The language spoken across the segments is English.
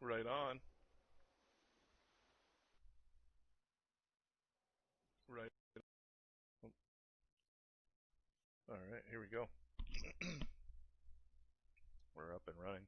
Right on. Right. All right, here we go. We're up and running.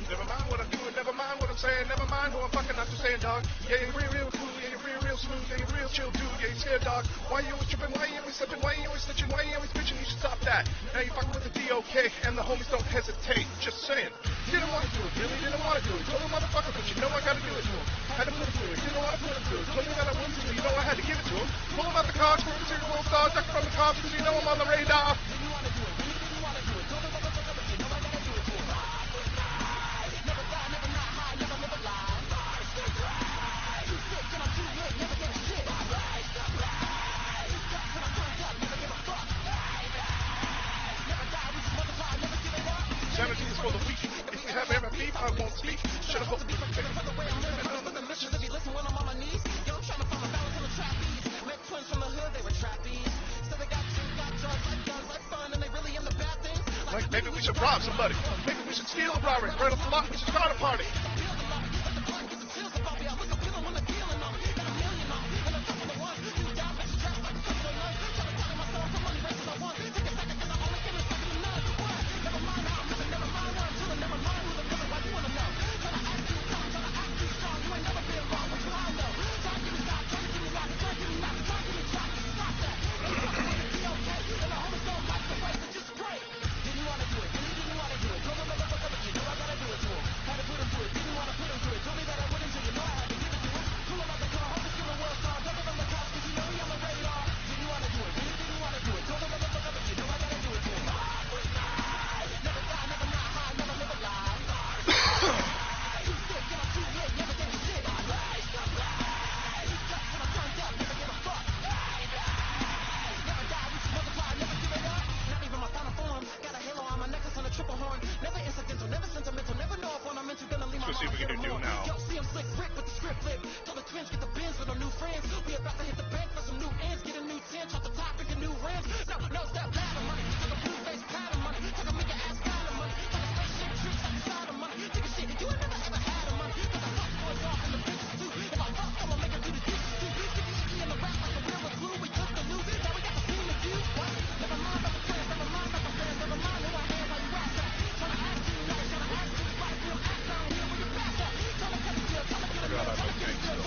Never mind what I'm doing, never mind what I'm saying, never mind who I'm fucking not just saying, dog. Yeah, you're real cool, yeah, you're real smooth, yeah, you're real chill, dude, yeah, you're scared, dog. Why you always tripping, why you always slipping, why you always snitching, why you always bitching, you should stop that. Now you fucking with the DOK, and the homies don't hesitate, just saying. Didn't want to do it, really didn't want to do it, told him motherfucker, but you know I gotta do it to him. Had to put him through it, didn't want to put him through it, told me that I wouldn't do it, you know I had to give it to him. Pull him out the car, screw him to your world star, duck from the cops, cause you know I'm on the radar. Didn't want to do it, really didn't want to do it, told him motherfucker, but you know I gotta do it to him. Never die, never not high, never live a lie. Too sick and I'm too lit, never get a shit. Too stuck and I'm turned up, never give a fuck. Never die, we just multiply, never give it up. Sanity is for the weak. If we have ever beef, I won't speak. Shut up, be my favorite, the way I'm living. I'm living mission. If you listen when I'm on my knees, yo, I'm trying to find a balance in the trapeze. Met twins from the hood, they were trapeze. So they got two, got drugs, like guns, like fun, and they really in the bad things. Like maybe we should rob somebody. Maybe we should steal a robbery. Right off the lot, we should start a party. Let's see what we can do now. See him slick Rick with the script flip. Tell the twins get the bins with our new friends. We about to hit the bank for some new ends. Get a new tin, chop the topic and new rims. No step ladder money. Take a blue face pattern money. Take a make your ass ladder money. Take a spaceship trips outside of money. Take a shit you ain't never ever had of money. Cause I fuck boys off in the bitches too. If I fuck, I'ma make them do the dishes too. Get the icky in the rap like a real with glue. We took the new. Now we got the scene to do. What? Never mind about the plans. Never mind about the plans. Never mind who I am. Why you ask that? Tryna ask you nice. Tryna ask you right. Real act down here where you back at. God, I'm okay still.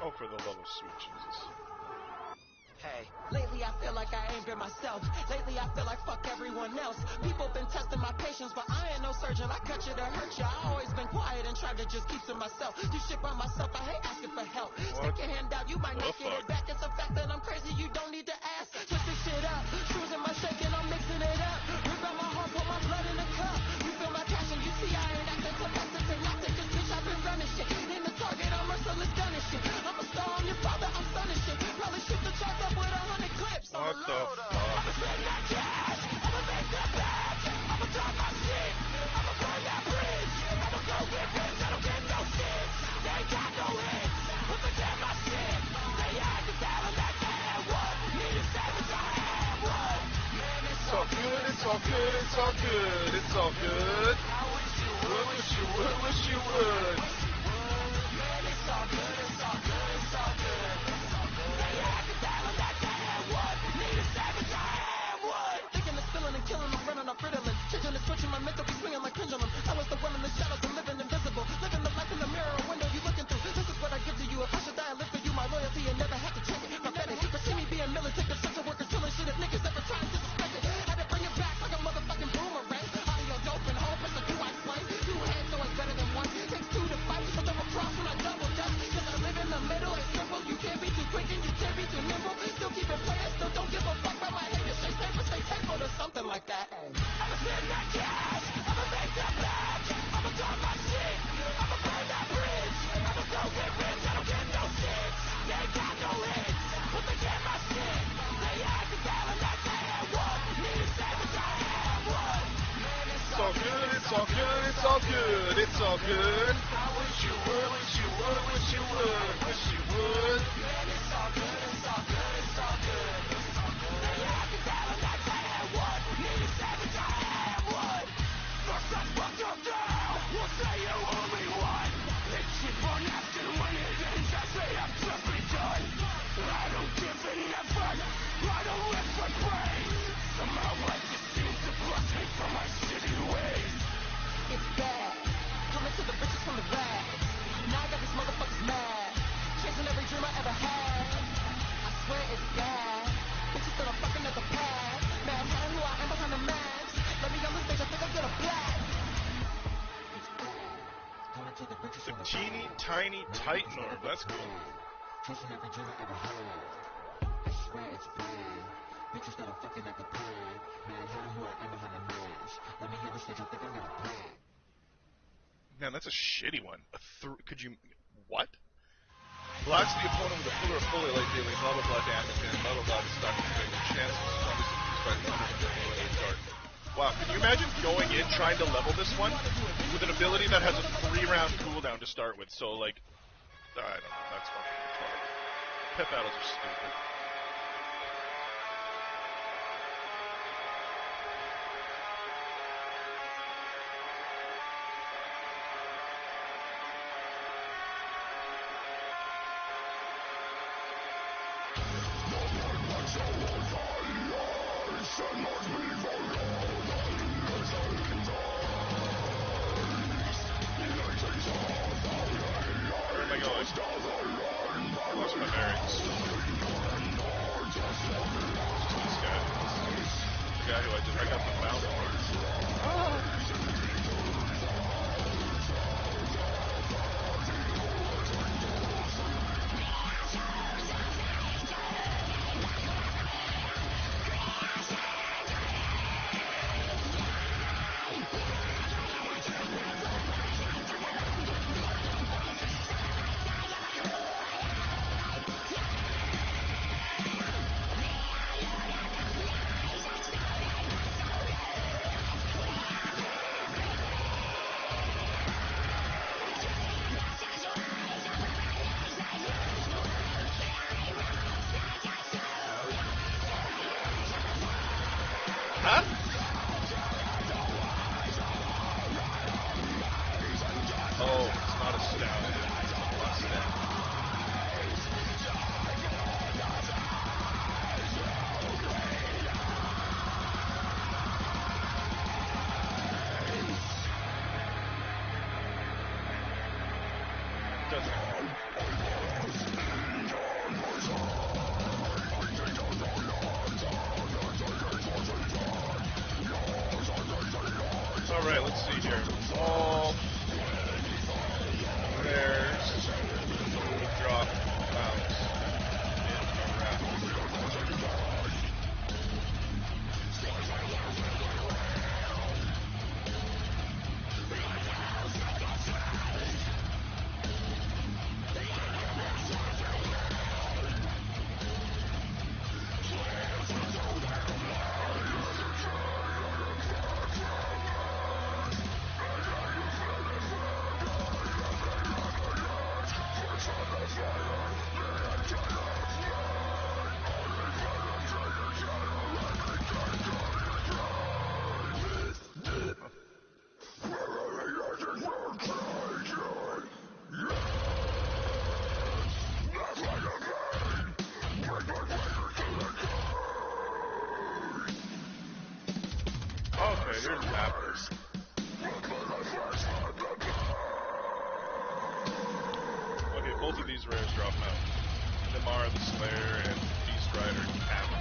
Oh, for the love of sweet Jesus. Hey, lately I feel like I ain't been myself. Lately I feel like fuck everyone else. People been testing my patience, but I ain't no surgeon. I cut you to hurt you. I always been quiet and tried to just keep to myself. Do shit by myself, I hate asking for help. Stick your hand out, you might not get it back. It's a fact that I'm crazy, you don't need to ask. Switch this shit up, shoes in my shake and I'm mixing it up. Rip out my heart, put my blood in the cup. You feel my passion, you see I ain't acting domestic and not take this bitch, I've been running shit. In the target, I'm merciless gunning shit. I'm a star on your father, I'm stunning shit. Probably shoot the charts up with 100 clips. What the fuck? I'ma spend that cash, I'ma make that back. I'ma drop my shit, I'ma burn that bridge. I'ma go get rich, I don't get no shit. They ain't got no hits, but they get my shit. They had to tell them that they had what. Need a savage, I have what. Man, it's all good, it's all good, it's all good, it's all good. I wish you would, wish you would, wish you would. Man, it's all good, it's all good, it's all good. They had to tell them that they had what. Need a savage, I have what. Thinking of spilling and killing, I'm running off Ritalin. Changing and switching my mental, be swinging like pendulum. I was the one in the shadows and living invisible. Living the life in the mirror, a window you looking through. This is what I give to you. If I should die, I live for you. My loyalty, and never had to check it. Prophetic, but see me being militant, construction workers killing shit. If niggas ever try to disrespect it, had to bring it back like a motherfucking boomerang. Audio dope and home, so do I play? Two hands always better than one. Takes two to fight, so double cross when I double dutch. Cause I live in the middle, it's simple. You can't be too quick and you can't be too nimble. Still keep it playing, still don't give a fuck about my haters. Stay safe or stay thankful or something like that. I'ma spend that cash, I'ma make that back. I'ma drop my shit, I'ma burn that bridge. I'ma go get rich, I don't get no shit. They ain't got no hits, but they get my shit. They had to tell them that they had what. Need a savage, I have what. Man, It's all good, it's all good, it's all good, it's all good. I wish you would, Wish you would, wish you would, wish you would. man, it's all good, it's all good, it's all good. They had to tell them that they had what. Need a savage, I have what. First I fucked up now, we'll say you only won. It's cheap on after when it ends, I say I've just begun. I don't give an effort, I don't live for praise. Somehow life just seems to bless me for my shitty ways. It's bad, coming to the riches from the rags. Now I got these motherfuckers mad, chasing every dream I ever had. I swear it's bad, bitches that I'm fucking at the pad. Mad at who I am behind the mask. Let me on the stage, I think I'll get a black. It's bad, coming to the riches The from the teeny rags. tiny Titan orb, that's cool. Chasing every dream I ever had. I swear it's bad, bitches that I'm fucking at the pad. Mad at who I am behind the mask. Let me on the stage, I think I'll get a black. Man, that's a shitty one. Could you... What? Blacks the opponent with a fuller or fully light dealing, blah blah blah damage, and blah blah blah to stop the chance of zombies increased by 100 start. Wow, can you imagine going in trying to level this one with an ability that has a 3-round cooldown to start with? So, like, I don't know, that's fucking retarded. Pet battles are stupid. Where am I going? I lost my bearings. This guy. The guy who I just... I got the mountain. Huh? Oh, it's not a stout. It's a Mustang. Doesn't. Alright, let's see here. All rares drop mounts in a raffle. Okay, here's the map. Okay, both of these rares drop out. Damar the Slayer and Beast Rider Cabin.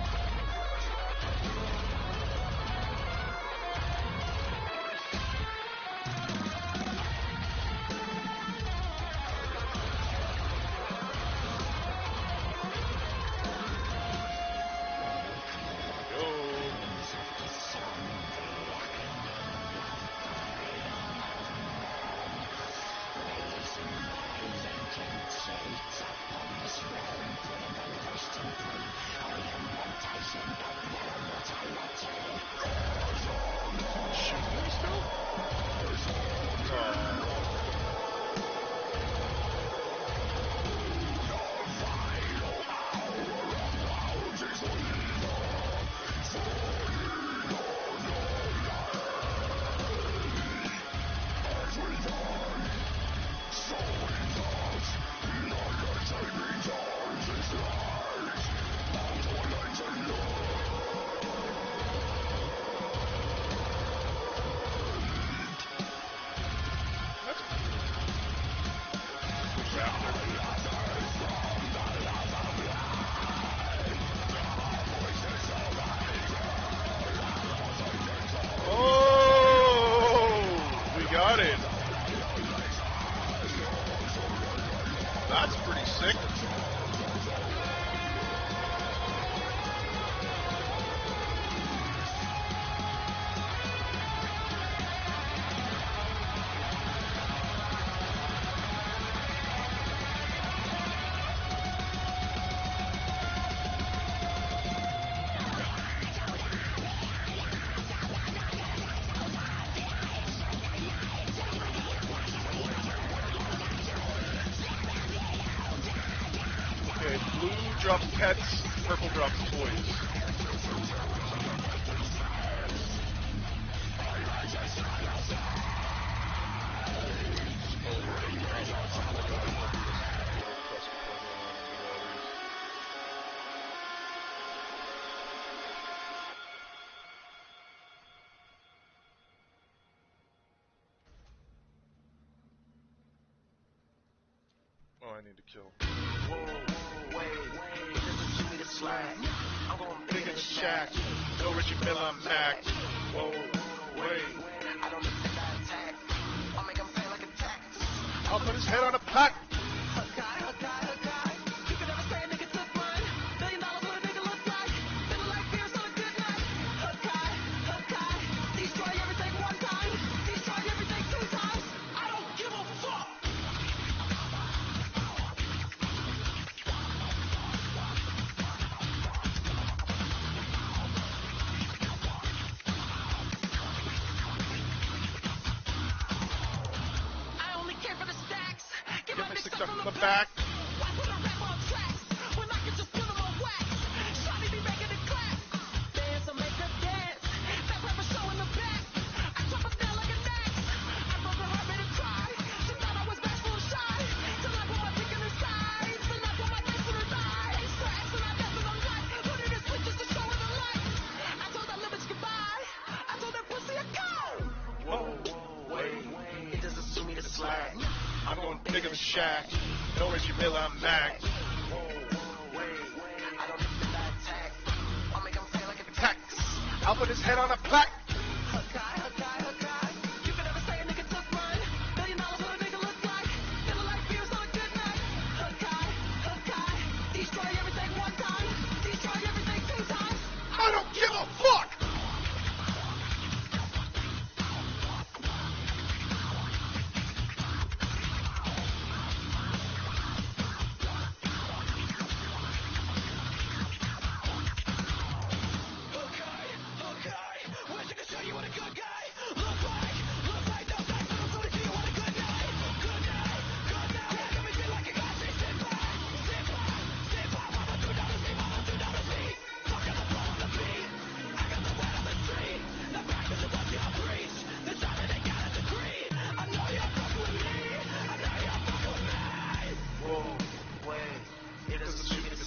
That's pretty sick. Okay, blue drops pets, purple drops toys. Oh, I need to kill. I'm going big in the shack. No Richie Miller, I'm Mac. Whoa, wait. I don't think I attack. I'll make him pay like a tax. I'll put his head on a plaque. You can never say a nigga took mine. $1 million what a nigga look like. Feeling like beer's on a good night. Destroy everything one time. Destroy everything 2 times. I don't give a fuck. Get my stick from the back. Why put a rap on tracks when I can just put them on wax? Shawty be making it clap. Dance or make a dance. That rapper show in the back. I chop it down like an axe. I broke her heart, made her cry. She thought I was bashful and shy. Till I put my dick in her side. Till I put my dick in her thigh. Extra, I dance and I'm like. Put it in switches to show her the light. I told that little bitch goodbye. I told that pussy a go. Whoa, wait. It doesn't suit me to slack. I'm going big in the shack. No Richie Miller, I'm Mac. Whoa, wait. I don't think that I attack. I'll make him pay like a tax. I'll put his head on a plaque.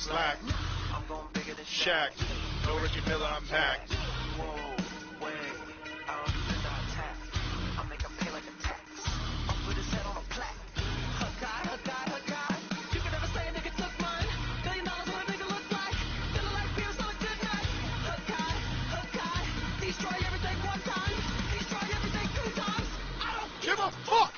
slack. I'm going bigger than Shaq. No Reggie Miller, I'm back. Whoa, wait, I don't do the attack. I make him pay like a tax. I'll put his head on a plaque. Hakai. You can never say a nigga took mine. $1 billion what a nigga look like. Feeling like beers on a good night. Hakai. Destroy everything one time. Destroy everything 2 times. I don't Give a fuck!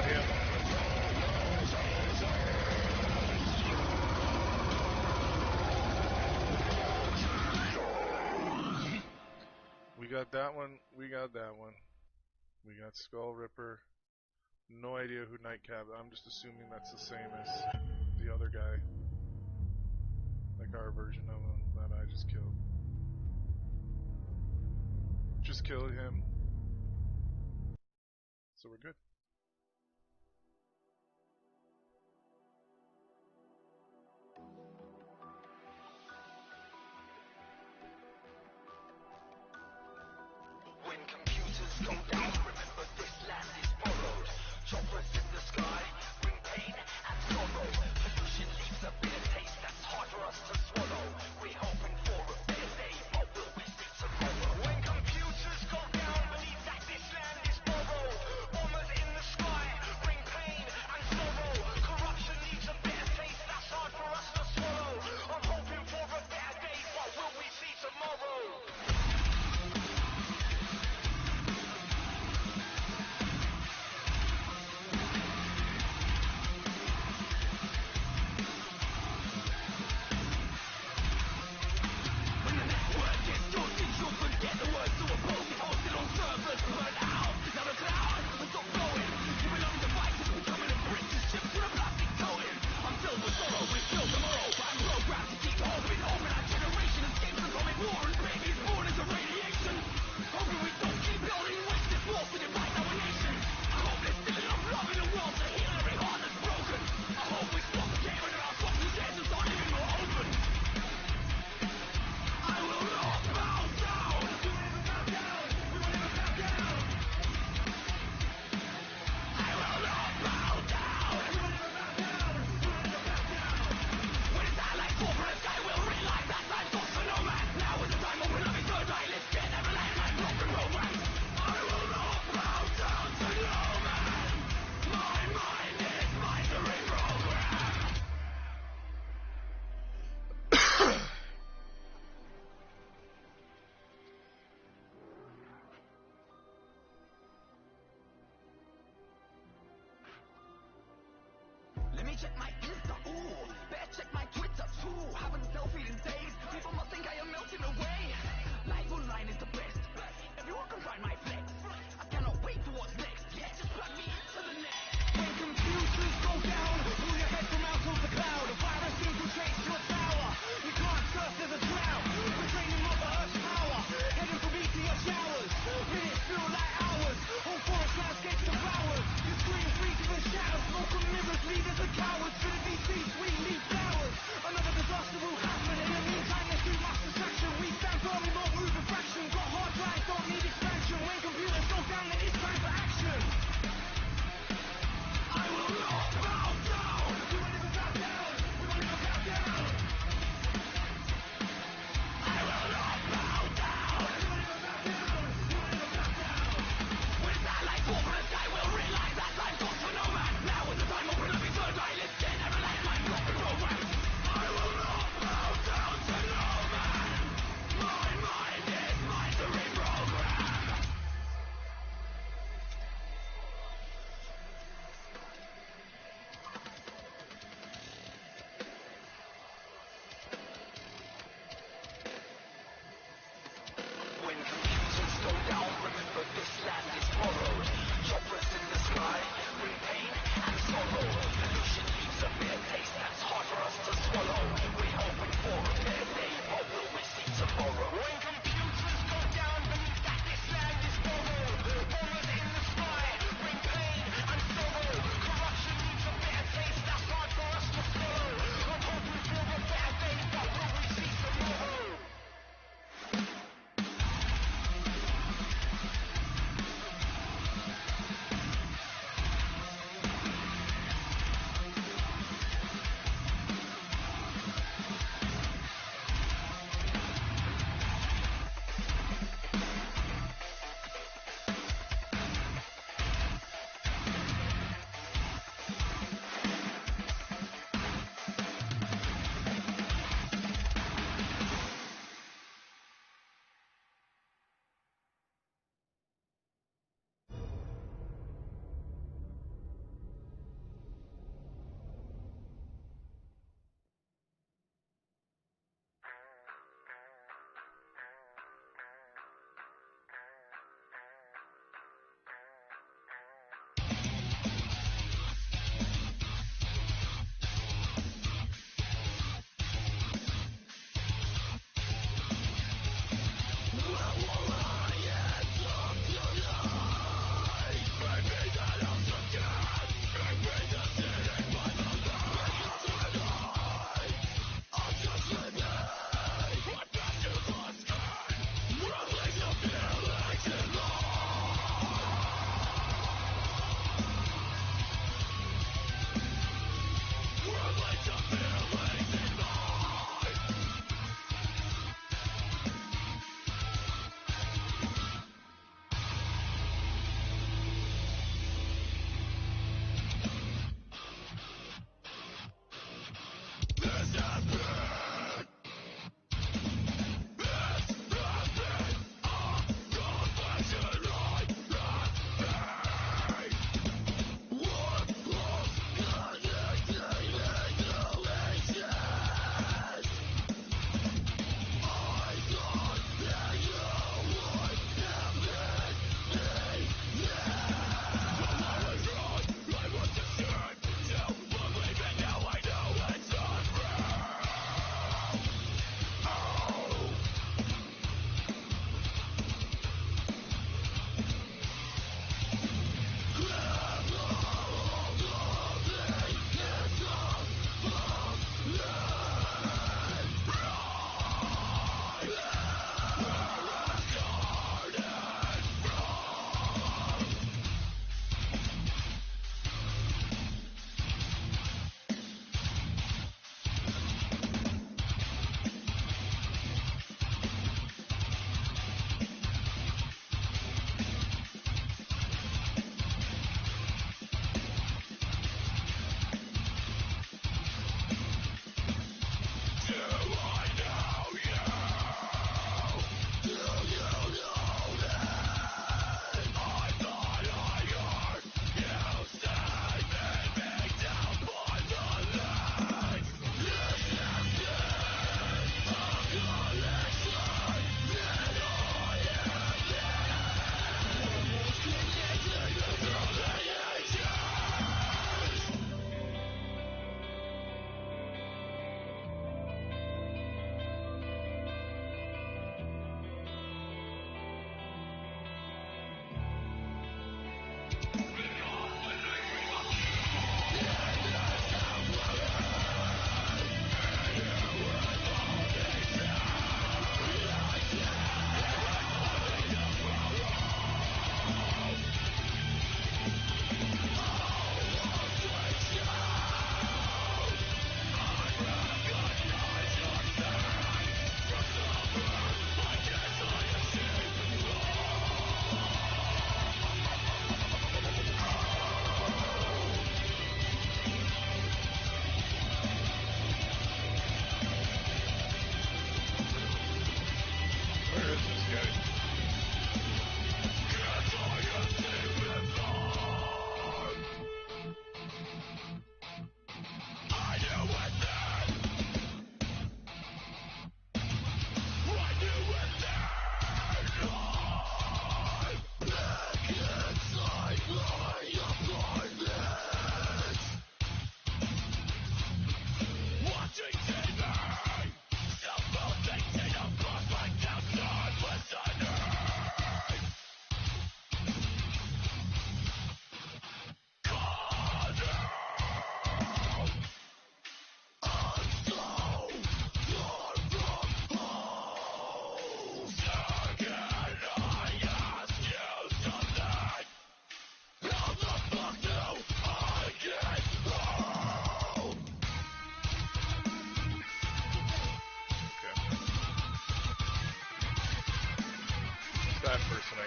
him. We got that one. We got that one. We got Skull Ripper. No idea who Nightcap. I'm just assuming that's the same as the other guy. Like our version of him that I just killed. Just killed him. So we're good. When computers go down, remember this land is borrowed. Choppers in the sky bring pain and sorrow. Pollution leaves a bitter taste that's hard for us to swallow. We're hoping for a better day, but will we see tomorrow? When computers go down, believe that this land is borrowed. Bombers in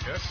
Yes.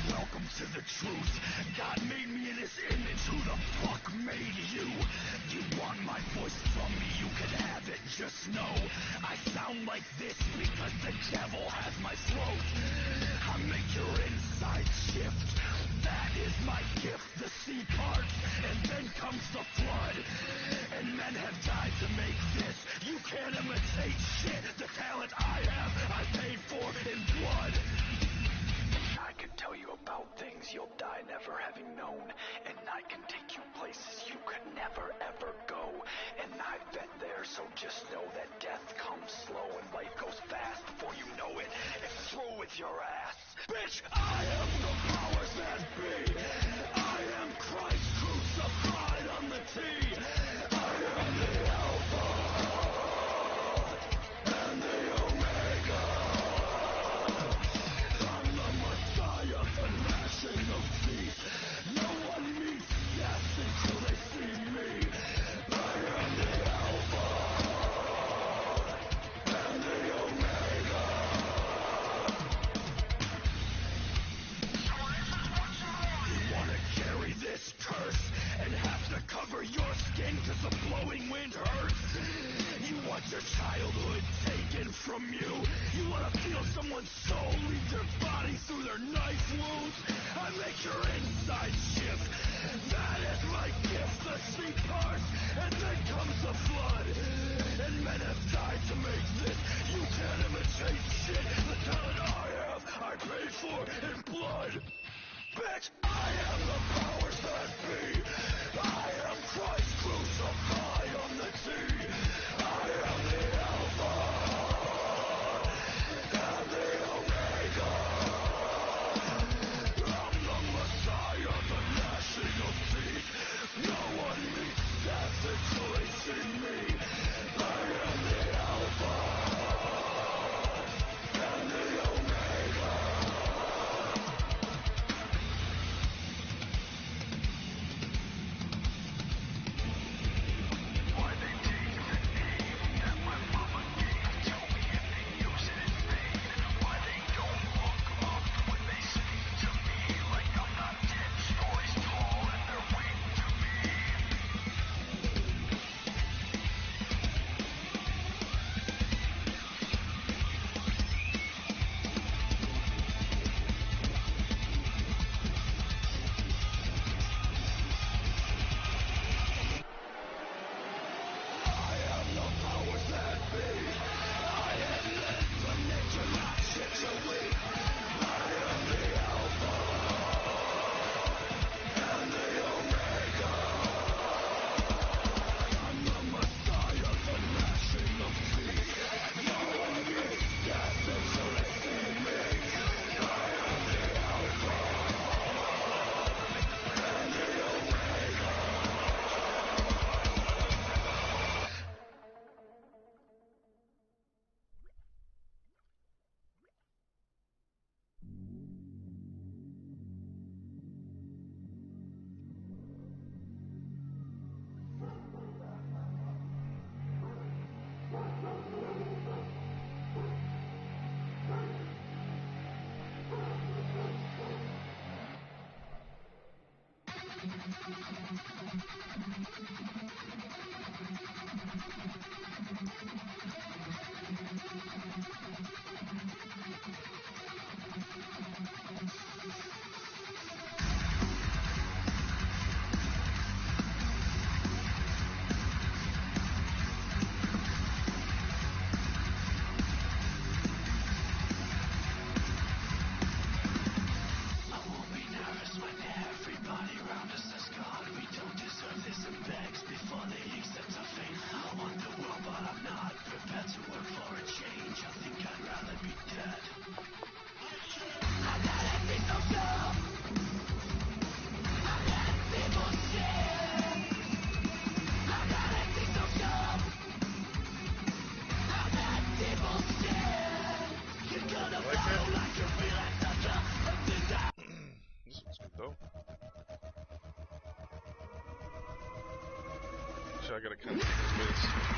Welcome to the truth. God made me in his image. Who the fuck made you? You want my voice from me? You can have it. Just know I sound like this because the devil has my throat. I make your inside shift. That is my gift, the sea parts, and then comes the flood. And men have died to make this. You can't imitate shit. The talent I have, I paid for in blood. I can tell you about things you'll die never having known, and I can take you places you could never ever go. And I've been there, so just know that death comes slow and life goes fast. Before you know it, it's through with your ass. Bitch, I am the powers that be. I am Christ crucified on the T. I am the Alpha and the Omega. I'm the Messiah, the gnashing of teeth. No one meets death until they see me. I am the Alpha and the Omega. You wanna carry this curse and have to cover your skin 'cause the blowing wind hurts? You want your childhood taken from you? You wanna feel someone's soul leave their body through their knife wounds? I make your inside shift. That is my gift, the sea parts, and then comes the flood. And men have died to make this. You can't imitate shit. The talent I have, I paid for in blood. Bitch, I am the powers that be. I am Christ crucified on the T. I am the Alpha and the Omega. I'm the Messiah, the gnashing of teeth. No one meets death until they see me. I gotta kind of take a whiz.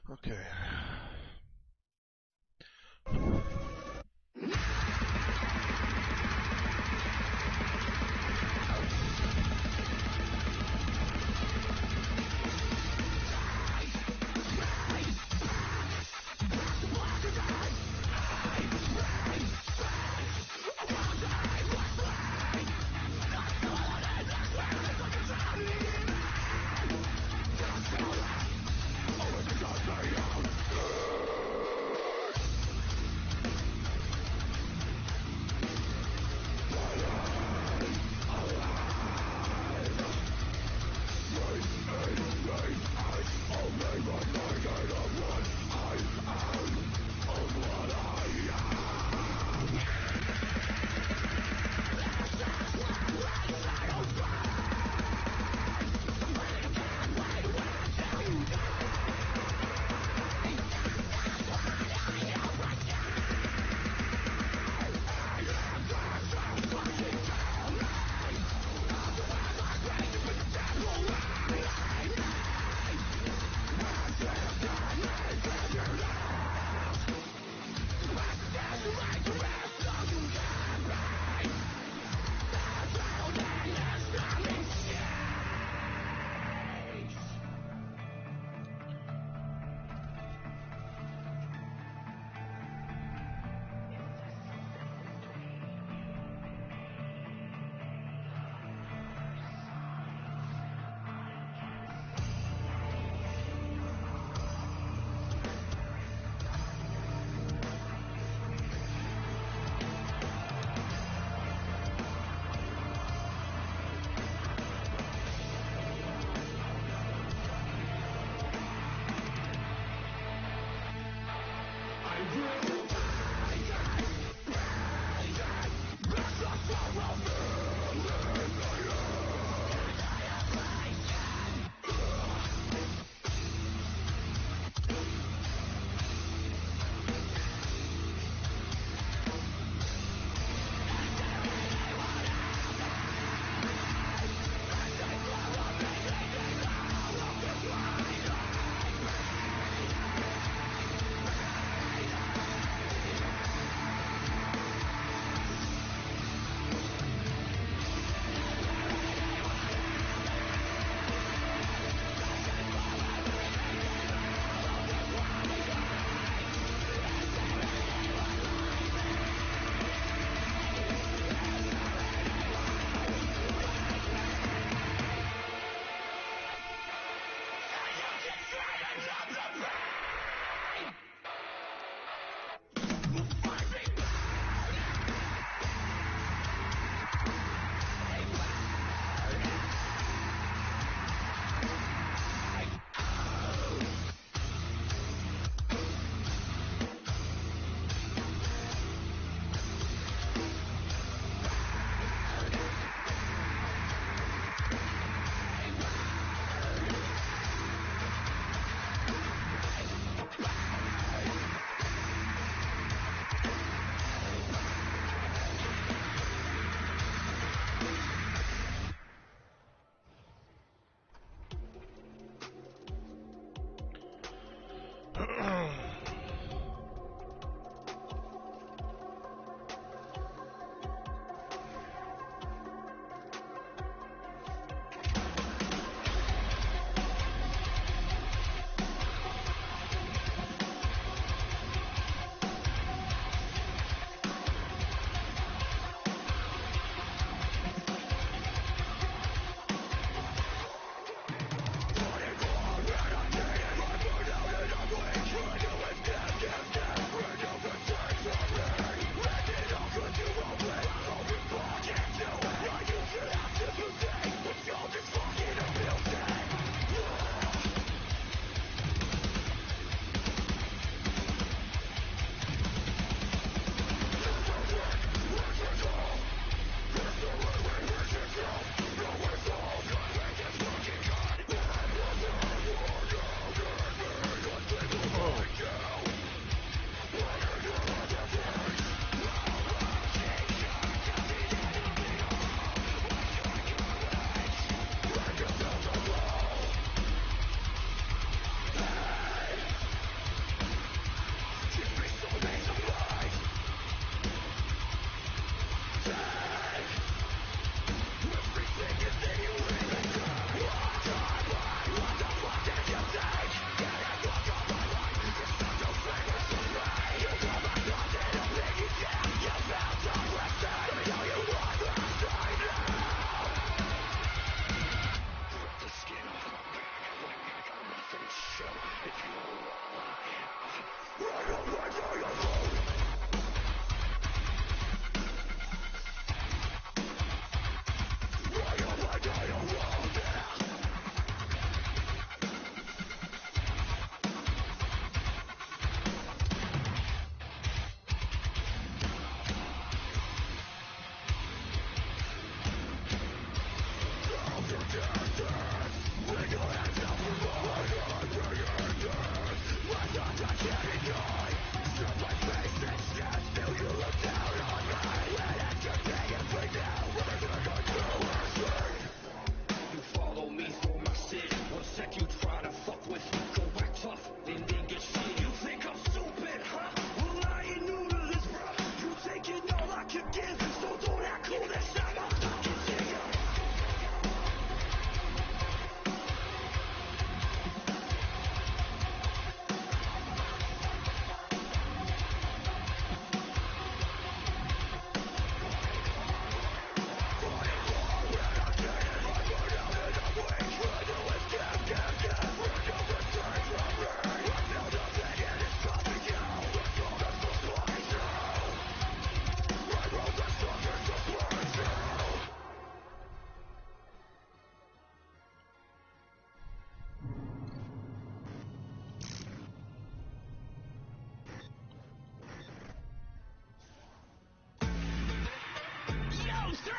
Okay.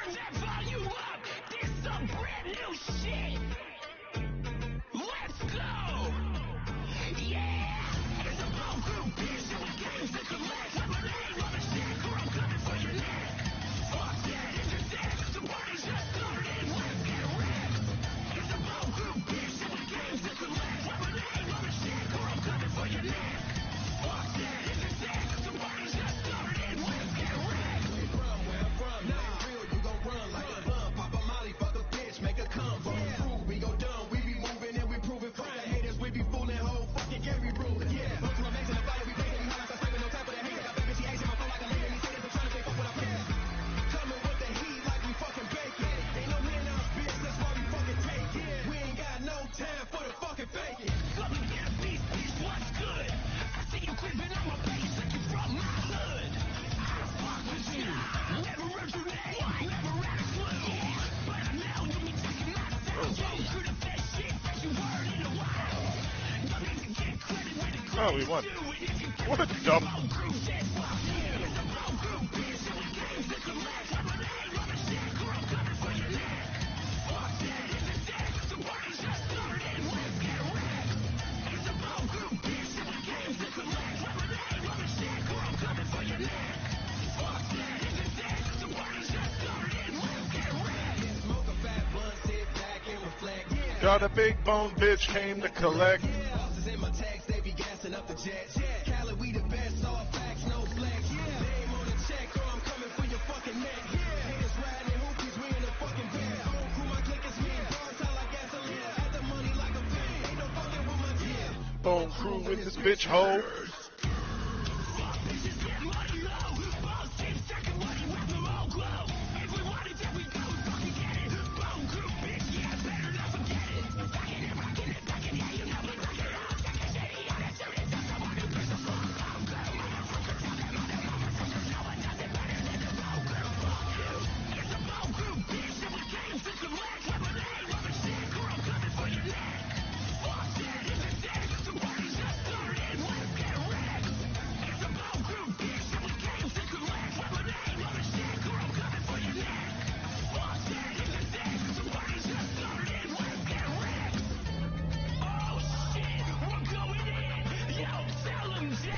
Turn that volume up. This some brand new shit. Let's go. Yeah. It's a whole group bitch and we came to collect. I'm a name on a shit, girl, I'm coming for your neck. Fuck that, it's your sex. The party's just started. Let's get wrecked. It's a whole group bitch and we came to collect. I'm a name on a shit, girl, I'm coming for your neck. Fuck that, it's your sex. The party's just started. Let's get wrecked. We from where I'm from. Now ain't real, you gon' run like a bum. Pop a molly, fuck a bitch, make her come. Prove we go dumb, we be moving and we proving. Fuck the haters, we be fooling. Whole fucking game we ruling. Yeah, look to my max in the fire, we blazing. We highlights, I scraping, no time for the hate. Got baby, she acing my phone like a lady. And he say this, I'm trying to say fuck what I play. Coming with the heat like we fucking bacon. Ain't no hand out, bitch, that's why we fucking take it. We ain't got no time for the fucking faking. Come and get a piece, bitch, what's good? I see you creeping on my face like you from my hood. I fuck with you, never heard your name, never had a clue. But I know you be taking my sound. Go through the best shit that you heard in a while. Don't need to get credit when the Oh, we won. What a dumb. Got a big bone bitch came to collect. In my tags, they be gassing up the jets. Cali, we the best, all facts, no flex. Name on the check, or I'm coming for your fucking neck. Haters riding hoopies, we in the fucking bed. Phone crew, my click is me. Bars sound like gasoline. Add the money like a fiend. Ain't no fucking with my team. Bone crew with this bitch hoe.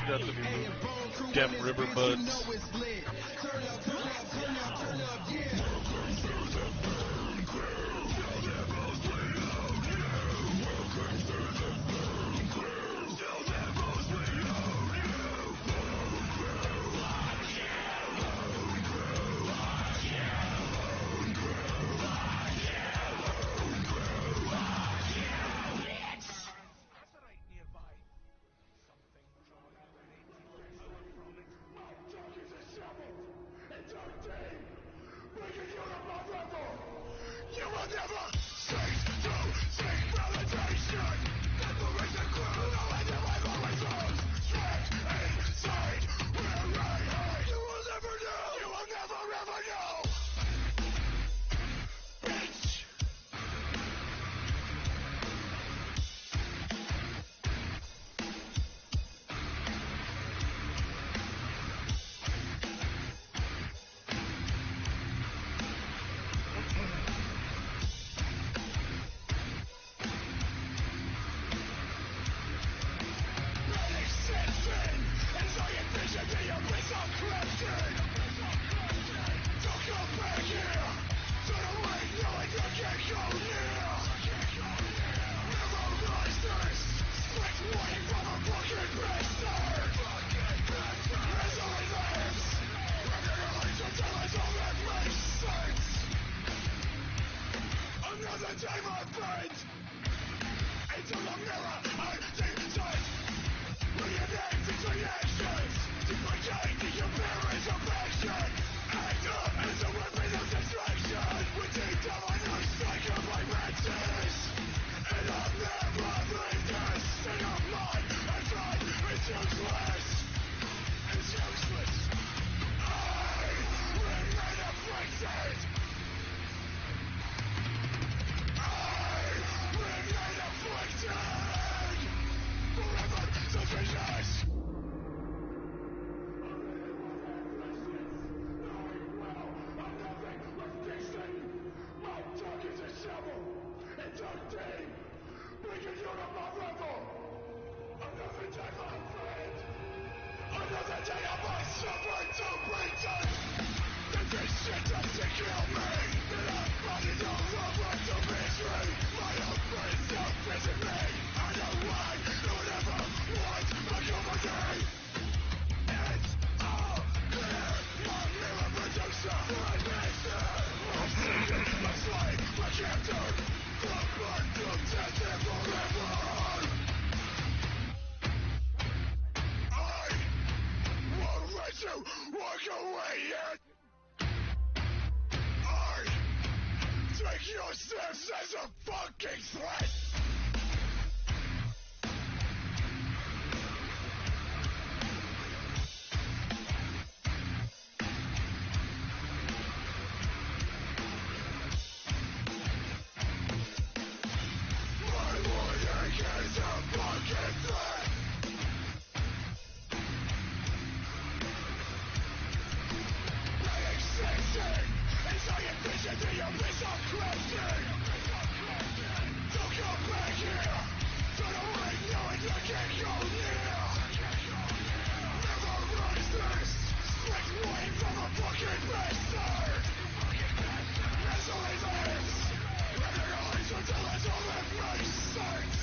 Got to be Dem River Buds. fuck away yet! I take your steps as a fucking threat! My warning is a fucking threat! Existing inside your vision to your piece of crushing. Don't come back here. Turn away knowing you can't go near. Never rise this. Strict warning from a fucking bastard. As always is. Grab your eyes until it's all that makes sense.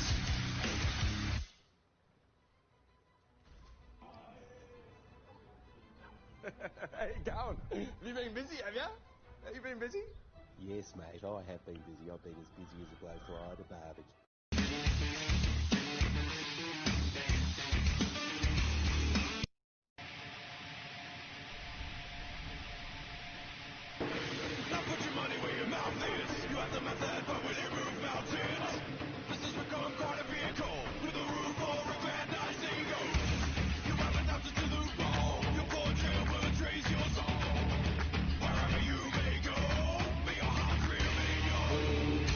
Hey, Gowan, have you been busy, have you? Have you been busy? Yes, mate, I have been busy. I've been as busy as a bloke ride a barbecue. Now put your money where your mouth is. You have the method, but will you move mountains? This has become quite a vehicle with a roof for aggrandizing goals. You have adapted to the role. Your poor jailbird trace your soul. Wherever you may go, may your heart remain yours.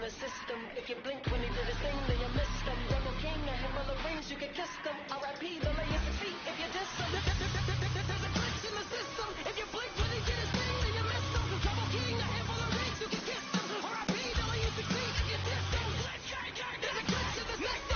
in the system. If you blink when he did his thing, then you missed him. Jungle King, a him of the rings, you can kiss them. R.I.P. the layers of feet if you diss him. There's a glitch in the system. If you blink when he did his thing, then you missed him. Jungle King, a him of the rings, you can kiss them. R.I.P. the layers of feet if you diss him. There's a glitch in the system.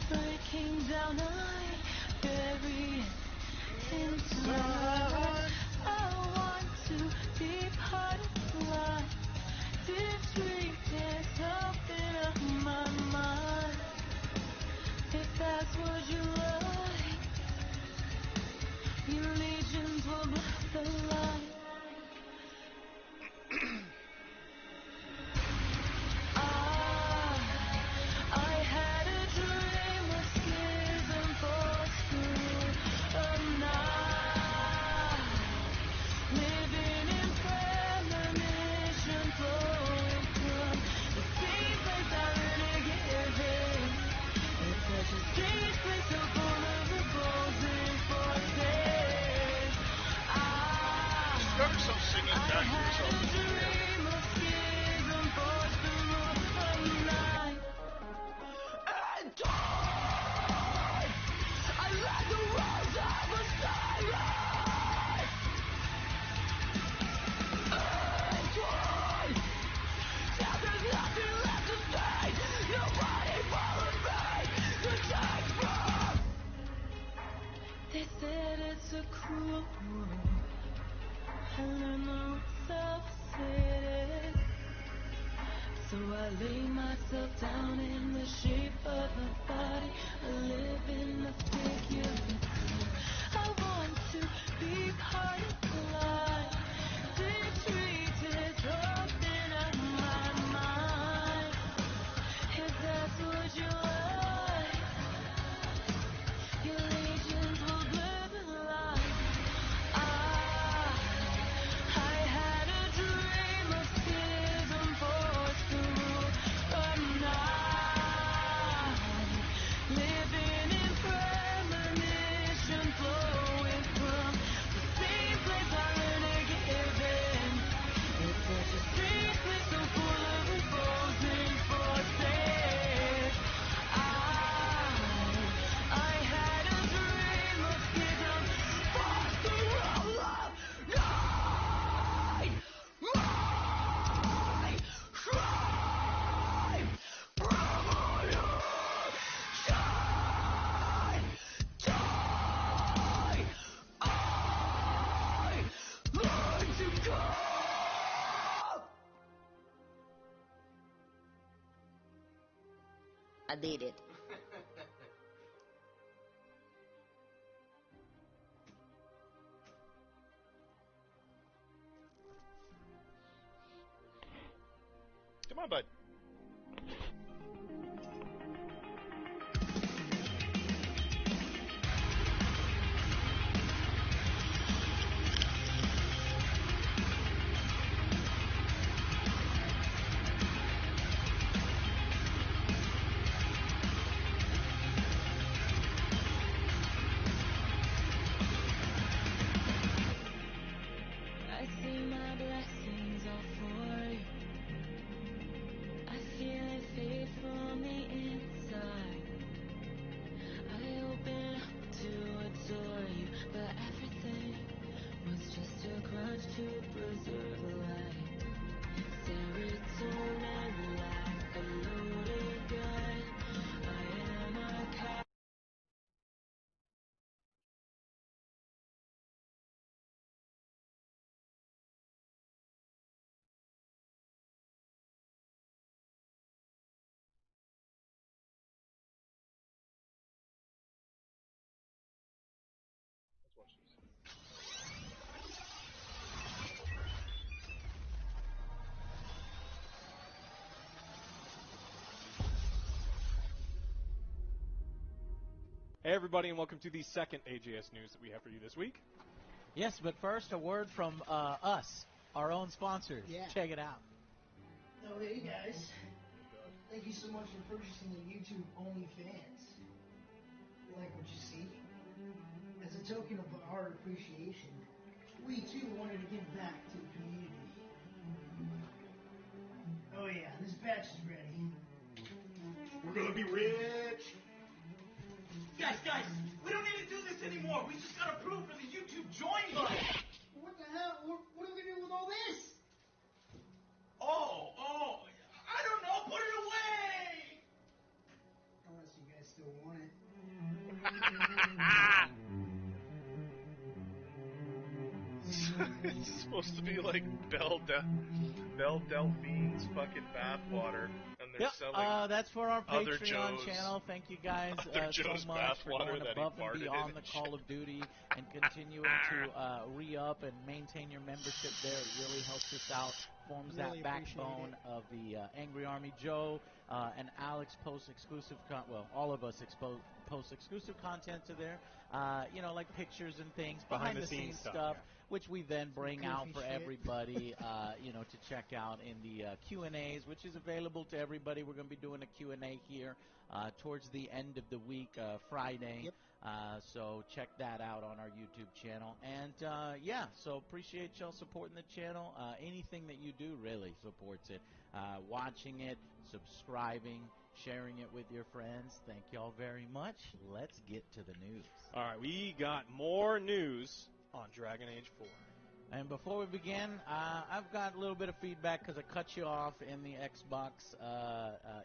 breaking down, I bury it inside. I want to be part of life. This dream is something of my mind. If that's what you like, your legions will bless the light. I had a dream of schism forced through a night, living in premonition, flowing from the same place I really give in. It's such a strange place, so full of opposing forces. Discover yourself singing back to yourself. A dream of schism forced through a night. And time, I let the world have a silence. And time, now there's nothing left to say. Nobody followed me to take from. They said it's a cruel world. I learned myself city. So I lay myself down in the shape of a body. I live in the figure of good. I want to be part of life. This treat is something of my mind. If that's what you like, your legions will blur the light. I had a dream of schism forced through a night, living in premonition, flowing from the same place I really give in. It's such a strange place, so full of opposing forces. I had a dream of schism forced through a night. My crime, revolution, die. I learn to go. I did it. Come on, bud. I see my blessings all for you. I feel it fade from the inside. I open up to adore you, but everything was just a grudge to preserve life. Serotonin like a loaded gun. I am a cop. Let's watch this. Hey everybody, and welcome to the second AJS news that we have for you this week. Yes, but first, a word from us, our own sponsors. Yeah. Check it out. Oh, hey guys. Thank you so much for purchasing the YouTube OnlyFans. You like what you see? As a token of our appreciation, we too wanted to give back to the community. Oh yeah, this batch is ready. We're gonna be rich. Guys, we don't need to do this anymore. We just got approved for the YouTube join button. What the hell? What are we gonna do with all this? Oh, I don't know. Put it away. Unless you guys still want it. It's supposed to be like Belle Delphine's fucking bathwater, and they're Yep, selling that's for our other Patreon Joe's- channel. Thank you guys other so Joe's much for bathwater going that he above and farted in beyond the and Call of Duty and continuing to re-up and maintain your membership there. It really helps us out, forms Really that appreciate backbone of the Angry Army. Joe and Alex post exclusive all of us post exclusive content to there, like pictures and things, behind the scenes stuff. Yeah. Which we then bring out goofy for shit. everybody, to check out in the Q&As, which is available to everybody. We're going to be doing a Q&A here towards the end of the week, Friday. Yep. So check that out on our YouTube channel. And, so appreciate y'all supporting the channel. Anything that you do really supports it. Watching it, subscribing, sharing it with your friends. Thank y'all very much. Let's get to the news. All right, we got more news on Dragon Age 4. And before we begin, I've got a little bit of feedback because I cut you off in the Xbox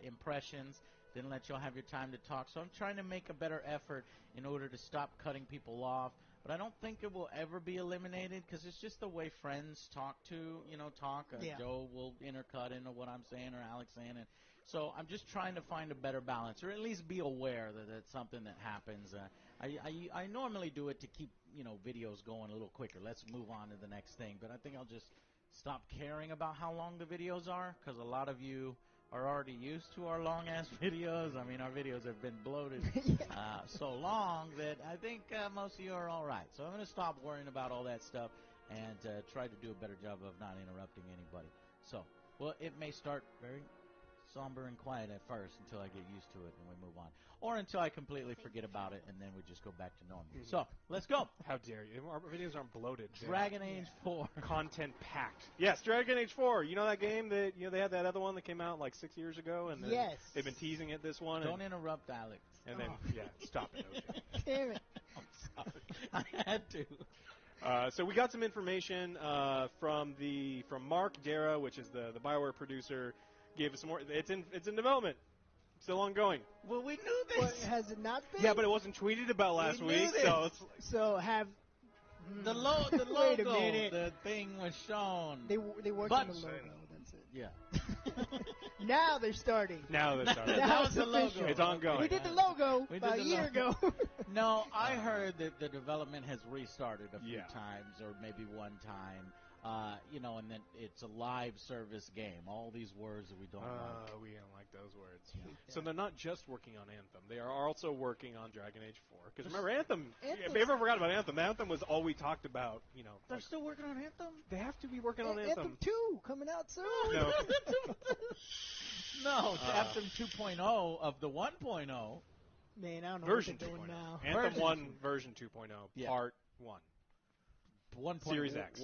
impressions. Didn't let y'all have your time to talk. So I'm trying to make a better effort in order to stop cutting people off. But I don't think it will ever be eliminated because it's just the way friends talk. Yeah. Joe will intercut into what I'm saying or Alex saying it. So I'm just trying to find a better balance, or at least be aware that it's something that happens. I normally do it to keep videos going a little quicker. Let's move on to the next thing. But I think I'll just stop caring about how long the videos are because a lot of you are already used to our long-ass videos. I mean, our videos have been bloated so long that I think most of you are all right. So I'm going to stop worrying about all that stuff and try to do a better job of not interrupting anybody. So, it may start very somber and quiet at first until I get used to it and we move on. Or until I completely forget about it and then we just go back to normal. Mm-hmm. So, let's go. How dare you? Our videos aren't bloated. Dragon Age 4. Content packed. Yes, Dragon Age 4. You know that game that, they had that other one that came out like 6 years ago? And then Yes. they've been teasing it this one. Don't interrupt, Alex. And then, stop it, OJ. Damn it. I'm sorry. I had to. So we got some information from Mark Dara, which is the BioWare producer. Gave us some more. It's in development. Still ongoing. Well, we knew this. What, has it not been? Yeah, but it wasn't tweeted about last We week, knew so this. it's So have the logo, Wait a minute. the thing was shown. they worked But- on the logo? That's it. Yeah. Now they're starting. now they're starting. Now That was it's the logo. official. It's ongoing. We did the logo We did about the a year logo. ago. No, I heard that the development has restarted a few Yeah. times, or maybe one time. And then it's a live service game. All these words that we don't like. We don't like those words. So they're not just working on Anthem. They are also working on Dragon Age 4. Because remember, Anthem, if you ever forgot about Anthem, Anthem was all we talked about, They're still working on Anthem? They have to be working on Anthem 2 coming out soon. No. No, it's Anthem 2.0 of the 1.0. Man, I don't know Version what they're doing 2.0. now. Anthem 1, version 2.0, Yeah. part 1. 1.0. Series X.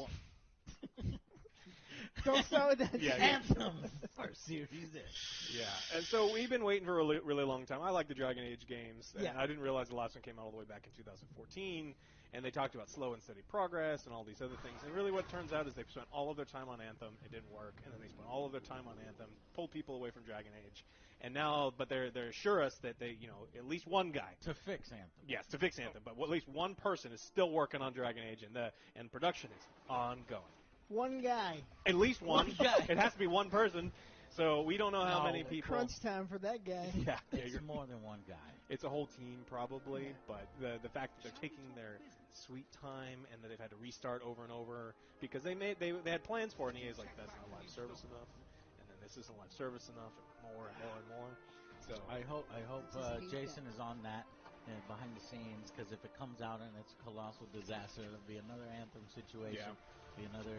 Don't start with that. Yeah, Anthem for Series X. Yeah, and so we've been waiting for a really long time. I like the Dragon Age games. And Yeah. I didn't realize the last one came out all the way back in 2014, and they talked about slow and steady progress and all these other things. And really what turns out is they spent all of their time on Anthem. It didn't work. And then they spent all of their time on Anthem, pulled people away from Dragon Age. And now, but they assure us that they, at least one guy. To fix Anthem. Yes, to fix Anthem. But at least one person is still working on Dragon Age, and production is ongoing. One guy. At least one. One guy. It has to be one person. So we don't know how many people. Crunch time for that guy. Yeah, It's more than one guy. it's a whole team probably, but the fact that they're taking their sweet time and that they've had to restart over and over because they had plans for it, and EA's like, that's not live service enough, and then this isn't live service enough, and more and more and more. So I hope Jason is on that behind the scenes, because if it comes out and it's a colossal disaster, it'll be another Anthem situation. Be another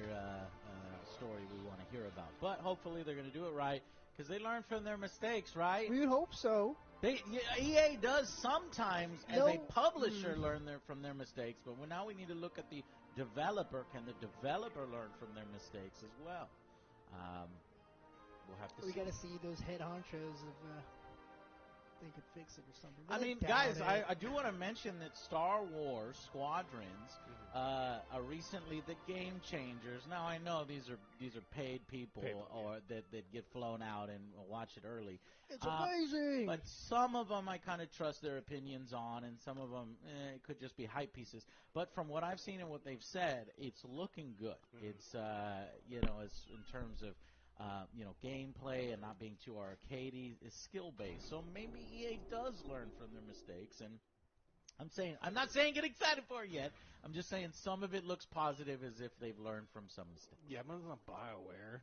story we want to hear about. But hopefully they're going to do it right, because they learn from their mistakes, right? We would hope so. EA does sometimes, as a publisher, learn from their mistakes. But now we need to look at the developer. Can the developer learn from their mistakes as well? We'll have to see. We got to see those head honchos of they could fix it or something. I But mean, doubt guys, it. I do want to mention that Star Wars Squadrons are recently the game changers. Now I know these are paid people or that get flown out and watch it early. It's amazing. But some of them I kind of trust their opinions on, and some of them it could just be hype pieces. But from what I've seen and what they've said, it's looking good. It's it's in terms of gameplay and not being too arcadey, is skill-based. So maybe EA does learn from their mistakes. And I'm not saying get excited for it yet. I'm just saying some of it looks positive as if they've learned from some mistakes. Yeah, but it's not BioWare.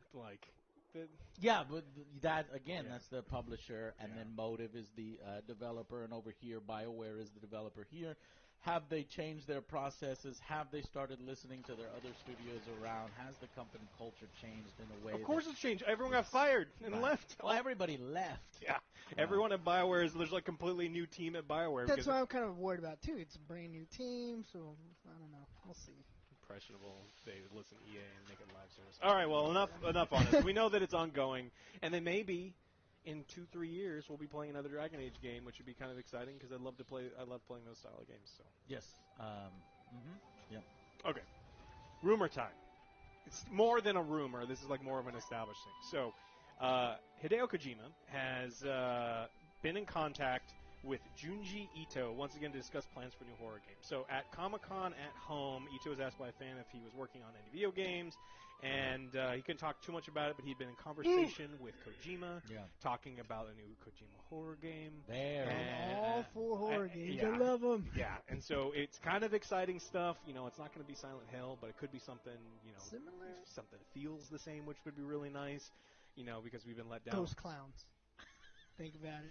Yeah, but that's the publisher, and then Motive is the developer, and over here BioWare is the developer here. Have they changed their processes? Have they started listening to their other studios around? Has the company culture changed in a way? Of course it's changed. Everyone got fired and left. Well, everybody left. Yeah. Everyone at BioWare there's like a completely new team at BioWare. That's what I'm kind of worried about, too. It's a brand new team, so I don't know. We'll see. Impressionable. They listen to EA and make it live service. All right, well, enough on it. We know that it's ongoing, and then maybe in 2-3 years we'll be playing another Dragon Age game, which would be kind of exciting because I love playing those style of games. So yes. Yep. Okay. Rumor time. It's more than a rumor. This is like more of an established thing. So Hideo Kojima has been in contact with Junji Ito once again to discuss plans for a new horror game. So at Comic-Con at home, Ito was asked by a fan if he was working on any video games, and he couldn't talk too much about it, but he'd been in conversation with Kojima, talking about a new Kojima horror game. I'm all for horror games. Yeah, I love them. Yeah, and so it's kind of exciting stuff. It's not going to be Silent Hill, but it could be something, similar, something that feels the same, which would be really nice, because we've been let down. Ghost clowns. Think about it.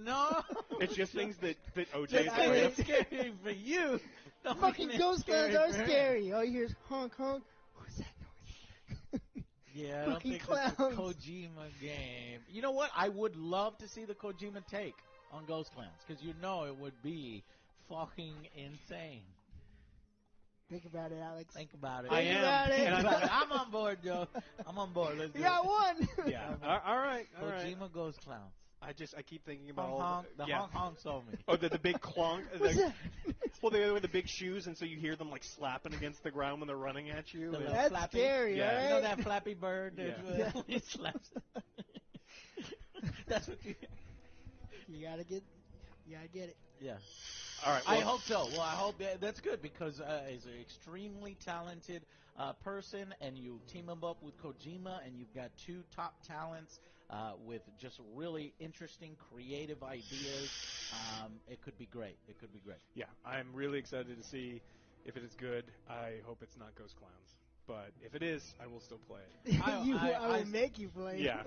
No. It's just things that OJ is It's scary for you. The fucking ghost clowns are scary. All you hear is honk, honk. What's that noise? Yeah, I don't think it's a Kojima game. You know what? I would love to see the Kojima take on Ghost Clowns, because it would be fucking insane. Think about it, Alex. Think about it. I am. I'm on board, Joe. I'm on board. Let's do it. You got one. Yeah. All right. Kojima Ghost Clowns. I keep thinking about honk sold me. Oh, the big clonk. What's that? Well, they with the big shoes, and so you hear them like slapping against the ground when they're running at you. That's flappy. scary, yeah. right? You know that Flappy Bird? He slaps. That's what you. You gotta get it. Yeah. All right. Well, I hope so. Well, I hope that's good, because he's an extremely talented person, and you team him up with Kojima, and you've got two top talents with just really interesting, creative ideas. It could be great. Yeah, I'm really excited to see if it is good. I hope it's not Ghost Clowns. But if it is, I will still play it. I will make you play. Yeah.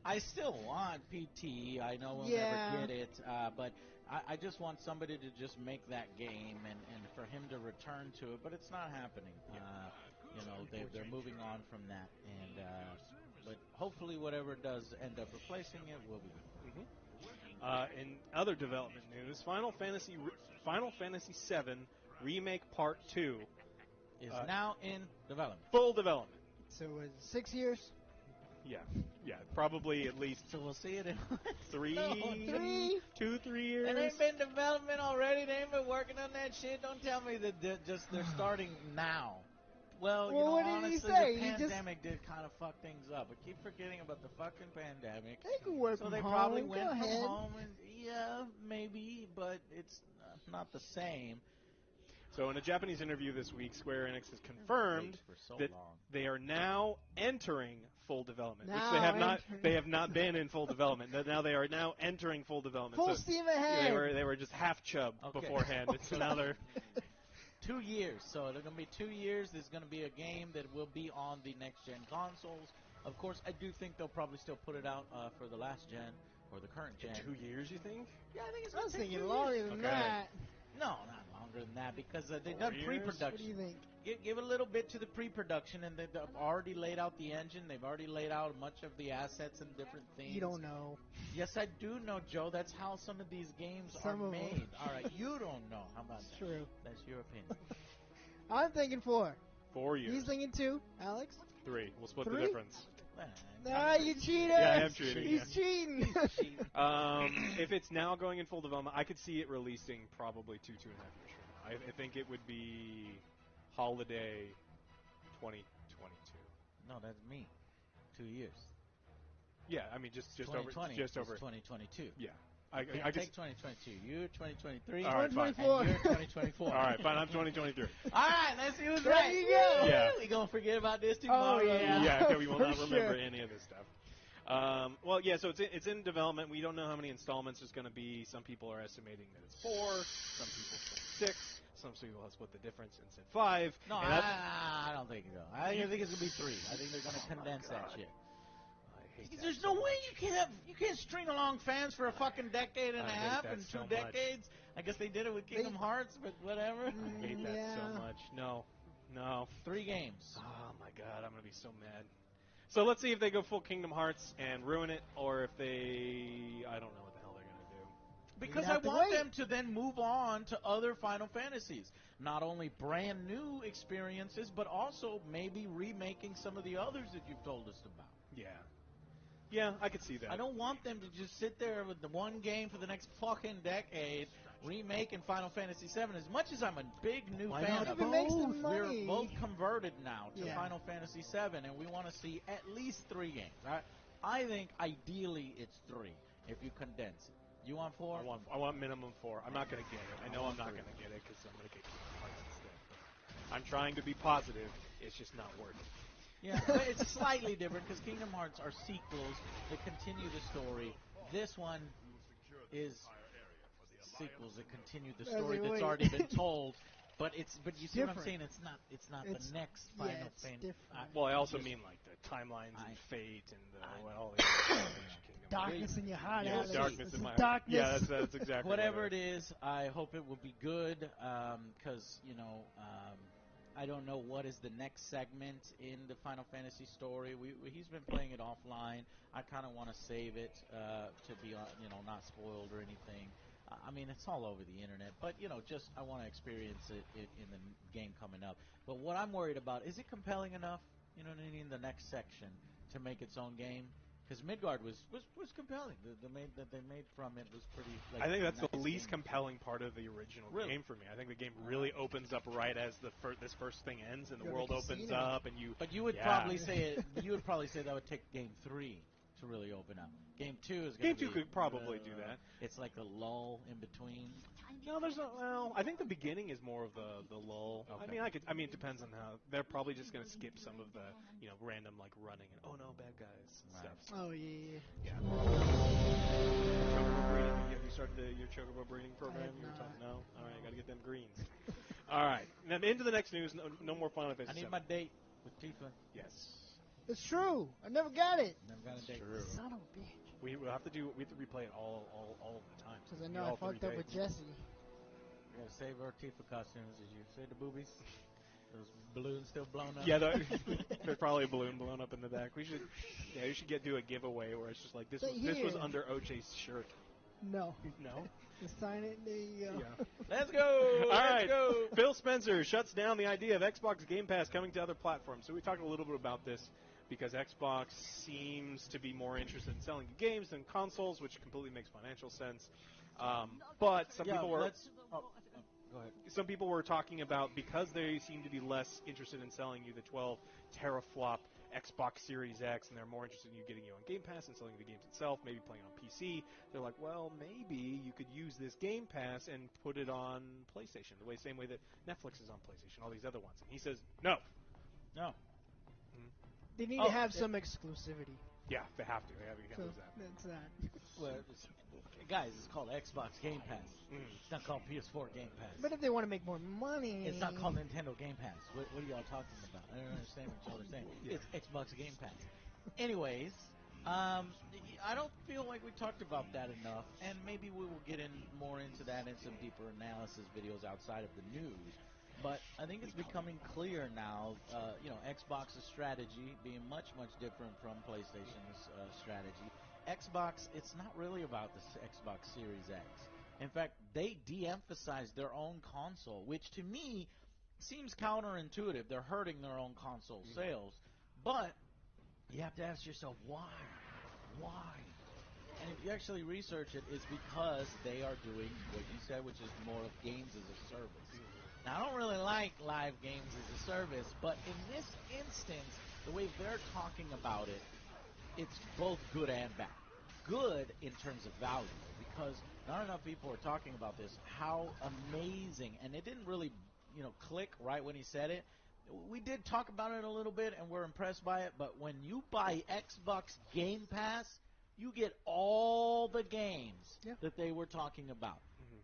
I still want PT. I know we'll never get it, but I just want somebody to just make that game and for him to return to it. But it's not happening. They're moving on from that, but hopefully whatever does end up replacing it will be good. Mm-hmm. In other development news, Final Fantasy VII Remake Part 2 is now in development. Full development. So it's 6 years? Yeah, probably at least. So we'll see it in 3 years. And they've been development already. They ain't been working on that shit. Don't tell me that they're starting now. Well, what did honestly, he say? The pandemic did kind of fuck things up. I keep forgetting about the fucking pandemic. They can work from home. So they probably went from home, and maybe, but it's not the same. So in a Japanese interview this week, Square Enix has confirmed that they are now entering full development, which they have not been in full development. Now they are now entering full development. Full steam ahead. They were just half chub beforehand. So now they're 2 years. So they're going to be 2 years. There's going to be a game that will be on the next-gen consoles. Of course, I do think they'll probably still put it out for the last gen or the current gen. In 2 years, you think? Yeah, I think it's I was going to take thinking 2 longer years. than that. No, not longer than that, because they've 4 done years? pre-production. What do you think? Give a little bit to the pre-production, and they've already laid out the engine. They've already laid out much of the assets and different things. You don't know. Yes, I do know, Joe. That's how some of these games are made. All right, you don't know. How about that? True. That's your opinion. I'm thinking 4. 4 years. He's thinking 2. Alex? 3. We'll split 3? the difference. Nah, you cheated. Yeah, I am cheating. He's cheating. If it's now going in full development, I could see it releasing probably 2.5 years from now. I think it would be holiday 2022. No, that's me. 2 years. Yeah, I mean just over 2022. Yeah. I I take 2022. You're 2023. All right, fine. 2024. And you're 2024. All right, fine. I'm 2023. All right, let's see who's There right. you go. Yeah. We gonna forget about this tomorrow. Oh, yeah. Yeah, okay, we will For not remember sure. any of this stuff. Well, yeah, so it's in development. We don't know how many installments there's going to be. Some people are estimating that it's 4. Some people say 6. Some people have split the difference and said 5. No, and I don't think so. I think it's gonna be 3. I think they're gonna condense that shit. I hate that There's so no way much. you can't string along fans for a fucking decade and a I hate half that and so 2 much. decades. I guess they did it with Kingdom Hearts, but whatever. I hate that so Yeah. much. No. 3 games. Oh my god, I'm gonna be so mad. So let's see if they go full Kingdom Hearts and ruin it, or if they, I don't know what the hell they're gonna do. Because You I have to want wait. them to then move on to other Final Fantasies. Not only brand new experiences, but also maybe remaking some of the others that you've told us about. Yeah, I could see that. I don't want them to just sit there with the one game for the next fucking decade, remaking Final Fantasy VII. As much as I'm a big new Why fan not of If it makes the both, money. we're both converted now to Yeah. Final Fantasy VII, and we want to see at least 3 games. I think ideally it's 3 if you condense it. You want 4? I want minimum 4. I'm not gonna get it. I know I'm not gonna get it because I'm gonna get Kingdom Hearts instead. But I'm trying to be positive. It's just not working. Yeah, but it's slightly different because Kingdom Hearts are sequels that continue the story. This one is sequels that continue the story Wait, that's wait. already been told. But you see what I'm Different. saying? It's not It's- the next yeah, Final it's Fantasy. different. Well, I also mean like the timelines and fate and all the Kingdom Darkness in your heart, Yeah, Alex. darkness It's in the my darkness. Yeah, that's exactly Whatever what it is, I hope it will be good because, I don't know what is the next segment in the Final Fantasy story. He's been playing it offline. I kind of want to save it to be, not spoiled or anything. I mean, it's all over the internet, but, I want to experience it in the game coming up. But what I'm worried about, is it compelling enough, you know what I mean, the next section to make its own game? Because Midgard was compelling. That they made from it was pretty. I think that's the nice least game. compelling part of the original game for me. I think the game really opens up right as this first thing ends and the You're world the opens casino. up and you. But you would probably say that would take Game 3 to really open up. Game 2 is going Game to 2 could probably do that. It's like a lull in between. No, there's not. Well, I think the beginning is more of the lull. Okay. I mean, it depends on how. They're probably just going to skip some of the random like running and oh no, bad guys and Right. stuff. Oh, yeah. Yeah. Chocobo breeding. Have you started your chocobo breeding program? have not. No. All right, got to get them greens. All right. Now into the next news. No more Final Fantasy. I need VII. my date with Tifa. Yes. It's true. I never got it. Never got a date. True. Son of a bitch. We have to replay it all the time. Because I Be know I all 3 fucked up days. with Jesse. You gotta save our Tifa costumes. Did you say the boobies? Those balloons still blown up? Yeah, there's probably a balloon blown up in the back. We should do a giveaway where it's just like this But was here- under OJ's shirt. No. No. Just sign it. There you go. Yeah. Let's go! All Let's right. go! Phil Spencer shuts down the idea of Xbox Game Pass coming to other platforms. So we talked a little bit about this because Xbox seems to be more interested in selling games than consoles, which completely makes financial sense. But some people were. Go ahead. Some people were talking about because they seem to be less interested in selling you the 12 teraflop Xbox Series X, and they're more interested in you getting you on Game Pass and selling the games itself, maybe playing on PC. They're like, well, maybe you could use this Game Pass and put it on PlayStation, same way that Netflix is on PlayStation, all these other ones. And he says, no. No. They need to have some exclusivity. Yeah, they have to. You can't So lose that. that's that. Well, guys, it's called Xbox Game Pass. It's not called PS4 Game Pass. But if they want to make more money, It's not called Nintendo Game Pass. What are y'all talking about? I don't understand what y'all are saying. It's Xbox Game Pass. Anyways, I don't feel like we talked about that enough, and maybe we will get in more into that in some deeper analysis videos outside of the news. But I think it's becoming clear now, Xbox's strategy being much, much different from PlayStation's strategy. Xbox, it's not really about the Xbox Series X. In fact, they de-emphasized their own console, which to me seems counterintuitive. They're hurting their own console sales. But You have to ask yourself, why? Why? And if you actually research it, it's because they are doing what you said, which is more of games as a service. Now, I don't really like live games as a service, but in this instance, the way they're talking about it, it's both good and bad. Good in terms of value, because not enough people are talking about this, how amazing, and it didn't really, click right when he said it. We did talk about it a little bit, and we're impressed by it, but when you buy Xbox Game Pass, you get all the games that they were talking about. Mm-hmm.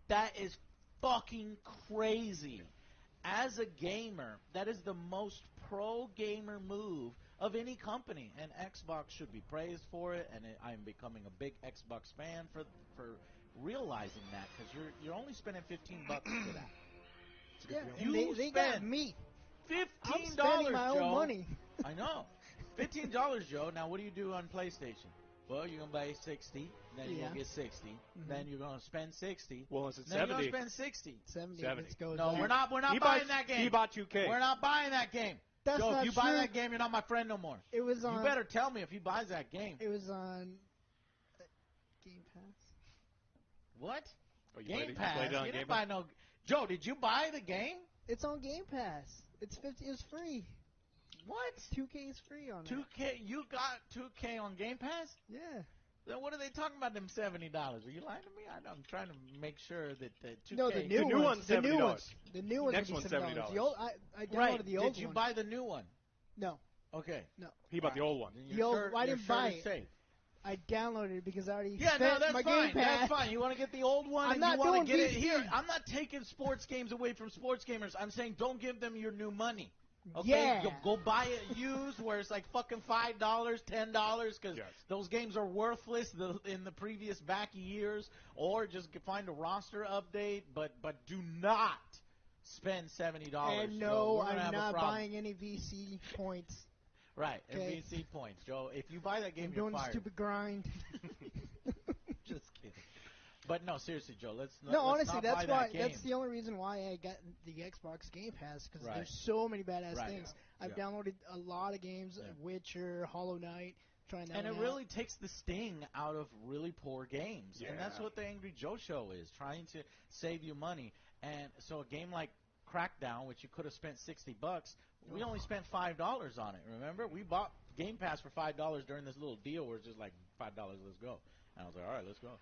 That is fucking crazy. As a gamer, that is the most pro-gamer move of any company, and Xbox should be praised for it, and I'm becoming a big Xbox fan for realizing that, because you're only spending $15 for that. Yeah, they got me. $15, I'm spending my Joe. own money. I know. $15, Joe. Now, what do you do on PlayStation? Well, you're going to buy 60, then you're going to get 60, then you're going to spend 60. Well, it's at then 70. you're going to spend 60. 70. 70. Let's go. No, we're not buying that game. He bought 2K. We're not buying that game. That's Joe, not if you buy true. that game, you're not my friend no more. It was on. You better tell me if he buys that game. It was on Game Pass. What? Oh, you Game played Pass? it on You Game didn't buy no... Joe, did you buy the game? It's on Game Pass. It's 50. It's free. What? 2K is free on it. 2K? You got 2K on Game Pass? Yeah. Then what are they talking about, them $70? Are you lying to me? I'm trying to make sure that the 2K... No, the new one's $70. The new one's Next $70. one's $70. The old, I downloaded Right. the old Did you one. buy the new one? No. Okay. No. He bought the old one. Then The you're old- sure- I you're didn't sure buy it's it. safe. I downloaded it because I already Yeah, spent no, that's my fine. Game Pass. That's fine. You want to get the old one? I'm and not you want to doing get it PC. here. I'm not taking sports games away from sports gamers. I'm saying don't give them your new money. Okay, Yeah. Go buy it used where it's like fucking $5, $10, because those games are worthless in the previous back years, or just find a roster update. But do not spend $70. And Joe. no, We're gonna I'm have a not problem. buying any VC points. Right, Okay. MVC points, Joe. If you buy that game, I'm you're doing the fired. stupid grind. Just kidding. But no, seriously, Joe. Let's No, let's honestly, not that's buy why. that game. That's the only reason why I got the Xbox Game Pass, because Right. there's so many badass Right. things. I've Yeah. downloaded a lot of games, Witcher, Hollow Knight, trying that And it one really out. takes the sting out of really poor games. And that's Yeah. what the Angry Joe Show is, trying to save you money. And so a game like Crackdown, which you could have spent $60, we only spent $5 on it, remember? We bought Game Pass for $5 during this little deal where it's just like $5, let's go. And I was like, all right, let's go.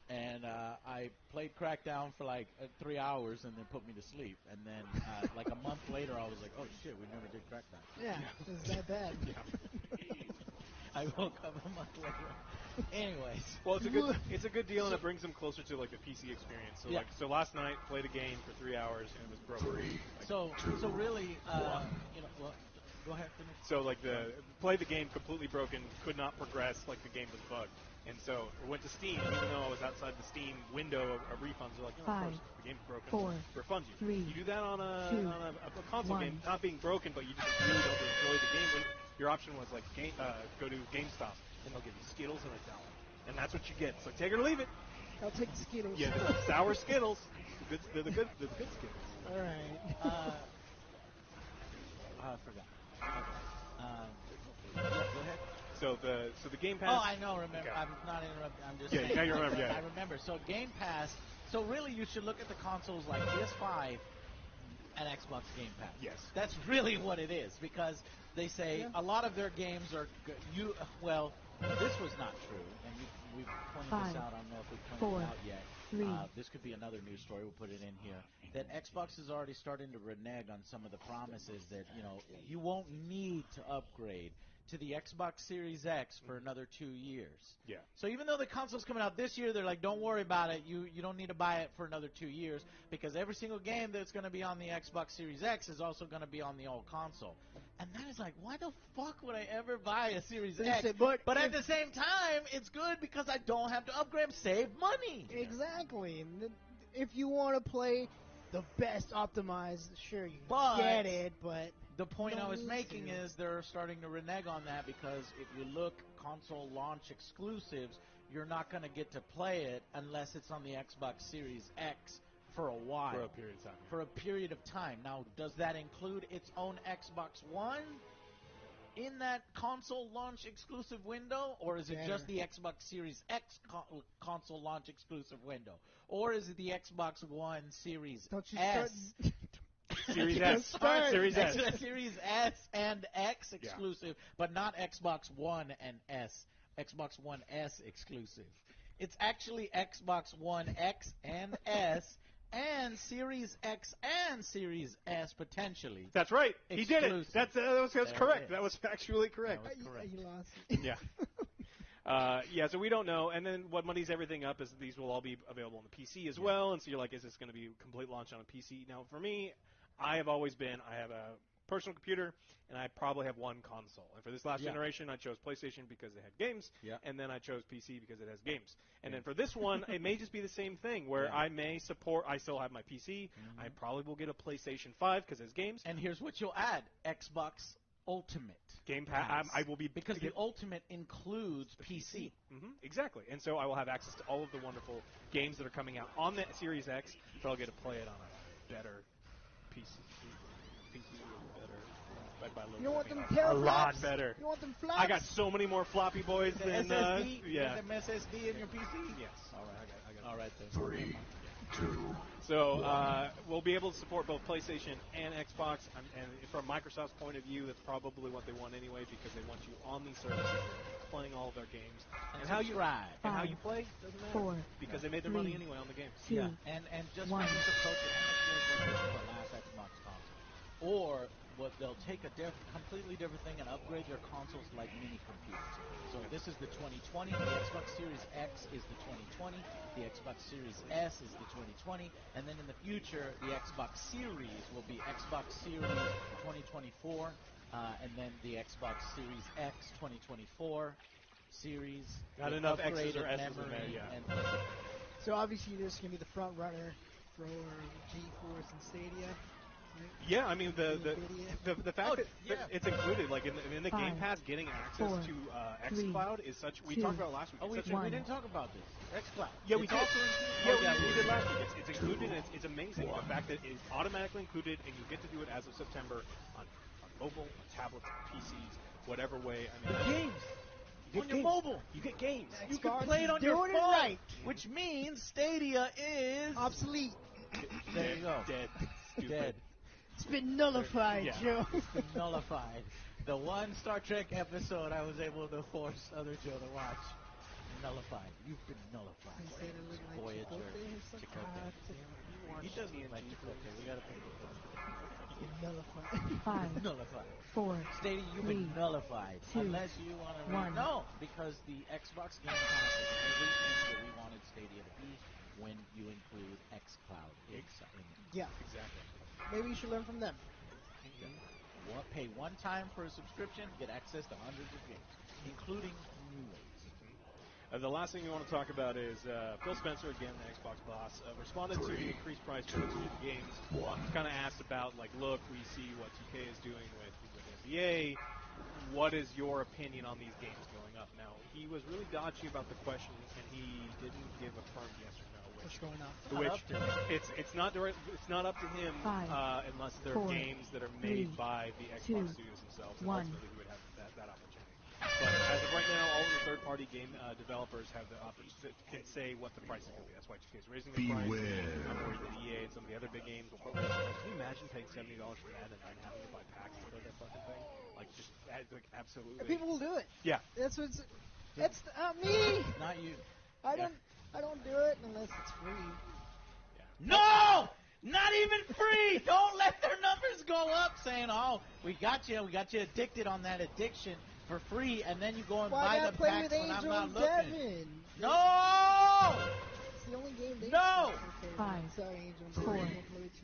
And I played Crackdown for like 3 hours and then put me to sleep. And then like a month later, I was like, oh, shit, we never did Crackdown. Yeah, it's that bad. I woke up a month later. Anyways. Well, it's a good deal, and it brings them closer to like the PC experience. So so last night played a game for 3 hours and it was broken. Like, so really, well, go ahead. Finish. So like played the game completely broken, could not progress, like the game was bugged. And so I went to Steam, even though I was outside the Steam window of refunds. They're like, of course, the game's broken. 4, Refund you. 3, You do that on a 2, console 1. game, not being broken, but you just really don't enjoy the game. When your option was like go to GameStop, and they'll give you Skittles and $1. And that's what you get. So take it or leave it. I'll take the Skittles. Yeah, the sour Skittles. They're the good Skittles. All right. I forgot. Okay. Go ahead. So the Game Pass. Oh, I know. Remember, Okay. I'm not interrupting. I'm just Yeah, saying. now you remember. Yeah. I remember. So Game Pass. So really, you should look at the consoles like PS5 and Xbox Game Pass. Yes. That's really what it is, because they say a lot of their games are well, this was not true, and we've pointed 5, this out. I don't know if we've pointed 4, it out yet. 3. This could be another news story. We'll put it in here. That Xbox is already starting to renege on some of the promises that, you won't need to upgrade to the Xbox Series X for another 2 years. Yeah. So even though the console's coming out this year, they're like, don't worry about it. You don't need to buy it for another 2 years, because every single game that's going to be on the Xbox Series X is also going to be on the old console. And that is like, why the fuck would I ever buy a Series X? But at the same time, it's good because I don't have to upgrade, save money. Exactly. And if you want to play the best optimized, sure, you But get it, but... The point No I was need making to. is they're starting to renege on that, because if you look console launch exclusives, you're not going to get to play it unless it's on the Xbox Series X for a while. For a period of time. For a period of time. Now, does that include its own Xbox One? in that console launch exclusive window, or is it just the Xbox Series X console launch exclusive window, or is it the Xbox One Series S? Series S. Series S. Series S and X exclusive, but not Xbox One and S. Xbox One S exclusive. It's actually Xbox One X and S and Series X and Series S potentially. That's right. He did it. Exclusive. That was correct. That was factually correct. That was correct. You lost. Yeah. Yeah, so we don't know. And then what muddies everything up is that these will all be available on the PC as well. And so you're like, is this going to be a complete launch on a PC? Now, for me, I have a personal computer, and I probably have one console. And for this last generation, I chose PlayStation because it had games, and then I chose PC because it has games. And then for this one, it may just be the same thing, where I may support, I still have my PC, I probably will get a PlayStation 5 because it has games. And here's what you'll add, Xbox Ultimate. Game Pass. I will be... Because the Ultimate includes PC. Exactly. And so I will have access to all of the wonderful games that are coming out on that Series X, but I'll get to play it on a better PC. You don't want them a lot better. You want them flops? I got so many more floppy boys than SSD? You have them SSD in your PC? Yes. All right. I got all right then. 3, 2. So we'll be able to support both PlayStation and Xbox. And from Microsoft's point of view, that's probably what they want anyway, because they want you on these services playing all of their games. And how you ride. And how you play doesn't matter. Because they made their money anyway on the games. Yeah. And just for this approach, the last Xbox console. Or what they'll take a completely different thing and upgrade their consoles like mini computers. So this is the 2020. The Xbox Series X is the 2020. The Xbox Series S is the 2020. And then in the future, the Xbox Series will be Xbox Series 2024. And then the Xbox Series X 2024 series. Not enough X's or S's memory in there, and So obviously this is going to be the front runner for GeForce and Stadia. Yeah, I mean the fact that it's included, like in the Game Pass, getting access to xCloud is such. We talked about last week. We didn't talk about this. xCloud. Yeah, we did. Also We did last week. It's included. And it's amazing the fact that it's automatically included, and you get to do it as of September on mobile, on tablets, on PCs, whatever way. I mean, games. On your mobile. You get games. You can play it on your phone, which means Stadia is obsolete. There you go. Dead. Dead. It's been nullified, Joe. It's been nullified. The one Star Trek episode I was able to force other Joe to watch. Nullified. You've been nullified. Voyager. Chakotay. He does look like Chakotay. We gotta put it nullified. 5. Nullified. 4. Stadia, you've been nullified. 2, unless you want to... 1. No, because the Xbox Game Pass is everything that we wanted Stadia to be when you include xCloud in it. Yeah. Exactly. Maybe you should learn from them. Pay one time for a subscription, get access to hundreds of games, including new ones. The last thing we want to talk about is Phil Spencer, again, the Xbox boss, responded to the increased price for the games. He's kind of asked about, like, look, we see what 2K is doing with NBA. What is your opinion on these games going up? Now, he was really dodgy about the question, and he didn't give a firm yes or no. What's going on? It's not up to him unless they're games that are made by the Xbox studios themselves, and ultimately he would have that opportunity. But as of right now, all of the third-party game developers have the opportunity to say what the price is going to be. That's why 2K is raising the price. I'm worried that EA and some of the other big games will put raise the price. Can you imagine paying $70 for Madden and having to buy packs to play that fucking thing? Like, just absolutely. People will do it. Yeah. That's what's. That's not me. Not you. I don't do it unless it's free. Yeah. No! Not even free! Don't let their numbers go up saying, oh, we got you addicted on that addiction for free, and then you go and buy the packs when I'm not looking. Devin. No! It's the only game they No! Okay, 5, sorry, Angel. 4,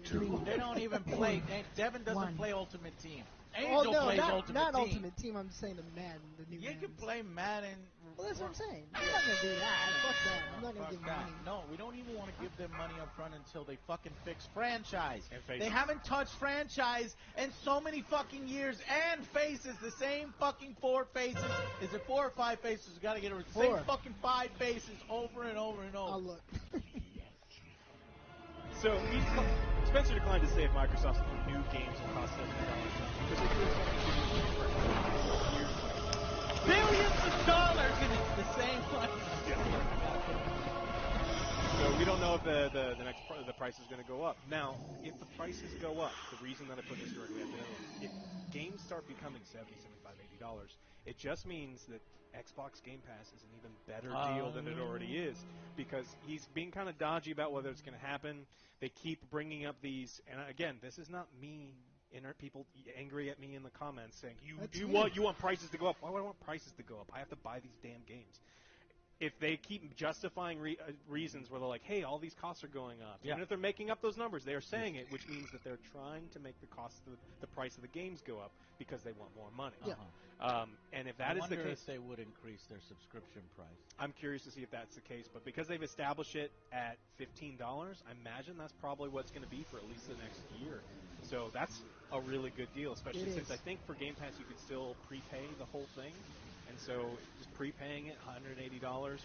3. They don't even play. Devin doesn't play Ultimate Team. Oh, Angel plays Ultimate not Team. Ultimate Team. I'm saying the Madden, the new You Madden. can play Madden. Well, that's what I'm saying. I'm not going to do that. Fuck that. I'm not going to give money. No, we don't even want to give them money up front until they fucking fix franchise. Faces. They haven't touched franchise in so many fucking years. And faces, the same fucking 4 faces. Is it 4 or 5 faces? We got to get it. The same fucking 5 faces over and over and over. I'll look. So Spencer declined to say if Microsoft's new games will cost $70 because they do expect to give you Billions of dollars, and it's the same one. So we don't know if the price is going to go up. Now, if the prices go up, the reason that I put this directly at the end, if games start becoming $70, $75, $80, it just means that Xbox Game Pass is an even better deal than it already is, because he's being kind of dodgy about whether it's going to happen. They keep bringing up these, and again, this is not me. People angry at me in the comments saying you want prices to go up. Why would I want prices to go up? I have to buy these damn games. If they keep justifying reasons where they're like, hey, all these costs are going up, even if they're making up those numbers, they are saying it, which means that they're trying to make the cost of the price of the games go up because they want more money. And if that is the case, if they would increase their subscription price. I'm curious to see if that's the case. But because they've established it at $15, I imagine that's probably what it's going to be for at least the next year. So that's a really good deal, especially since I think for Game Pass you could still prepay the whole thing. And so just prepaying it, $180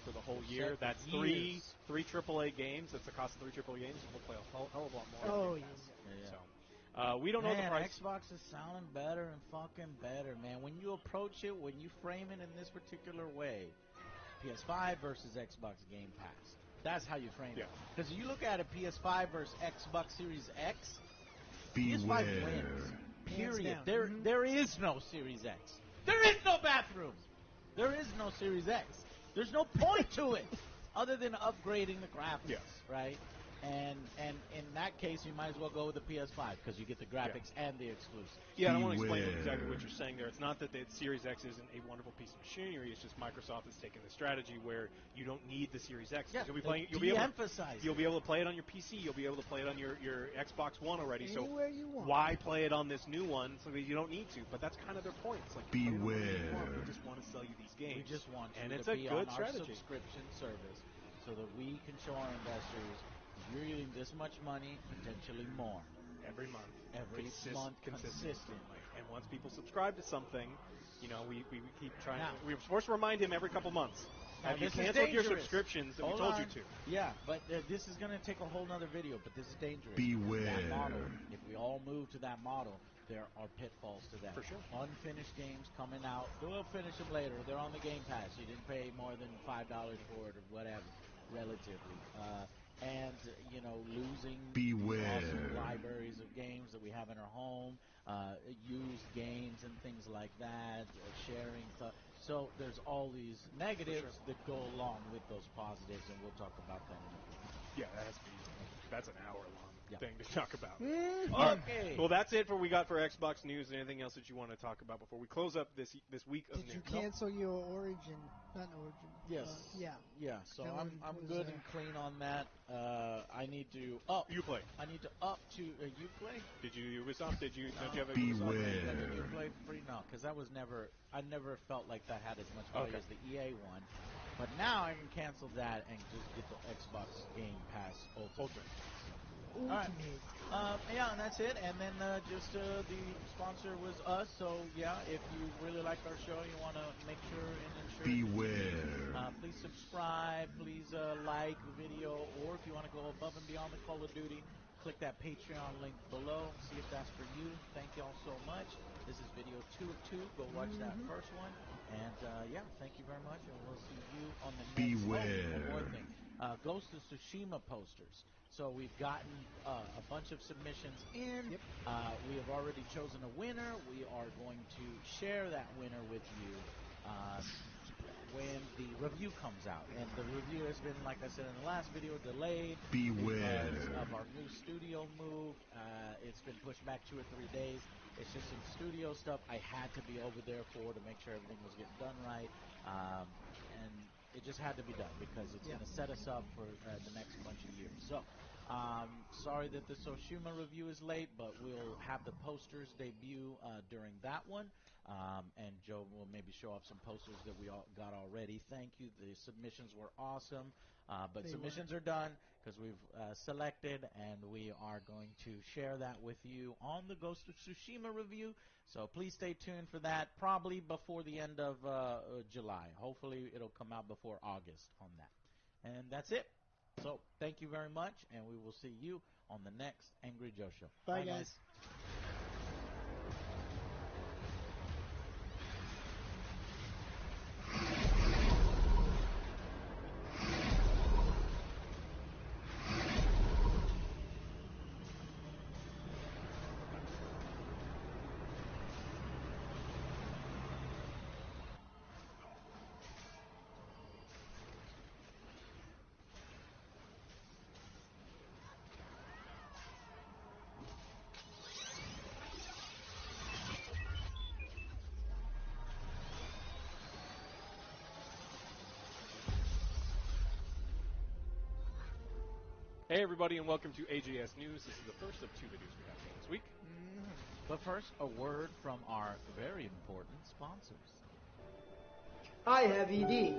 for the whole year. That's three AAA games. That's the cost of 3 AAA games. We'll play a hell of a lot more. Oh, yeah. So we don't know the price. Xbox is sounding better and fucking better, man. When you approach it, when you frame it in this particular way, PS5 versus Xbox Game Pass. That's how you frame it. Because you look at it, PS5 versus Xbox Series X, PS5 wins. Period. There is no Series X. There is no bathroom. There is no Series X. There's no point to it other than upgrading the graphics, right? And in that case, you might as well go with the PS5 because you get the graphics and the exclusive. Yeah, I want to explain exactly what you're saying there. It's not that the Series X isn't a wonderful piece of machinery. It's just Microsoft has taken the strategy where you don't need the Series X. Yeah, you'll be playing. You'll be able to play it on your PC. You'll be able to play it on your Xbox One already. Anywhere you want. Why play it on this new one so that you don't need to? But that's kind of their point. It's like beware. We just want to sell you these games. We just want you and it's to a be good on strategy. our subscription service so that we can show our investors you're getting this much money, potentially more. Every month. Consistently. And once people subscribe to something, we keep trying. We're supposed to remind him every couple months. Have you canceled your subscriptions that we told you to? Yeah, but this is going to take a whole other video, but this is dangerous. Beware. That model, if we all move to that model, there are pitfalls to that. For sure. Unfinished games coming out. We'll finish them later. They're on the Game Pass. You didn't pay more than $5 for it or whatever, relatively. And, losing the awesome libraries of games that we have in our home, used games and things like that, sharing stuff. So there's all these negatives that go along with those positives, and we'll talk about that in a bit. Yeah, that's an hour-long thing to talk about. Okay. Well, that's it for what we got for Xbox news. Anything else that you want to talk about before we close up this week of news? Did you cancel your Origin? Not Origin. Yes. Yeah. So I'm good and clean on that. I need to up. Uplay. I need to up to Uplay. Did you Ubisoft? Don't you have a Beware. Did you play free? No, because that was never. I never felt like that had as much value as the EA one. But now I can cancel that and just get the Xbox Game Pass Ultimate. All right. And that's it. And then just the sponsor was us. So, if you really like our show, you want to make sure and ensure. Beware. Please subscribe. Please like the video. Or if you want to go above and beyond the Call of Duty, click that Patreon link below. See if that's for you. Thank you all so much. This is video 2 of 2. Go watch that first one. And, thank you very much. And we'll see you on the next Beware. one more thing. Ghost of Tsushima posters. So we've gotten a bunch of submissions in. We have already chosen a winner. We are going to share that winner with you when the review comes out. And the review has been, like I said in the last video, delayed Beware. because of our new studio move. It's been pushed back 2 or 3 days. It's just some studio stuff I had to be over there for to make sure everything was getting done right. And it just had to be done because it's going to set us up for the next bunch of years. So, sorry that the Tsushima review is late, but we'll have the posters debut during that one. And Joe will maybe show off some posters that we all got already. Thank you. The submissions were awesome. But submissions are done because we've selected, and we are going to share that with you on the Ghost of Tsushima review. So please stay tuned for that, probably before the end of July. Hopefully it'll come out before August on that. And that's it. So thank you very much, and we will see you on the next Angry Joe Show. Bye, guys. Hey, everybody, and welcome to AJS News. This is the first of 2 videos we have for this week. But first, a word from our very important sponsors. I have ED.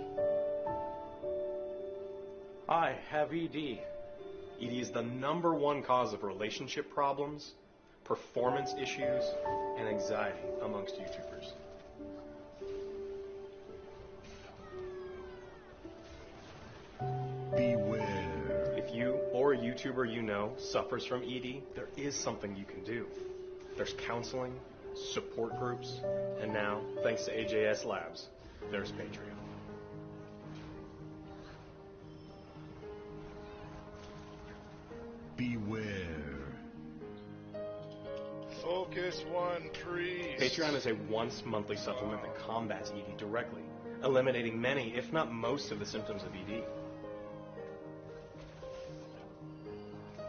I have ED. ED is the #1 cause of relationship problems, performance issues, and anxiety amongst YouTubers. Beware. If you or a YouTuber you know suffers from ED, there is something you can do. There's counseling, support groups, and now, thanks to AJS Labs, there's Patreon. Beware. Focus 1, trees. Patreon is a once-monthly supplement that combats ED directly, eliminating many, if not most, of the symptoms of ED.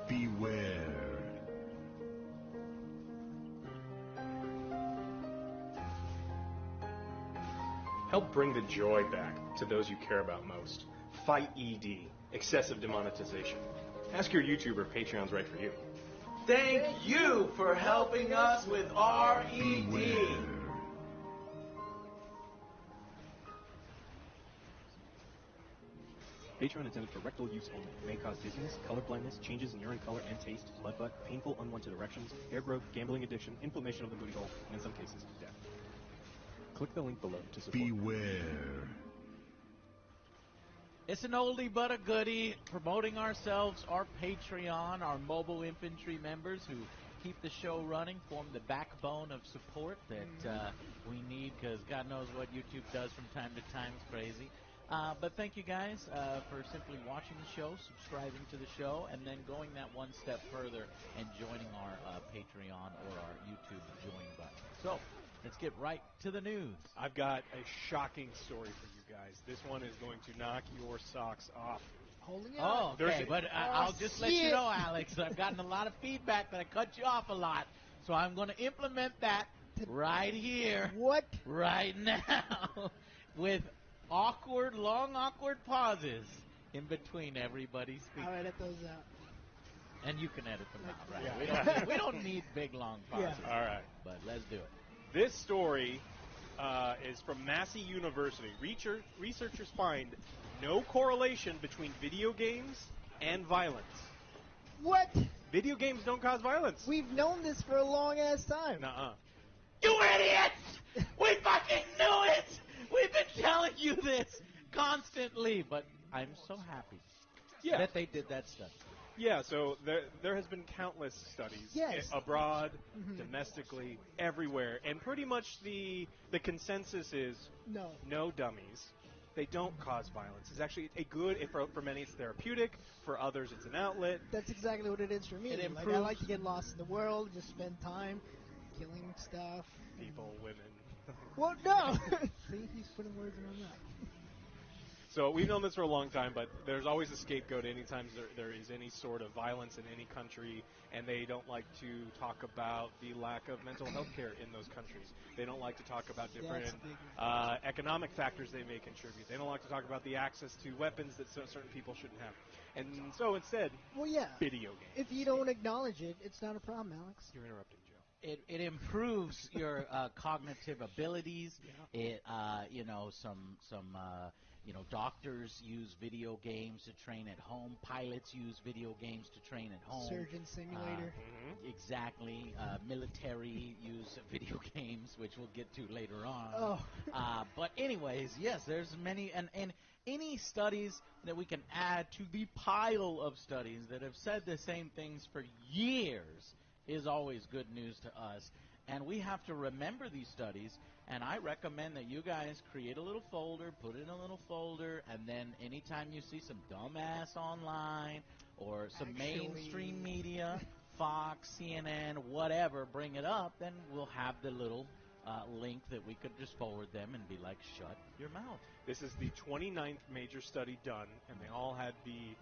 Beware. Help bring the joy back to those you care about most. Fight ED, excessive demonetization. Ask your YouTuber if Patreon's right for you. Thank you for helping us with our ED. Beware. Patreon intended for rectal use only. May cause dizziness, color blindness, changes in urine color and taste, blood butt, painful unwanted erections, hair growth, gambling addiction, inflammation of the booty hole, and in some cases, death. Click the link below to support. Beware. It's an oldie but a goodie, promoting ourselves, our Patreon, our mobile infantry members who keep the show running, form the backbone of support that we need, because God knows what YouTube does from time to time. It's crazy. But thank you guys for simply watching the show, subscribing to the show, and then going that one step further and joining our Patreon or our YouTube join button. So let's get right to the news. I've got a shocking story for you guys. This one is going to knock your socks off. Holding it Oh, up. okay, but I'll just let you know, Alex, I've gotten a lot of feedback that I cut you off a lot, so I'm going to implement that right here. What? Right now. With long awkward pauses in between everybody speaking. I'll edit those out. And you can edit them out, right? Yeah. We don't need big, long pauses. All right. But let's do it. This story is from Massey University. Researchers find no correlation between video games and violence. What? Video games don't cause violence. We've known this for a long ass time. Nuh-uh. You idiots! We fucking knew it! We've been telling you this constantly, but I'm so happy that they did that study. Yeah, so there has been countless studies abroad, domestically, everywhere, and pretty much the consensus is no dummies. They don't cause violence. It's actually a good, for many it's therapeutic, for others it's an outlet. That's exactly what it is for me. It Like, improves. I like to get lost in the world, just spend time killing stuff. People, women. Well, no. See, he's putting words in my mouth. So we've known this for a long time, but there's always a scapegoat anytime there is any sort of violence in any country, and they don't like to talk about the lack of mental health care in those countries. They don't like to talk about different economic factors they may contribute. They don't like to talk about the access to weapons that certain people shouldn't have. And so instead, video games. If you don't acknowledge it, it's not a problem, Alex. You're interrupting, Joe. It improves your cognitive abilities. It doctors use video games to train at home. Pilots use video games to train at home. Surgeon Simulator. Exactly. Military use video games, which we'll get to later on. Oh. But anyways, yes, there's many, and any studies that we can add to the pile of studies that have said the same things for years is always good news to us. And we have to remember these studies, and I recommend that you guys create a little folder, put it in a little folder, and then anytime you see some dumbass online or some mainstream media, Fox, CNN, whatever, bring it up, then we'll have the little link that we could just forward them and be like, shut your mouth. This is the 29th major study done, and they all had the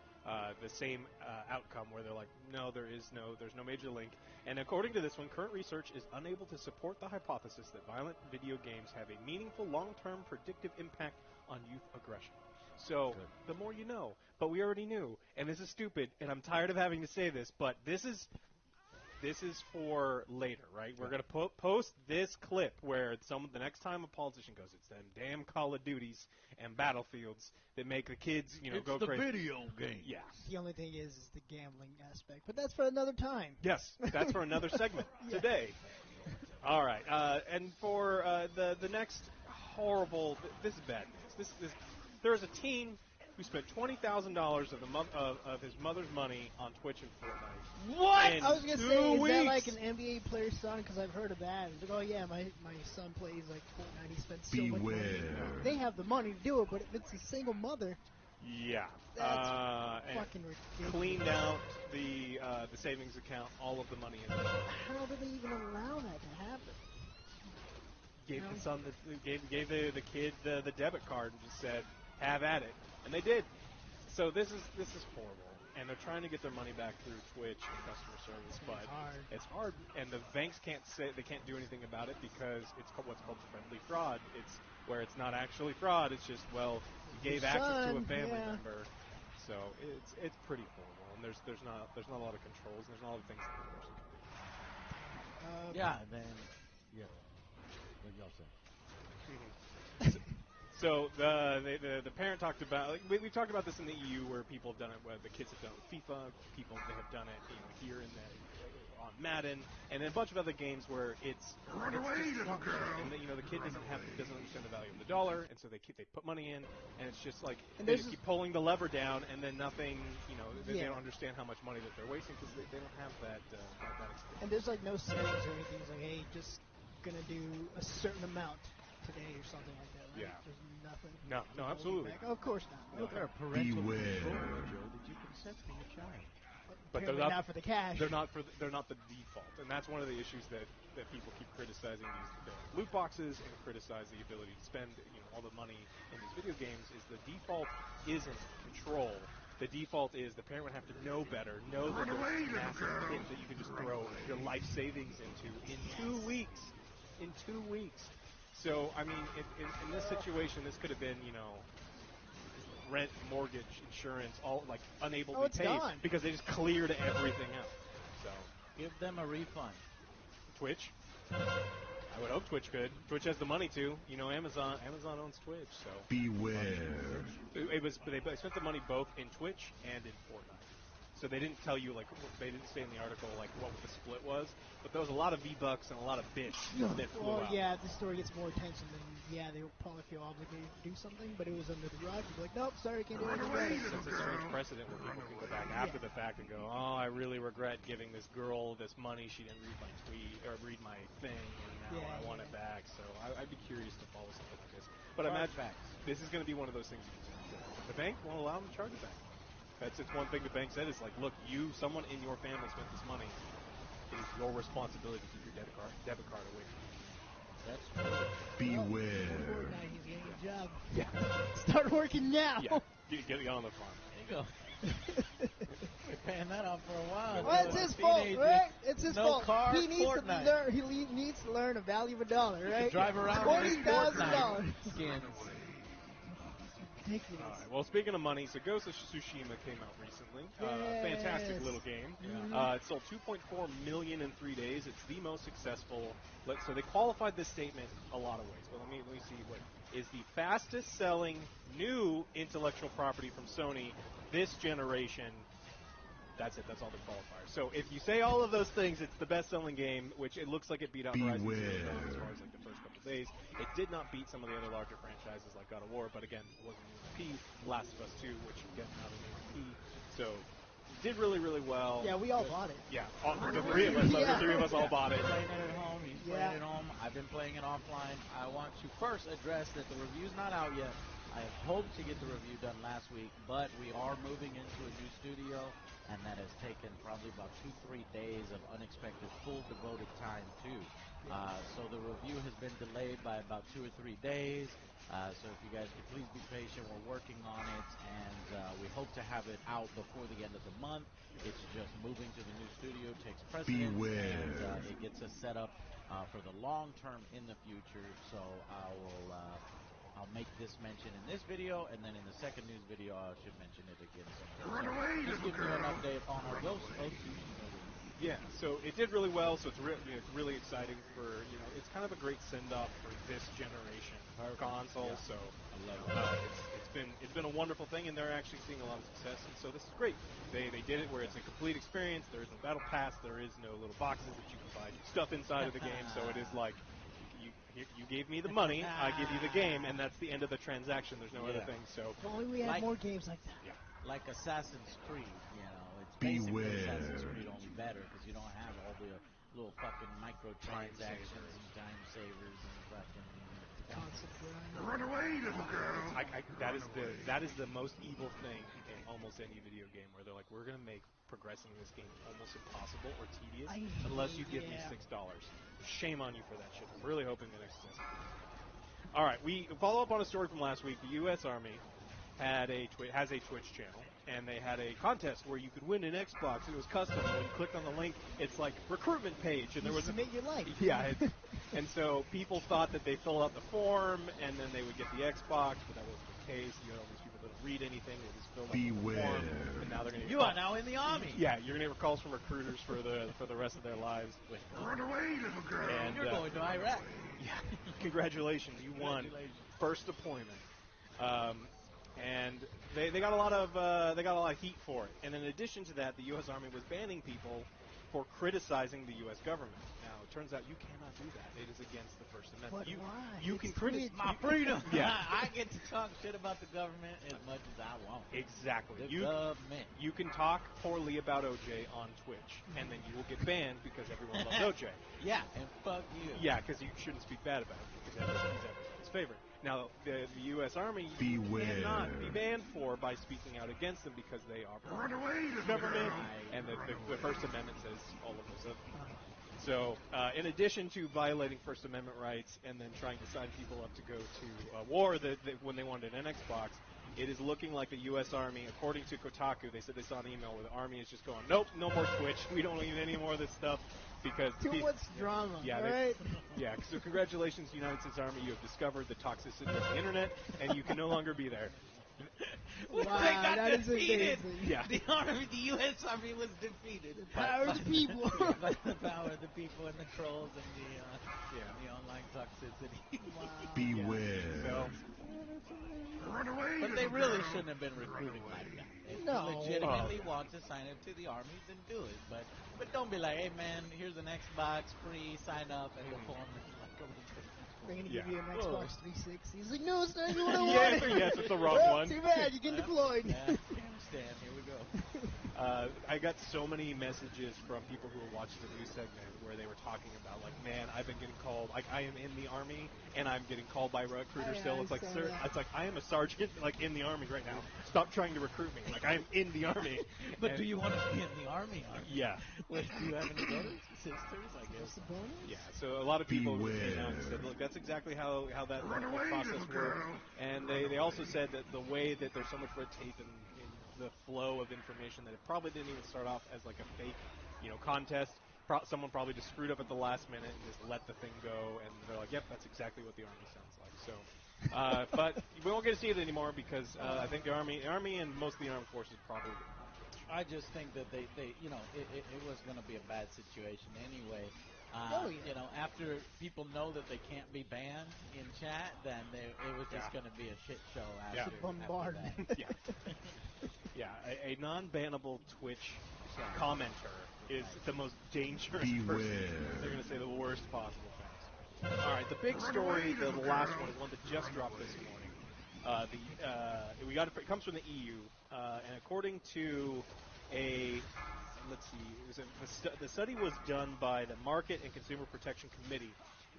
same outcome where they're like, no, there's no major link. And according to this one, current research is unable to support the hypothesis that violent video games have a meaningful long-term predictive impact on youth aggression. So, the more you know. But we already knew, and this is stupid, and I'm tired of having to say this, but this is for later, right? We're going to post this clip where the next time a politician goes, it's them damn Call of Duties and Battlefields that make the kids, go crazy. It's the video game. Yeah. The only thing is the gambling aspect, but that's for another time. Yes, that's for another segment today. All right, and for the next horrible, this is bad news. There is a teen who spent $20,000 of his mother's money on Twitch and Fortnite. What? In I was going to 2 say, is weeks. that like an NBA player's son? Because I've heard of that. It's like, oh, yeah, my son plays like Fortnite. He spends so much money. They have the money to do it, but if it's a single mother, yeah, that's fucking ridiculous. Cleaned out the savings account, all of the money in there. How do they even allow that to happen? Gave the kid the debit card and just said, have at it. And they did. So this is horrible. And they're trying to get their money back through Twitch and customer service, but it's hard. And the banks can't do anything about it because it's what's called friendly fraud. It's where it's not actually fraud. It's just, well, you gave access to a family member. So it's pretty horrible. And there's not a lot of controls. There's not a lot of things that the person can do. What y'all say? So the parent talked about, like, we talked about this in the EU where people have done it, where the kids have done it with FIFA, they have done it here and on Madden, and then a bunch of other games where it's just not, and the kid doesn't understand the value of the dollar, and so they put money in, and it's just like they just keep pulling the lever down, and then nothing, they don't understand how much money that they're wasting because they don't have that experience. And there's like no settings or anything. It's like, hey, just gonna do a certain amount today or something like that, right? Yeah. There's nothing. No, absolutely. Of course not. Look at our parental control, Joe, that you can set for your child. But they're not for the cash. They're not the default, and that's one of the issues that people keep criticizing the loot boxes and criticize the ability to spend all the money in these video games. Is the default isn't control. The default is the parent would have to know better, know that there's a massive pit that you can just throw your life savings into in 2 weeks. In 2 weeks. So, I mean, in this situation, this could have been, rent, mortgage, insurance, all, like, unable to be paid gone. because they just cleared everything out. So, give them a refund. Twitch? I would hope Twitch could. Twitch has the money to. Amazon owns Twitch, so. Beware. They spent the money both in Twitch and in Fortnite. So they didn't tell you, they didn't say in the article, what the split was. But there was a lot of V-Bucks and a lot of bits that flew out. Yeah, the story gets more attention than, they will probably feel obligated to do something, but it was under the rug. You'd be like, nope, sorry, can't do anything about it. It's a strange precedent where people can go back after the fact and go, oh, I really regret giving this girl this money. She didn't read my tweet or read my thing, and now I want it back. So I'd be curious to follow something like this. But I imagine this is going to be one of those things the bank won't allow them to charge it back. It's one thing the bank said is like, look, someone in your family spent this money. It is your responsibility to keep your debit card away from you. That's true. Beware. Fortnite, he's getting a job. Yeah. Start working now. Yeah. Get on the farm. There you go. We're paying that off for a while. Well, it's his fault, right? It's his fault. Cars, he needs to learn the value of a dollar, right? Drive around $20,000 skins. Ridiculous. All right. Well, speaking of money, so Ghost of Tsushima came out recently. Fantastic little game. Mm-hmm. It sold 2.4 million in 3 days. It's the most successful. So they qualified this statement a lot of ways. But let me see what is the fastest selling new intellectual property from Sony this generation That's it. That's all the qualifiers. So if you say all of those things, it's the best-selling game, which it looks like it beat out Horizon Zero Dawn as far as like the first couple days. It did not beat some of the other larger franchises like God of War, but again, it wasn't an EMP. Last of Us 2, which again not an EMP. So it did really, really well. Yeah, we all bought it. Yeah, the three of us, the three of us all bought it. Playing it at home. He's playing it at home. I've been playing it offline. I want to first address that the review's not out yet. I had hoped to get the review done last week, but we are moving into a new studio, and that has taken probably about 2-3 days of unexpected full devoted time too. So the review has been delayed by about 2 or 3 days. So if you guys could please be patient, we're working on it, and we hope to have it out before the end of the month. It's just moving to the new studio takes precedence, and it gets us set up for the long term in the future. So I'll make this mention in this video, and then in the second news video, I should mention it again somewhere. So just give you an update on our Ghost of Tsushima. Yeah, so it did really well. So it's really exciting for it's kind of a great send-off for this generation console. Yeah. So I love it. It's been a wonderful thing, and they're actually seeing a lot of success. And so this is great. They did it where it's a complete experience. There is no battle pass. There is no little boxes that you can buy stuff inside of the game. So it is like. You gave me the money, I give you the game, and that's the end of the transaction. There's no other thing. So if only we had more games like that. Yeah. Like Assassin's Creed, it's basically Assassin's Creed only better because you don't have all the little fucking microtransactions and time savers and fucking constant grind. Run away, little girl. That is the most evil thing in almost any video game where they're like, we're gonna make progressing this game almost impossible or tedious unless you give me $6. Shame on you for that shit. I'm really hoping the next Assassin's Creed. All right, we follow up on a story from last week. The U.S. Army has a Twitch channel, and they had a contest where you could win an Xbox. It was custom. When you clicked on the link, it's like recruitment page, and there was submit your life. Yeah, and so people thought that they filled out the form and then they would get the Xbox, but that wasn't the case. All these people didn't read anything; they just filled out the form, and now they're going to. You are now in the Army. Yeah, you're going to get calls from recruiters for the rest of their lives. Run away, little girl. And you're going to Iraq. Yeah, congratulations, you won first deployment. And they got a lot of heat for it. And in addition to that, the U.S. Army was banning people for criticizing the U.S. government. Now, it turns out you cannot do that. It is against the First Amendment. But why? You can criticize my freedom. Yeah, I get to talk shit about the government as much as I want. Exactly. The government. You can talk poorly about OJ on Twitch, and then you will get banned because everyone loves OJ. Yeah, and fuck you. Yeah, because you shouldn't speak bad about him because he's everybody's favorite. Now, the U.S. Army cannot be banned by speaking out against them because they are part of the government, and the First Amendment says all of those other things. So, in addition to violating First Amendment rights and then trying to sign people up to go to war when they wanted an Xbox, it is looking like the U.S. Army, according to Kotaku, they said they saw an email where the Army is just going, nope, no more Twitch. We don't need any more of this stuff. Because too much drama, right? Yeah, so congratulations, United States Army. You have discovered the toxicity of the internet, and you can no longer be there. Wow, they got defeated. Yeah. The U.S. Army was defeated. The power of the people. By the power of the people and the trolls and the online toxicity. Wow. Beware. So, run away. But they really shouldn't have been recruiting like that. If you legitimately want to sign up to the Army, then do it. But don't be like, hey man, here's an Xbox free, sign up, and the form is like a they're going to give you an Xbox 360. He's like, no, it's not you want to want Yes, it's the wrong one. Too bad, you get deployed. Yeah, understand. Here we go. I got so many messages from people who were watching the news segment where they were talking about, like, man, I've been getting called. Like, I am in the Army, and I'm getting called by recruiters still. It's like, sir, it's like, I am a sergeant, like, in the Army right now. Stop trying to recruit me. Like, I am in the Army. But do you want to be in the Army? Yeah. Wait, do you have any brothers, sisters? I guess. Yeah, so a lot of people came out and said, look, that's exactly how that process works. And they also said that the way that there's so much red tape in the flow of information that it probably didn't even start off as like a fake, contest. Someone probably just screwed up at the last minute and just let the thing go, and they're like, yep, that's exactly what the Army sounds like. So, but we won't get to see it anymore because I think the Army and most of the armed forces probably didn't want Twitch. I just think that they it was going to be a bad situation anyway. After people know that they can't be banned in chat, then it was just going to be a shit show after, bombardment. After that. Yeah, a non-bannable Twitch commenter is the most dangerous person. They're going to say the worst possible things. All right, the big story, the last one, is one that just dropped this morning. It comes from the EU, and according to let's see, the study was done by the Market and Consumer Protection Committee,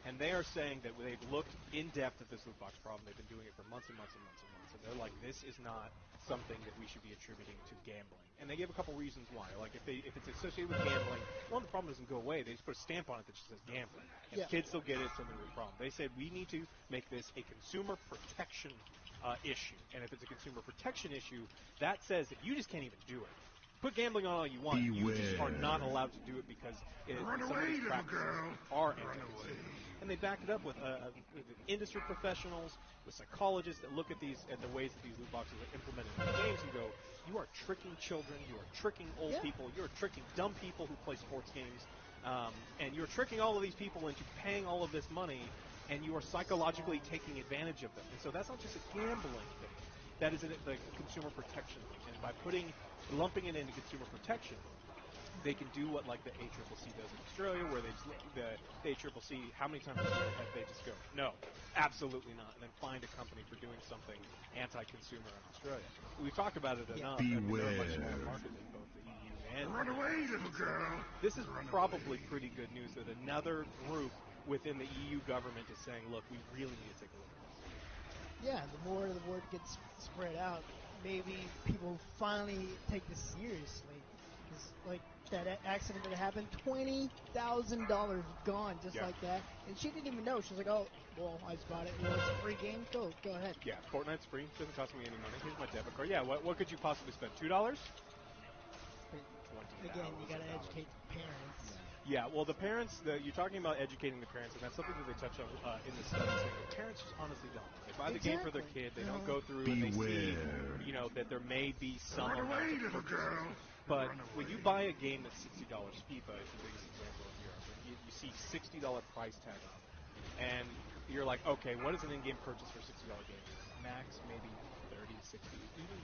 and they are saying that they've looked in depth at this loot box problem. They've been doing it for months and months and months and months, and they're like, this is not something that we should be attributing to gambling. And they gave a couple reasons why. Like if it's associated with gambling, well, the problem doesn't go away. They just put a stamp on it that just says gambling. And kids still get it, so there's a problem. They said we need to make this a consumer protection issue. And if it's a consumer protection issue, that says that you just can't even do it. Put gambling on all you want. You just are not allowed to do it because some of these practices are anti-consumer. And they backed it up with industry professionals, with psychologists that look at the ways that these loot boxes are implemented in the games and go, you are tricking children, you are tricking old people, you are tricking dumb people who play sports games, and you're tricking all of these people into paying all of this money, and you are psychologically taking advantage of them. And so that's not just a gambling thing. That is the consumer protection thing. And by lumping it into consumer protection, they can do what like the ACCC does in Australia, where the ACCC, how many times a year have they just go, no, absolutely not, and then find a company for doing something anti-consumer in Australia. We've talked about it enough. I mean, they're a much smaller market than both the EU and Run away, little girl. This is probably pretty good news that another group within the EU government is saying, look, we really need to take a look at this. Yeah, the more the word gets spread out, maybe people finally take this seriously. Because, like, that accident that happened, $20,000 gone just like that. And she didn't even know. She was like, oh, well, I just bought it. Well, it's a free game. Go ahead. Yeah, Fortnite's free. Doesn't cost me any money. Here's my debit card. Yeah, what could you possibly spend? $2? Again, you got to educate the parents. Yeah, well, the parents, you're talking about educating the parents, and that's something that they touch on in the study. The parents just honestly don't. They buy the game for their kid. They don't go through and they see, that there may be some amount of purchases. But when you buy a game that's $60, FIFA is the biggest example in Europe, and you see $60 price tag on it, and you're like, okay, what is an in-game purchase for a $60 game? Max, maybe $30, $60, even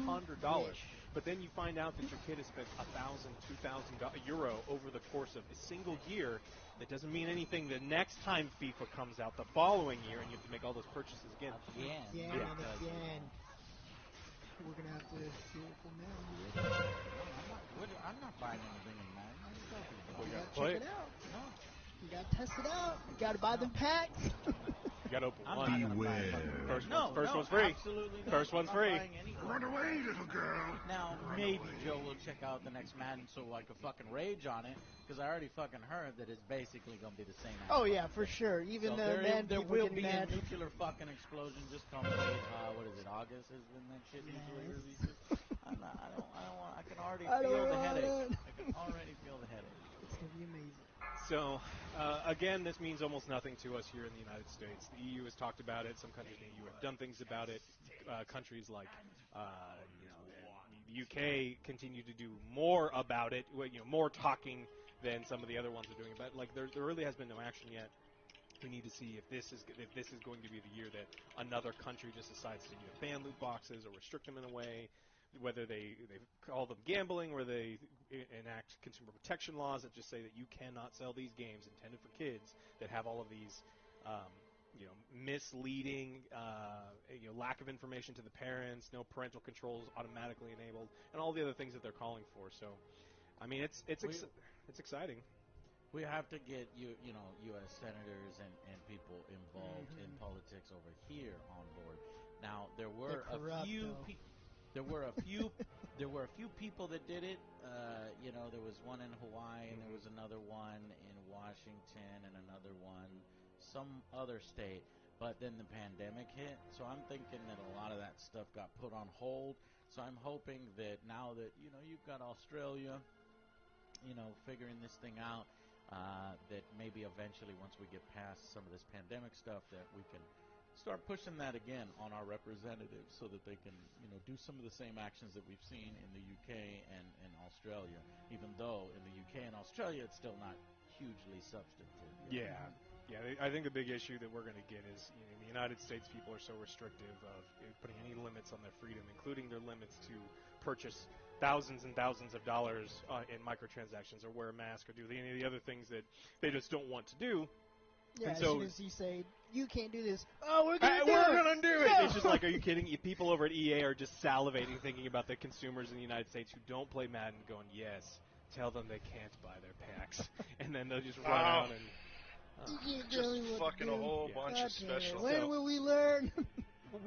$200. But then you find out that your kid has spent €1,000, €2,000 over the course of a single year. That doesn't mean anything the next time FIFA comes out the following year, and you have to make all those purchases again. Again. We're going to have to do it for Madden. I'm not buying anything in Madden. What are you talking about? Well, you got to check it out. No. You got to test it out. You got to buy them packs. You got to open one. First one's free. Absolutely not. First one's free. Run away, little girl. Now, maybe Joe will check out the next Madden so I can fucking rage on it, because I already fucking heard that it's basically going to be the same. Oh, yeah, for sure. Even so there will be a nuclear fucking explosion. Just come wait. What is it? August is when that shit usually releases. I can already feel the headache. I can already feel the headache. It's going to be amazing. So, again, this means almost nothing to us here in the United States. The EU has talked about it. Some countries in the EU have done things about it. Countries like the UK continue to do more about it, more talking than some of the other ones are doing. But like, there really has been no action yet. We need to see if this is going to be the year that another country just decides to either ban loot boxes or restrict them in a way, whether they call them gambling or they enact consumer protection laws that just say that you cannot sell these games intended for kids that have all of these misleading, lack of information to the parents, no parental controls automatically enabled, and all the other things that they're calling for. So, I mean, it's exciting. We have to get U.S. senators and people involved in politics over here on board. Now, there were a few people that did it. There was one in Hawaii, and there was another one in Washington, and another one some other state. But then the pandemic hit, so I'm thinking that a lot of that stuff got put on hold. So I'm hoping that now that you've got Australia, figuring this thing out, that maybe eventually once we get past some of this pandemic stuff, that we can start pushing that again on our representatives so that they can, do some of the same actions that we've seen in the UK and Australia, even though in the UK and Australia it's still not hugely substantive. Yeah, I think the big issue that we're going to get is in the United States, people are so restrictive of putting any limits on their freedom, including their limits to purchase thousands and thousands of dollars in microtransactions or wear a mask or do any of the other things that they just don't want to do. Yeah, and as so soon as you say, you can't do this, oh, we're going to do it! We're going to do it! No! It's just like, are you kidding? People over at EA are just salivating thinking about the consumers in the United States who don't play Madden going, yes, tell them they can't buy their packs. And then they'll just run out and... just fucking a whole bunch of special. When will we learn?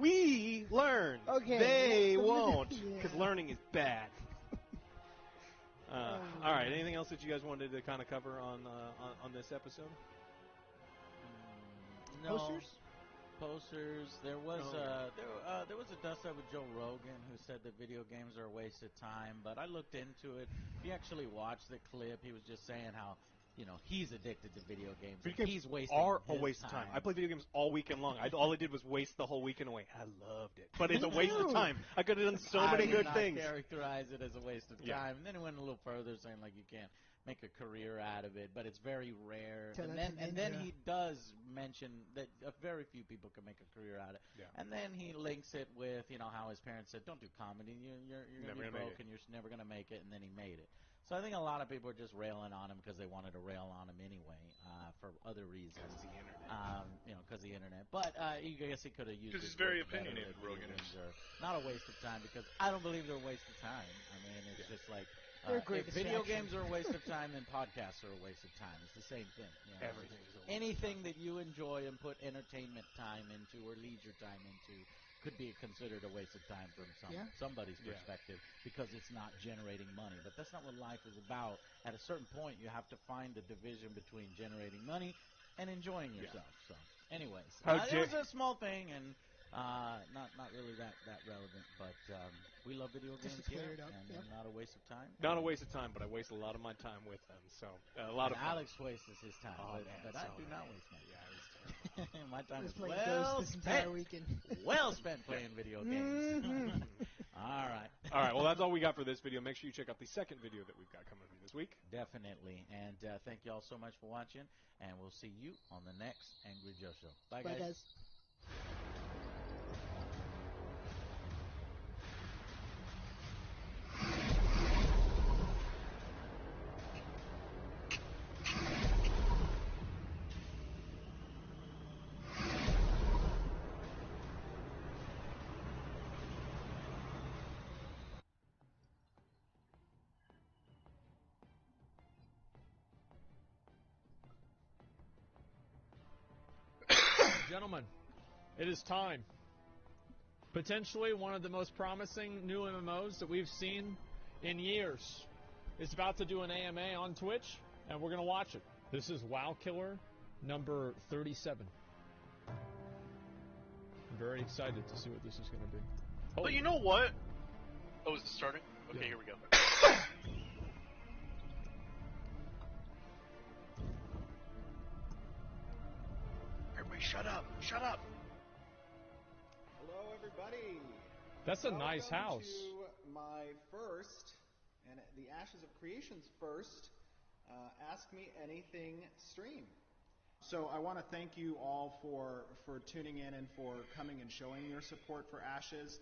We learn. Okay. They won't, because learning is bad. All right. Anything else that you guys wanted to kind of cover on this episode? No. Posters. There was there was a dust up with Joe Rogan who said that video games are a waste of time. But I looked into it. If you actually watched the clip, he was just saying how he's addicted to video games. Video he's games wasting are a his waste of time. I played video games all weekend long. All I did was waste the whole weekend away. I loved it, but it's a waste of time. I could have done so many good things. I would not characterize it as a waste of time. And then he went a little further, saying like you can't make a career out of it, but it's very rare. And then he does mention that very few people can make a career out of it. Yeah. And then he links it with how his parents said, "Don't do comedy. You're gonna be broke and you're never gonna make it." And then he made it. So I think a lot of people are just railing on him because they wanted to rail on him anyway for other reasons. Because the internet. Because the internet. But I guess he could have used it. Because he's very opinionated, Rogan is. Not a waste of time because I don't believe they're a waste of time. I mean, it's just like great if video games are a waste of time, then podcasts are a waste of time. It's the same thing. Everything is a waste Anything that you enjoy and put entertainment time into or leisure time into could be considered a waste of time from somebody's perspective because it's not generating money. But that's not what life is about. At a certain point, you have to find a division between generating money and enjoying yourself. So, anyways, it was a small thing and not really that relevant. But we love video games here, and not a waste of time. Not a waste of time, but I waste a lot of my time with them. So a lot of fun. Alex wastes his time, but I do not waste my time. My time is playing well this entire spent. weekend. Well spent playing video games. All right. Well, that's all we got for this video. Make sure you check out the second video that we've got coming from this week. Definitely. And thank you all so much for watching. And we'll see you on the next Angry Joe Show. Bye, guys. Gentlemen, it is time. Potentially one of the most promising new MMOs that we've seen in years is about to do an AMA on Twitch, and we're going to watch it. This is WoW Killer number 37. I'm very excited to see what this is going to be. But you know what? Oh, is it starting? Okay, Here we go. Everybody shut up. Shut up. Hello, everybody. That's a nice house. To my first, and the Ashes of Creation's first, Ask Me Anything stream. So I want to thank you all for tuning in and for coming and showing your support for Ashes.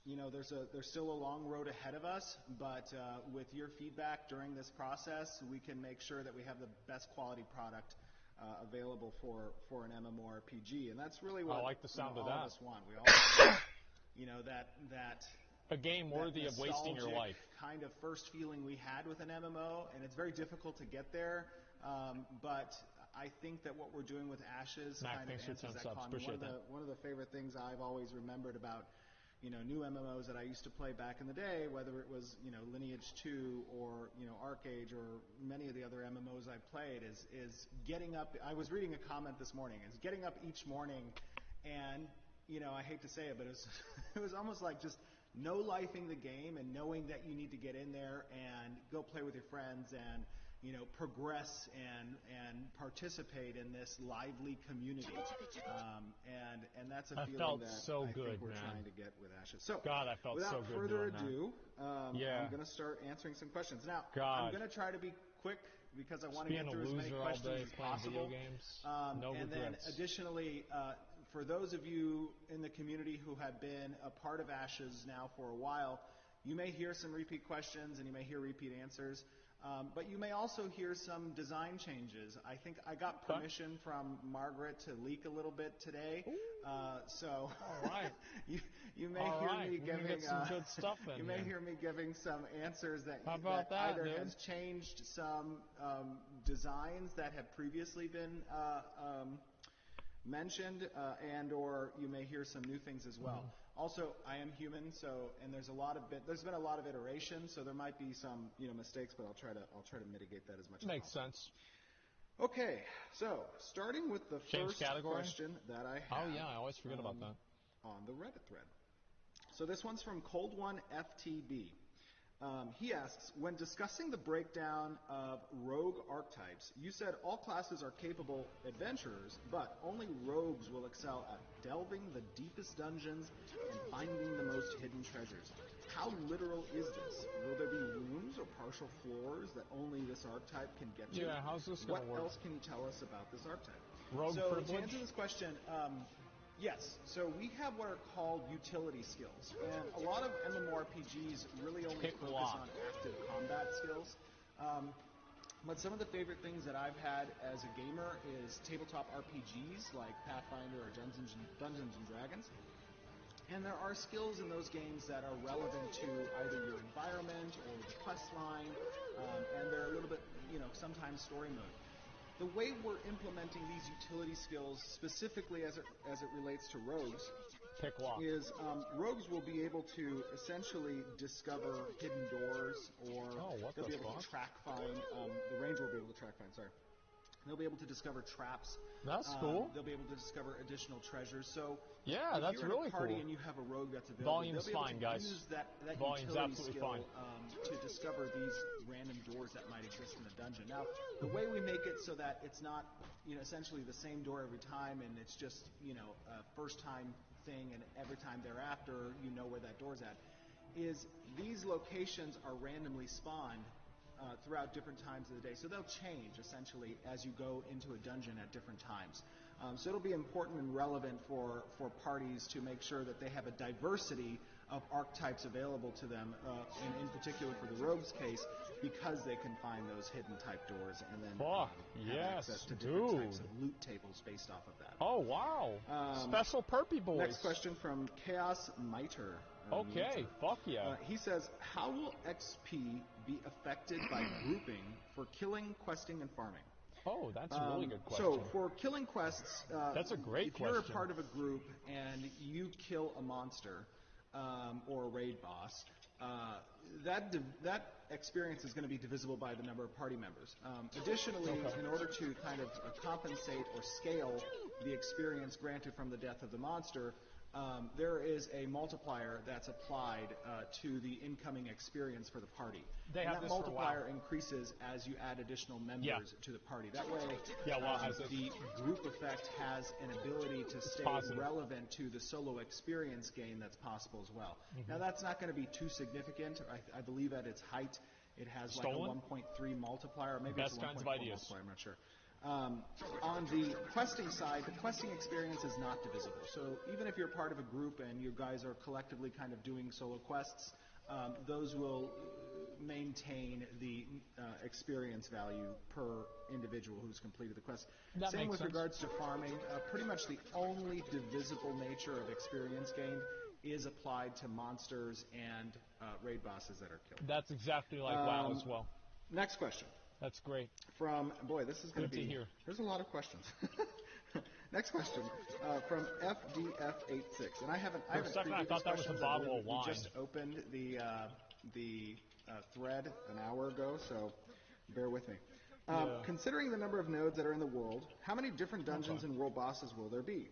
There's still a long road ahead of us, but with your feedback during this process, we can make sure that we have the best quality product available for an MMORPG, and that's really what I like the sound of all that. of us want. We all have, that a game worthy of wasting your life. Kind of first feeling we had with an MMO, and it's very difficult to get there. But I think that what we're doing with Ashes kind of answers that comment. One of the favorite things I've always remembered about new MMOs that I used to play back in the day, whether it was Lineage 2 or ArcAge or many of the other MMOs I played, is getting up. I was reading a comment this morning. Is getting up each morning, and I hate to say it, but it was almost like just no-lifing the game and knowing that you need to get in there and go play with your friends and progress and participate in this lively community. And that's a feeling that I think we're trying to get with Ashes. So, God, I felt so good. Without further ado, I'm going to start answering some questions. Now, I'm going to try to be quick because I want to get through as many questions as possible. And then additionally, for those of you in the community who have been a part of Ashes now for a while, You may hear some repeat questions and you may hear repeat answers. But you may also hear some design changes. I think I got permission from Margaret to leak a little bit today. So all right. you may hear me giving some good stuff in you may hear me giving some answers that, that either has changed some designs that have previously been mentioned, and or you may hear some new things as well. Also, I am human, and there's been a lot of iteration, so there might be some mistakes, but I'll try to mitigate that as much as possible. Makes sense. Okay, so starting with the first question that I have. Oh yeah, I always forget about that. On the Reddit thread. So this one's from Cold One FTB. He asks, when discussing the breakdown of rogue archetypes, you said all classes are capable adventurers, but only rogues will excel at delving the deepest dungeons and finding the most hidden treasures. How literal is this? Will there be rooms or partial floors that only this archetype can get to? Yeah, how's this going to work? What else can you tell us about this archetype? Rogue privilege? To answer this question, yes. So we have what are called utility skills. And a lot of MMORPGs really only focus on active combat skills. But some of the favorite things that I've had as a gamer is tabletop RPGs like Pathfinder or Dungeons and Dragons. And there are skills in those games that are relevant to either your environment or the quest line, and they're a little bit, sometimes story mode. The way we're implementing these utility skills, specifically as it relates to rogues, is rogues will be able to essentially discover hidden doors, or they'll be able to track find. The ranger will be able to track find. Sorry. They'll be able to discover traps. That's cool. They'll be able to discover additional treasures. So yeah, that's really cool. If you're in a party and you have a rogue that's available, Volume's they'll be able to fine, guys. use that Volume's utility absolutely skill fine. To discover these random doors that might exist in a dungeon. Now, the way we make it so that it's not, essentially the same door every time, and it's just, a first-time thing, and every time thereafter, you know where that door's at, is these locations are randomly spawned throughout different times of the day. So they'll change, essentially, as you go into a dungeon at different times. So it'll be important and relevant for parties to make sure that they have a diversity of archetypes available to them, and in particular for the rogue's case, because they can find those hidden type doors and then have access to different types of loot tables based off of that. Oh, wow. Special perpy boys. Next question from Chaos Miter. Okay, fuck yeah. He says, how will XP be affected by grouping for killing, questing, and farming? Oh, that's a really good question. So for killing quests, that's a great if you're a part of a group and you kill a monster or a raid boss, that experience is going to be divisible by the number of party members. Additionally, in order to kind of compensate or scale the experience granted from the death of the monster, there is a multiplier that's applied to the incoming experience for the party. That multiplier increases as you add additional members to the party. That way, the group effect has an ability to stay relevant to the solo experience gain that's possible as well. Now, that's not going to be too significant. I believe at its height, it has like a 1.3 multiplier. Maybe it's a 1.4 multiplier. I'm not sure. On the questing side, the questing experience is not divisible. So even if you're part of a group and you guys are collectively kind of doing solo quests, those will maintain the experience value per individual who's completed the quest. Same with regards to farming. Pretty much the only divisible nature of experience gained is applied to monsters and raid bosses that are killed. That's exactly like WoW as well. Next question. That's great. This is going to be... There's a lot of questions. Next question from FDF86. And I haven't For a second, I thought that was a bottle of wine. We just opened the thread an hour ago, so bear with me. Considering the number of nodes that are in the world, how many different dungeons and world bosses will there be?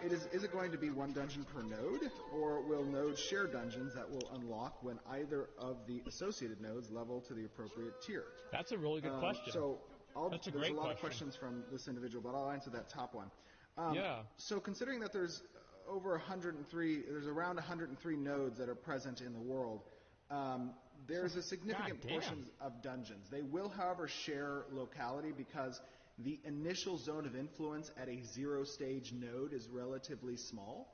Is it going to be one dungeon per node, or will nodes share dungeons that will unlock when either of the associated nodes level to the appropriate tier? That's a really good question. So That's a there's great a lot question. of questions from this individual, but I'll answer that top one. So considering that there's around 103 nodes that are present in the world, there's a significant portion of dungeons. They will, however, share locality because the initial zone of influence at a 0-stage node is relatively small.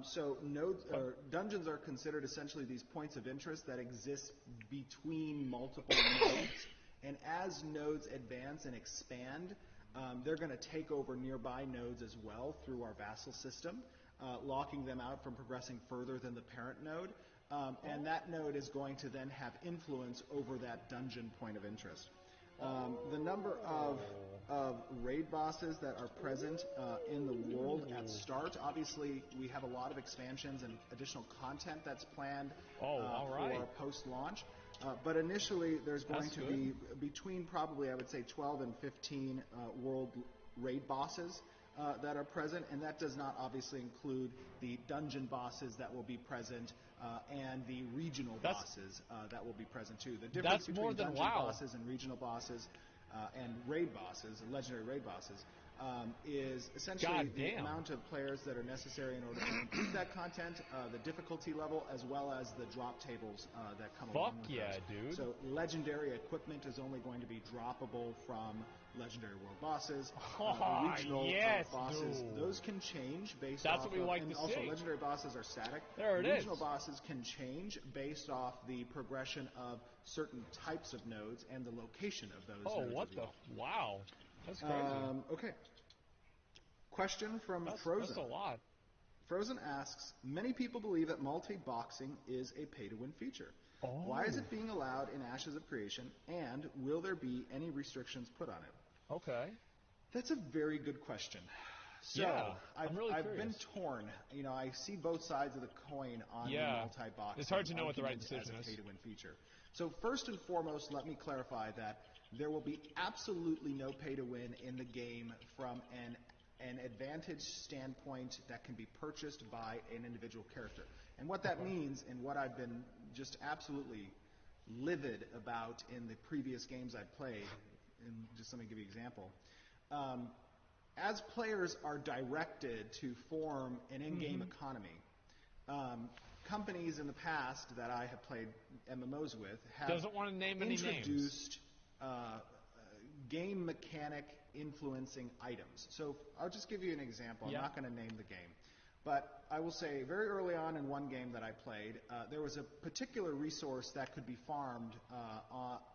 So nodes or dungeons are considered essentially these points of interest that exist between multiple nodes. And as nodes advance and expand, they're going to take over nearby nodes as well through our vassal system, locking them out from progressing further than the parent node. And that node is going to then have influence over that dungeon point of interest. The number of raid bosses that are present in the world at start, obviously we have a lot of expansions and additional content that's planned for post-launch. But initially there's going to be between probably, I would say, 12 and 15 world raid bosses that are present, and that does not obviously include the dungeon bosses that will be present and the regional bosses that will be present too. The difference between dungeon bosses and regional bosses and raid bosses, legendary raid bosses, is essentially the amount of players that are necessary in order to complete that content, the difficulty level, as well as the drop tables that come along with those. Dude. So legendary equipment is only going to be droppable from legendary world bosses. Regional bosses, dude. those can change based That's off what we like to also see. legendary bosses are static. There it Regional is. bosses can change based off the progression of certain types of nodes and the location of those nodes. Oh, what as the? well. Wow. That's crazy. Okay. Question from Frozen. That's a lot. Frozen asks, many people believe that multi-boxing is a pay-to-win feature. Why is it being allowed in Ashes of Creation, and will there be any restrictions put on it? Okay. That's a very good question. So, I'm really I've curious. been torn. You know, I see both sides of the coin on the multi-boxing. It's hard to know what the right argument decision as a is. pay-to-win feature. So first and foremost, let me clarify that there will be absolutely no pay-to-win in the game from an advantage standpoint that can be purchased by an individual character. And what that means, and what I've been just absolutely livid about in the previous games I've played, and just let me give you an example. As players are directed to form an in-game economy, companies in the past that I have played MMOs with have Doesn't want to name any names. introduced game mechanic influencing items. So I'll just give you an example. I'm not going to name the game. But I will say very early on in one game that I played, there was a particular resource that could be farmed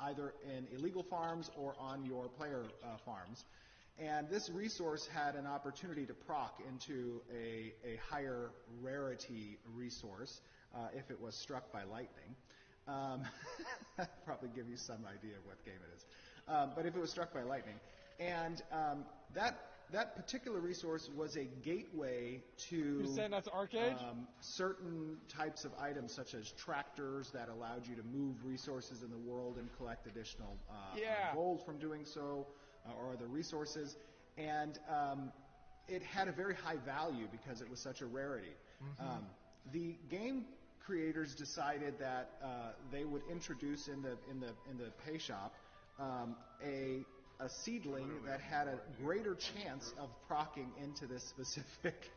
either in illegal farms or on your player farms. And this resource had an opportunity to proc into a higher rarity resource if it was struck by lightning. Probably give you some idea of what game it is. But if it was struck by lightning. And that particular resource was a gateway to You're saying that's arcade? Certain types of items, such as tractors that allowed you to move resources in the world and collect additional gold from doing so, or other resources. And it had a very high value because it was such a rarity. The game creators decided that they would introduce in the pay shop a seedling that had a greater chance of procking into this specific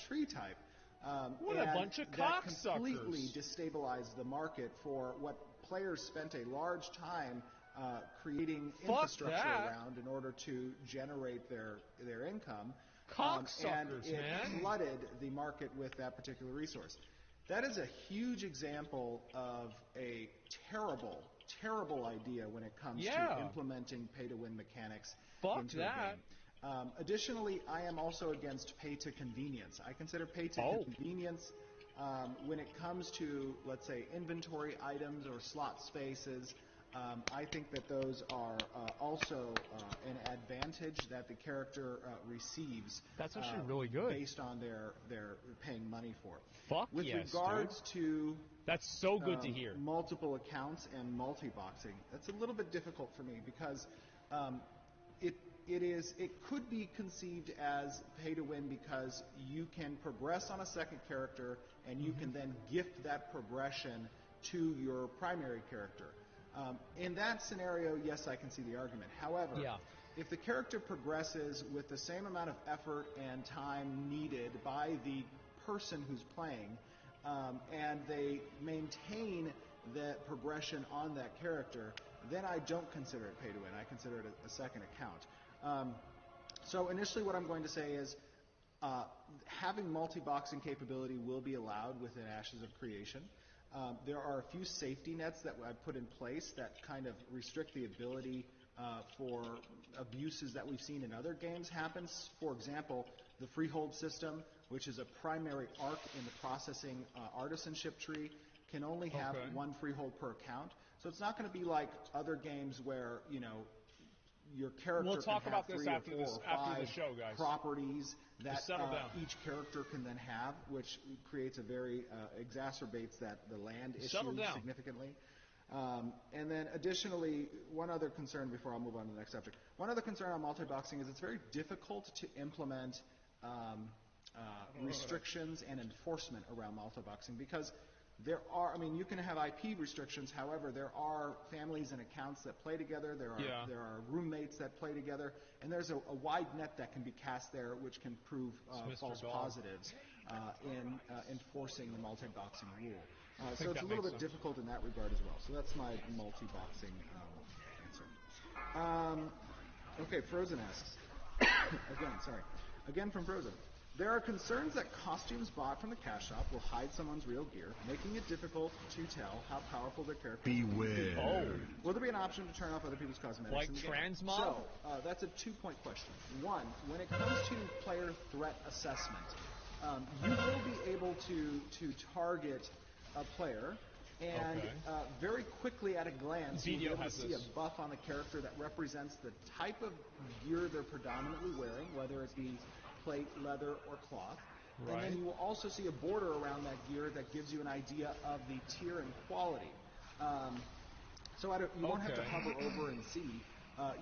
tree type. What a bunch of that cocksuckers. Completely destabilized the market for what players spent a large time creating infrastructure around in order to generate their income. And it flooded the market with that particular resource. That is a huge example of a terrible, terrible idea when it comes to implementing pay-to-win mechanics into a game. Additionally, I am also against pay-to-convenience. I consider pay-to-convenience when it comes to, let's say, inventory items or slot spaces. I think that those are also an advantage that the character receives. That's actually really good. Based on their paying money for. With regards to that's so good to hear. Multiple accounts and multi-boxing, that's a little bit difficult for me because it could be conceived as pay to win because you can progress on a second character and you can then gift that progression to your primary character. In that scenario, yes, I can see the argument. However, if the character progresses with the same amount of effort and time needed by the person who's playing, and they maintain that progression on that character, then I don't consider it pay to win. I consider it a second account. So initially what I'm going to say is Having multi-boxing capability will be allowed within Ashes of Creation. There are a few safety nets that I've put in place that kind of restrict the ability for abuses that we've seen in other games happen. For example, the freehold system, which is a primary arc in the processing artisanship tree, can only have one freehold per account. So it's not going to be like other games where, you know, your character we'll talk can about have this 3 after or 4 this, or after 5 the show, guys. properties that settle down. each character can then have, which creates a very exacerbates the land issue significantly. And then additionally, one other concern before I'll move on to the next subject. One other concern on multi-boxing is it's very difficult to implement restrictions and enforcement around multi-boxing because there are, I mean, you can have IP restrictions. However, there are families and accounts that play together. There are roommates that play together, and there's a wide net that can be cast there, which can prove false positives in enforcing the multi-boxing rule. So it's a little bit difficult in that regard as well. So that's my multi-boxing answer. Okay, Frozen asks again from Frozen. There are concerns that costumes bought from the cash shop will hide someone's real gear, making it difficult to tell how powerful their character is. Beware. Oh. Will there be an option to turn off other people's cosmetics? Like in the game? transmog? So, that's a 2-point question. One, when it comes to player threat assessment, you will be able to target a player and very quickly at a glance you'll be able to see a buff on the character that represents the type of gear they're predominantly wearing, whether it be plate, leather, or cloth. Right. And then you will also see a border around that gear that gives you an idea of the tier and quality. So you won't have to hover over and see.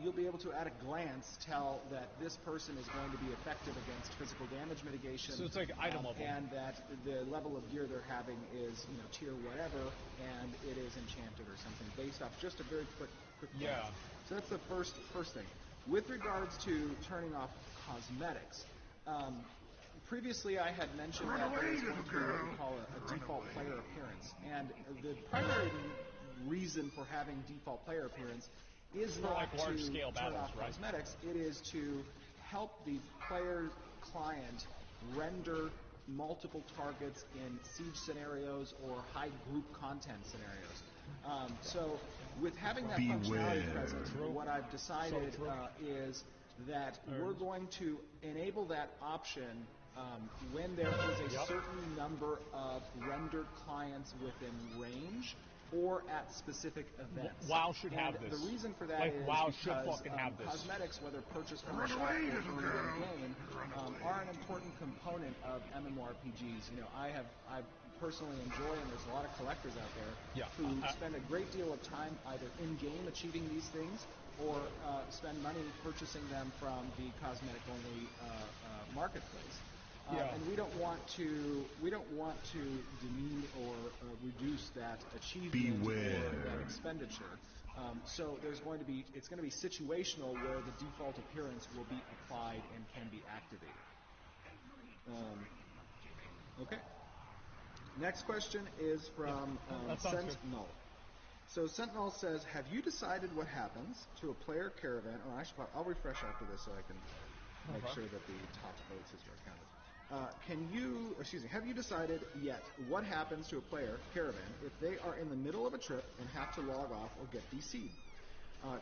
You'll be able to, at a glance, tell that this person is going to be effective against physical damage mitigation. So it's like item level. And that the level of gear they're having is, you know, tier whatever, and it is enchanted or something based off just a very quick glance. So that's the first thing. With regards to turning off cosmetics, previously I had mentioned that there is going to be what we call a default player appearance. And the primary reason for having default player appearance is not to turn off cosmetics. It is to help the player client render multiple targets in siege scenarios or high group content scenarios. So with having that functionality present, what I've decided is that we're going to enable that option when there is a certain number of rendered clients within range or at specific events. WoW should have this. The reason for that like, is WoW should because fucking have this. Cosmetics, whether purchased from the shop or early in game, are an important component of MMORPGs. You know, I personally enjoy, and there's a lot of collectors out there who spend a great deal of time either in game achieving these things or spend money purchasing them from the cosmetic-only marketplace. And we don't want to demean or reduce that achievement or that expenditure. So it's going to be situational where the default appearance will be applied and can be activated. Okay. Next question is from Sentinel. So Sentinel says, have you decided what happens to a player caravan? Oh, actually, I'll refresh after this so I can make sure that the top votes is counted. Have you decided yet what happens to a player caravan if they are in the middle of a trip and have to log off or get DC'd?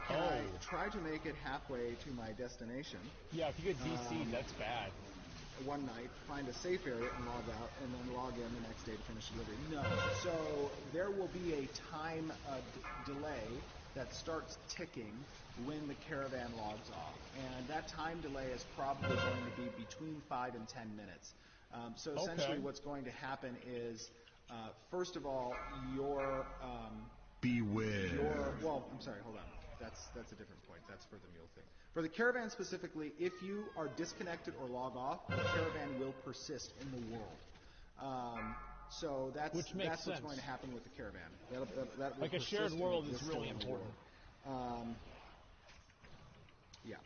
Can I try to make it halfway to my destination? Yeah, if you get DC'd, that's bad. One night, find a safe area and log out, and then log in the next day to finish delivery. No. So there will be a time delay that starts ticking when the caravan logs off. And that time delay is probably going to be between 5 and 10 minutes. So essentially what's going to happen is, first of all, beware. Well, I'm sorry, hold on. That's a different point. That's for the mule thing. For the caravan specifically, if you are disconnected or log off, the caravan will persist in the world. So that's what's going to happen with the caravan. That will like a shared world is really important. Yeah.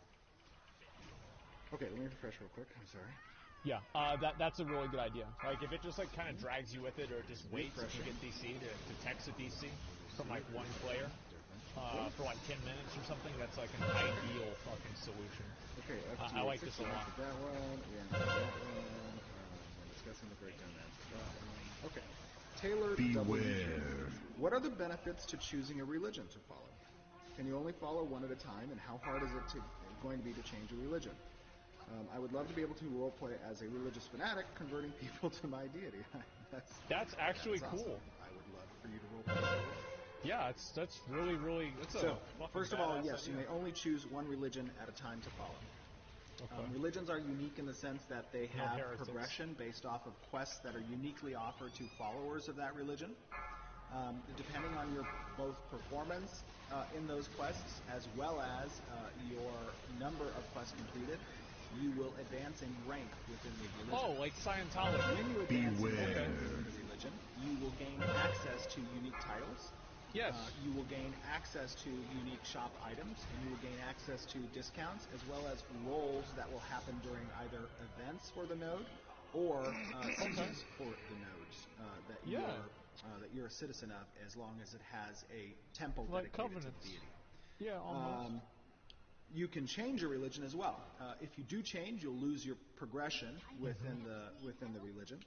Okay, let me refresh real quick. I'm sorry. Yeah, that's a really good idea. Like if it just like kind of drags you with it, or it just waits if you get DC'd to text a DC from like one player. for like 10 minutes or something, that's like an ideal fucking solution. Okay, I like this a lot. That one, we answered that one. We're discussing the breakdown. Okay. Taylor Beware. What are the benefits to choosing a religion to follow? Can you only follow one at a time, and how hard is it going to be to change a religion? I would love to be able to roleplay as a religious fanatic, converting people to my deity. That's actually awesome. cool. I would love for you to roleplay. Yeah, that's really, really. So, first of all, yes, you may only choose one religion at a time to follow. Okay. Religions are unique in the sense that they have progression based off of quests that are uniquely offered to followers of that religion. Depending on your both performance in those quests as well as your number of quests completed, you will advance in rank within the religion. Oh, like Scientology. When you advance in rank within the religion, you will gain access to unique titles. Yes. You will gain access to unique shop items, and you will gain access to discounts, as well as roles that will happen during either events for the node or seasons for the nodes that you're a citizen of, as long as it has a temple dedicated to the deity. Yeah, almost. You can change your religion as well. If you do change, you'll lose your progression within the religion.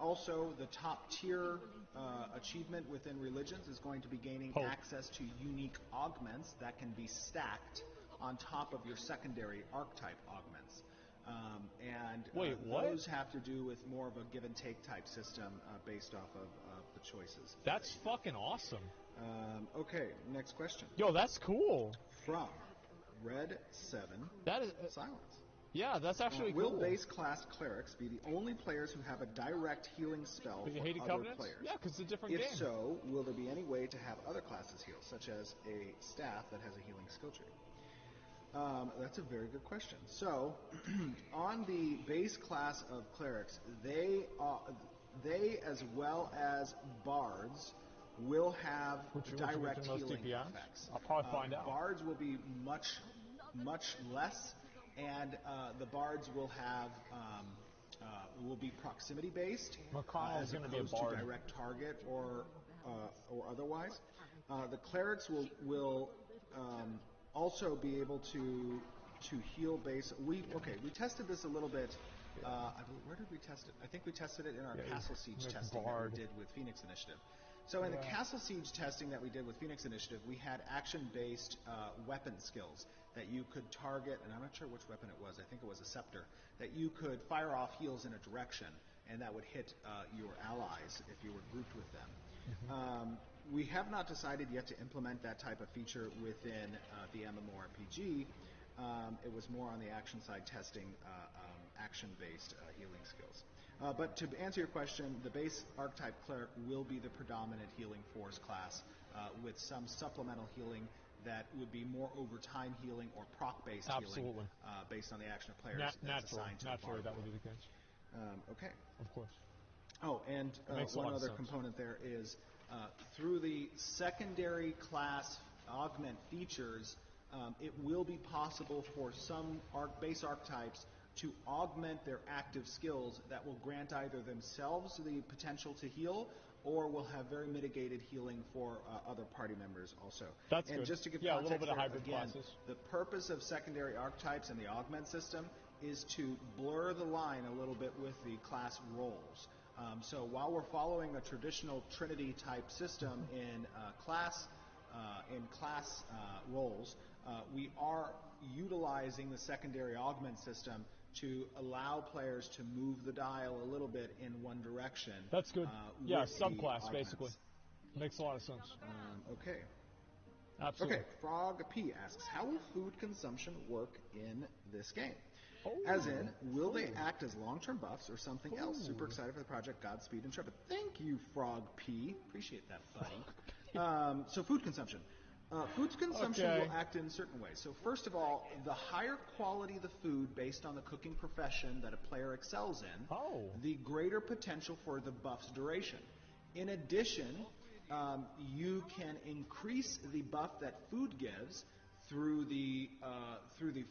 Also, the top tier achievement within religions is going to be gaining access to unique augments that can be stacked on top of your secondary archetype augments. Those have to do with more of a give and take type system based off of the choices. That's fucking awesome. Okay, next question. Yo, that's cool. From Red 7. That is Silence. Yeah, that's actually cool. Will base class clerics be the only players who have a direct healing spell for other players? Yeah, because it's a different game. If so, will there be any way to have other classes heal, such as a staff that has a healing skill tree? That's a very good question. So, on the base class of clerics, they as well as bards will have direct healing effects. I'll probably find out. Bards will be much less, and the bards will have will be proximity based, as opposed to direct target or otherwise. The clerics will also be able to heal base. We tested this a little bit. Where did we test it? I think we tested it in our Castle Siege testing that we did with Phoenix Initiative. So in the Castle Siege testing that we did with Phoenix Initiative, we had action-based weapon skills that you could target, and I'm not sure which weapon it was. I think it was a scepter, that you could fire off heals in a direction, and that would hit your allies if you were grouped with them. We have not decided yet to implement that type of feature within the MMORPG. It was more on the action side testing action-based healing skills. But to answer your question, the base archetype cleric will be the predominant healing force class with some supplemental healing that would be more over time healing or proc-based healing based on the action of players. Naturally, that would be the case. Okay. Of course. Oh, and one other component there is through the secondary class augment features, it will be possible for some base archetypes to augment their active skills that will grant either themselves the potential to heal or will have very mitigated healing for other party members also. That's and good. Just to give a context little bit of there, hybrid again, classes. The purpose of secondary archetypes and the augment system is to blur the line a little bit with the class roles. So while we're following a traditional Trinity type system in class roles, we are utilizing the secondary augment system to allow players to move the dial a little bit in one direction. That's good. Subclass, basically. Makes a lot of sense. Okay. Absolutely. Okay, Frog P asks, how will food consumption work in this game? As in, will they act as long-term buffs or something else? Super excited for the project. Godspeed, Intrepid. Thank you, Frog P. Appreciate that, buddy. So food consumption. Food consumption will act in certain ways. So first of all, the higher quality the food based on the cooking profession that a player excels in, the greater potential for the buff's duration. In addition, you can increase the buff that food gives through the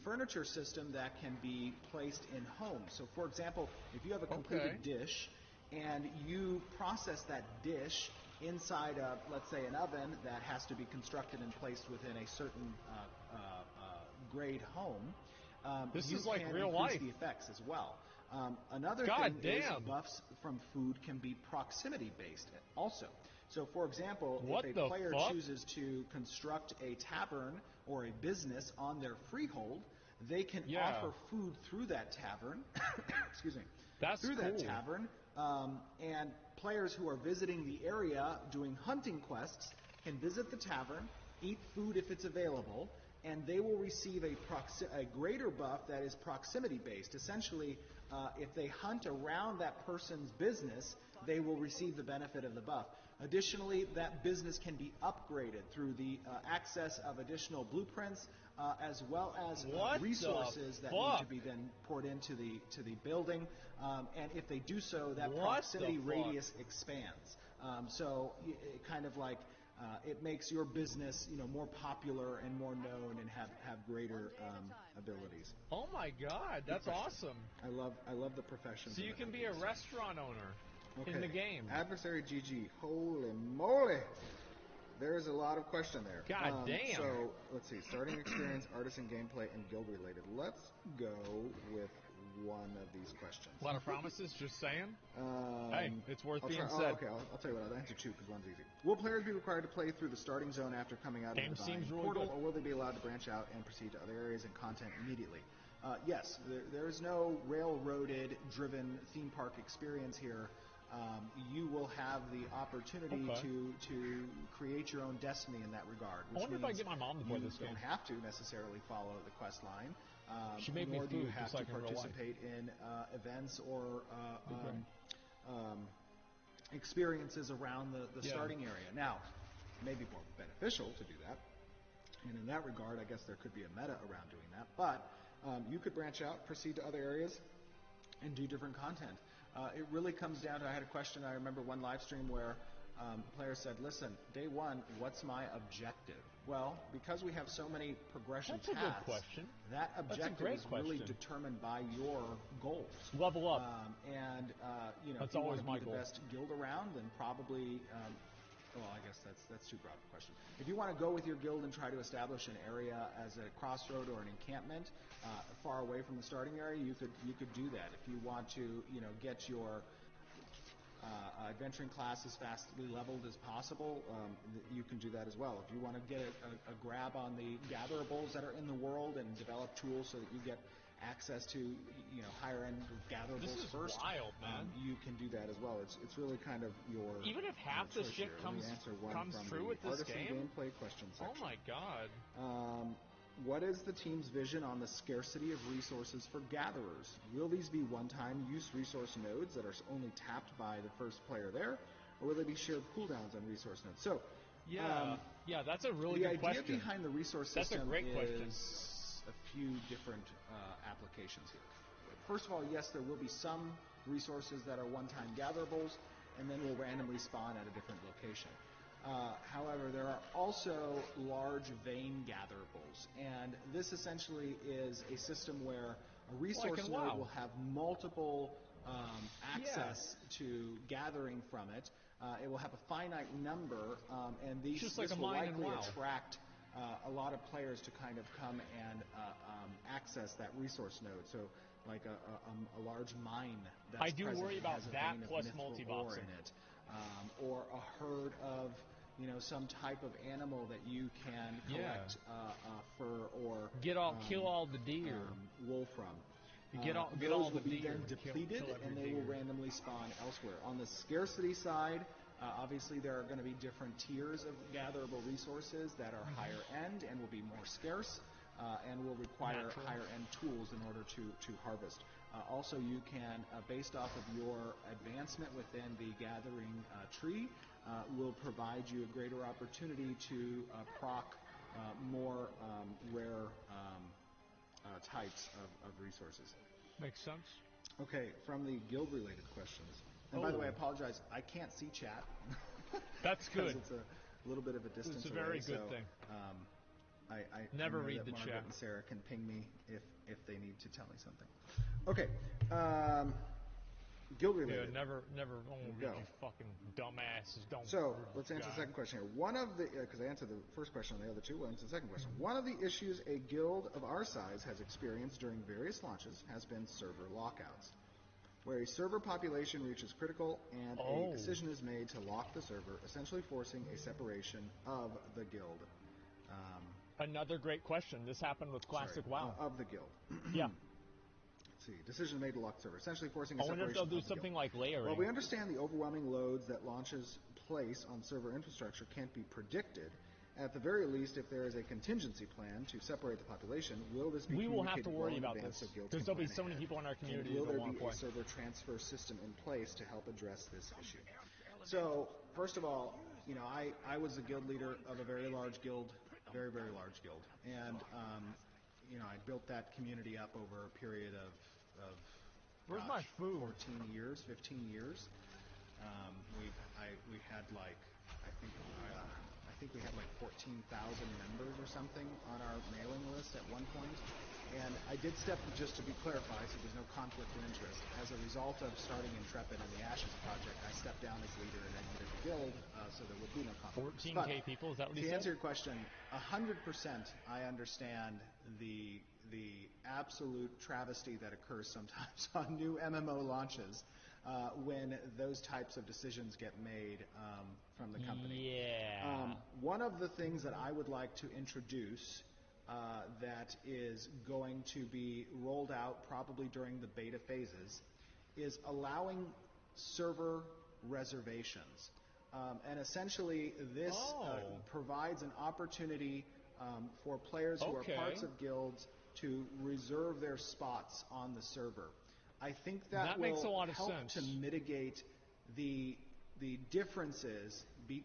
furniture system that can be placed in homes. So for example, if you have a completed dish and you process that dish inside of, let's say, an oven that has to be constructed and placed within a certain grade home, This you is like can real increase life. the effects as well. Another God thing is damn. buffs from food can be proximity-based also. So, for example, What if the a player fuck? chooses to construct a tavern or a business on their freehold, they can offer food through that tavern. Excuse me. That's through that cool. tavern, and players who are visiting the area doing hunting quests can visit the tavern, eat food if it's available, and they will receive a greater buff that is proximity-based. Essentially, if they hunt around that person's business, they will receive the benefit of the buff. Additionally, that business can be upgraded through the access of additional blueprints, as well as resources that need to be then poured into the building. And if they do so, that proximity radius expands. So it kind of like it makes your business, more popular and more known and have greater abilities. Oh my God, that's awesome. I love the profession. So you can be a restaurant owner in the game. Adversary GG. Holy moly. There's a lot of question there. God damn. So, let's see. Starting experience, artisan gameplay, and guild related. Let's go with one of these questions. A lot of promises, just saying. Hey, it's worth being said. Okay, I'll tell you what. I'll answer two because one's easy. Will players be required to play through the starting zone after coming out of the Divine Portal, or will they be allowed to branch out and proceed to other areas and content immediately? Yes, there's no railroaded driven theme park experience here. You will have the opportunity to create your own destiny in that regard. I wonder if I can get my mom to play this game. You don't have to necessarily follow the quest line. She made me nor do you food have just to like in real life. participate in events or experiences around the starting area. Now, it may be more beneficial to do that. And in that regard, I guess there could be a meta around doing that. But you could branch out, proceed to other areas, and do different content. It really comes down to, I had a question, I remember one live stream where a player said, listen, day one, what's my objective? Well, because we have so many progression tasks, a good question. That objective is really determined by your goals. Level up. And, that's if you always want to my be goal. the best guild around, then probably... well, I guess that's too broad of a question. If you want to go with your guild and try to establish an area as a crossroad or an encampment far away from the starting area, you could do that. If you want to, get your adventuring class as fastly leveled as possible, you can do that as well. If you want to get a grab on the gatherables that are in the world and develop tools so that you get access to higher end gatherables first, wild, man. You can do that as well. It's really kind of your even if half the shit comes true with this game. Gameplay question section. Oh my God. What is the team's vision on the scarcity of resources for gatherers? Will these be one-time use resource nodes that are only tapped by the first player there, or will they be shared cooldowns on resource nodes? So, that's a really good question. The idea behind the resource system that's a great question. is a few different applications here. First of all, yes, there will be some resources that are one-time gatherables, and then will randomly spawn at a different location. However, there are also large vein gatherables, and this essentially is a system where a resource node will have multiple access to gathering from it. It will have a finite number, and this will likely attract a lot of players to kind of come and access that resource node. So, like a large mine that's I do present worry and about has a that vein of plus mithril multi-boxing ore in it, or a herd of some type of animal that you can collect fur or kill all the deer, wool from. Get all those the will be deer, then depleted, kill and they will randomly spawn elsewhere. On the scarcity side, obviously there are going to be different tiers of gatherable resources that are higher end and will be more scarce, and will require higher end tools in order to harvest. Also, you can, based off of your advancement within the gathering tree, will provide you a greater opportunity to proc more rare types of resources. Makes sense. Okay, from the guild-related questions. And by the way, I apologize, I can't see chat. That's good. It's a little bit of a distance It's a very away, good thing. I never know read that the Margaret chat. And Sarah can ping me if they need to tell me something. Okay. Guild related. Yeah, never. Oh, you fucking dumbasses! Don't. So let's answer the second question here. One of the because I answered the first question on the other two. We'll answer the second question. One of the issues a guild of our size has experienced during various launches has been server lockouts, where a server population reaches critical and a decision is made to lock the server, essentially forcing a separation of the guild. Another great question. This happened with Classic WoW. Of the guild. Yeah. Let's see. Decision made to lock the server, essentially forcing a I separation. wonder if they'll do something like layering. Well, we understand the overwhelming loads that launches place on server infrastructure can't be predicted. At the very least, if there is a contingency plan to separate the population, will this be We will have to communicated worry well in about advance this so guilds because can there'll be plan so many ahead? people in our And community will that there want to be play. a server transfer system in place to help address this issue? So, first of all, you know, I was the guild leader of a very large guild, very, very large guild. And, you know, I built that community up over a period of Where's my food? 14 years, 15 years. We had like, I think we had like 14,000 members or something on our mailing list at one point. And I did step, just to be clarified, so there's no conflict of interest, as a result of starting Intrepid and the Ashes project, I stepped down as leader and exited the guild, so there would be no conflict. 14K people, is that what you said? To answer your question, 100% I understand the absolute travesty that occurs sometimes on new MMO launches when those types of decisions get made from the company. Yeah. One of the things that I would like to introduce that is going to be rolled out probably during the beta phases is allowing server reservations. And essentially this provides an opportunity for players who are parts of guilds to reserve their spots on the server. I think that makes a lot of help sense. to mitigate the differences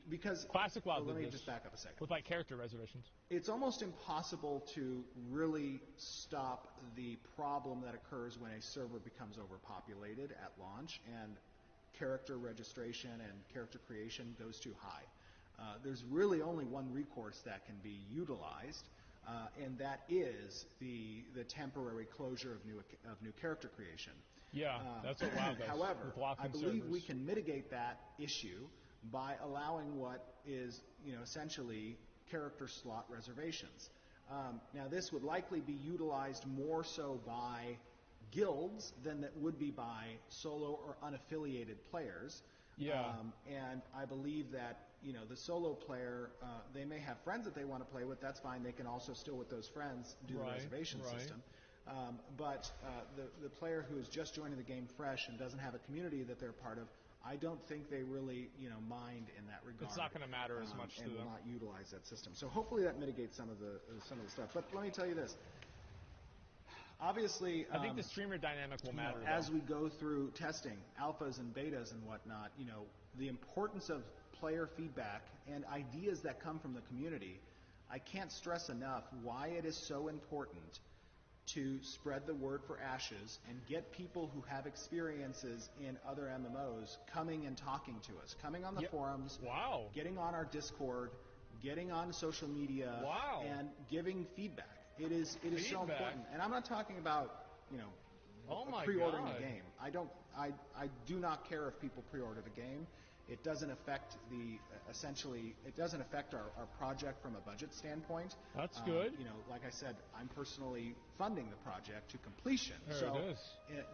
because Classic WoW let me did just this back up a second. with like character reservations. It's almost impossible to really stop the problem that occurs when a server becomes overpopulated at launch and character registration and character creation goes too high. There's really only one recourse that can be utilized, and that is the temporary closure of new character creation. Yeah, that's what WoW does. However, with locking I believe servers. we can mitigate that issue by allowing what is, essentially character slot reservations. Now, this would likely be utilized more so by guilds than that would be by solo or unaffiliated players. Yeah. And I believe that, the solo player, they may have friends that they want to play with. That's fine. They can also still, with those friends, do the reservation system. But the player who is just joining the game fresh and doesn't have a community that they're part of, I don't think they really, mind in that regard. It's not going to matter as much to and them. will not utilize that system. So hopefully that mitigates some of the stuff. But let me tell you this. Obviously, I think the streamer dynamic will matter. As we go through testing, alphas and betas and whatnot, the importance of player feedback and ideas that come from the community, I can't stress enough why it is so important to spread the word for Ashes and get people who have experiences in other MMOs coming and talking to us, coming on the forums, getting on our Discord, getting on social media, and giving feedback. It is so important. And I'm not talking about, pre-ordering the game. I do not care if people pre-order the game. It doesn't affect it doesn't affect our project from a budget standpoint. That's good. Like I said, I'm personally funding the project to completion.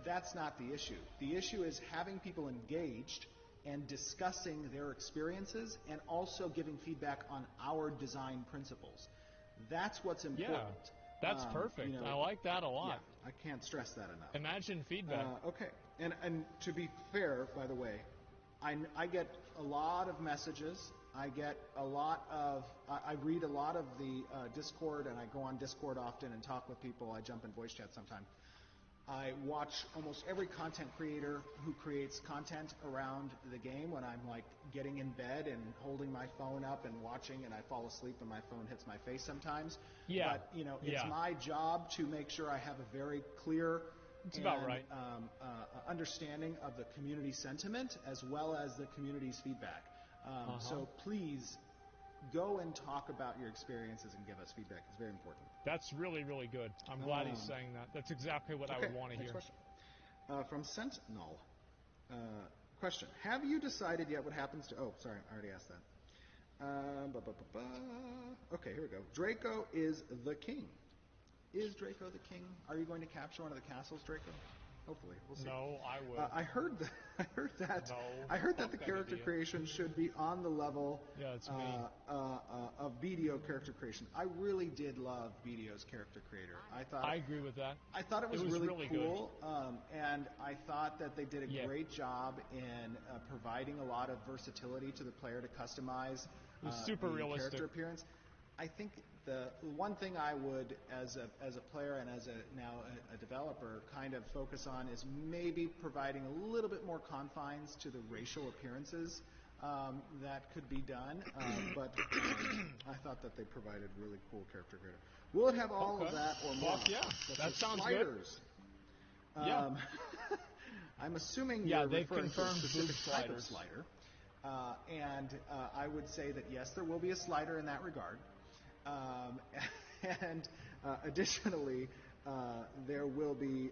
That's not the issue. The issue is having people engaged and discussing their experiences and also giving feedback on our design principles. That's what's important. Yeah, that's perfect. I like that a lot. Yeah, I can't stress that enough. Imagine feedback. Okay. And to be fair, by the way, I get a lot of messages. I get a lot of, I read a lot of the Discord, and I go on Discord often and talk with people. I jump in voice chat sometimes. I watch almost every content creator who creates content around the game when I'm like getting in bed and holding my phone up and watching, and I fall asleep and my phone hits my face sometimes. Yeah. But, it's my job to make sure I have a very clear understanding of the community sentiment as well as the community's feedback. So please go and talk about your experiences and give us feedback. It's very important. That's really, really good. I'm glad he's saying that. That's exactly what I would want to hear. Question. From Sentinel. Question. Have you decided yet what happens to... Oh, sorry, I already asked that. Okay, here we go. Draco is the king. Is Draco the king? Are you going to capture one of the castles, Draco? Hopefully, we'll see. No, I will. I heard that the character creation should be on the level of BDO character creation. I really did love BDO's character creator. I agree with that. I thought it was really cool, and I thought that they did a great job in providing a lot of versatility to the player to customize super the realistic character appearance. I think the one thing I would, as a player and as a developer, kind of focus on is maybe providing a little bit more confines to the racial appearances that could be done. But I thought that they provided really cool character creator. Will it have all of that or more? Yeah, that sounds sliders. Good. Yeah. I'm assuming you're referring to a confirmed specific boob type of slider. And I would say that yes, there will be a slider in that regard. And additionally, there will be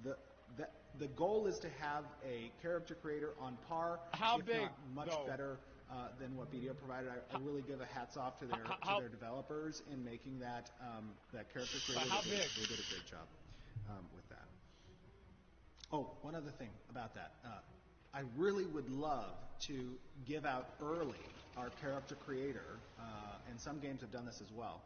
the goal is to have a character creator on par, if not much better than what BDO provided. I really give a hats off to their developers in making that character creator. They did a great job with that. Oh, one other thing about that. I really would love to give out early our character creator, and some games have done this as well.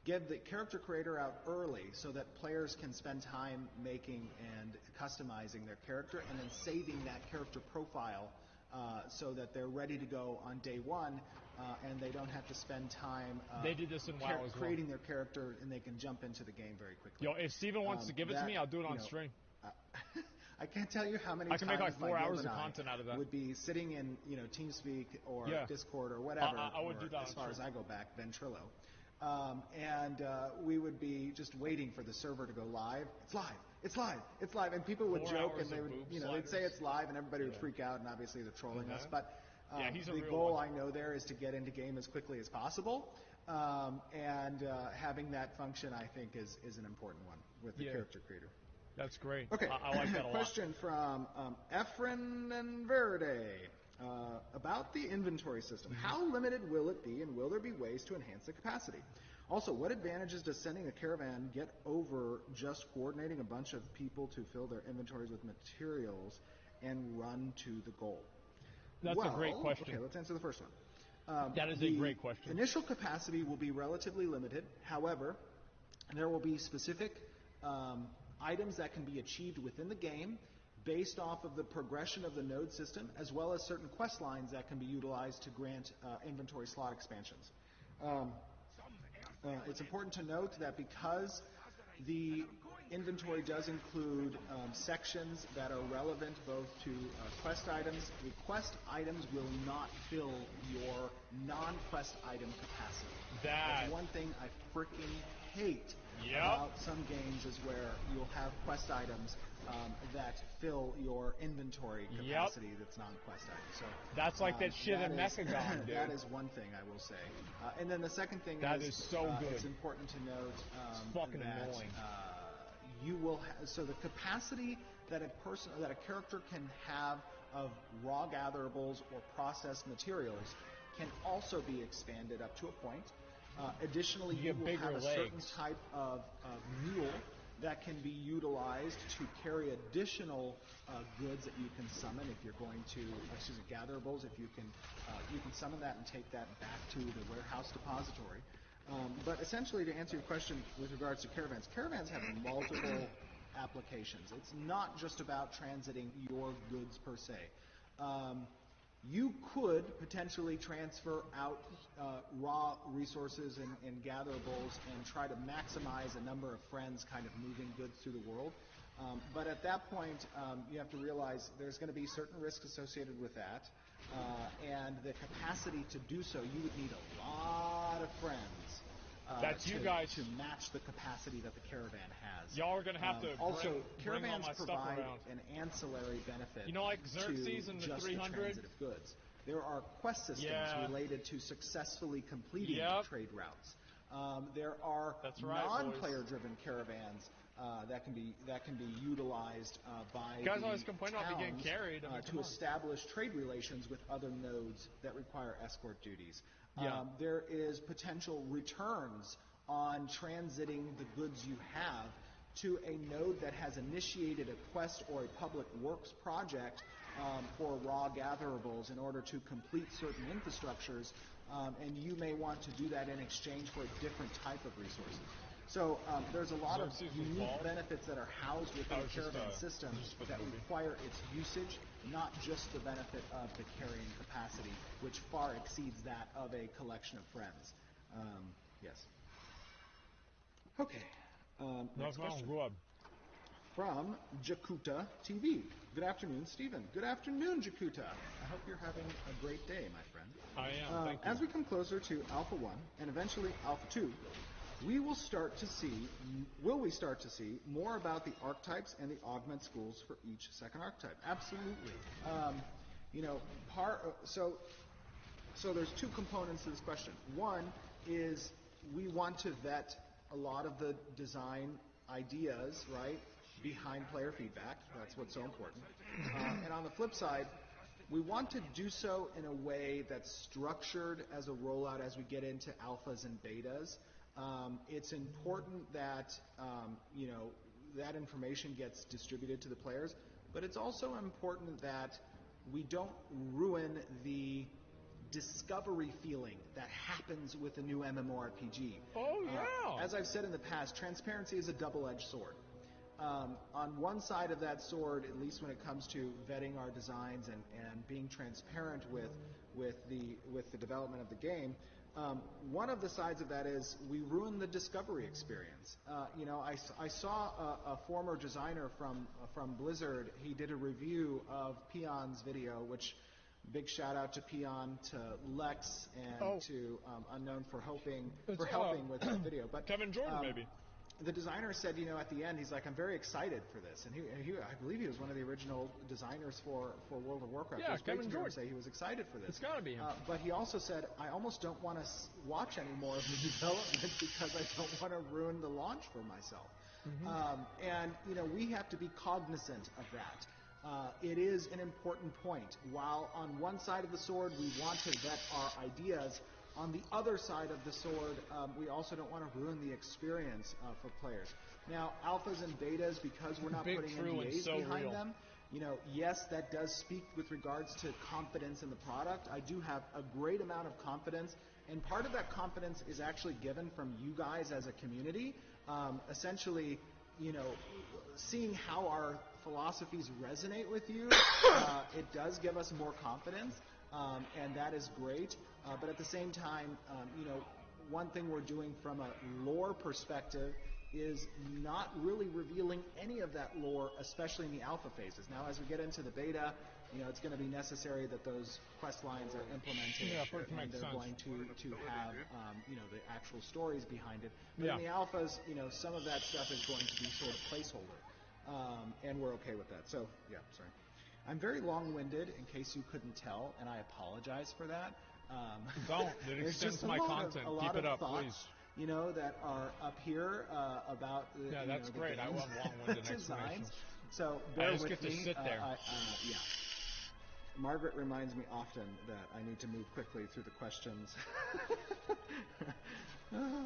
Give the character creator out early so that players can spend time making and customizing their character and then saving that character profile so that they're ready to go on day one and they don't have to spend time they did this in WoW as creating their character, and they can jump into the game very quickly. Yo, if Steven wants to give it to me, I'll do it on stream. I can't tell you how many times I can make like 4 hours of Gildan content out of that. Would be sitting in TeamSpeak or Discord or whatever. I would do that as far as I go back, Ventrilo, and we would be just waiting for the server to go live. It's live. It's live. It's live. And people would joke and they would, they'd say it's live, and everybody would freak out. And obviously they're trolling us. But the goal I know there is to get into game as quickly as possible. And having that function, I think, is an important one with the character creator. That's great. Okay. I like that a lot. Question from Efren and Verde about the inventory system. How limited will it be, and will there be ways to enhance the capacity? Also, what advantages does sending a caravan get over just coordinating a bunch of people to fill their inventories with materials and run to the goal? That's a great question. Okay, let's answer the first one. That is a great question. Initial capacity will be relatively limited. However, there will be specific items that can be achieved within the game based off of the progression of the node system, as well as certain quest lines that can be utilized to grant inventory slot expansions. It's important to note that because the inventory does include sections that are relevant both to quest items, the quest items will not fill your non-quest item capacity. That's one thing I freaking hate about some games, is where you'll have quest items that fill your inventory capacity that's non-quest items. So that's like that shit in Mechagon, dude. That is one thing I will say. And then the second thing is so good. It's important to note fucking that annoying. You will so the capacity that a character can have of raw gatherables or processed materials can also be expanded up to a point. Additionally, you will have a certain type of mule that can be utilized to carry additional goods that you can summon if you're going to, gatherables. If you can summon that and take that back to the warehouse depository. But essentially, to answer your question with regards to caravans have multiple applications. It's not just about transiting your goods per se. You could potentially transfer out raw resources and gatherables and try to maximize a number of friends kind of moving goods through the world. But at that point, you have to realize there's going to be certain risks associated with that. And the capacity to do so, you would need a lot of friends. That's you guys to match the capacity that the caravan has. Y'all are going to have to also bring all caravans my provide stuff around. an ancillary benefit. You know, like Xerxes to and the just 300. The transit of goods. There are quest systems related to successfully completing trade routes. There are right, non-player-driven caravans that can be utilized by guys the always complain about me getting towns, carried. to establish trade relations with other nodes that require escort duties. Yeah. There is potential returns on transiting the goods you have to a node that has initiated a quest or a public works project for raw gatherables in order to complete certain infrastructures, and you may want to do that in exchange for a different type of resources. So there's a lot of unique benefits that are housed within the caravan system that require its usage, not just the benefit of the carrying capacity, which far exceeds that of a collection of friends. Yes. Okay. Next question. From Jakuta TV. Good afternoon, Stephen. Good afternoon, Jakuta. I hope you're having a great day, my friend. I am, thank you. As we come closer to Alpha 1 and eventually Alpha 2, will we start to see more about the archetypes and the augment schools for each second archetype? Absolutely. So there's two components to this question. One is we want to vet a lot of the design ideas, right, behind player feedback. That's what's so important. And on the flip side, we want to do so in a way that's structured as a rollout as we get into alphas and betas. It's important that that information gets distributed to the players, but it's also important that we don't ruin the discovery feeling that happens with a new MMORPG. Oh, yeah! As I've said in the past, transparency is a double-edged sword. On one side of that sword, at least when it comes to vetting our designs and being transparent with the development of the game, one of the sides of that is we ruin the discovery experience. I saw a former designer from Blizzard. He did a review of Peon's video, which big shout out to Peon, to Lex, and to Unknown for helping with that video. But Kevin Jordan, maybe. The designer said, at the end, he's like, I'm very excited for this. And I believe he was one of the original designers for World of Warcraft. Yeah, it was great Kevin to hear him Jordan. say he was excited for this. It's got to be him. But he also said, I almost don't want to watch any more of the development because I don't want to ruin the launch for myself. And we have to be cognizant of that. It is an important point. While on one side of the sword we want to vet our ideas, on the other side of the sword, we also don't want to ruin the experience for players. Now, alphas and betas, because we're not putting NDAs behind them, yes, that does speak with regards to confidence in the product. I do have a great amount of confidence, and part of that confidence is actually given from you guys as a community. Essentially, seeing how our philosophies resonate with you, it does give us more confidence, and that is great. But at the same time, one thing we're doing from a lore perspective is not really revealing any of that lore, especially in the alpha phases. Now, as we get into the beta, it's going to be necessary that those quest lines are implemented, and they're going to have, the actual stories behind it. But in the alphas, some of that stuff is going to be sort of placeholder, and we're okay with that. So, yeah, sorry. I'm very long-winded, in case you couldn't tell, and I apologize for that. Don't. It extends my content. Keep it up, please. That are up here about the Yeah, that's great. I love long-winded explanations. So bear with me. I just get to sit there. Yeah. Margaret reminds me often that I need to move quickly through the questions.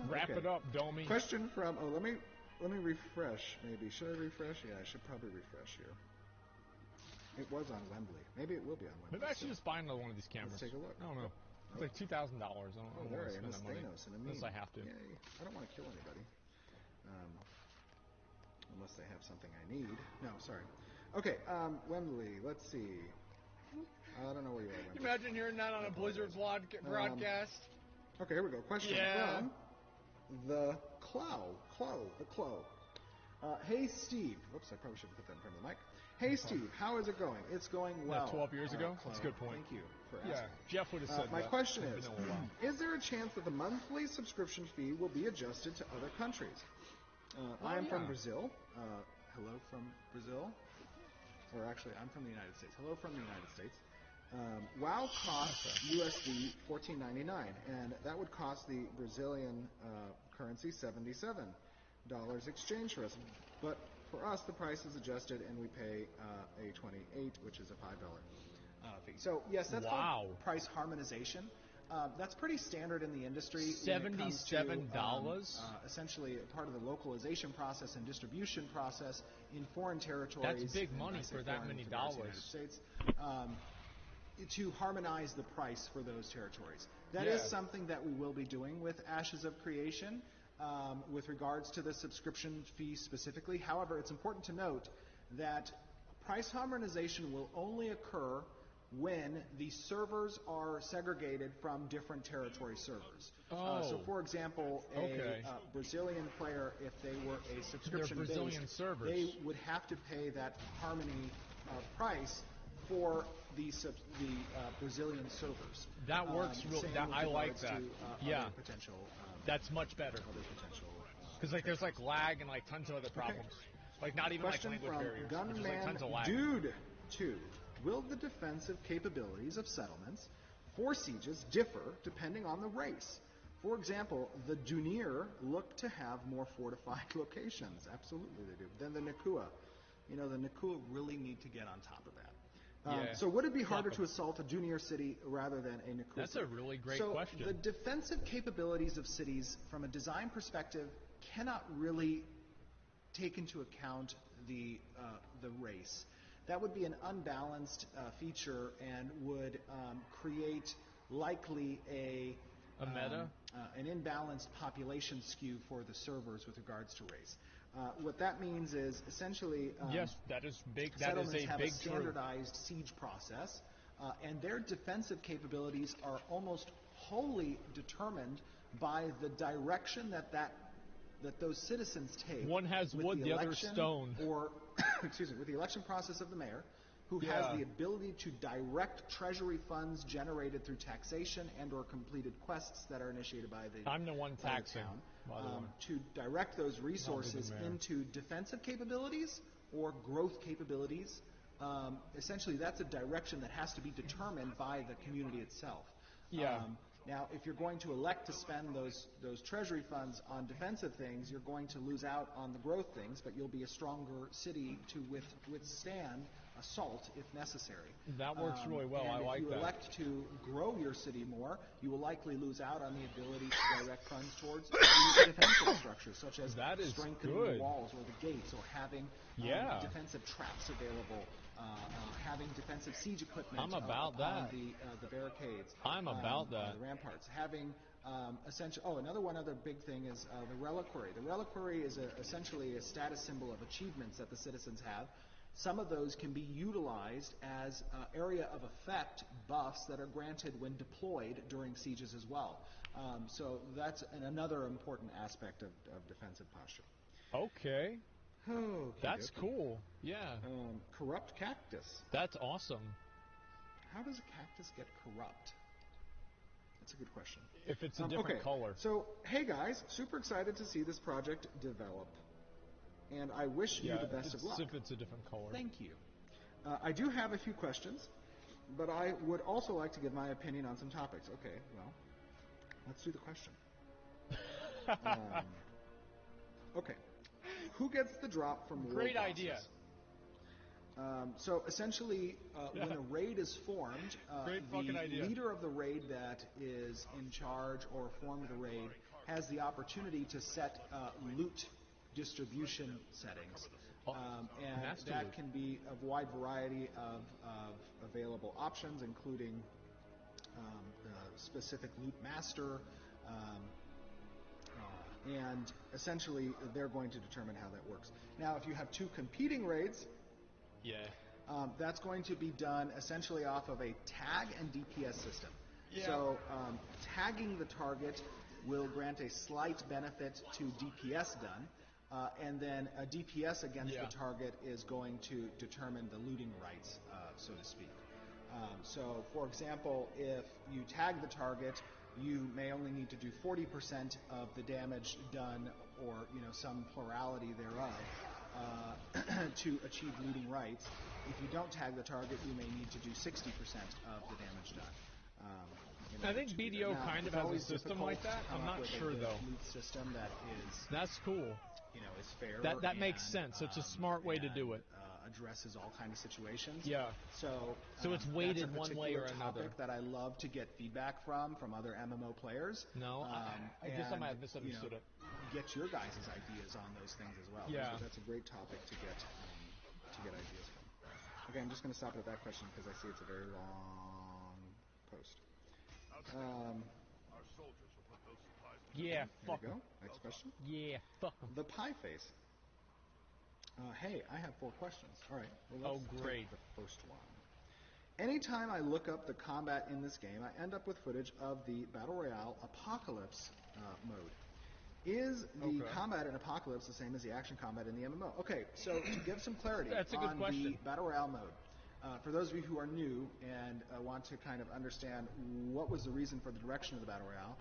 Wrap it up, Domi. Question from. Let me refresh. Maybe should I refresh? Yeah, I should probably refresh here. It was on Wembley. Maybe it will be on Wembley. Maybe I should just buy another one of these cameras. Let's take a look. I don't know. It's like $2,000. I don't want to spend that money. Unless I have to. Yeah, I don't want to kill anybody. Unless they have something I need. No, sorry. Okay, Wembley. Let's see. I don't know where you are, Wembley. Imagine hearing that on a Blizzard broadcast. Okay, here we go. Question from the Clow. Hey, Steve. Whoops, I probably should have put that in front of the mic. Hey, Steve, how is it going? It's going well. 12 years ago? That's a good point. Thank you for asking. Yeah, Jeff would have said my that. question is there a chance that the monthly subscription fee will be adjusted to other countries? I am from Brazil. Hello from Brazil. Or actually, I'm from the United States. Hello from the United States. WoW costs USD $14.99, and that would cost the Brazilian currency $77 exchange for us. But for us, the price is adjusted, and we pay a $28, which is a $5 fee. So yes, that's called price harmonization. That's pretty standard in the industry. $77? Essentially part of the localization process and distribution process in foreign territories. That's big money for that many dollars. United States, to harmonize the price for those territories. That is something that we will be doing with Ashes of Creation with regards to the subscription fee specifically. However, it's important to note that price harmonization will only occur when the servers are segregated from different territory servers. So, for example, a Brazilian player, if they were a subscription-based, they would have to pay that Harmony price for the Brazilian servers. That works. I like that. Potential, that's much better. Because there's lag and tons of other problems. Not even question language barriers. Tons of lag. Dude 2. Will the defensive capabilities of settlements for sieges differ depending on the race? For example, the Dunir look to have more fortified locations. Absolutely they do. Than the Nakua. The Nakua really need to get on top of that. So would it be harder to assault a Dunir city rather than a Nakua? That's a really great question. The defensive capabilities of cities from a design perspective cannot really take into account the race. That would be an unbalanced feature and would create likely a meta? An imbalanced population skew for the servers with regards to race. What that means is essentially yes, that is big. That is a have big a standardized siege process, and their defensive capabilities are almost wholly determined by the direction that those citizens take. One has wood, the other stone. Or, excuse me, with the election process of the mayor, who has the ability to direct treasury funds generated through taxation and or completed quests that are initiated by the I'm the one taxing, town, by the way. to direct those resources into defensive capabilities or growth capabilities. Essentially, that's a direction that has to be determined by the community itself. Now, if you're going to elect to spend those treasury funds on defensive things, you're going to lose out on the growth things, but you'll be a stronger city to withstand assault if necessary. That works really well. I like that. If you elect to grow your city more, you will likely lose out on the ability to direct funds towards defensive structures, such as strengthening the walls or the gates, or having defensive traps available. Having defensive siege equipment I'm about that. The barricades. I'm about that. The ramparts. Having another big thing is the reliquary. The reliquary is essentially a status symbol of achievements that the citizens have. Some of those can be utilized as area of effect buffs that are granted when deployed during sieges as well. So that's another important aspect of defensive posture. Okay. Oh, that's cool. Yeah. Corrupt cactus. That's awesome. How does a cactus get corrupt? That's a good question. If it's a different color. So, hey guys, super excited to see this project develop. And I wish you the best of luck. If it's a different color. Thank you. I do have a few questions, but I would also like to give my opinion on some topics. Okay, well, let's do the question. Okay. Who gets the drop from world Great bosses? idea. So essentially, when a raid is formed, the leader of the raid that is in charge or formed the raid has the opportunity to set loot distribution settings. And that can be a wide variety of available options, including the specific loot master, and essentially they're going to determine how that works. Now, if you have two competing raids, that's going to be done essentially off of a tag and DPS system. So tagging the target will grant a slight benefit to DPS done, and then a DPS against the target is going to determine the looting rights, so to speak. So, for example, if you tag the target, you may only need to do 40% of the damage done, or some plurality thereof, to achieve looting rights. If you don't tag the target, you may need to do 60% of the damage done. I think BDO kind of has a system like that. I'm not sure though. Loot system that is that's cool. Is fair. That makes sense. It's a smart way to do it. Addresses all kinds of situations. Yeah. So it's weighted one way or another. Topic that I love to get feedback from other MMO players. No, I guess I might have misunderstood it. Get your guys' ideas on those things as well. Yeah. That's a great topic to get ideas from. Okay, I'm just going to stop at that question because I see it's a very long post. Yeah, fuck there you go. Next question. Yeah, fuck 'em. The Pie Face. Hey, I have 4 questions. All right. Well, let's great. Take the first one. Anytime I look up the combat in this game, I end up with footage of the Battle Royale Apocalypse mode. Is the combat in Apocalypse the same as the action combat in the MMO? Okay, so to give some clarity on the Battle Royale mode, for those of you who are new and want to kind of understand what was the reason for the direction of the Battle Royale,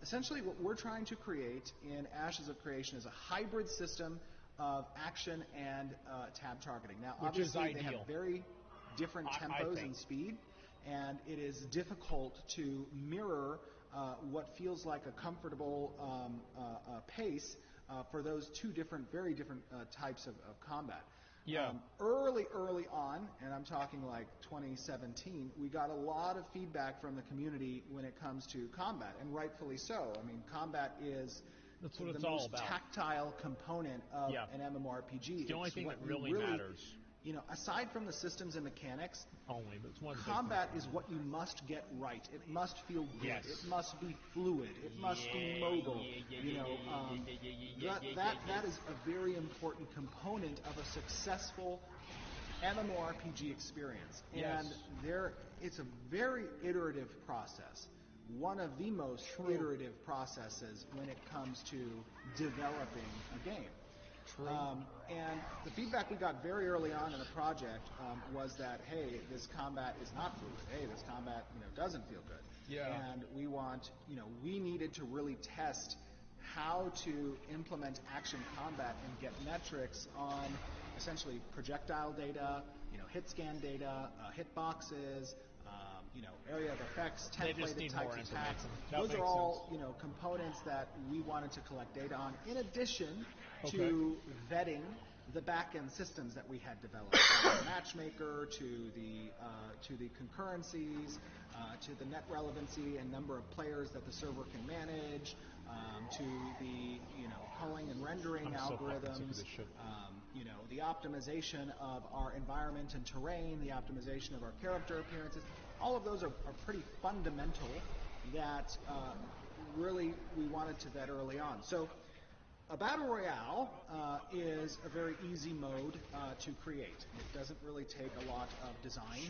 essentially what we're trying to create in Ashes of Creation is a hybrid system of action and tab targeting. Now, obviously, they have very different tempos and speed, and it is difficult to mirror what feels like a comfortable pace for those two very different types of combat. Yeah. Early on, and I'm talking like 2017, we got a lot of feedback from the community when it comes to combat, and rightfully so. I mean, combat is the most tactile component of an MMORPG. It's the only thing that really matters. Aside from the systems and mechanics, but it's one combat is what you must get right. It must feel good. Yes. It must be fluid. It must be mobile. That is a very important component of a successful MMORPG experience. And it's a very iterative process. One of the most iterative processes when it comes to developing a game. And the feedback we got very early on in the project was that, hey, this combat is not fluid. Hey, this combat, doesn't feel good. Yeah. And we needed to really test how to implement action combat and get metrics on essentially projectile data, hit scan data, hit boxes, area of effects, templated types of attacks. Those are all, components that we wanted to collect data on, in addition to vetting the back-end systems that we had developed, from the matchmaker to the concurrencies, to the net relevancy and number of players that the server can manage, to the culling and rendering algorithms, the optimization of our environment and terrain, the optimization of our character appearances. All of those are pretty fundamental that really we wanted to vet early on. So a Battle Royale is a very easy mode to create. It doesn't really take a lot of design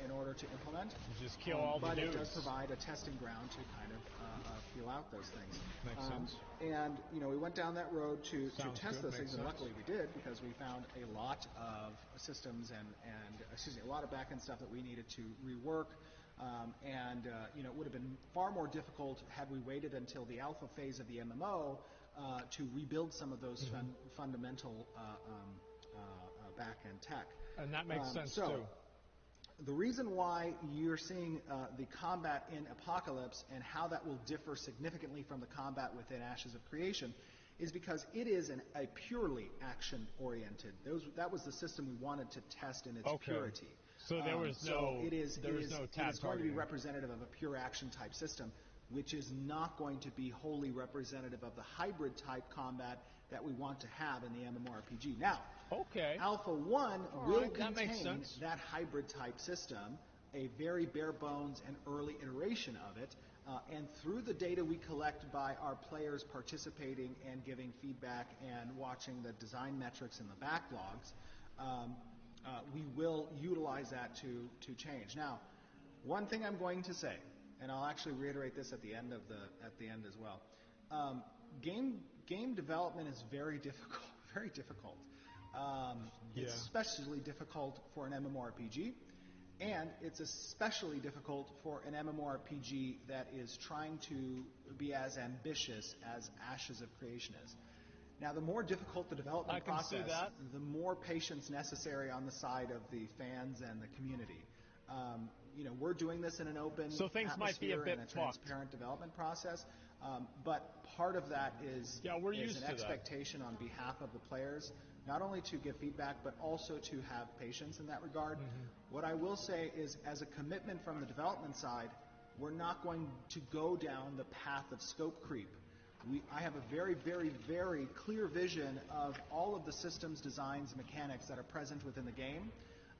in order to implement. You just kill all the dudes. But it does provide a testing ground to kind of feel out those things. Makes sense. And, we went down that road to test those things, and luckily we did, because we found a lot of systems and a lot of back-end stuff that we needed to rework. It would have been far more difficult had we waited until the alpha phase of the MMO to rebuild some of those fundamental back-end tech. And that makes sense, too. The reason why you're seeing the combat in Apocalypse and how that will differ significantly from the combat within Ashes of Creation is because it is a purely action-oriented. That was the system we wanted to test in its purity. So there was no tab It is going to be representative of a pure action-type system, which is not going to be wholly representative of the hybrid-type combat that we want to have in the MMORPG. Now, Alpha 1 will contain that hybrid-type system, a very bare-bones and early iteration of it, and through the data we collect by our players participating and giving feedback and watching the design metrics in the backlogs, we will utilize that to change. Now, one thing I'm going to say, and I'll actually reiterate this at the end as well. Game development is very difficult. It's especially difficult for an MMORPG, and it's especially difficult for an MMORPG that is trying to be as ambitious as Ashes of Creation is. Now, the more difficult the development I can see process, that. the more patience necessary on the side of the fans and the community. We're doing this in an open So things might be a atmosphere bit and a transparent development process, but part of that is an expectation on behalf of the players, not only to give feedback, but also to have patience in that regard. What I will say is, as a commitment from the development side, we're not going to go down the path of scope creep. I have a very, very, very clear vision of all of the systems, designs, mechanics that are present within the game,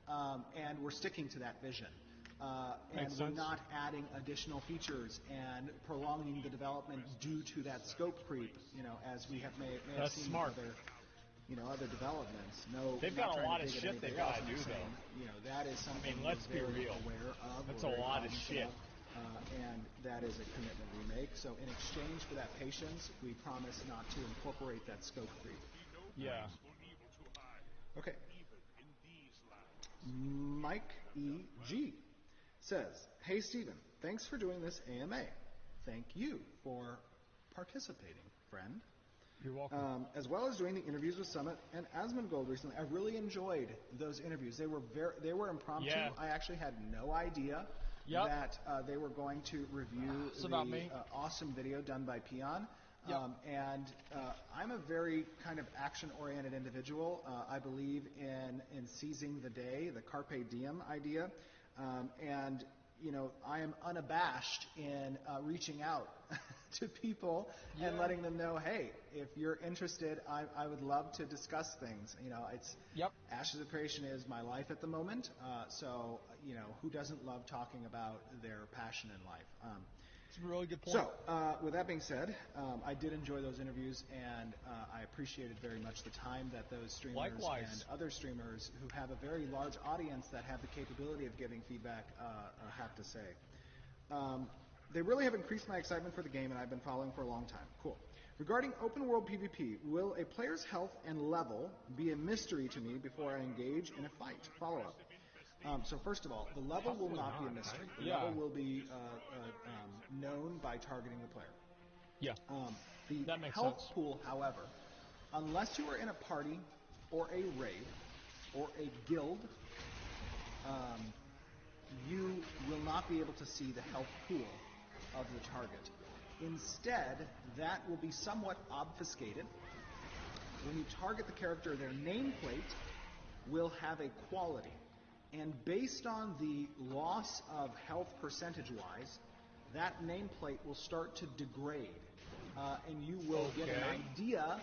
and we're sticking to that vision. And we're not adding additional features and prolonging the development due to that scope creep, as we may have That's seen smart. other developments. No, They've not got a trying lot to of dig at shit they anybody else. gotta I'm do, saying, though. That is something let's we're be very real. aware of. That's we're a very lot of cognizant shit. and that is a commitment we make. So in exchange for that patience, we promise not to incorporate that scope creep. Yeah. Okay. Mike E.G. says, "Hey Stephen, thanks for doing this AMA. Thank you for participating, friend. You're welcome. As well as doing the interviews with Summit and Asmongold recently. I really enjoyed those interviews. They were impromptu. Yeah. I actually had no idea that they were going to review the awesome video done by Peon. And I'm a very kind of action-oriented individual. I believe in seizing the day, the carpe diem idea. And I am unabashed in reaching out to people and letting them know, hey, if you're interested, I would love to discuss things. Ashes of Creation is my life at the moment. So who doesn't love talking about their passion in life? It's a really good point. So, with that being said, I did enjoy those interviews, and I appreciated very much the time that those streamers and other streamers who have a very large audience that have the capability of giving feedback have to say. They really have increased my excitement for the game, and I've been following for a long time. Cool. Regarding open world PvP, will a player's health and level be a mystery to me before I engage in a fight? Follow-up. So first of all, the level will not be a mystery. The level will be known by targeting the player. Yeah. The health pool, however, unless you are in a party or a raid or a guild, you will not be able to see the health pool of the target. Instead, that will be somewhat obfuscated. When you target the character, their nameplate will have a quality. And based on the loss of health percentage-wise, that nameplate will start to degrade. And you will get an idea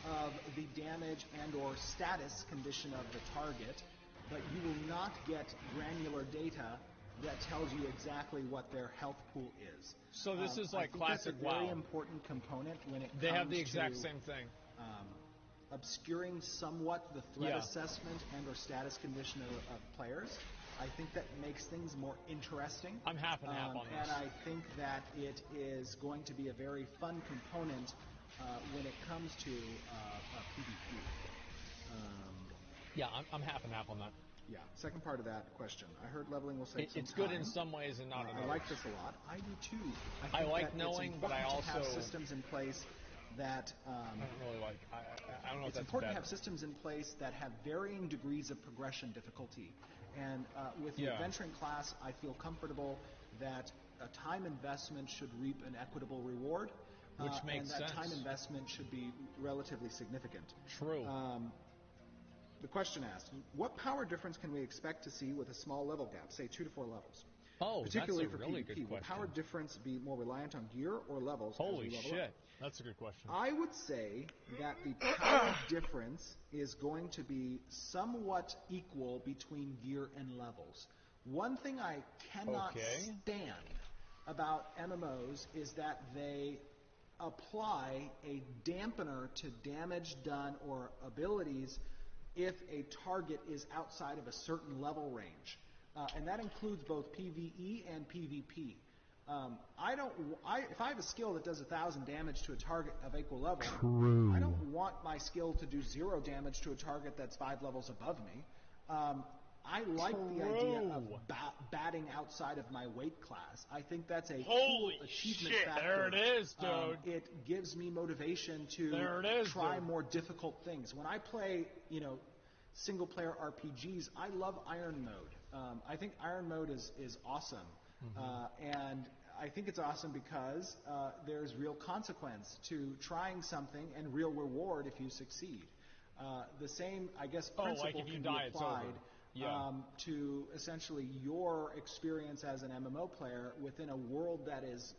of the damage and or status condition of the target, but you will not get granular data that tells you exactly what their health pool is. So this is like that's classic a very important component when it comes to... They have the exact same thing. Obscuring somewhat the threat assessment and or status condition of players. I think that makes things more interesting. I'm half and half on this. And I think that it is going to be a very fun component when it comes to PvP. I'm half and half on that. Yeah. Second part of that question. I heard leveling will save some It's good time. in some ways and not in others. I like this a lot. I do too. I think like that knowing, it's but I important also... to have systems in place that... I don't really like... I don't know if it's that's important better. to have systems in place that have varying degrees of progression difficulty. And with the adventuring class, I feel comfortable that a time investment should reap an equitable reward. Which makes and that sense. time investment should be relatively significant. True. The question asked, what power difference can we expect to see with a small level gap, say 2 to 4 levels? Oh, particularly that's a for really PvP. good Will question. power difference be more reliant on gear or levels? Holy as we level shit. up? That's a good question. I would say that the power difference is going to be somewhat equal between gear and levels. One thing I cannot stand about MMOs is that they apply a dampener to damage done or abilities if a target is outside of a certain level range. And that includes both PvE and PvP. If I have a skill that does 1,000 damage to a target of equal level, I don't want my skill to do 0 damage to a target that's 5 levels above me. I like the idea of batting outside of my weight class. I think that's a Holy cool achievement shit. factor. There it is, dude. It gives me motivation to try more difficult things. When I play, single-player RPGs, I love Iron Mode. I think Iron Mode is awesome. And I think it's awesome because there's real consequence to trying something and real reward if you succeed. The same, I guess, principle can be applied to essentially your experience as an MMO player within a world that is,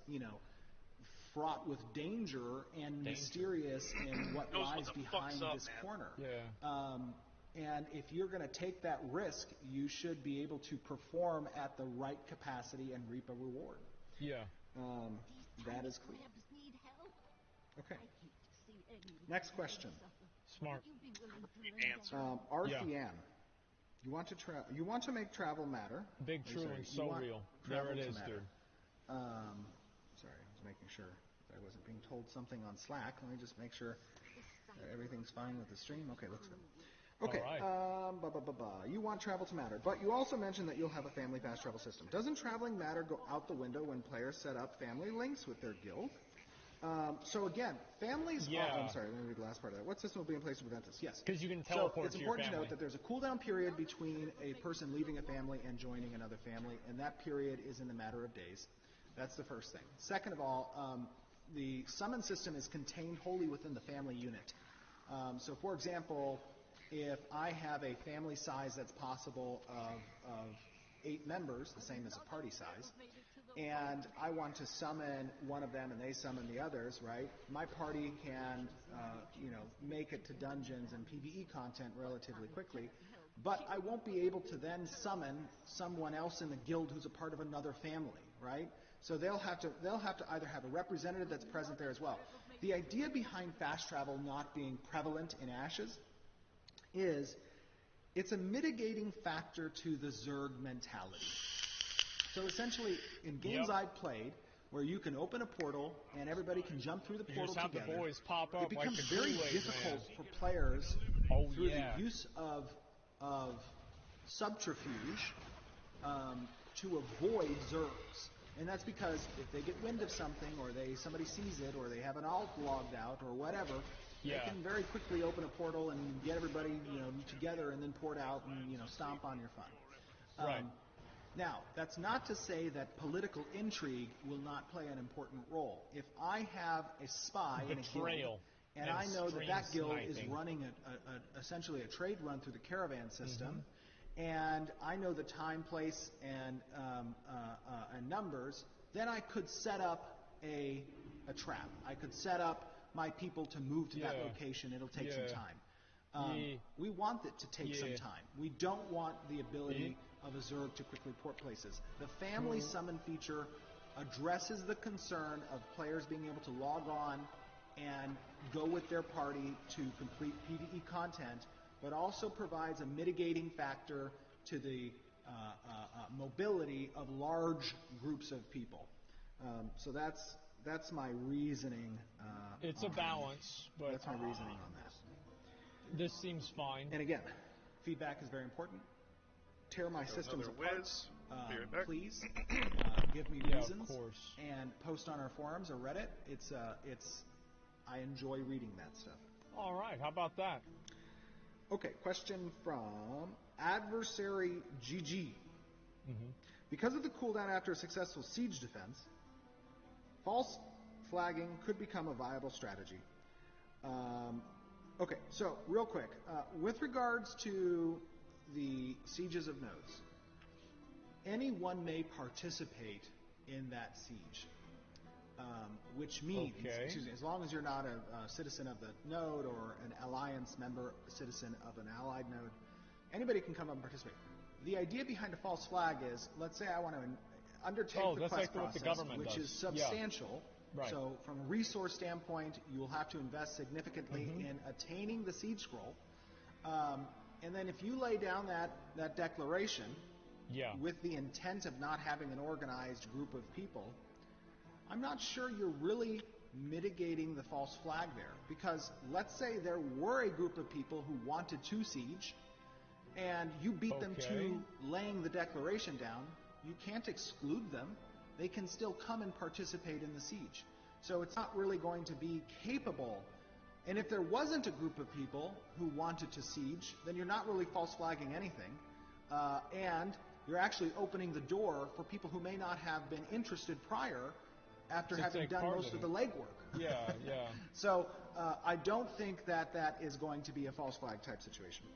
fraught with danger and mysterious in what lies behind this corner. And if you're going to take that risk, you should be able to perform at the right capacity and reap a reward. That is clear. Okay. Next question. Smart. RCM. You want to make travel matter. Big, true, and so real. There it is, dude. Sorry, I was making sure that I wasn't being told something on Slack. Let me just make sure that everything's fine with the stream. Okay, looks good. Okay, you want travel to matter, but you also mentioned that you'll have a family fast travel system. Doesn't traveling matter go out the window when players set up family links with their guild? So again, families. I'm sorry. Let me read the last part of that. What system will be in place to prevent this? Yes. Because you can teleport to your family. It's important to note that there's a cooldown period between a person leaving a family and joining another family, and that period is in a matter of days. That's the first thing. Second of all, the summon system is contained wholly within the family unit. So, for example, if I have a family size that's possible of 8 members, the same as a party size, and I want to summon one of them and they summon the others, right? My party can, make it to dungeons and PvE content relatively quickly, but I won't be able to then summon someone else in the guild who's a part of another family, right? So they'll have to either have a representative that's present there as well. The idea behind fast travel not being prevalent in Ashes is it's a mitigating factor to the Zerg mentality. So essentially, in games I've played, where you can open a portal and everybody can jump through the portal together, the boys pop up it becomes like the very Kool-Aid difficult Man. for players through the use of subterfuge to avoid Zergs. And that's because if they get wind of something, or somebody sees it, or they have an alt logged out, or whatever, they can very quickly open a portal and get everybody together and then port out and stomp on your fun. Now, that's not to say that political intrigue will not play an important role. If I have a spy in a guild, and I know that guild is running essentially a trade run through the caravan system, and I know the time, place, and numbers, then I could set up a trap. I could set up my people to move to that location. It'll take some time. We want it to take some time. We don't want the ability of a Zerg to quickly port places. The family summon feature addresses the concern of players being able to log on and go with their party to complete PvE content, but also provides a mitigating factor to the mobility of large groups of people. So that's my reasoning. It's a balance, but that's my reasoning on that. This seems fine. And again, feedback is very important. Tear my systems apart, please. Give me reasons, and post on our forums or Reddit. I enjoy reading that stuff. All right, how about that? Okay, question from Adversary GG. Because of the cooldown after a successful siege defense, false flagging could become a viable strategy. Okay, so real quick, with regards to the sieges of nodes, anyone may participate in that siege, which means, as long as you're not a citizen of the node or an alliance member, citizen of an allied node, anybody can come up and participate. The idea behind a false flag is, let's say I want to undertake the quest process, which is substantial. So from a resource standpoint, you will have to invest significantly in attaining the siege scroll. And then if you lay down that declaration with the intent of not having an organized group of people, I'm not sure you're really mitigating the false flag there. Because let's say there were a group of people who wanted to siege, and you beat them to laying the declaration down, you can't exclude them. They can still come and participate in the siege. So it's not really going to be capable. And if there wasn't a group of people who wanted to siege, then you're not really false flagging anything. And you're actually opening the door for people who may not have been interested prior after having done most of the legwork. Yeah, yeah. So I don't think that that is going to be a false flag type situation.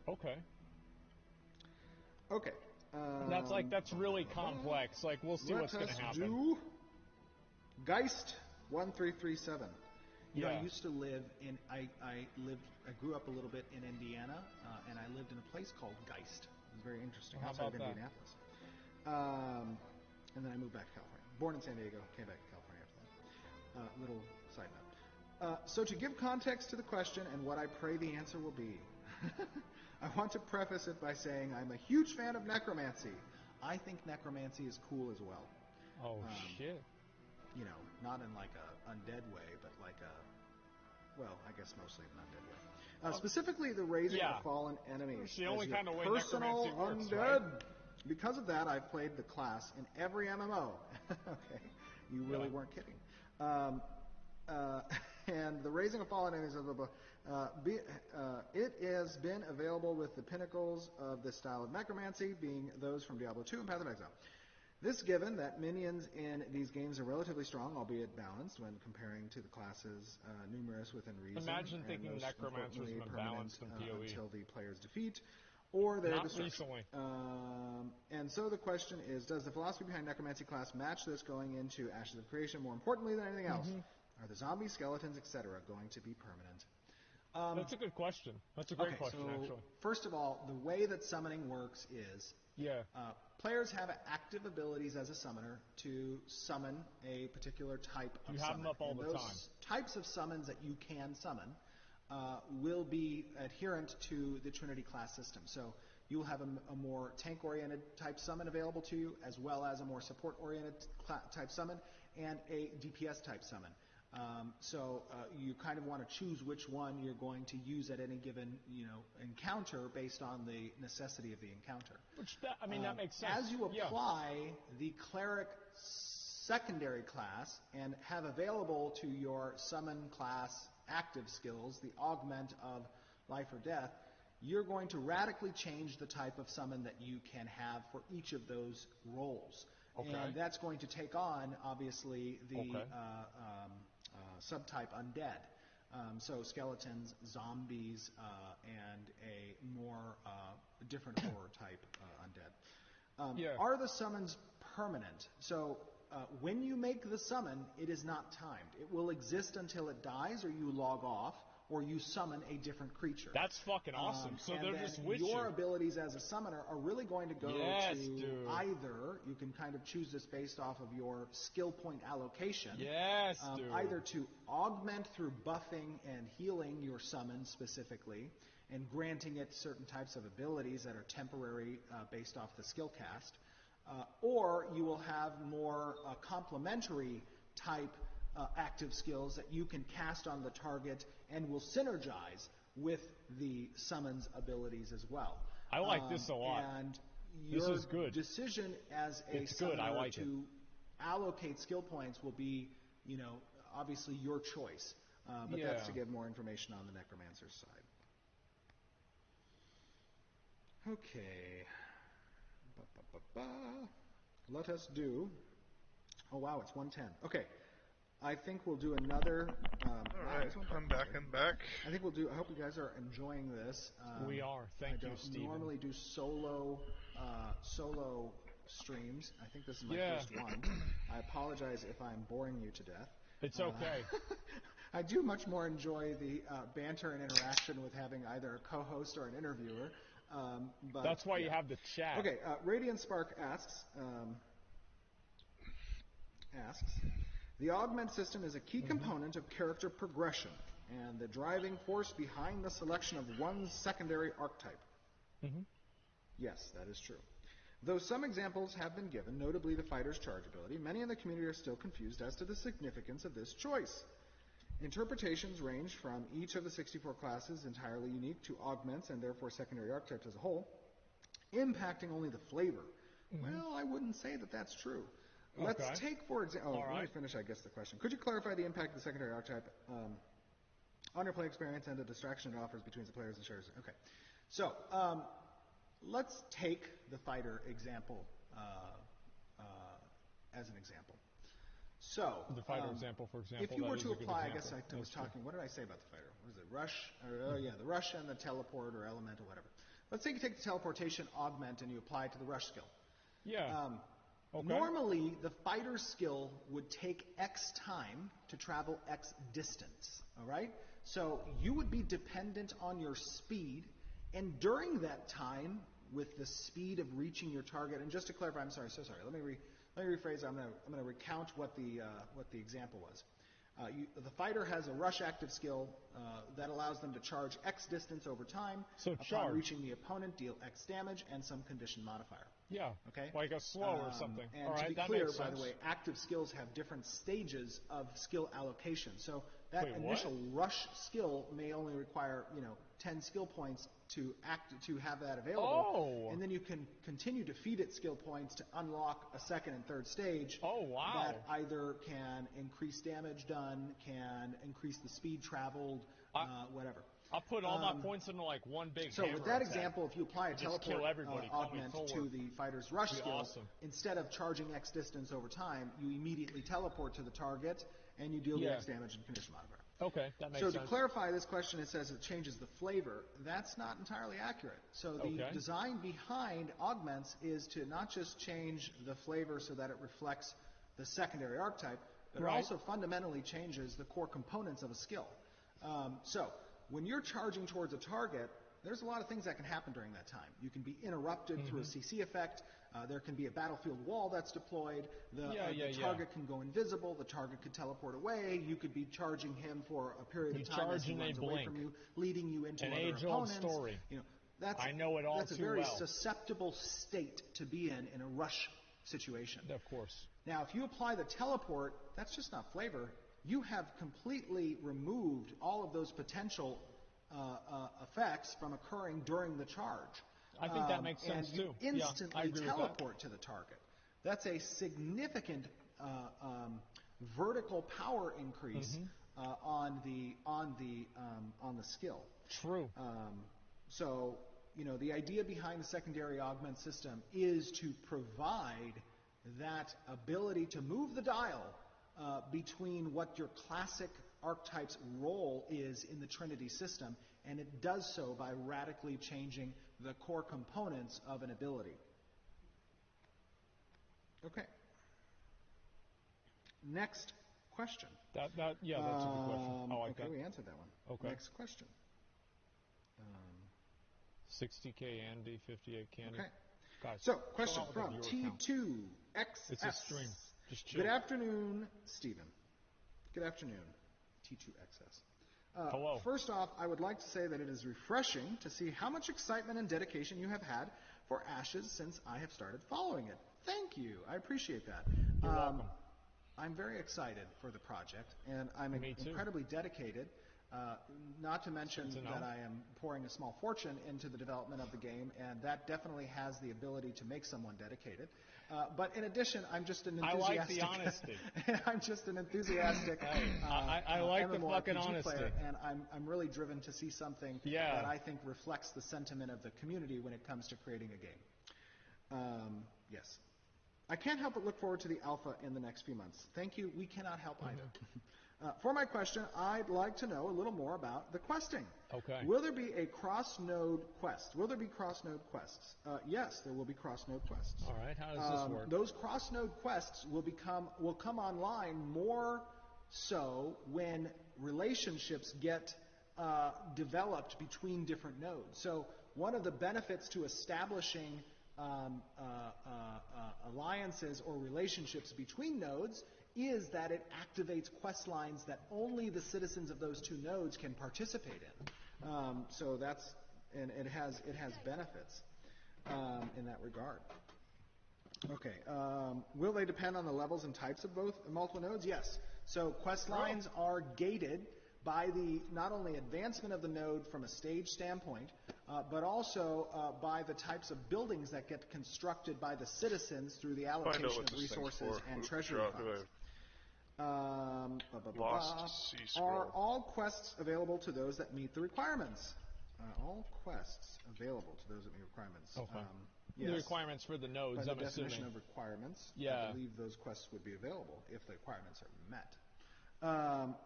Okay. Okay. That's really complex. Like, we'll see what's going to happen. Do Geist 1337. I used to live in. I grew up a little bit in Indiana, and I lived in a place called Geist. It was very interesting. Outside of Indianapolis. And then I moved back to California. Born in San Diego, came back to California after that. Little side note. So to give context to the question and what I pray the answer will be, I want to preface it by saying I'm a huge fan of necromancy. I think necromancy is cool as well. Oh, shit. You know, not in like a undead way, but like a, well, I guess mostly an undead way. Specifically, the raising of fallen enemies. It's the only kind of way personal necromancy works, undead. right? Because of that, I've played the class in every MMO. Okay, you really weren't kidding. And the raising of fallen enemies, it has been available with the pinnacles of this style of necromancy, being those from Diablo 2 and Path of Exile. This given that minions in these games are relatively strong, albeit balanced, when comparing to the classes numerous within reason. Imagine thinking necromancers in a balanced in PoE. Until the player's defeat or their Not destruction. recently. And so the question is, does the philosophy behind necromancy class match this going into Ashes of Creation more importantly than anything else? Are the zombies, skeletons, etc. going to be permanent? That's a good question. That's a great question, actually. First of all, the way that summoning works is players have active abilities as a summoner to summon a particular type of summon. You have them up all the time. Those types of summons that you can summon will be adherent to the Trinity class system. So you will have a more tank-oriented type summon available to you, as well as a more support-oriented type summon, and a DPS type summon. So you kind of want to choose which one you're going to use at any given encounter based on the necessity of the encounter. That makes sense. As you apply the cleric secondary class and have available to your summon class active skills the augment of life or death, you're going to radically change the type of summon that you can have for each of those roles. And that's going to take on, obviously, the subtype undead. So skeletons, zombies, and a more different horror type undead. Are the summons permanent? So when you make the summon, it is not timed. It will exist until it dies or you log off, or you summon a different creature. That's fucking awesome. So they're just with you. Your abilities as a summoner are really going to go to either, you can kind of choose this based off of your skill point allocation. Either to augment through buffing and healing your summon specifically, and granting it certain types of abilities that are temporary based off the skill cast, or you will have more complementary type active skills that you can cast on the target and will synergize with the summons abilities as well. I like this a lot. And this your is good. decision as a summoner to allocate skill points will be, obviously your choice. But that's to give more information on the necromancer's side. Okay. Let us do. Oh wow, it's 1:10. Okay. I think we'll do another. Alright, I'm back. I think we'll do. I hope you guys are enjoying this. We are. Thank you, Steve. I don't normally do solo streams. I think this is my first one. I apologize if I'm boring you to death. It's okay. I do much more enjoy the banter and interaction with having either a co-host or an interviewer. But that's why you have the chat. Okay, Radiant Spark asks, the augment system is a key component of character progression and the driving force behind the selection of one's secondary archetype. Yes, that is true. Though some examples have been given, notably the fighter's charge ability, many in the community are still confused as to the significance of this choice. Interpretations range from each of the 64 classes entirely unique to augments and therefore secondary archetypes as a whole, impacting only the flavor. Well, I wouldn't say that that's true. Let's take, for example, let me finish, I guess, the question. Could you clarify the impact of the secondary archetype on your play experience and the distraction it offers between the players and shares? Okay. So, let's take the fighter example as an example. So, the fighter example, for example, if you were to apply, I guess I was talking, what did I say about the fighter? What is it, rush? The rush and the teleport or elemental, whatever. Let's say you take the teleportation augment and you apply it to the rush skill. Yeah. Normally, the fighter skill would take X time to travel X distance, all right? So you would be dependent on your speed, and during that time, with the speed of reaching your target, and just to clarify, I'm sorry, let me rephrase. I'm going to recount what the example was. The fighter has a rush active skill that allows them to charge X distance over time. So upon reaching the opponent, deal X damage and some condition modifier. Yeah. Okay. Like a slow or something. And all right, to be that clear, makes by sense. the way, active skills have different stages of skill allocation. So that Wait, initial rush skill may only require 10 skill points to have that available. And then you can continue to feed it skill points to unlock a second and third stage. That either can increase damage done, can increase the speed traveled, whatever. I'll put all my points into like one big So hammer with that attack. example, if you apply a teleport augment to the fighter's rush skill, instead of charging X distance over time, you immediately teleport to the target and you deal the X damage and condition modifier. Okay, that makes sense. sense. So to clarify this question, it says it changes the flavor. That's not entirely accurate. So the design behind augments is to not just change the flavor so that it reflects the secondary archetype, but it also fundamentally changes the core components of a skill. So when you're charging towards a target, there's a lot of things that can happen during that time. You can be interrupted through a CC effect. There can be a battlefield wall that's deployed. The target can go invisible. The target could teleport away. You could be charging him for a period of time as he runs away from you, leading you into other opponents. Story. I know it all that's a very susceptible state to be in a rush situation. Of course. Now, if you apply the teleport, that's just not flavor. You have completely removed all of those potential effects from occurring during the charge. I think that makes sense and you too. instantly teleport to the target. That's a significant vertical power increase on the skill. True. So the idea behind the secondary augment system is to provide that ability to move the dial between what your classic archetype's role is in the Trinity system, and it does so by radically changing the core components of an ability. Okay. Next question. That's a good question. I like that. We answered that one. Okay. Next question. 60K Andy, 58 Candy. Okay. Guys, so, question from T2XS. It's a stream. Just chill. Good afternoon, Stephen. Good afternoon, T2XS. Hello. First off, I would like to say that it is refreshing to see how much excitement and dedication you have had for Ashes since I have started following it. Thank you. I appreciate that. You're welcome. I'm very excited for the project, and I'm incredibly dedicated. Not to mention that I am pouring a small fortune into the development of the game, and that definitely has the ability to make someone dedicated. But in addition, I'm just an enthusiastic. I like the honesty. I'm just an enthusiastic. I like the fucking honesty. Player, and I'm really driven to see something that I think reflects the sentiment of the community when it comes to creating a game. Yes. I can't help but look forward to the alpha in the next few months. Thank you. We cannot help either. For my question, I'd like to know a little more about the questing. Okay. Will there be a cross-node quest? Will there be cross-node quests? Yes, there will be cross-node quests. All right. How does this work? Those cross-node quests will come online more so when relationships get developed between different nodes. So one of the benefits to establishing alliances or relationships between nodes is that it activates quest lines that only the citizens of those two nodes can participate in. So that's, and it has benefits in that regard. Okay. Will they depend on the levels and types of both multiple nodes? Yes. So quest lines are gated by the not only advancement of the node from a stage standpoint, but also by the types of buildings that get constructed by the citizens through the allocation of resources and treasury funds. Lost Sea Scroll. Are all quests available to those that meet the requirements? All quests available to those that meet requirements. Okay. Yes. The requirements for the nodes, By I'm the definition assuming. of requirements, Yeah. I believe those quests would be available if the requirements are met.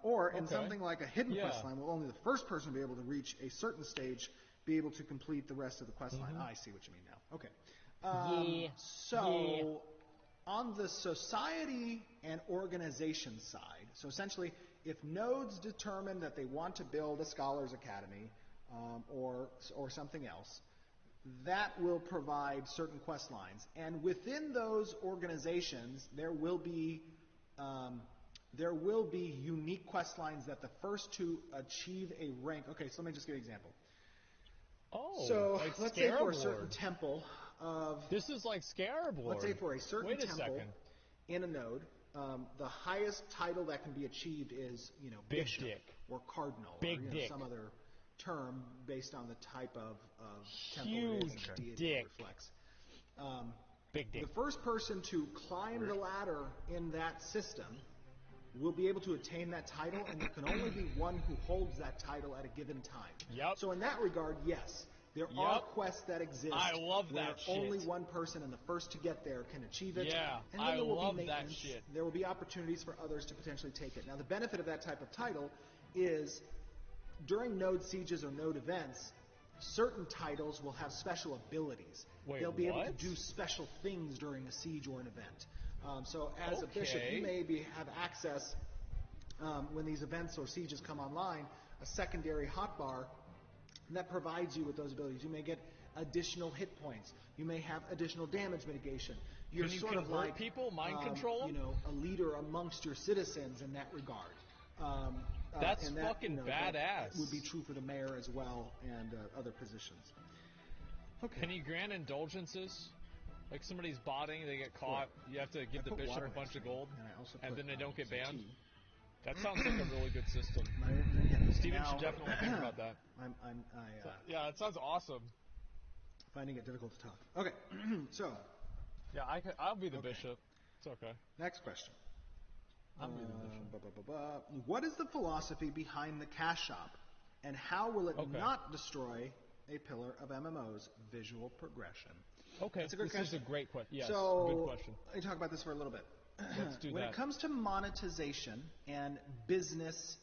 Or in something like a hidden quest line, will only the first person be able to reach a certain stage, be able to complete the rest of the quest line. I see what you mean now. Okay. So on the society and organization side, so essentially if nodes determine that they want to build a scholars academy or something else, that will provide certain quest lines. And within those organizations, there will be unique quest lines that the first to achieve a rank. Okay, so let me just give you an example. So like let's say for a certain temple of... This is like Scarab Lord. Let's say for a certain Wait a temple second. in a node, the highest title that can be achieved is, Big bishop Dick. or cardinal Big or Dick. some other term based on the type of temple Huge it is and the deity dick. it reflects. Big dick. The first person to climb the ladder in that system will be able to attain that title, and there can only be one who holds that title at a given time. So in that regard, yes, there are quests that exist I love where that shit. only one person and the first to get there can achieve it. Yeah, and then I there will love be that maintenance. shit. There will be opportunities for others to potentially take it. Now, the benefit of that type of title is during node sieges or node events, certain titles will have special abilities. Wait, They'll be able to what? do special things during a siege or an event. So as a bishop, you may have access, when these events or sieges come online, a secondary hotbar that provides you with those abilities. You may get additional hit points. You may have additional damage mitigation. You're Can you sort of convert like people, mind control them? a leader amongst your citizens in that regard. That's and that, fucking badass. That would be true for the mayor as well and other positions. Okay. Can you grant indulgences? Like somebody's botting, they get caught, you have to give the bishop a bunch of gold, and then they don't get banned? That sounds like a really good system. Steven should definitely think about that. Yeah, that sounds awesome. Finding it difficult to talk. Okay, so. Yeah, I'll be the bishop. It's okay. Next question. I'll be the bishop. What is the philosophy behind the cash shop, and how will it not destroy a pillar of MMO's visual progression? Okay, That's a good this question. is a great question. Yes, so, good question. Let me talk about this for a little bit. Let's do when that. it comes to monetization and business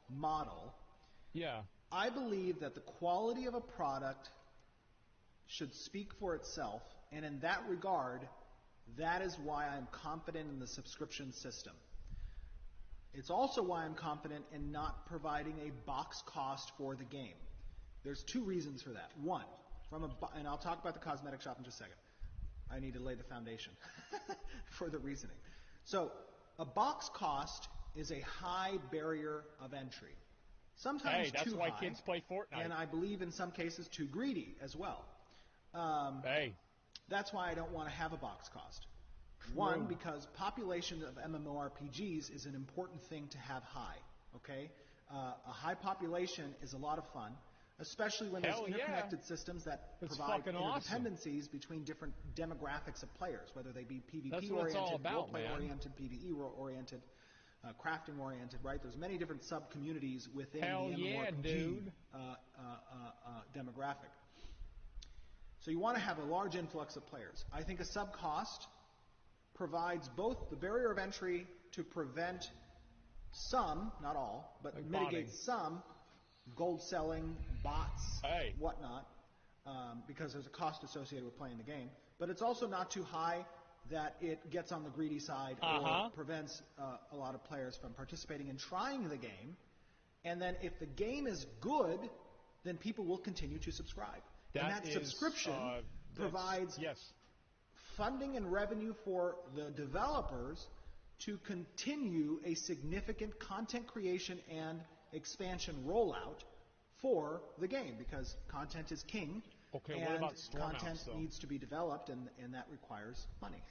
model, I believe that the quality of a product should speak for itself, and in that regard, that is why I'm confident in the subscription system. It's also why I'm confident in not providing a box cost for the game. There's two reasons for that. One, and I'll talk about the cosmetic shop in just a second. I need to lay the foundation for the reasoning. So, a box cost is a high barrier of entry. Sometimes that's too why high, kids play Fortnite. and I believe in some cases too greedy as well. That's why I don't want to have a box cost. One, because population of MMORPGs is an important thing to have high. Okay, a high population is a lot of fun, especially when there's interconnected systems that provide interdependencies between different demographics of players, whether they be PvP-oriented, role-play-oriented, PvE-oriented, crafting-oriented, right? There's many different sub-communities within the MMORPG demographic. So you want to have a large influx of players. I think a sub-cost provides both the barrier of entry to prevent some, not all, but mitigate some gold selling, bots, whatnot, because there's a cost associated with playing the game. But it's also not too high that it gets on the greedy side or prevents a lot of players from participating and trying the game. And then if the game is good, then people will continue to subscribe. And that subscription provides funding and revenue for the developers to continue a significant content creation and expansion rollout for the game, because content is king, Okay, and what about store content mounts, though? needs to be developed, and that requires money.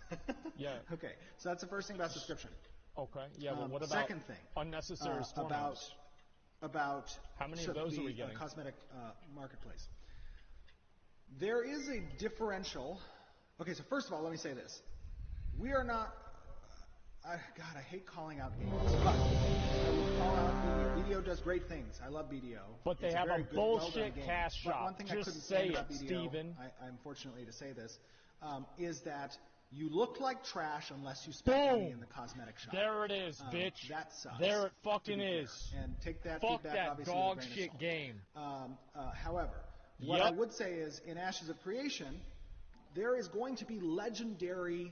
Yeah. Okay, so that's the first thing about subscription. Okay, yeah, but what about second thing, unnecessary store mounts? About how many of those are we getting? Cosmetic marketplace. There is a differential. Okay, so first of all, let me say this: we are not. God, I hate calling out games, but I will call out BDO. BDO does great things. I love BDO. But they it's have a, a very good, bullshit well cash shop. But one thing Just I couldn't say stand about it, BDO, Steven. unfortunately to say this, is that you look like trash unless you spend money in the cosmetic shop. There it is, bitch. That sucks. There it fucking is. And take that Fuck feedback, that obviously, dog with a grain shit of salt. game. However, what I would say is, in Ashes of Creation, there is going to be legendary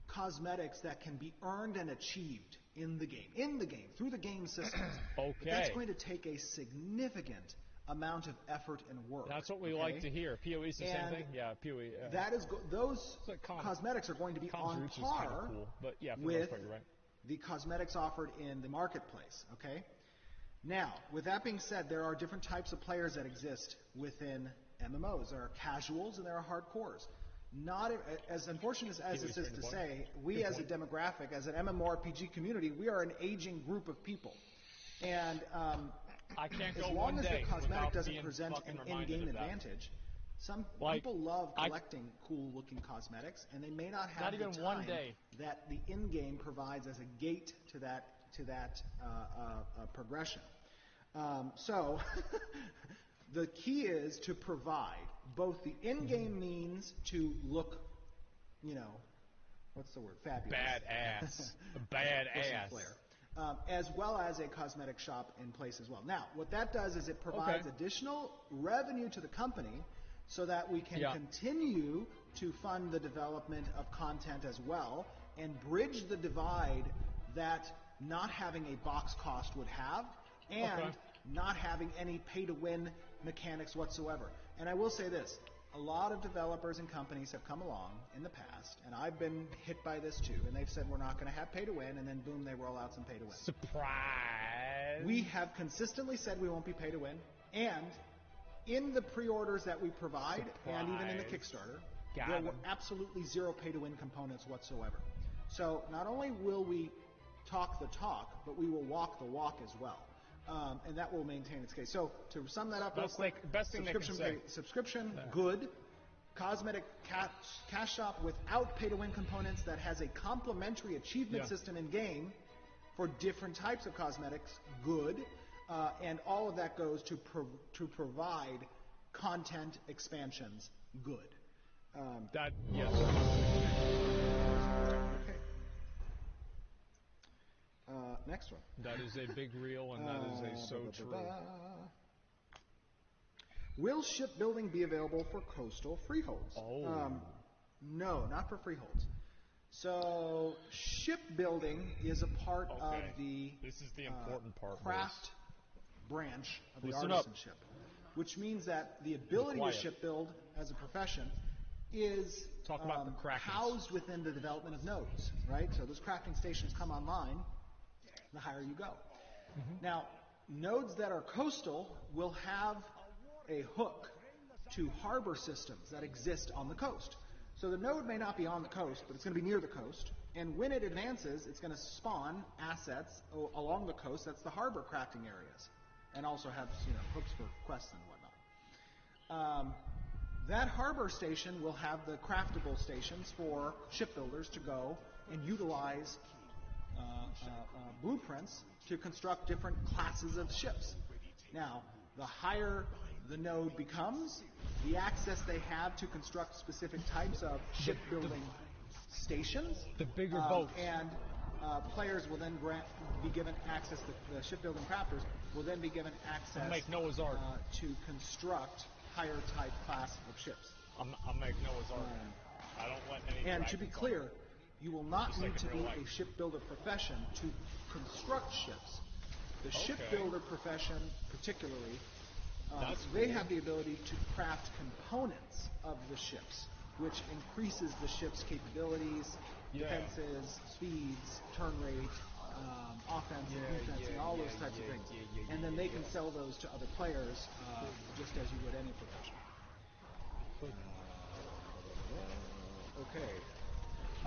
cosmetics that can be earned and achieved in the game, through the game systems. Okay. But that's going to take a significant amount of effort and work. That's what we like to hear. PoE's the same thing? Yeah, PoE. That is those cosmetics are going to be on par cool, but yeah, for with the most part, you're right. the cosmetics offered in the marketplace, okay? Now, with that being said, there are different types of players that exist within MMOs. There are casuals and there are hardcores. Not as unfortunate as this is to say, we as a demographic, as an MMORPG community, we are an aging group of people. And I can't as go long one as day the cosmetic without doesn't being present fucking an reminded in-game of that. advantage, some Like, people love collecting cool-looking cosmetics, and they may not have Not the even time one day. that the in-game provides as a gate to that progression. So the key is to provide both the in-game means to look, what's the word? Fabulous. Badass. Badass. Flair. As well as a cosmetic shop in place as well. Now, what that does is it provides additional revenue to the company so that we can continue to fund the development of content as well and bridge the divide that not having a box cost would have and not having any pay-to-win mechanics whatsoever. And I will say this. A lot of developers and companies have come along in the past, and I've been hit by this too, and they've said we're not going to have pay-to-win, and then boom, they roll out some pay-to-win. Surprise! We have consistently said we won't be pay-to-win, and in the pre-orders that we provide, and even in the Kickstarter, there were absolutely zero pay-to-win components whatsoever. So not only will we talk the talk, but we will walk the walk as well. And that will maintain its case. So to sum that up real quick, subscription, good. Cosmetic cash shop without pay-to-win components that has a complementary achievement system in-game for different types of cosmetics, good. And all of that goes to provide content expansions, good. Yes. Okay. Next one. That is a big reel, and that is a so true. Will shipbuilding be available for coastal freeholds? No, not for freeholds. So shipbuilding is a part of the craft branch of the artisanship, which means that the ability to shipbuild as a profession is housed within the development of nodes, right? So those crafting stations come online the higher you go. Now, nodes that are coastal will have a hook to harbor systems that exist on the coast. So the node may not be on the coast, but it's going to be near the coast. And when it advances, it's going to spawn assets along the coast. That's the harbor crafting areas. And also have hooks for quests and whatnot. That harbor station will have the craftable stations for shipbuilders to go and utilize blueprints to construct different classes of ships. Now, the higher the node becomes, the access they have to construct specific types of shipbuilding stations. The bigger boats. And players will then be given access, the shipbuilding crafters will then be given access to construct higher type class of ships. I'll make Noah's Ark. I don't let any. And to be clear, you will not need to be a shipbuilder profession to construct ships. The shipbuilder profession, particularly, they have the ability to craft components of the ships, which increases the ship's capabilities, defenses, speeds, turn rate, offense and defense, and all those types of things. And then they can sell those to other players, just as you would any profession.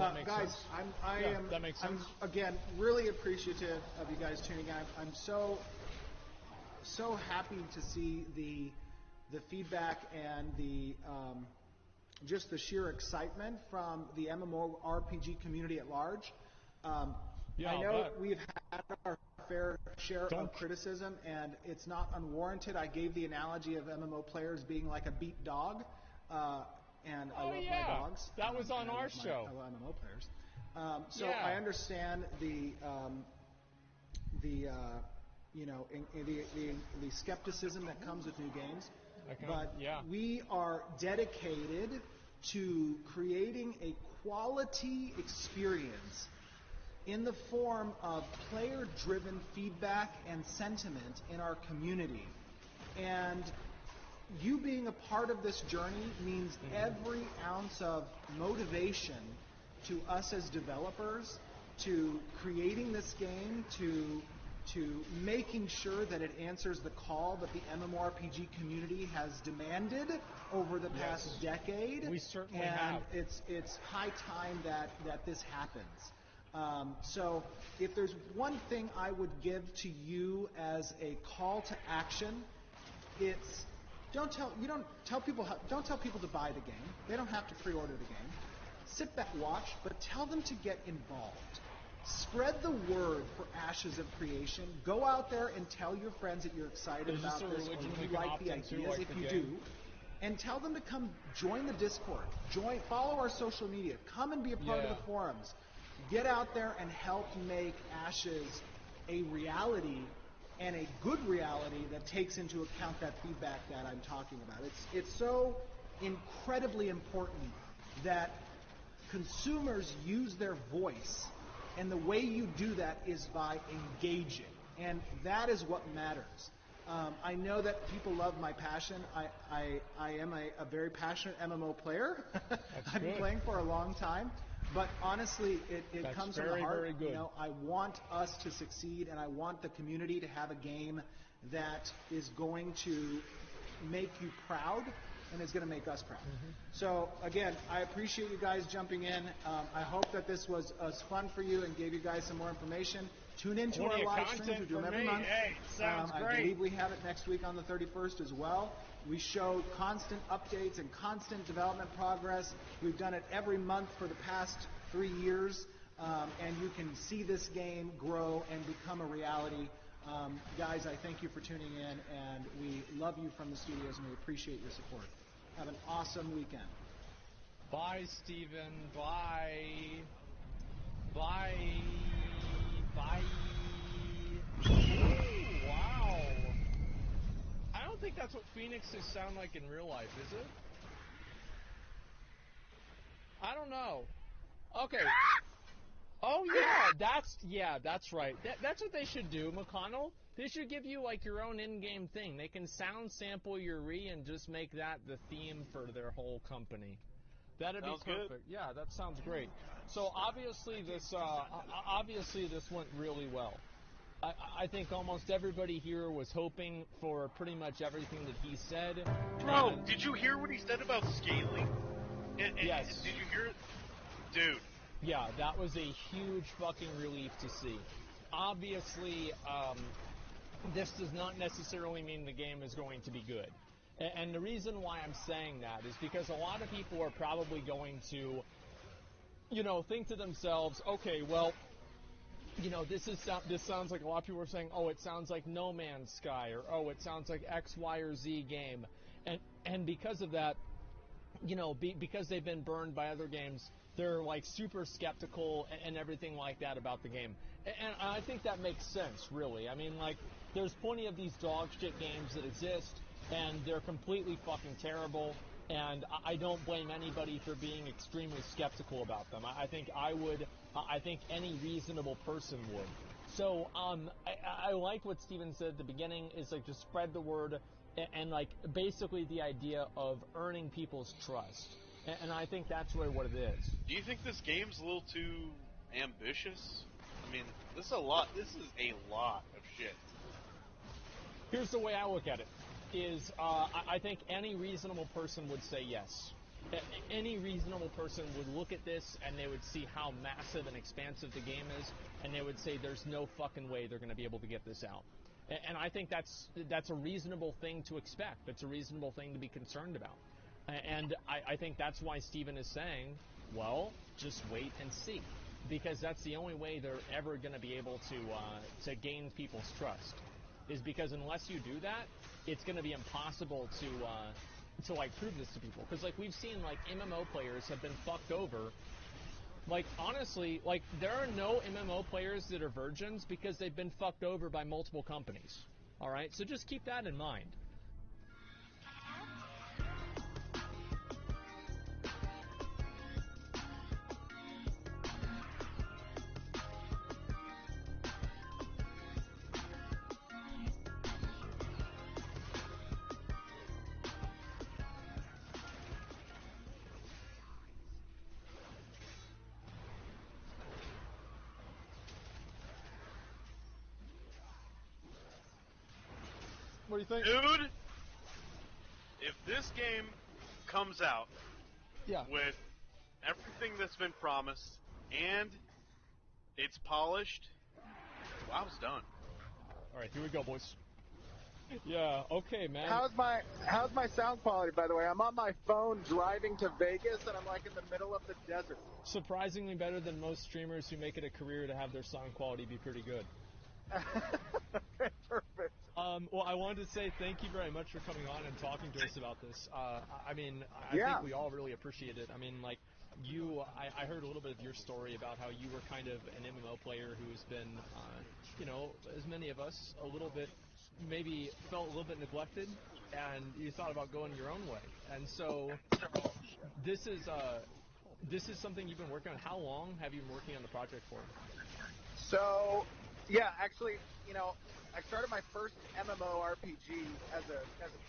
that make guys, sense? That makes sense. I'm again really appreciative of you guys tuning in. I'm so happy to see the feedback and the just the sheer excitement from the MMORPG community at large. I know we've had our fair share of criticism, and it's not unwarranted. I gave the analogy of MMO players being like a beat dog, and I love my dogs. That was on our show. I love MMO players. So I understand the skepticism that comes with new games, but we are dedicated to creating a quality experience in the form of player-driven feedback and sentiment in our community. And you being a part of this journey means every ounce of motivation to us as developers, to creating this game, to making sure that it answers the call that the MMORPG community has demanded over the past decade. We certainly and have. It's high time that this happens. So if there's one thing I would give to you as a call to action, it's don't tell people to buy the game. They don't have to pre-order the game. Sit back, watch, but tell them to get involved. Spread the word for Ashes of Creation. Go out there and tell your friends that you're excited about this, or you like the ideas if you do, and tell them to come join the Discord. Follow our social media. Come and be a part of the forums. Get out there and help make Ashes a reality, and a good reality that takes into account that feedback that I'm talking about. It's so incredibly important that consumers use their voice, and the way you do that is by engaging, and that is what matters. I know that people love my passion. I am a very passionate MMO player. I've been playing for a long time. But honestly, it comes from the heart. Very good. You know, I want us to succeed, and I want the community to have a game that is going to make you proud and is going to make us proud. So again, I appreciate you guys jumping in. I hope that this was fun for you and gave you guys some more information. Tune into our live streams. We do them every month. Hey, sounds great. I believe we have it next week on the 31st as well. We show constant updates and constant development progress. We've done it every month for the past 3 years, and you can see this game grow and become a reality. Guys, I thank you for tuning in, and we love you from the studios, and we appreciate your support. Have an awesome weekend. Bye, Steven. Bye. Bye. Bye. Ooh, wow. I don't think that's what phoenixes sound like in real life, is it? I don't know. Okay. Oh yeah, that's right. That's what they should do, McConnell. They should give you like your own in-game thing. They can sound sample your Re and just make that the theme for their whole company. That'd be perfect. Good. Yeah, that sounds great. So obviously this went really well. I think almost everybody here was hoping for pretty much everything that he said. Bro, did you hear what he said about scaling? Yes. Did you hear it? Dude. Yeah, that was a huge fucking relief to see. Obviously, this does not necessarily mean the game is going to be good. And the reason why I'm saying that is because a lot of people are probably going to, think to themselves, okay, well, this sounds like a lot of people are saying, oh, it sounds like No Man's Sky, or oh, it sounds like X, Y, or Z game. And because of that, because they've been burned by other games, they're like super skeptical and everything like that about the game. And I think that makes sense, really. I mean, like, there's plenty of these dog shit games that exist, and they're completely fucking terrible, and I don't blame anybody for being extremely skeptical about them. I think I would. I think any reasonable person would. So I like what Steven said at the beginning, is like just spread the word, and like basically the idea of earning people's trust. And I think that's really what it is. Do you think this game's a little too ambitious? I mean, this is a lot. This is a lot of shit. Here's the way I look at it: is I think any reasonable person would say yes. Any reasonable person would look at this and they would see how massive and expansive the game is, and they would say there's no fucking way they're going to be able to get this out. And I think that's a reasonable thing to expect. That's a reasonable thing to be concerned about. And I think that's why Steven is saying, well, just wait and see. Because that's the only way they're ever going to be able to gain people's trust. Is because unless you do that, it's going to be impossible to like prove this to people. Because like we've seen like MMO players have been fucked over. Like honestly, like there are no MMO players that are virgins because they've been fucked over by multiple companies. All right, so just keep that in mind. What do you think? Dude, if this game comes out with everything that's been promised and it's polished, WoW's done. All right, here we go, boys. Yeah, okay, man. How's my sound quality, by the way? I'm on my phone driving to Vegas, and I'm like in the middle of the desert. Surprisingly better than most streamers who make it a career to have their sound quality be pretty good. Okay, perfect. Well, I wanted to say thank you very much for coming on and talking to us about this. I mean, I Yeah. think we all really appreciate it. I mean, like, I heard a little bit of your story about how you were kind of an MMO player who's been, you know, as many of us, a little bit, maybe felt a little bit neglected, and you thought about going your own way. And so, this is something you've been working on. How long have you been working on the project for? So, yeah, actually, you know, I started my first MMORPG as a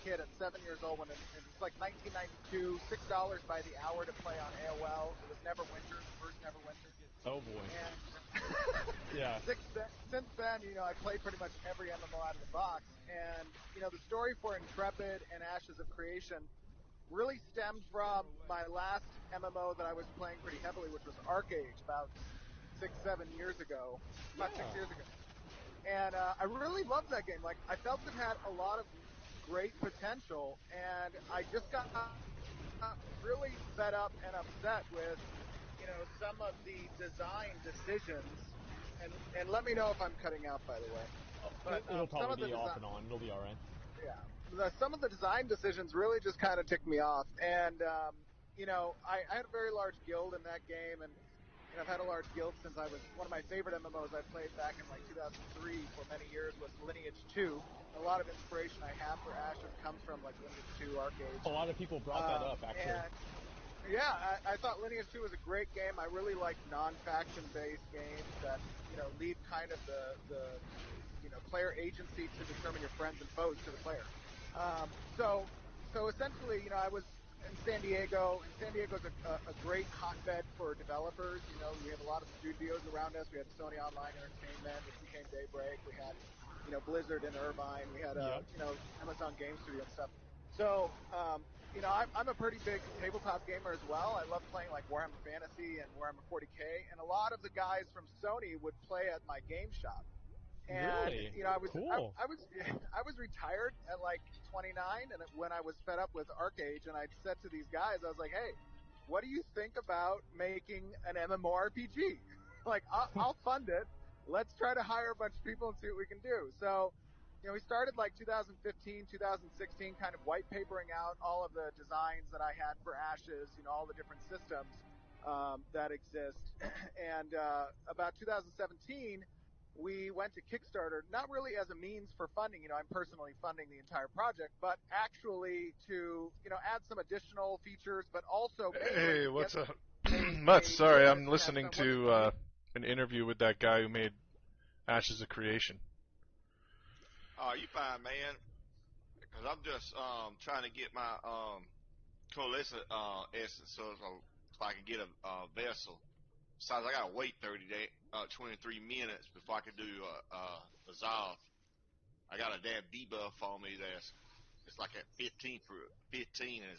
kid at 7 years old when it was like 1992, $6 by the hour to play on AOL. It was Neverwinter, the first Neverwinter. Oh boy. And yeah. Since then, you know, I played pretty much every MMO out of the box. And, you know, the story for Intrepid and Ashes of Creation really stemmed from my last MMO that I was playing pretty heavily, which was Arcade, about 6 years ago. About 6 years ago. And I really loved that game. Like, I felt it had a lot of great potential, and I just got really fed up and upset with, you know, some of the design decisions. And let me know if I'm cutting out, by the way. But, It'll probably be off and on. It'll be all right. Yeah. Some of the design decisions really just kind of ticked me off. And, you know, I had a very large guild in that game, and I've had a large guild since I was one of my favorite MMOs I played back in like 2003 for many years was Lineage 2. A lot of inspiration I have for Ashes comes from like Lineage 2 Arcade. A lot of people brought that up actually. And, yeah, I thought Lineage 2 was a great game. I really like non-faction based games that, you know, leave kind of the you know, player agency to determine your friends and foes to the player. So essentially, you know, I was in San Diego, and San Diego's a great hotbed for developers. You know, we have a lot of studios around us. We had Sony Online Entertainment, which became Daybreak. We had, you know, Blizzard in Irvine. We had, you know, Amazon Game Studio and stuff. So, you know, I'm a pretty big tabletop gamer as well. I love playing like Warhammer Fantasy and Warhammer 40K, and a lot of the guys from Sony would play at my game shop. And, really? you know, I was cool. I was retired at like 29, and when I was fed up with Arcade, and I said to these guys, I was like, hey, what do you think about making an MMORPG? Like, I'll fund it. Let's try to hire a bunch of people and see what we can do. So, you know, we started like 2015, 2016, kind of white papering out all of the designs that I had for Ashes, you know, all the different systems that exist. And about 2017, we went to Kickstarter, not really as a means for funding, you know, I'm personally funding the entire project, but actually to, you know, add some additional features, but also... Hey, what's up? Mutt, sorry, I'm listening to an interview with that guy who made Ashes of Creation. Oh, you fine, man. Because I'm just trying to get my coalescent essence so I can get a vessel. Besides, I gotta wait 23 minutes before I can do a Zov. I got a damn debuff on me that's it's like at 15 and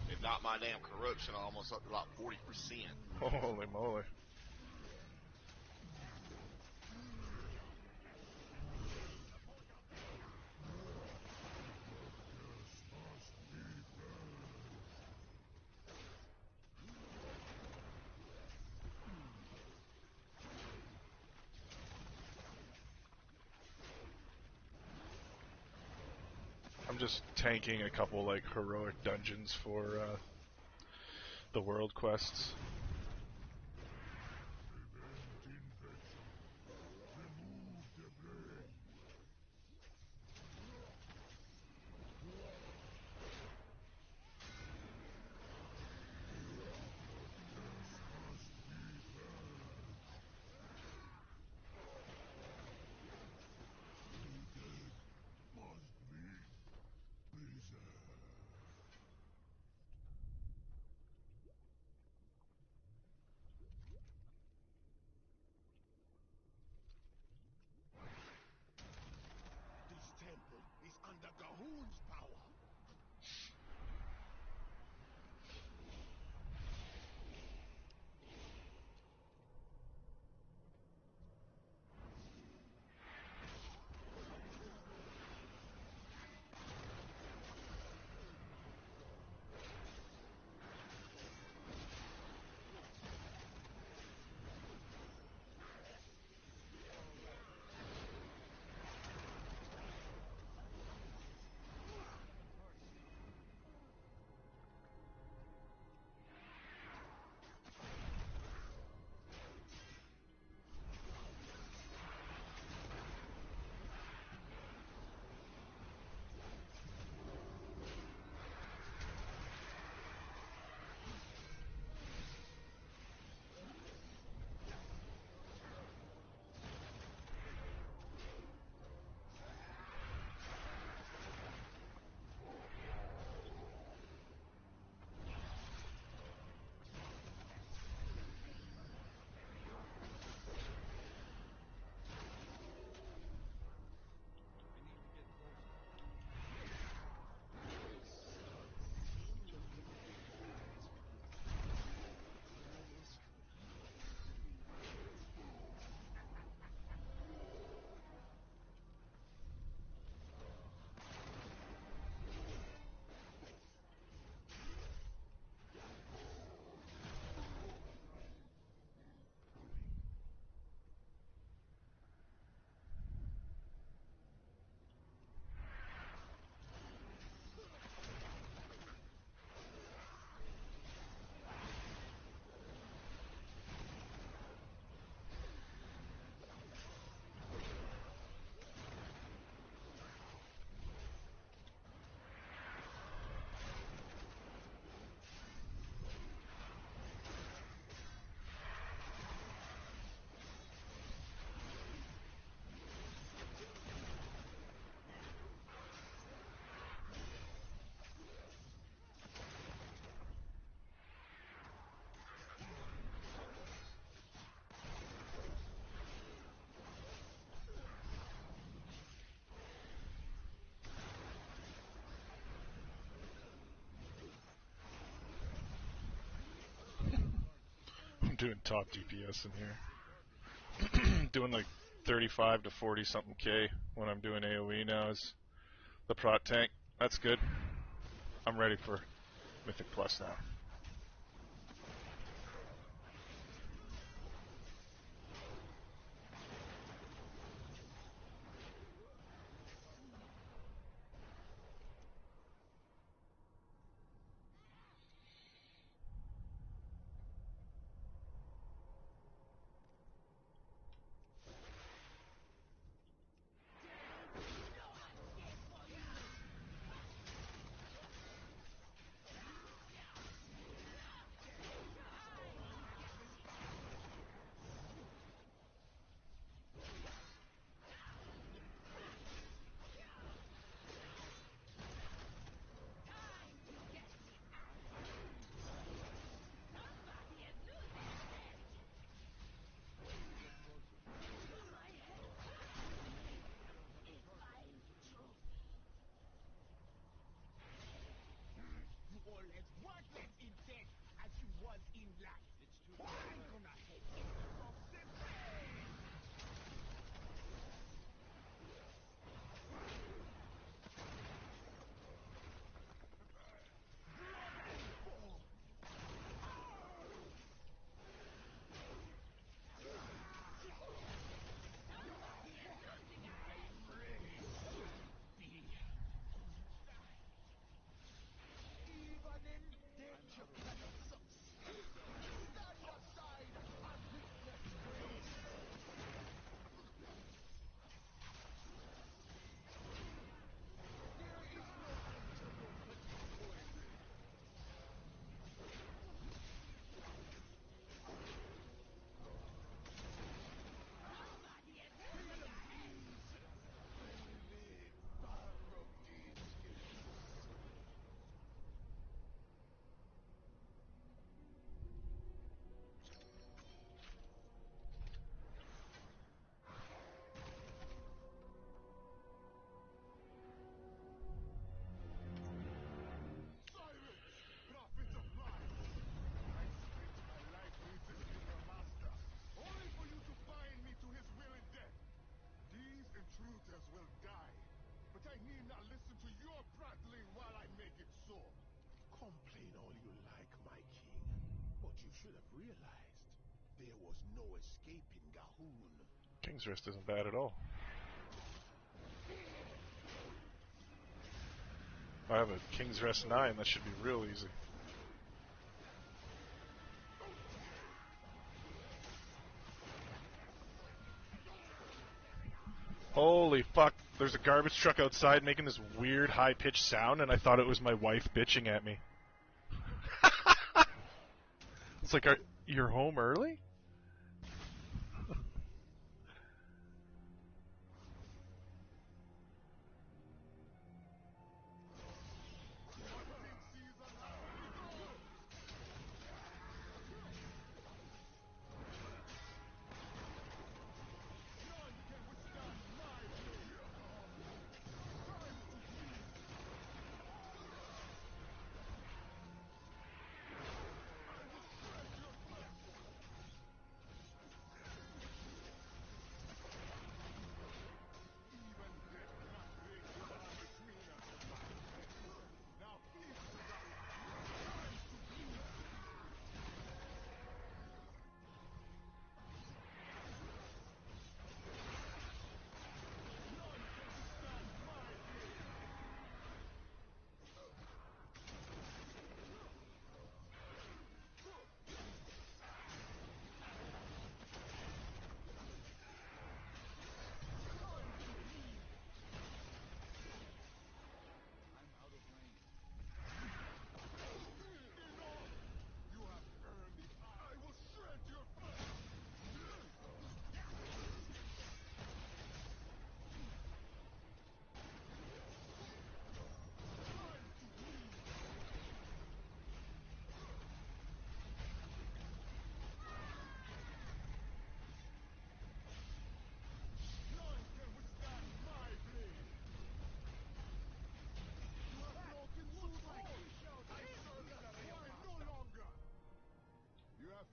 if got my damn corruption almost up to like 40%. Holy moly. I'm just tanking a couple like heroic dungeons for the world quests. This temple is under Gahun's power. I'm doing top DPS in here. Doing like 35 to 40 something K when I'm doing AoE now is the prot tank. That's good. I'm ready for Mythic Plus now. as worthless in death as you was in life. It's too bad. I'm gonna head in the rocks and intruders will die. But I need not listen to your prattling while I make it so. Complain all you like, my king. But you should have realized there was no escaping Gahoon. King's Rest isn't bad at all. I have a King's Rest 9, that should be real easy. Holy fuck, there's a garbage truck outside making this weird high-pitched sound, and I thought it was my wife bitching at me. It's like, you're home early?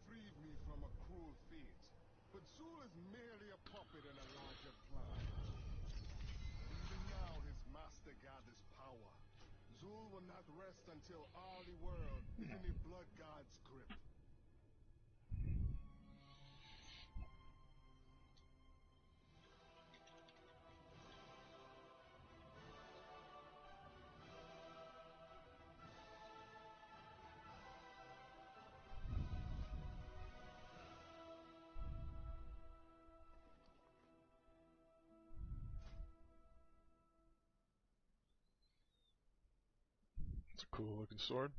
Freed me from a cruel fate, but Zul is merely a puppet in a larger plan. Even now his master gathers power. Zul will not rest until all the world is in the blood god's grip. It's a cool looking sword.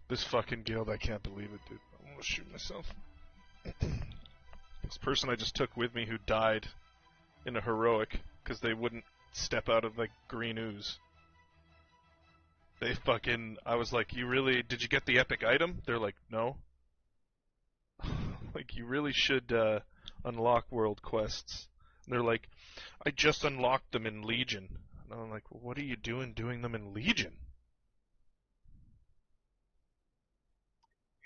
This fucking guild, I can't believe it, dude. I'm gonna shoot myself. This person I just took with me who died in a heroic because they wouldn't step out of, like, green ooze. They fucking... I was like, did you get the epic item? They're like, no. Like, you really should unlock world quests. And they're like, I just unlocked them in Legion. And I'm like, well, what are you doing them in Legion?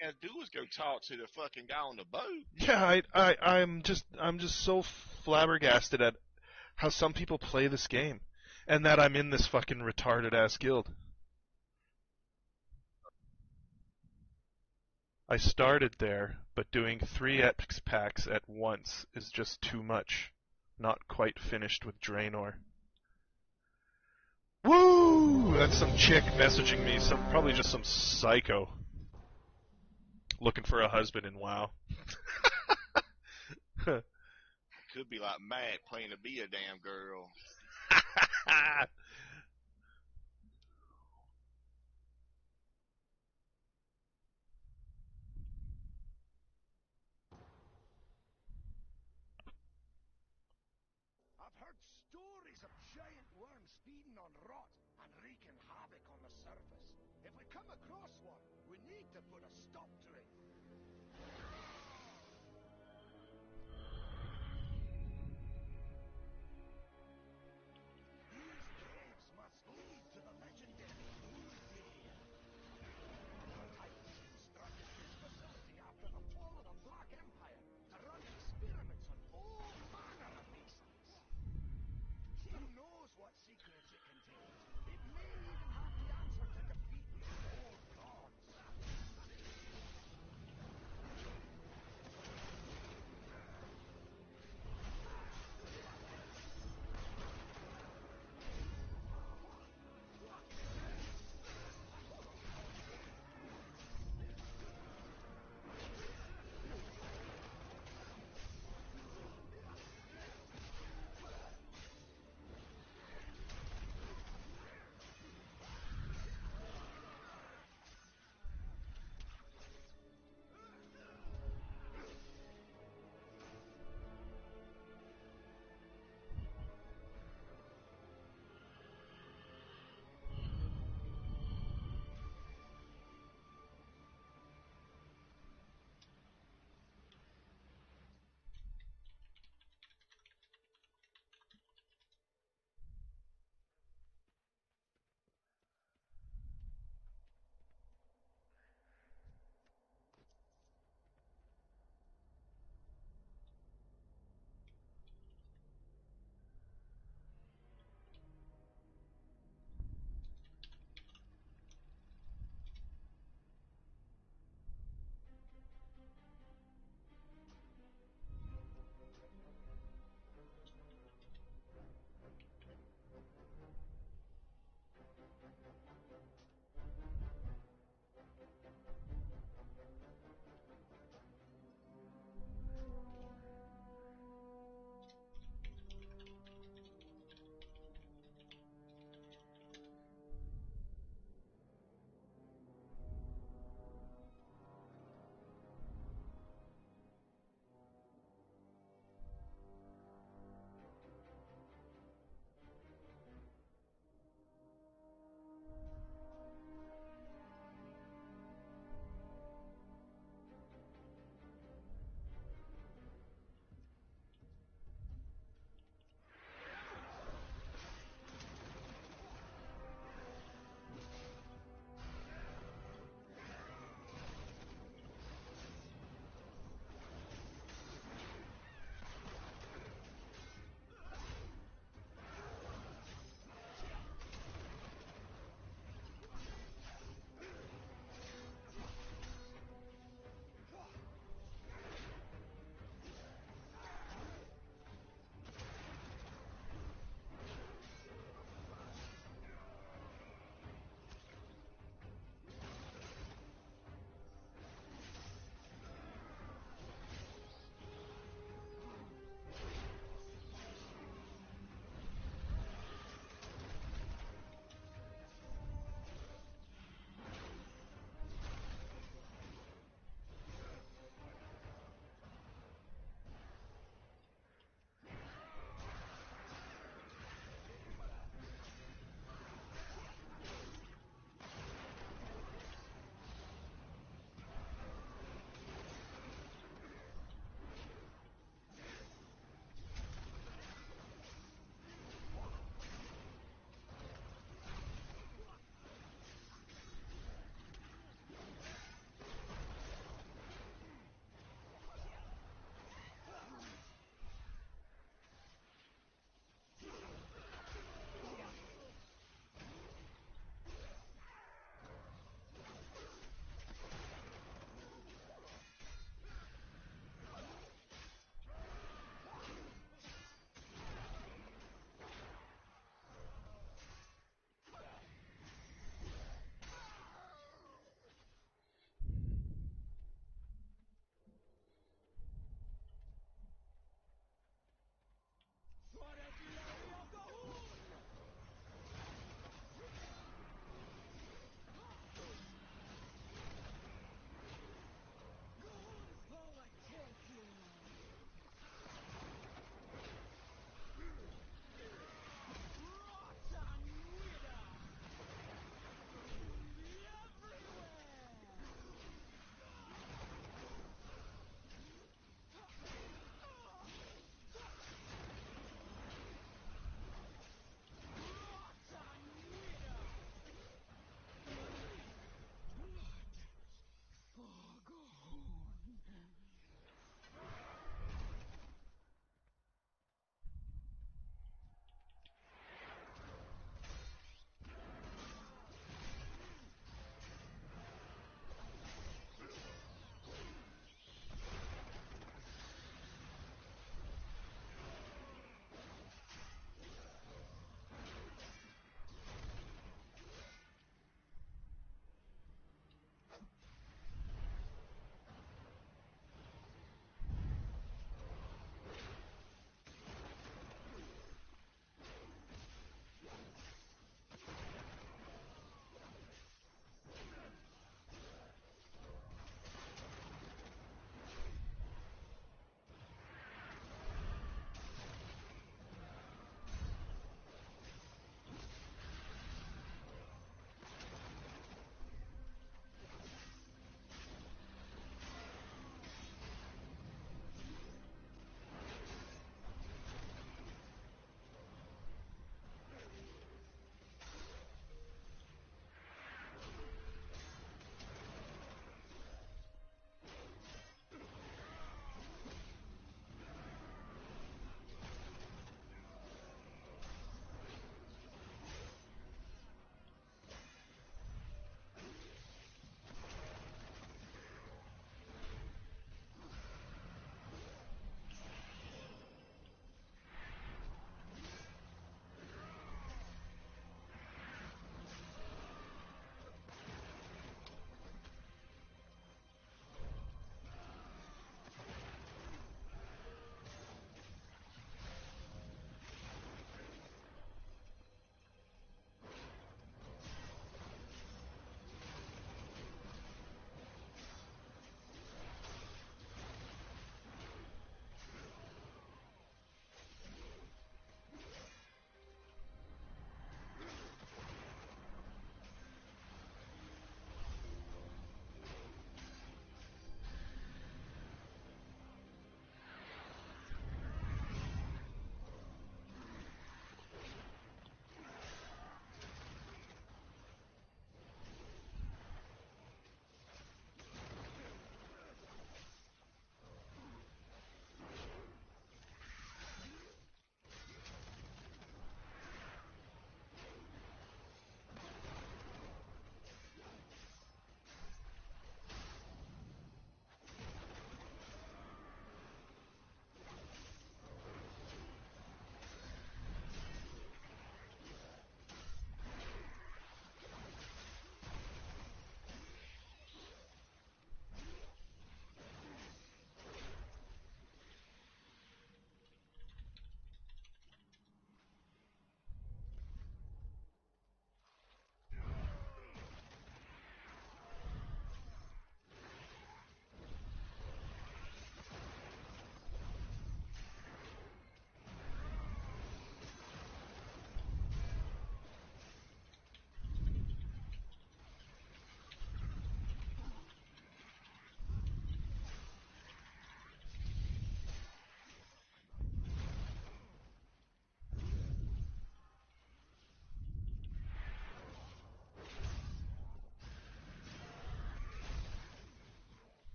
Yeah, do is go talk to the fucking guy on the boat. Yeah, I'm just so flabbergasted at how some people play this game, and that I'm in this fucking retarded ass guild. I started there, but doing 3 epics packs at once is just too much. Not quite finished with Draenor. Woo! That's some chick messaging me, probably just some psycho. Looking for a husband in WoW. Could be like Matt playing to be a damn girl. I've heard stories of giant worms feeding on rot and wreaking havoc on the surface. If we come across one, we need to put a stop to it. These caves must lead to the legendary Blue Deer. The Titans constructed this facility after the fall of the Black Empire to run experiments on all manner of beasts. Who knows what secrets it contains? It may even have the answer to defeating the old gods.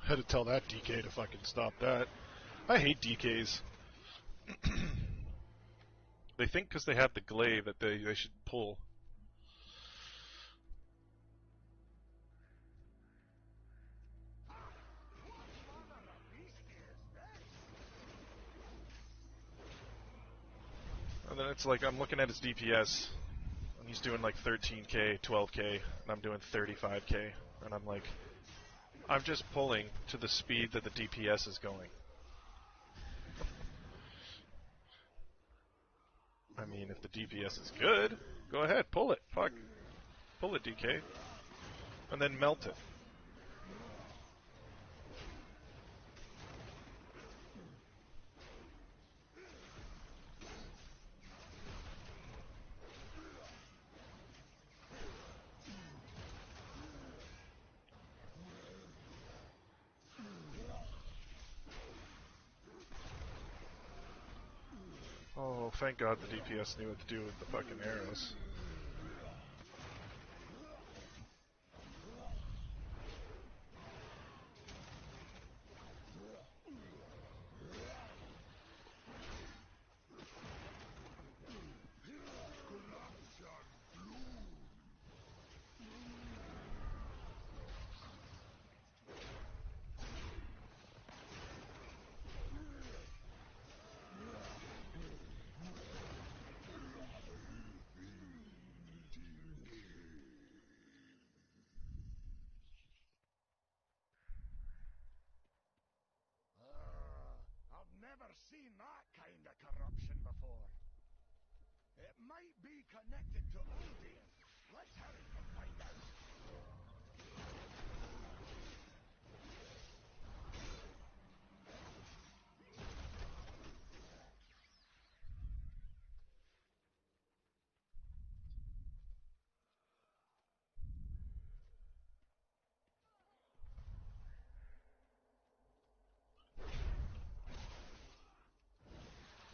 Had to tell that DK to fucking stop that. I hate DKs. They think because they have the glaive that they should pull. And then it's like I'm looking at his DPS, and he's doing like 13k, 12k, and I'm doing 35k, and I'm like, I'm just pulling to the speed that the DPS is going. I mean, if the DPS is good, go ahead, pull it. Fuck. Pull it, DK. And then melt it. Oh, thank God the DPS knew what to do with the fucking arrows. I've never seen that kind of corruption before. It might be connected to Odin. Let's hurry and find out.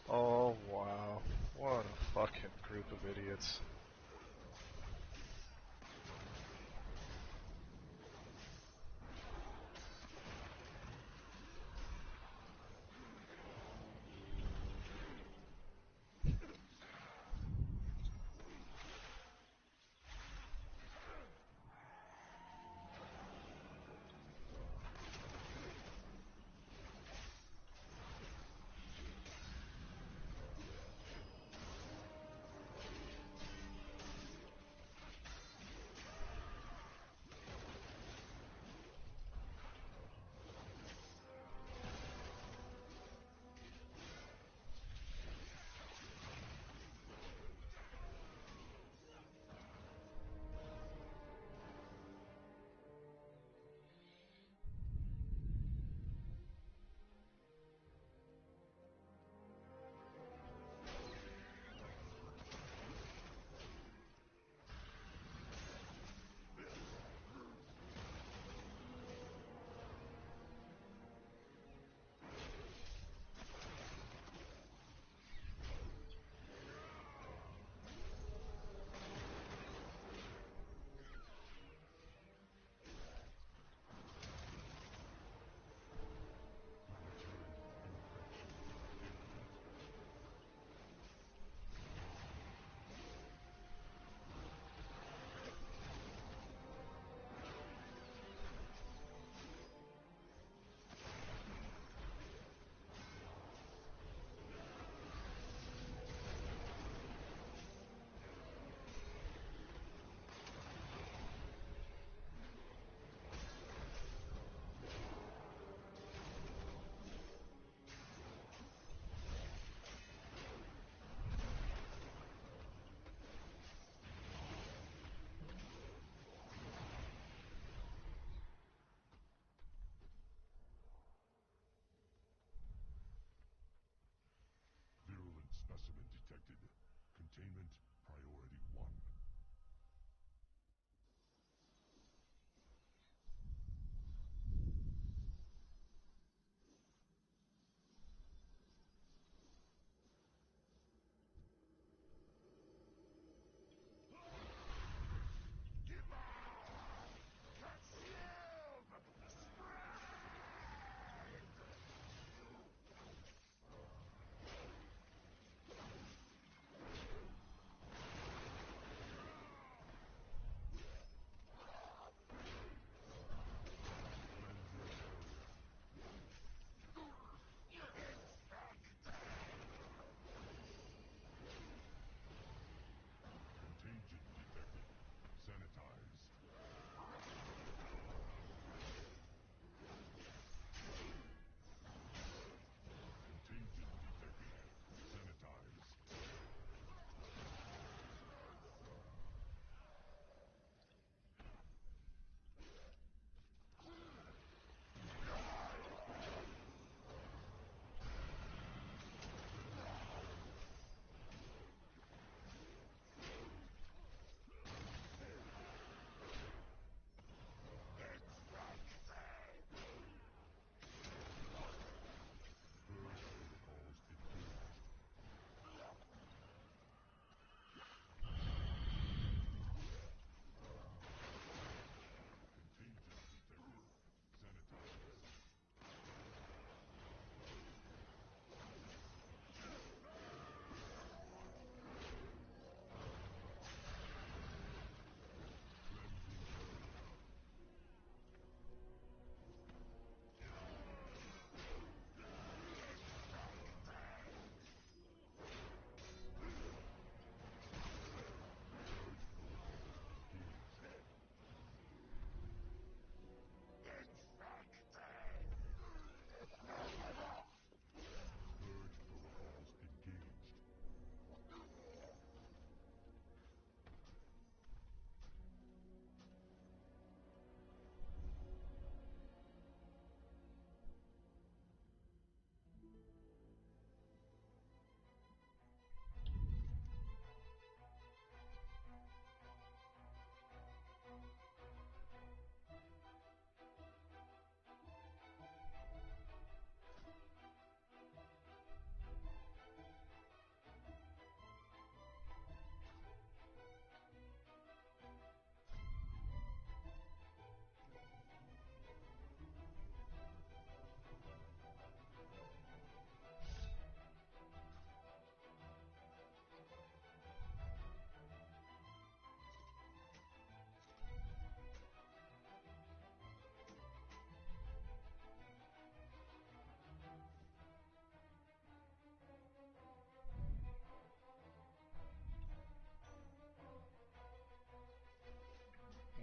Oh, wow. What a fucking group of idiots.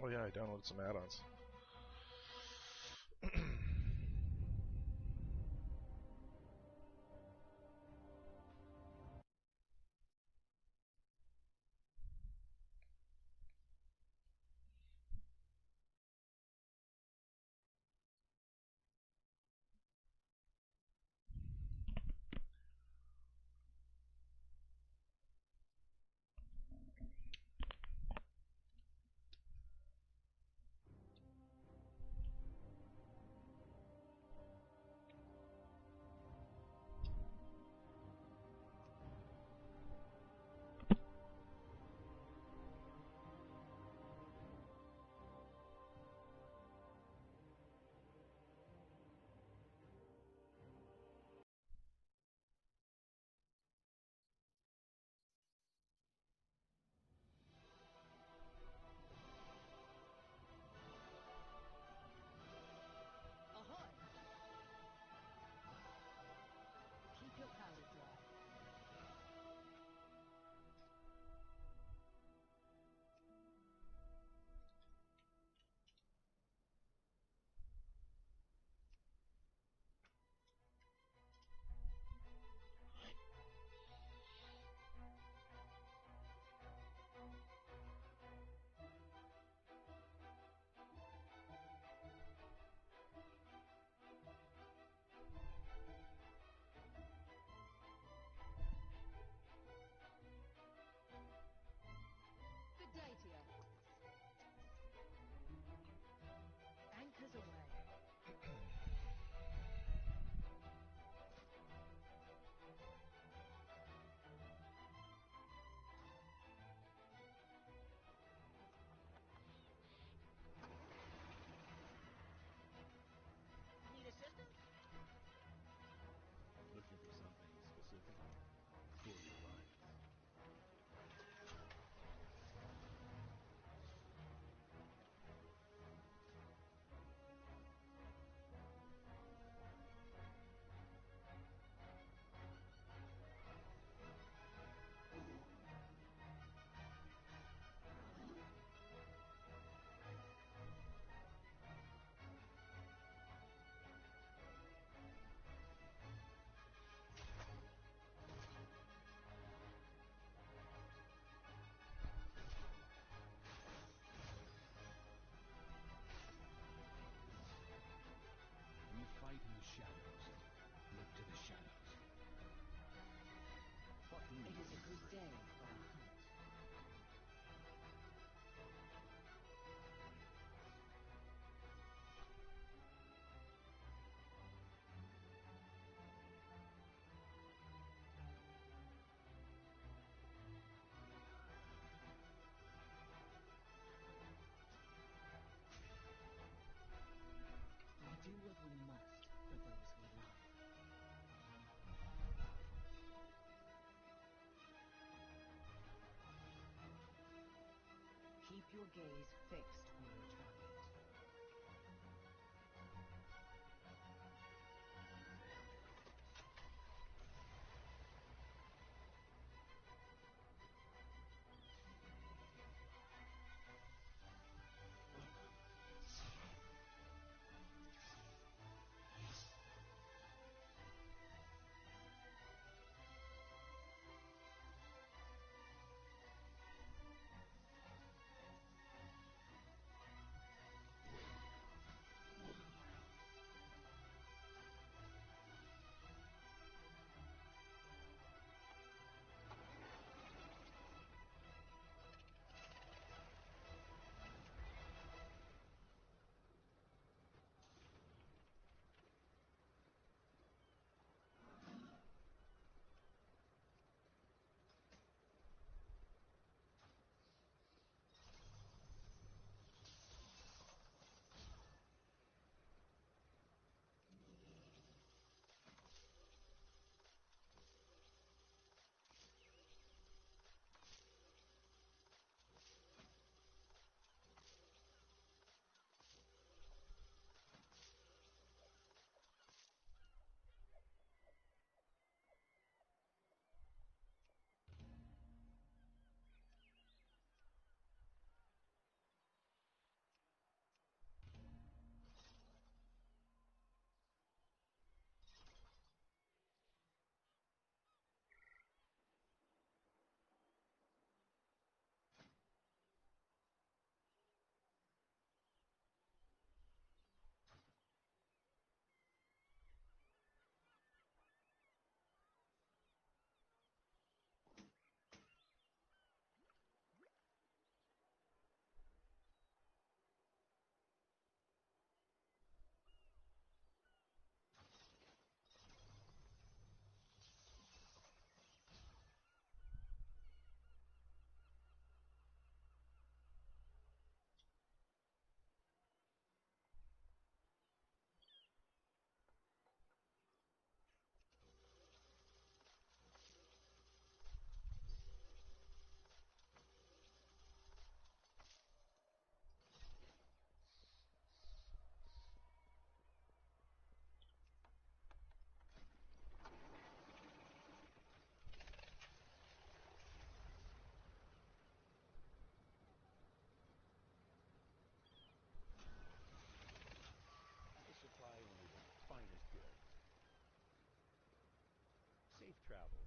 Oh yeah, I downloaded some add-ons. Ahoy! Keep your powder dry. Good day to you. Anchors away. Need assistance? Looking for something specific? For your mind. We fight in the shadows. Look to the shadows. What do It is a good day for a hunt. We do what we must for those we love. Keep your gaze fixed on your target. travels.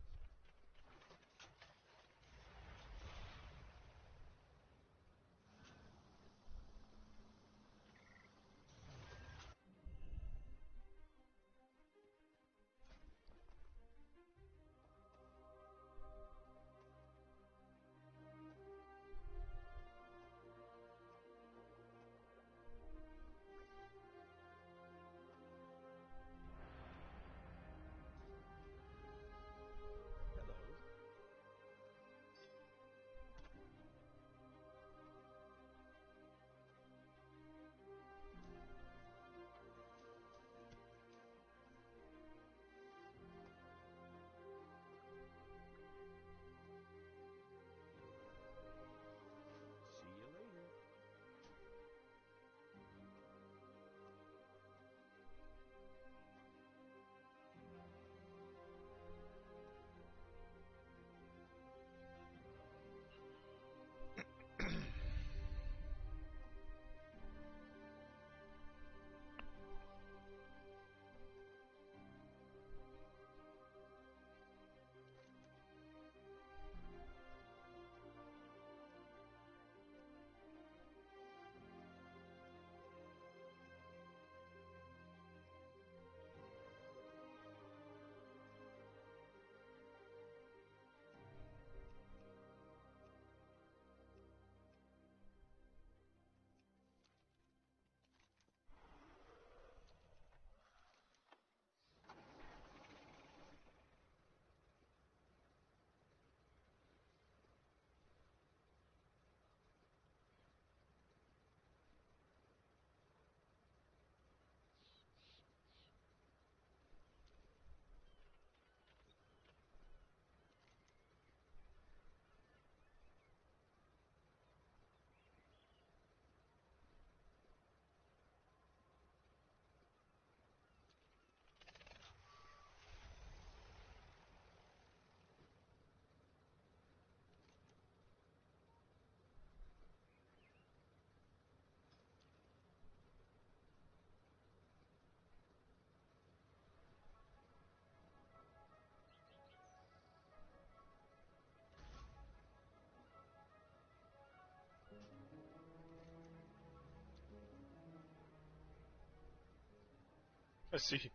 See you later.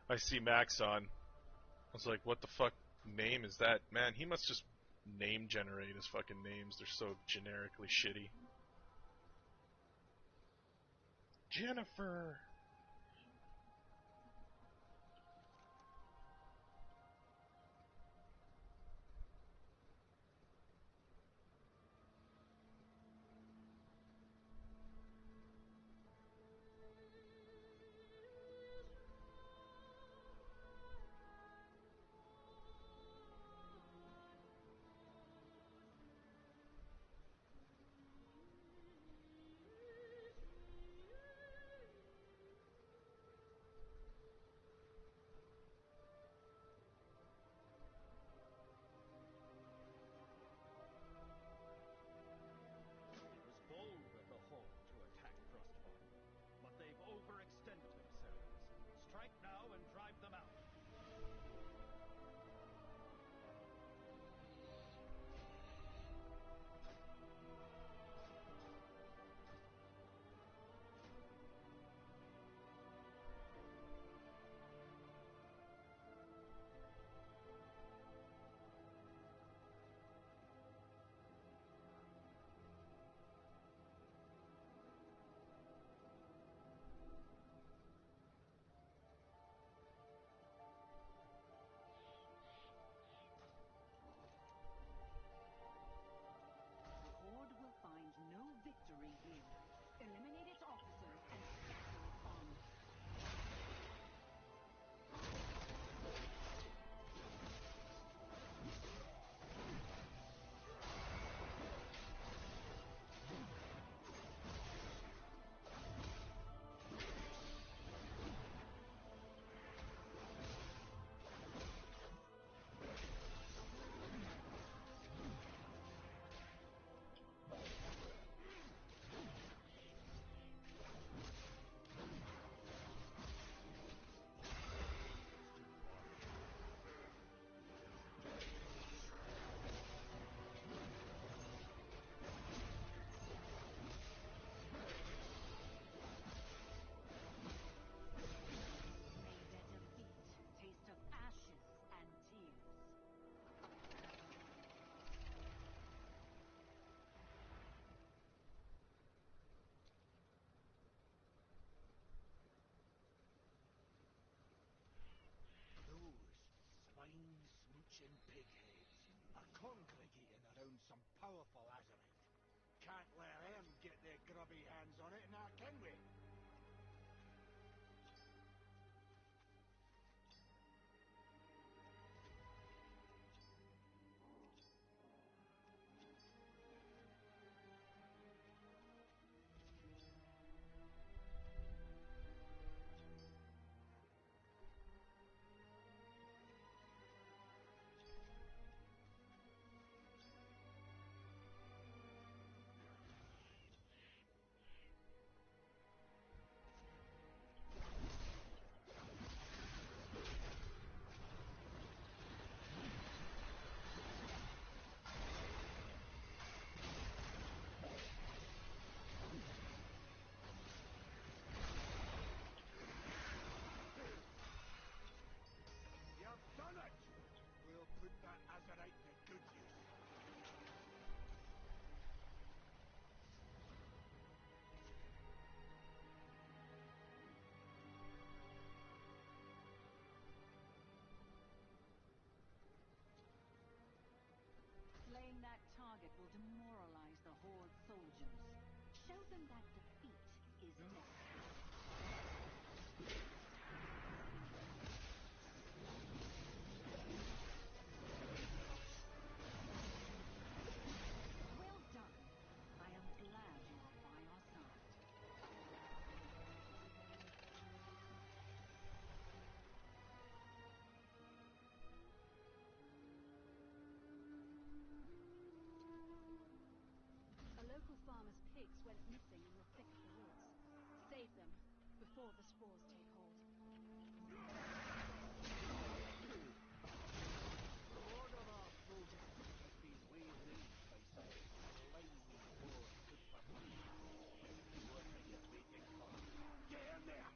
I see Max on. I was like, what the fuck name is that? Man, he must just name generate his fucking names. They're so generically shitty. Jennifer! It was bold of the Horde to attack Frostfall, but they've overextended themselves. Strike now and drive them out. congregating around some powerful Azerite. Can't let them get their grubby hands on it, now can we? Done it! We'll put that Azerite to good use. Slaying that target will demoralize the Horde soldiers. Show them that defeat is never. Well done. I am glad you are by our side. A local farmer's pigs went missing in the thick of the woods. Save them before the spores take hold. One of our soldiers has been waylaid by some lazy Horde super monkeys. What are you waiting for? Get in there!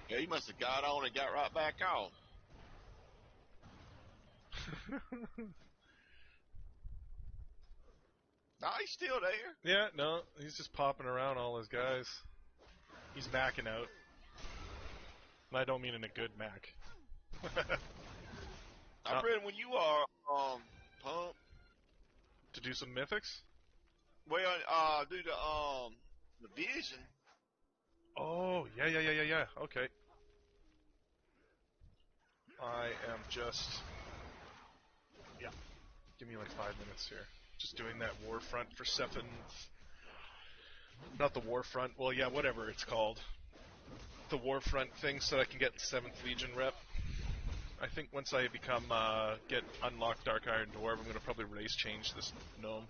Yeah, he must have got on and got right back off. Nah, he's still there. Yeah, no, he's just popping around all his guys. He's macking out. And I don't mean in a good mac. I'm ready when you are, Pump. To do some mythics? Well, do the vision. Oh, yeah. Okay. I am just... Yeah. Give me like 5 minutes here. Just doing that war front for 7th... Not the war front, well, yeah, whatever it's called. The war front thing so I can get 7th Legion rep. I think once I become, get unlocked Dark Iron Dwarf, I'm going to probably race change this gnome.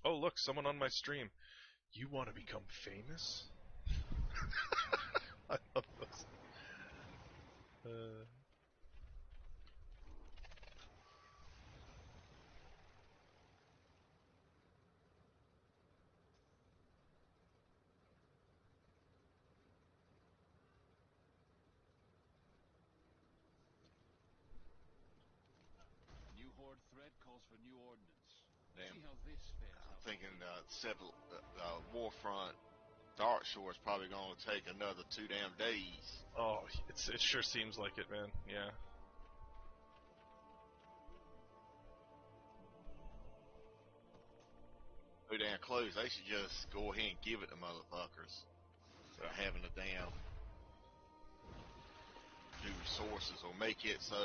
Oh, look, someone on my stream. You want to become famous? I love this. New Horde threat calls for new ordnance. Damn. See how this fares I'm out. thinking Warfront Dark Shore is probably going to take another 2 damn days. Oh, it sure seems like it, man. Yeah. Too damn close. They should just go ahead and give it to motherfuckers. Instead of having to damn do resources or make it so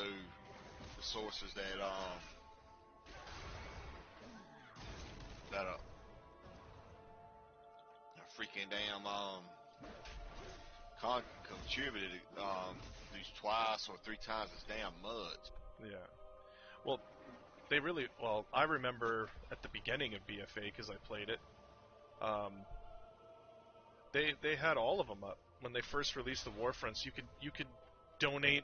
the sources that freaking damn contributed these twice or three times as damn much. Yeah. Well, they really. Well, I remember at the beginning of BFA because I played it. They had all of them up when they first released the Warfronts. You could donate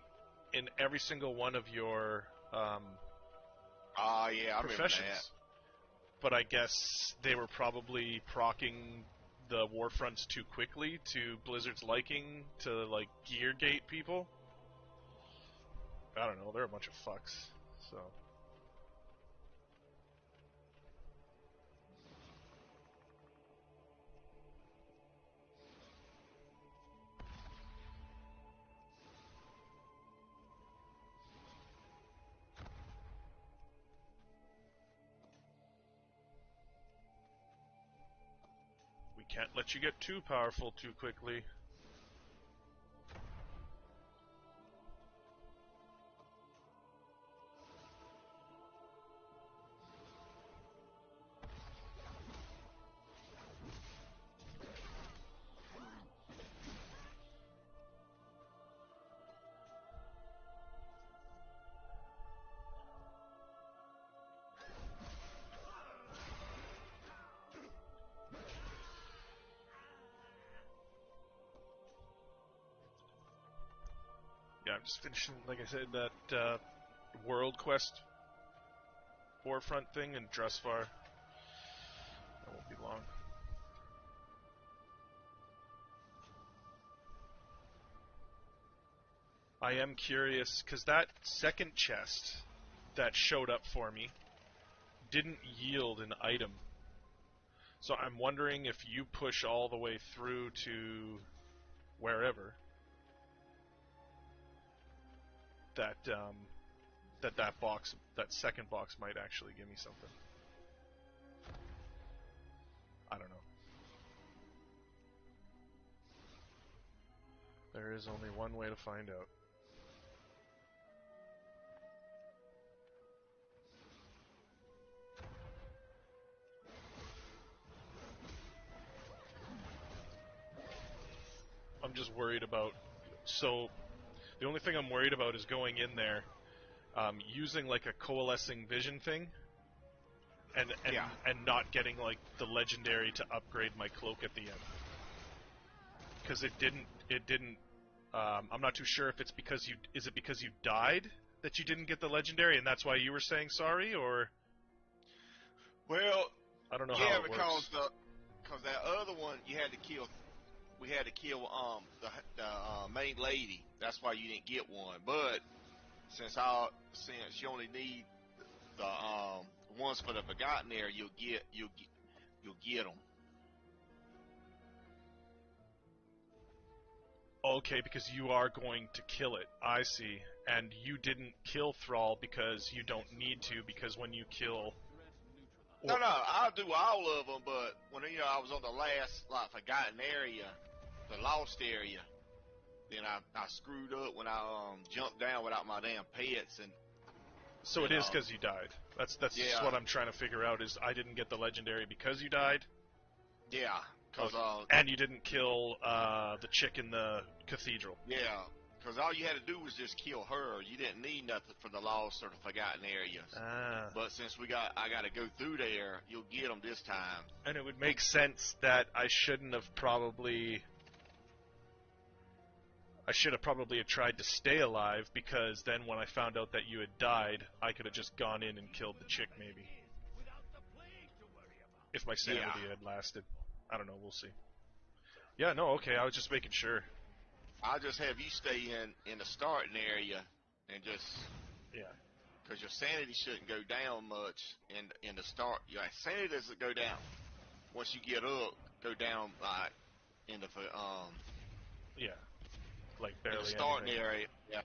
in every single one of your yeah, I remember professions. that. But I guess they were probably procking the Warfronts too quickly to Blizzard's liking to like Geargate people. I don't know. They're a bunch of fucks. So. Can't let you get too powerful too quickly. Yeah, I'm just finishing, like I said, that World Quest Warfront thing in Drusvar. That won't be long. I am curious, because that second chest that showed up for me didn't yield an item. So I'm wondering if you push all the way through to wherever, that box, that second box might actually give me something. I don't know. There is only one way to find out. I'm just worried about, so the only thing I'm worried about is going in there, using like a coalescing vision thing, and not getting like the legendary to upgrade my cloak at the end, because it didn't. I'm not too sure if it's because is it because you died that you didn't get the legendary, and that's why you were saying sorry, or? Well, I don't know how it because works. because that other one you had to kill. We had to kill the main lady. That's why you didn't get one. But since you only need the ones for the Forgotten Area, you'll get them. Okay, because you are going to kill it. I see. And you didn't kill Thrall because you don't need to, because when you kill... No, I'll do all of them, but when I was on the last Forgotten Area, the Lost Area, then I screwed up when I jumped down without my damn pets. And so it is because you died. That's just what I'm trying to figure out, is I didn't get the legendary because you died? Yeah. And you didn't kill the chick in the cathedral. Yeah, because all you had to do was just kill her. You didn't need nothing for the Lost or the Forgotten Areas. But since I got to go through there, you'll get them this time. And it would make sense that I should have probably tried to stay alive, because then when I found out that you had died, I could have just gone in and killed the chick, maybe. If my sanity had lasted. I don't know, we'll see. Yeah, no, okay, I was just making sure. I'll just have you stay in the starting area and just... Yeah. Because your sanity shouldn't go down much in the start. Your sanity doesn't go down. Once you get up, go down like in the... yeah. Like barely in the starting anything. area. Yeah.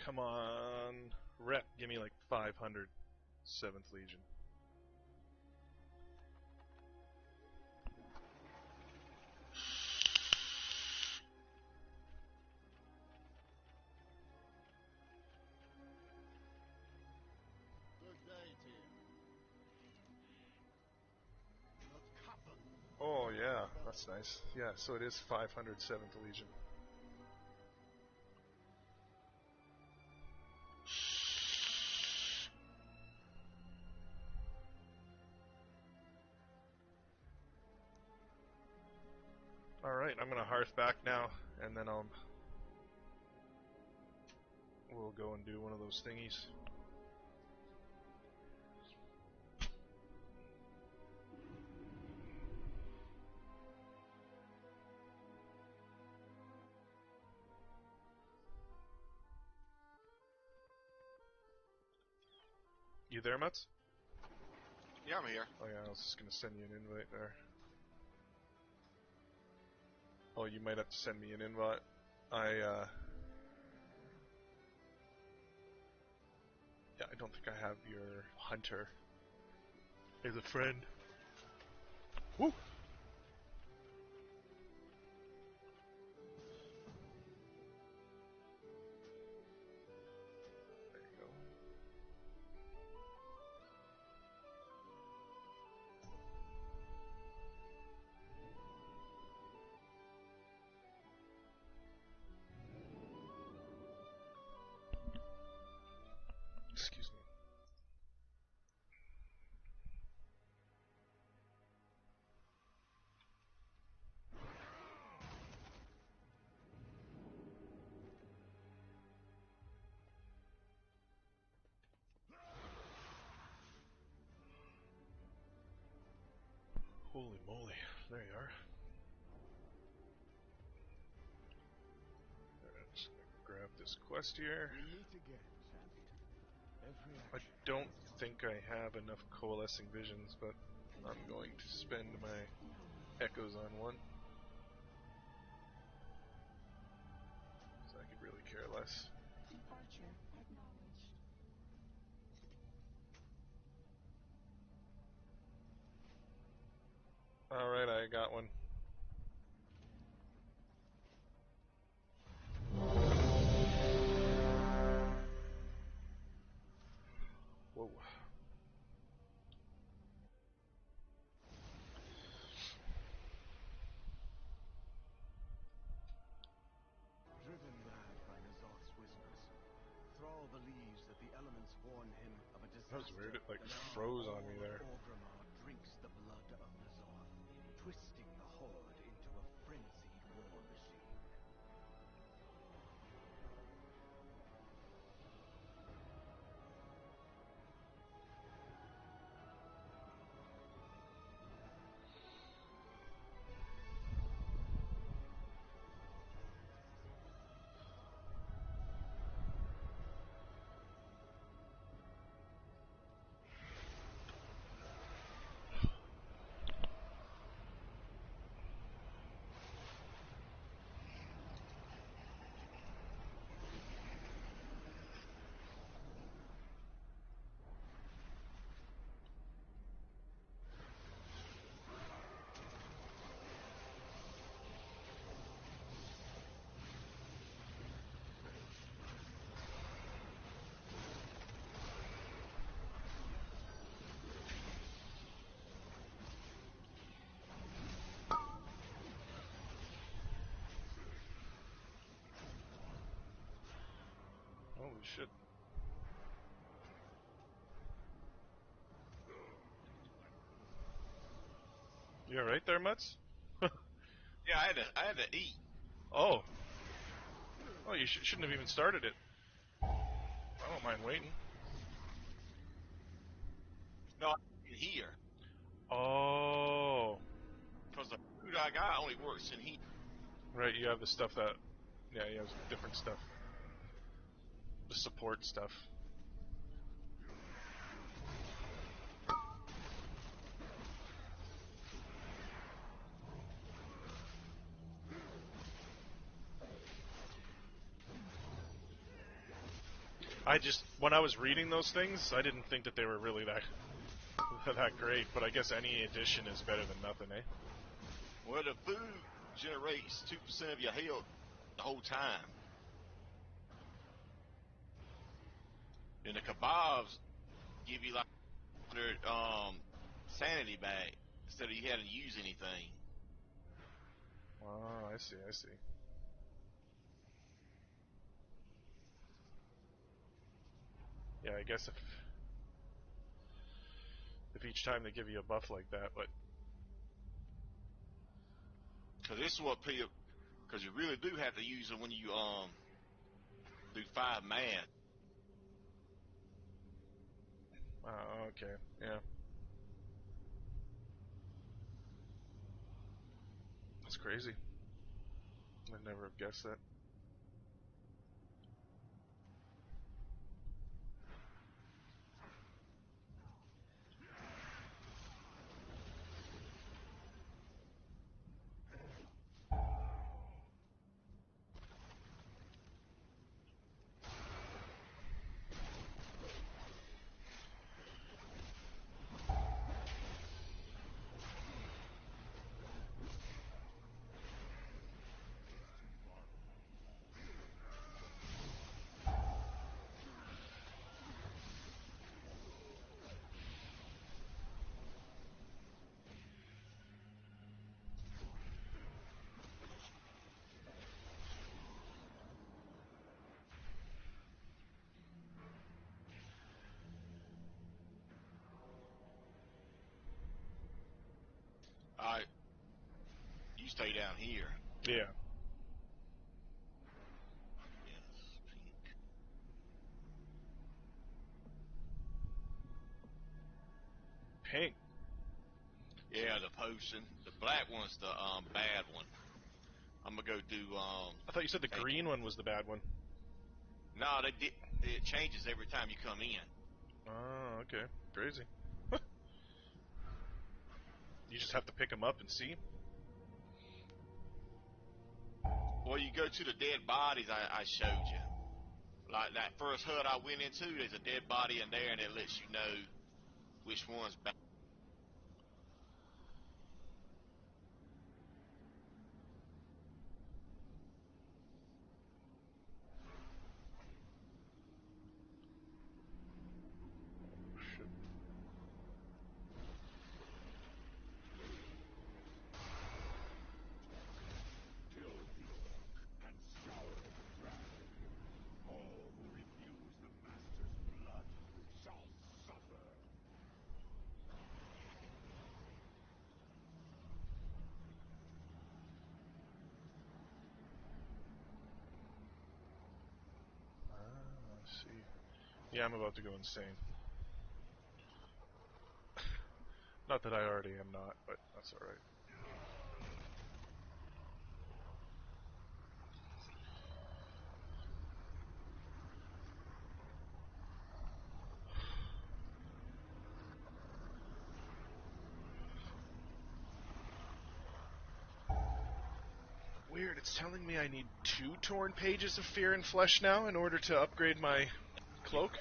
Come on, rep. Give me like 500. 7th Legion. Good day to you. Not covered. Oh yeah, that's nice. Yeah, so it is 500 7th Legion. Alright, I'm gonna hearth back now, and then we'll go and do one of those thingies. You there, Mutz? Yeah, I'm here. Oh yeah, I was just gonna send you an invite there. Oh, you might have to send me an invite. Yeah, I don't think I have your hunter as a friend. Woo! There you go. Excuse me. Holy moly, there you are. Let's grab this quest here. We meet again, champion. I don't think I have enough coalescing visions, but I'm going to spend my echoes on one. So I could really care less. Departure acknowledged. Alright, I got one. Whoa. Driven mad by Nazoth's whispers, Thrall believes that the elements warn him of a disaster. That was weird, it like froze on me there. Orgrimmar drinks the blood of Nazoth, twisting the Horde into a frenzied war machine. Holy shit. You alright there, Mutz? Yeah, I had to eat. Oh. Oh, you shouldn't have even started it. I don't mind waiting. No, I in here. Oh. Because the food I got only works in heat. Right, you have the stuff that... Yeah, you have different stuff. The support stuff. I just, when I was reading those things, I didn't think that they were really that great, but I guess any addition is better than nothing, eh? Well, the food generates 2% of your health the whole time. And the kebabs give you like 100 sanity back instead of you having to use anything. Oh, I see. Yeah, I guess if each time they give you a buff like that, but Because this is what people, because you really do have to use it when you do 5 math. oh, okay, yeah. That's crazy. I'd never have guessed that. Alright, you stay down here. Yeah. Pink. Yeah, the potion. The black one's the bad one. I'm gonna go do. I thought you said the green one was the bad one. No, it changes every time you come in. Oh, okay. Crazy. You just have to pick them up and see. Well, you go to the dead bodies I showed you. Like that first hut I went into, there's a dead body in there, and it lets you know which one's bad. Yeah, I'm about to go insane. Not that I already am not, but that's alright. Weird, it's telling me I need 2 torn pages of Fear and Flesh now in order to upgrade my cloak.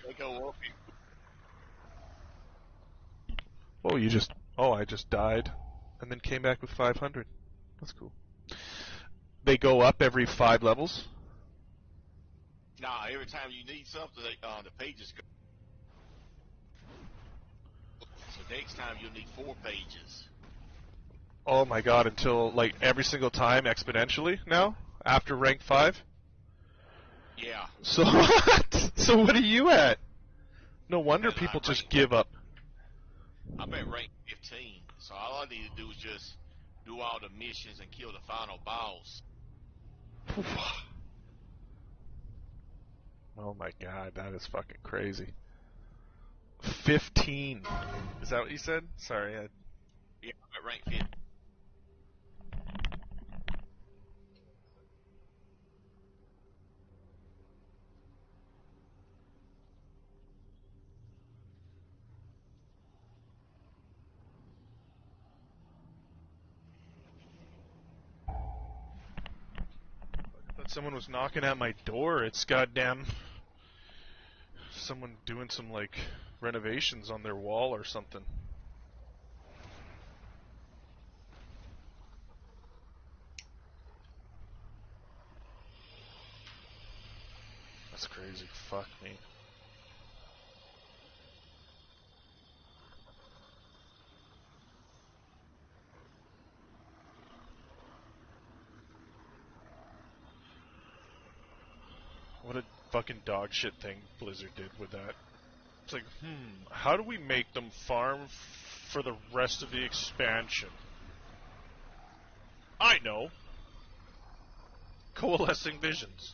Oh, I just died, and then came back with 500. That's cool. They go up every 5 levels? Nah, every time you need something, the pages go. So next time you'll need 4 pages. Oh my god, until, like, every single time exponentially now? After rank 5? Yeah. So what? So what are you at? No wonder people just give up. I'm at rank 15, so all I need to do is just do all the missions and kill the final boss. Oh my god, that is fucking crazy. 15. Is that what you said? Sorry. Yeah, I'm at rank 15. I thought someone was knocking at my door. It's goddamn someone doing some like renovations on their wall or something. That's crazy. Fuck me. What a fucking dog shit thing Blizzard did with that. It's like, how do we make them farm for the rest of the expansion? I know. Coalescing visions.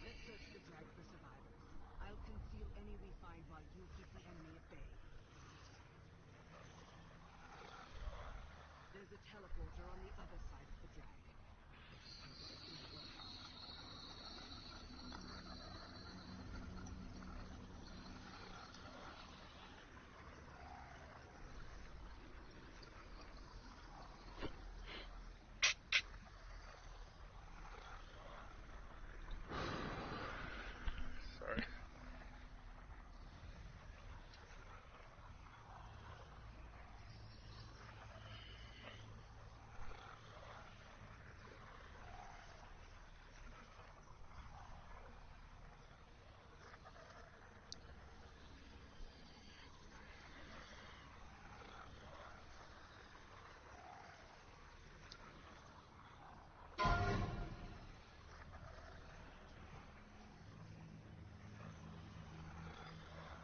Let's search the drag for survivors. I'll conceal any we find while you keep the enemy at bay. There's a teleporter on the other side of the drag. Sorry.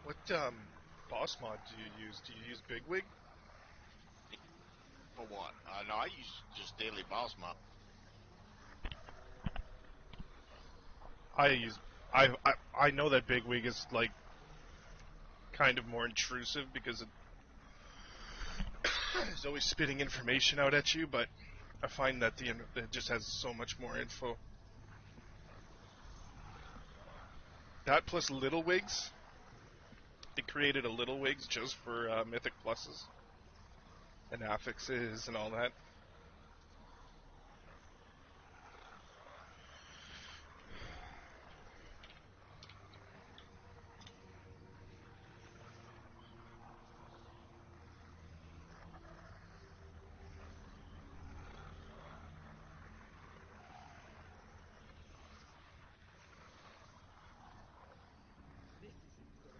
What boss mod do you use? Do you use Bigwig? For what? No, I use just daily boss mod. I know that Bigwig is like kind of more intrusive because it's always spitting information out at you, but I find that it just has so much more info. That plus Little Wigs. They created a Little Wigs just for Mythic Pluses and affixes and all that. This isn't good.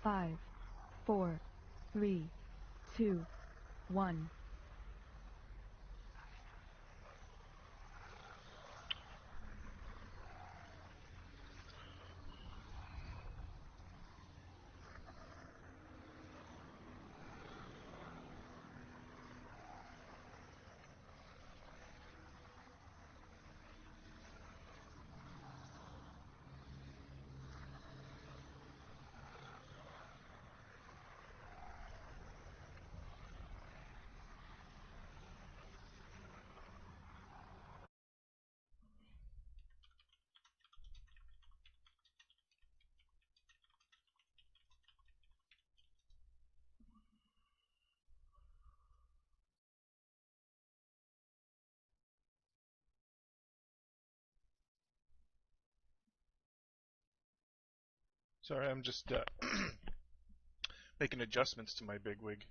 5, 4, 3, 2, 1. Sorry, I'm just making adjustments to my big wig.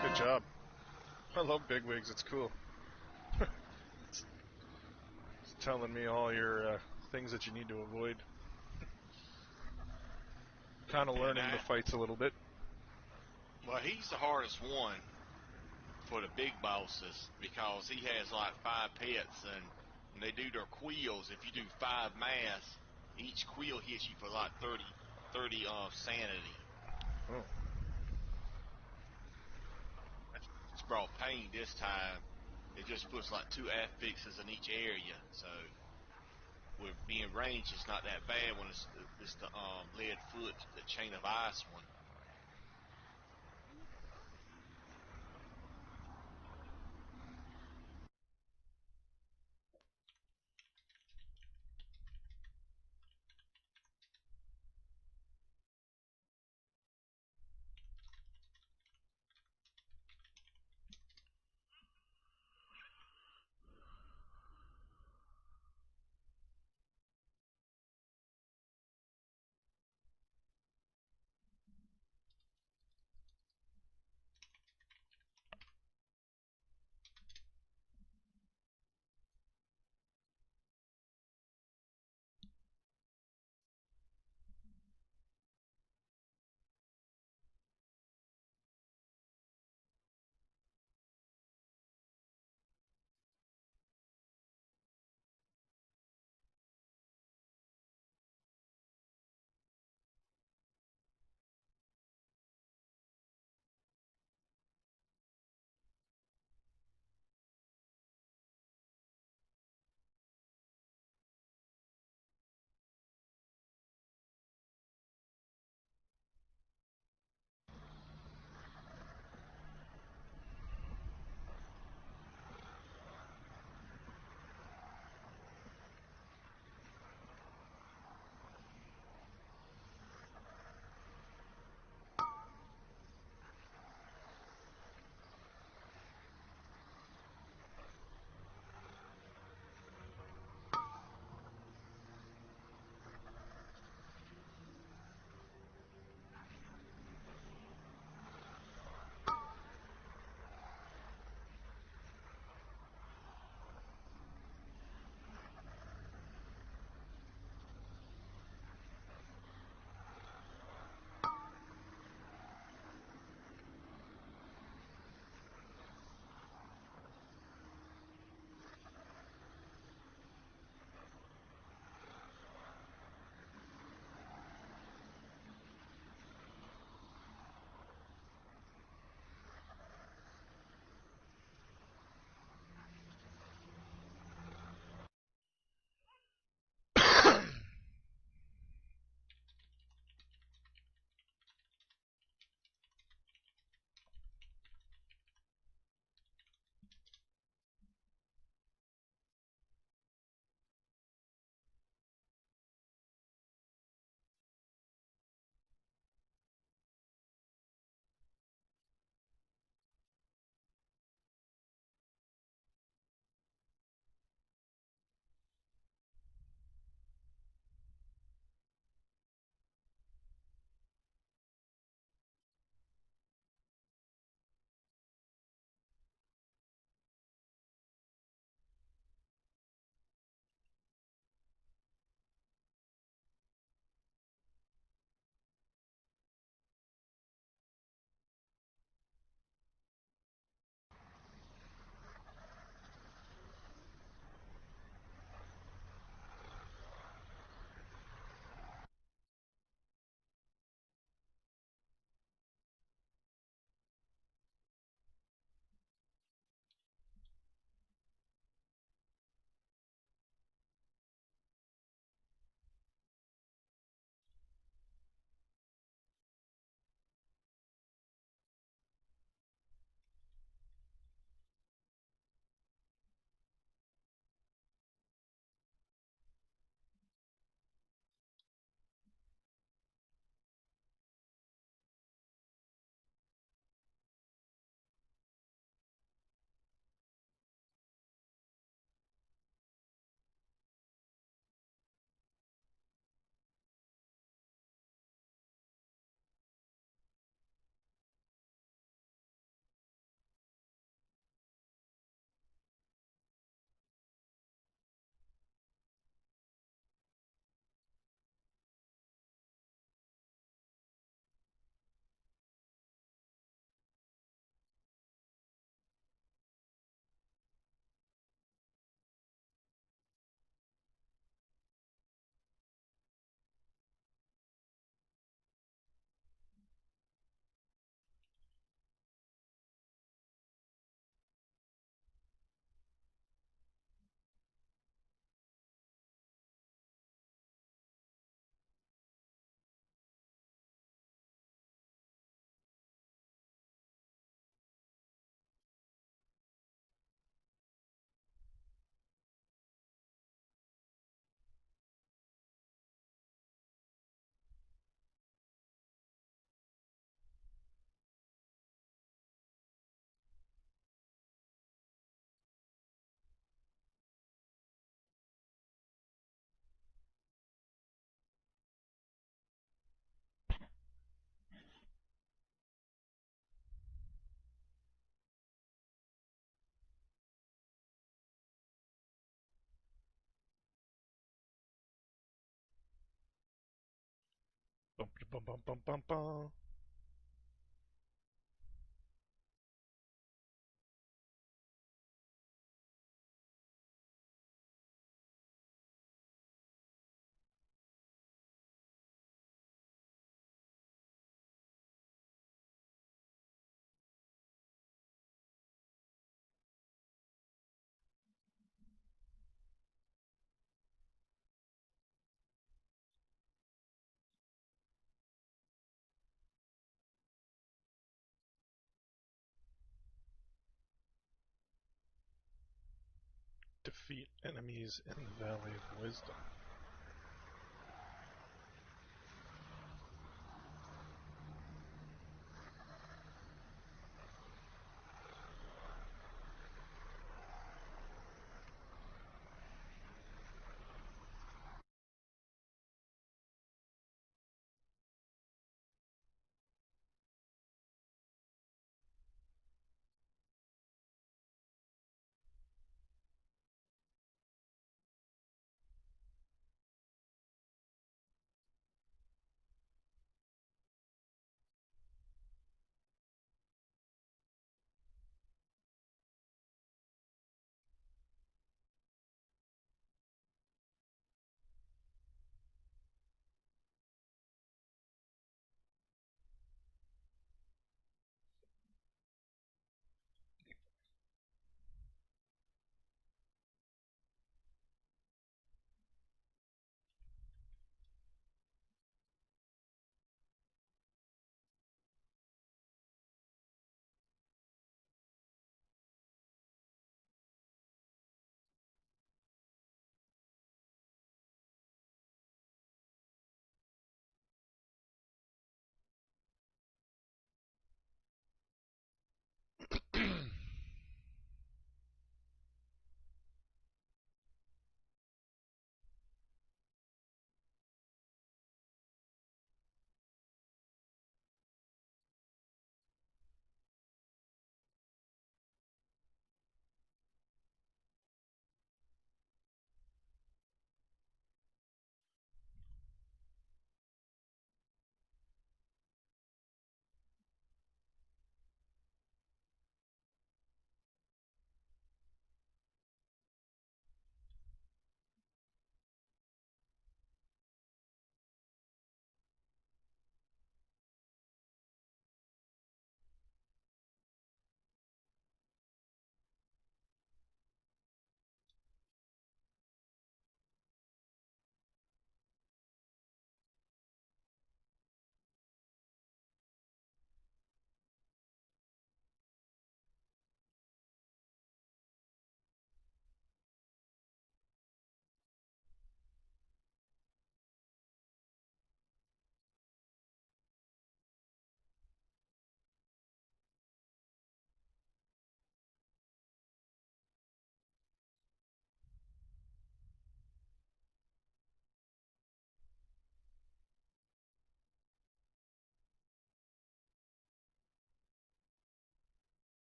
Good job. I love big wigs. It's cool. it's telling me all your things that you need to avoid. Kind of learning the fights a little bit. Well, he's the hardest one for the big bosses because he has like 5 pets, and when they do their quills, if you do 5 mass, each quill hits you for like 30 sanity. Oh. It's brought pain this time. It just puts like 2 affixes in each area, so with being ranged, it's not that bad when it's the lead foot, the chain of ice one. Bum bum bum bum bum. Defeat enemies in the Valley of Wisdom.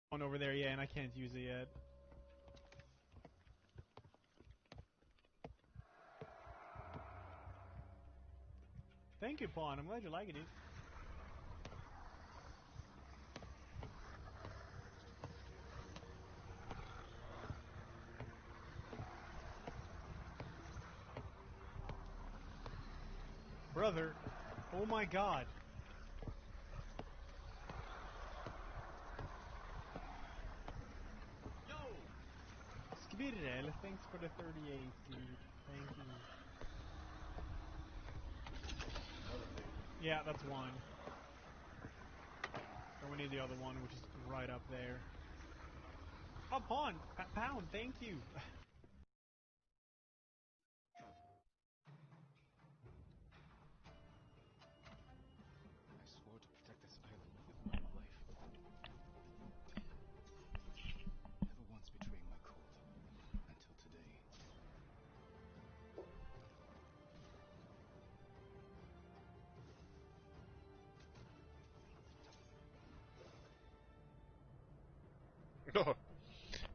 One over there, yeah, and I can't use it yet. Thank you, Pawn. I'm glad you're liking it. Brother, oh my god. Skibirrel, thanks for the 38, dude. Thank you. Yeah, that's one. And we need the other one, which is right up there. Oh, Pawn! Pound, thank you! I swore to protect this island with my life. Never once betraying my code. Until today.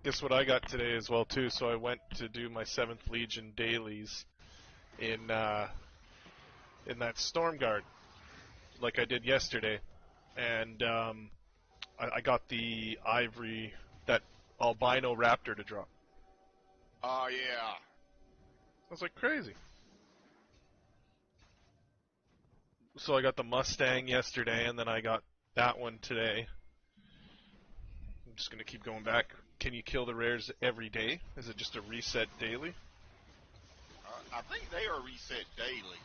Guess what I got today as well too. So I went to do my 7th Legion dailies in in that Storm Guard, like I did yesterday, and I got the ivory, that albino raptor to drop. Oh yeah. That's like crazy. So I got the Mustang yesterday, and then I got that one today. I'm just gonna keep going back. Can you kill the rares every day? Is it just a reset daily? I think they are reset daily.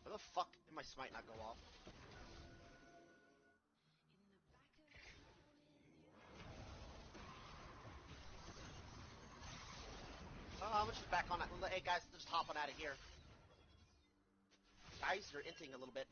Why the fuck did my smite not go off? I'm just back on that. Hey guys, just hopping out of here. Guys, you're inting a little bit.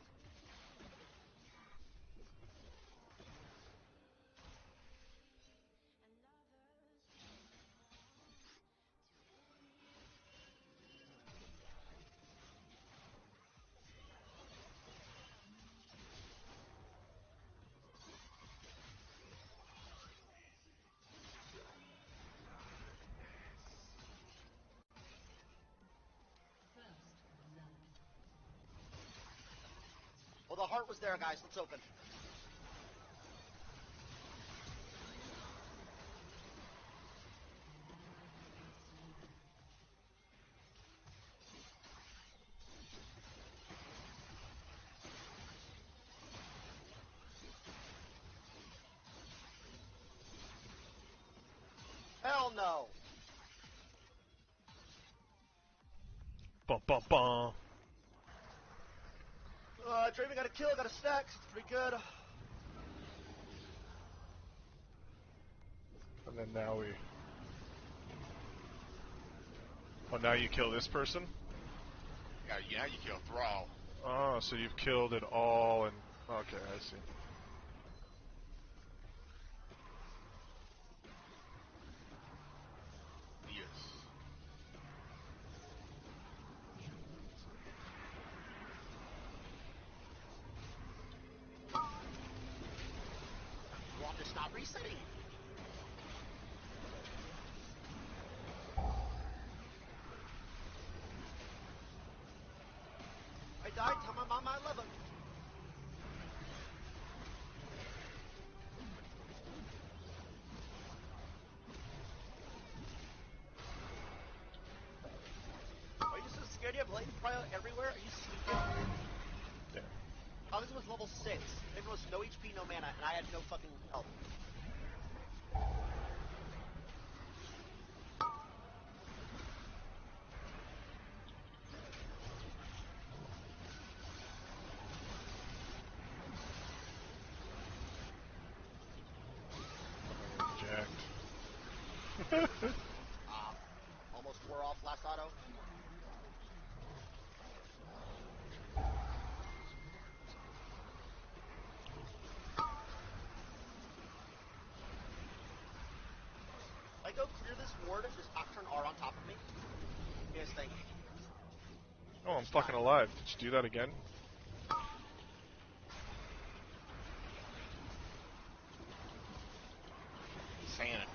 Well, the heart was there, guys. Let's open. Hell no. Bum bum bum. Draven got a kill, got a stack. It's pretty good. And then now we... Oh, now you kill this person? Yeah, you kill Thrall. Oh, so you've killed it all and... Okay, I see. Yes. Well, I'm just not resetting. I died. Tell my mama I love her. Are you just so scared you have latent prio everywhere? Are you stupid? Yeah. Oh, this was level 6. It was no HP, no mana, and I had no fucking health. Jacked. Almost wore off last auto. I go clear this ward and just knock turn R on top of me. You guys think? Oh, I'm fucking alive. Did you do that again? Santa.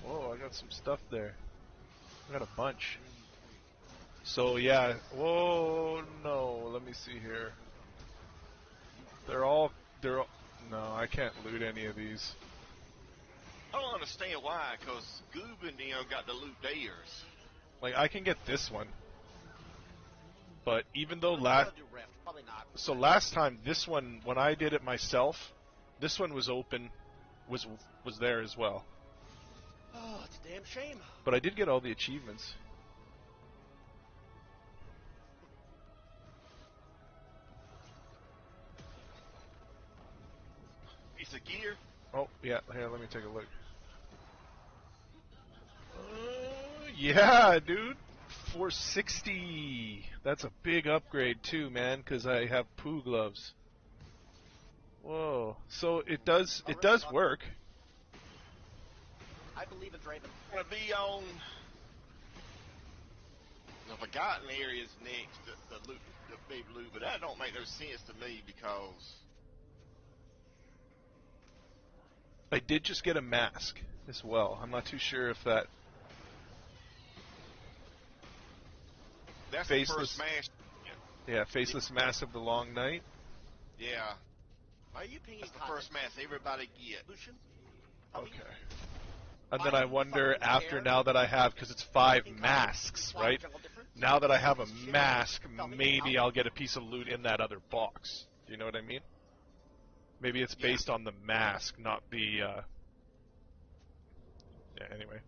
Whoa, I got some stuff there. I got a bunch. So yeah, whoa, no, let me see here. No, I can't loot any of these. I don't understand why, because Goob and them got to loot theirs. Like, I can get this one. But even though So last time, this one, when I did it myself, this one was open, was there as well. Oh, it's a damn shame. But I did get all the achievements. Piece of gear. Oh, yeah, here, let me take a look. Yeah, dude. 460. That's a big upgrade too, man, because I have poo gloves. Whoa. So it does work. I I believe in Draven. Gonna be on the Forgotten areas next, the loot, the big loot, but that don't make no sense to me because I did just get a mask as well. I'm not too sure if that. that's Faceless. the first mask. Yeah, Faceless Mask of the Long Night. Yeah. Why are you pinging That's the first mask everybody get. Lucian? Okay. And then I wonder after now that I have, because it's 5 masks, right? Now that I have a mask, maybe I'll get a piece of loot in that other box. Do you know what I mean? Maybe it's based on the mask, not the. Yeah. Anyway.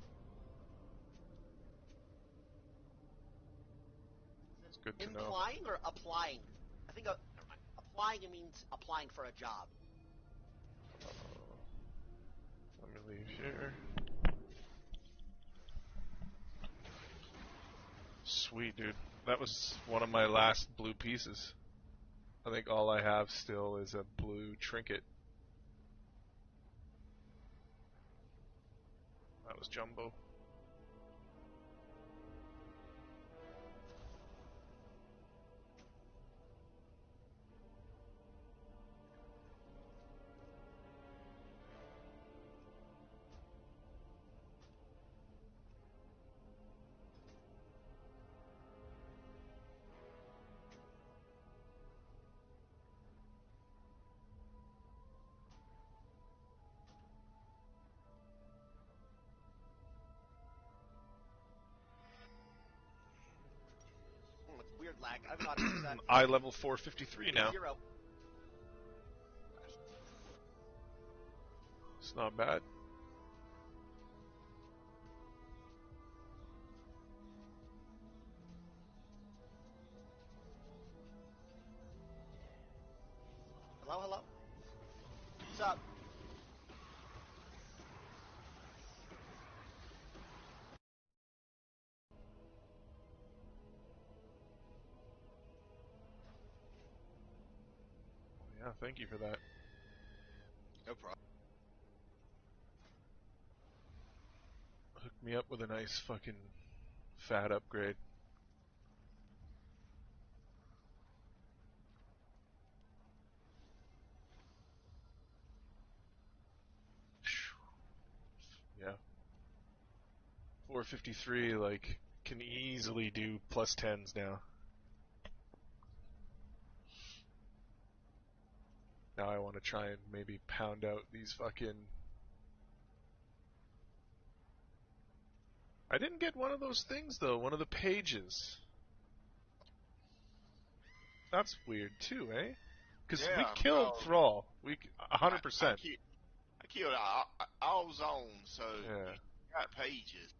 It's good to know. Implying or applying? I think applying means applying for a job. Let me leave here. Sweet, dude. That was one of my last blue pieces. I think all I have still is a blue trinket. That was jumbo. Weird lag. I've not noticed that. I level 453 now. 0. It's not bad. Hello, hello. What's up? Yeah, thank you for that. No problem. Hook me up with a nice fucking fat upgrade. Yeah. 453, like, can easily do plus 10s now. Now I want to try and maybe pound out these fucking... I didn't get one of those things, though, one of the pages. That's weird, too, eh? Because we killed Thrall. 100%. I killed all zones, so you got pages.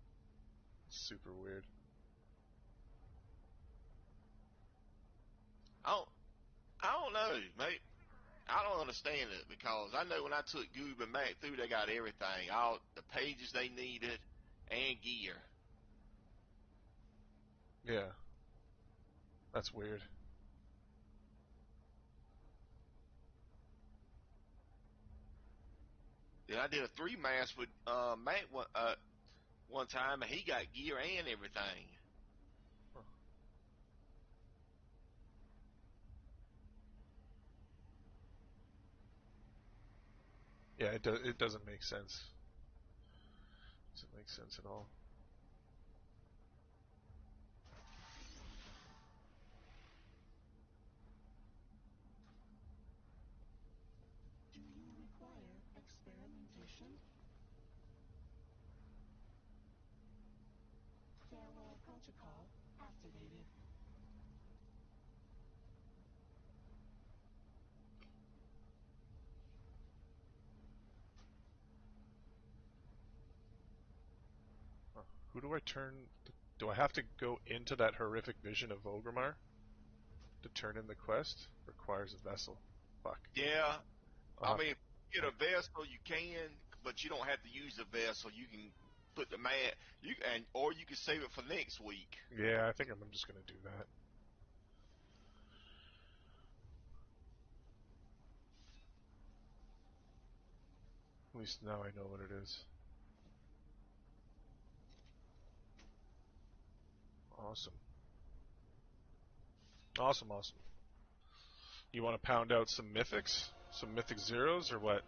Super weird. I don't know, mate. I don't understand it because I know when I took Goob and Mac through, they got everything, all the pages they needed, and gear. Yeah. That's weird. Yeah, I did a 3-mass with Mac one time, and he got gear and everything. Yeah, it doesn't make sense. Doesn't make sense at all. Do you require experimentation? Farewell protocol activated. Who do I turn... Do I have to go into that horrific vision of Ogrimmar to turn in the quest? Requires a vessel. Fuck. Yeah. I mean, if you get a vessel, you can, but you don't have to use the vessel. You can put the mat, or you can save it for next week. Yeah, I think I'm just going to do that. At least now I know what it is. Awesome. Awesome. You want to pound out some mythics? Some mythic zeros, or what?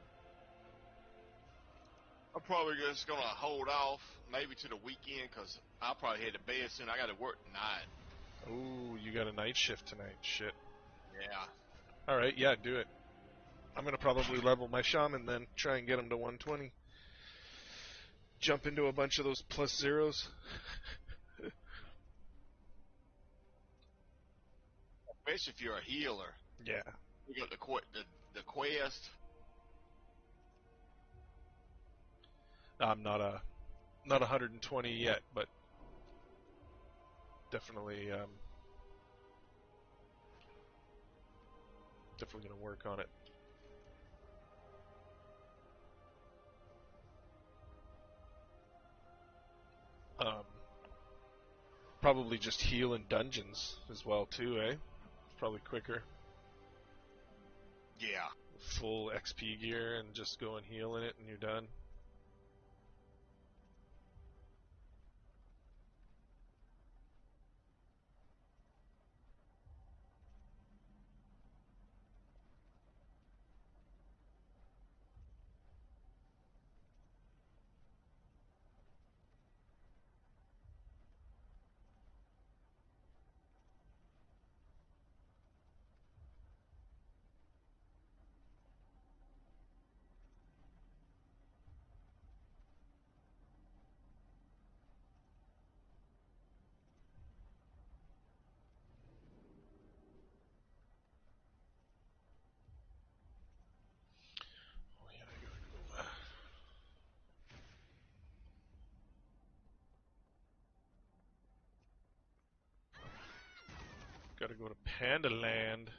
I'm probably just going to hold off maybe to the weekend because I'll probably head to bed soon. I got to work tonight. Ooh, you got a night shift tonight. Shit. Yeah. Alright, yeah, do it. I'm going to probably level my shaman then, try and get him to 120. Jump into a bunch of those plus zeros. Especially if you're a healer. Yeah. You got the quest. I'm not 120 yet, but definitely definitely going to work on it. Probably just heal in dungeons as well too, eh? It's probably quicker. Yeah. Full XP gear and just go and heal in it and you're done. Gotta go to Panda Land.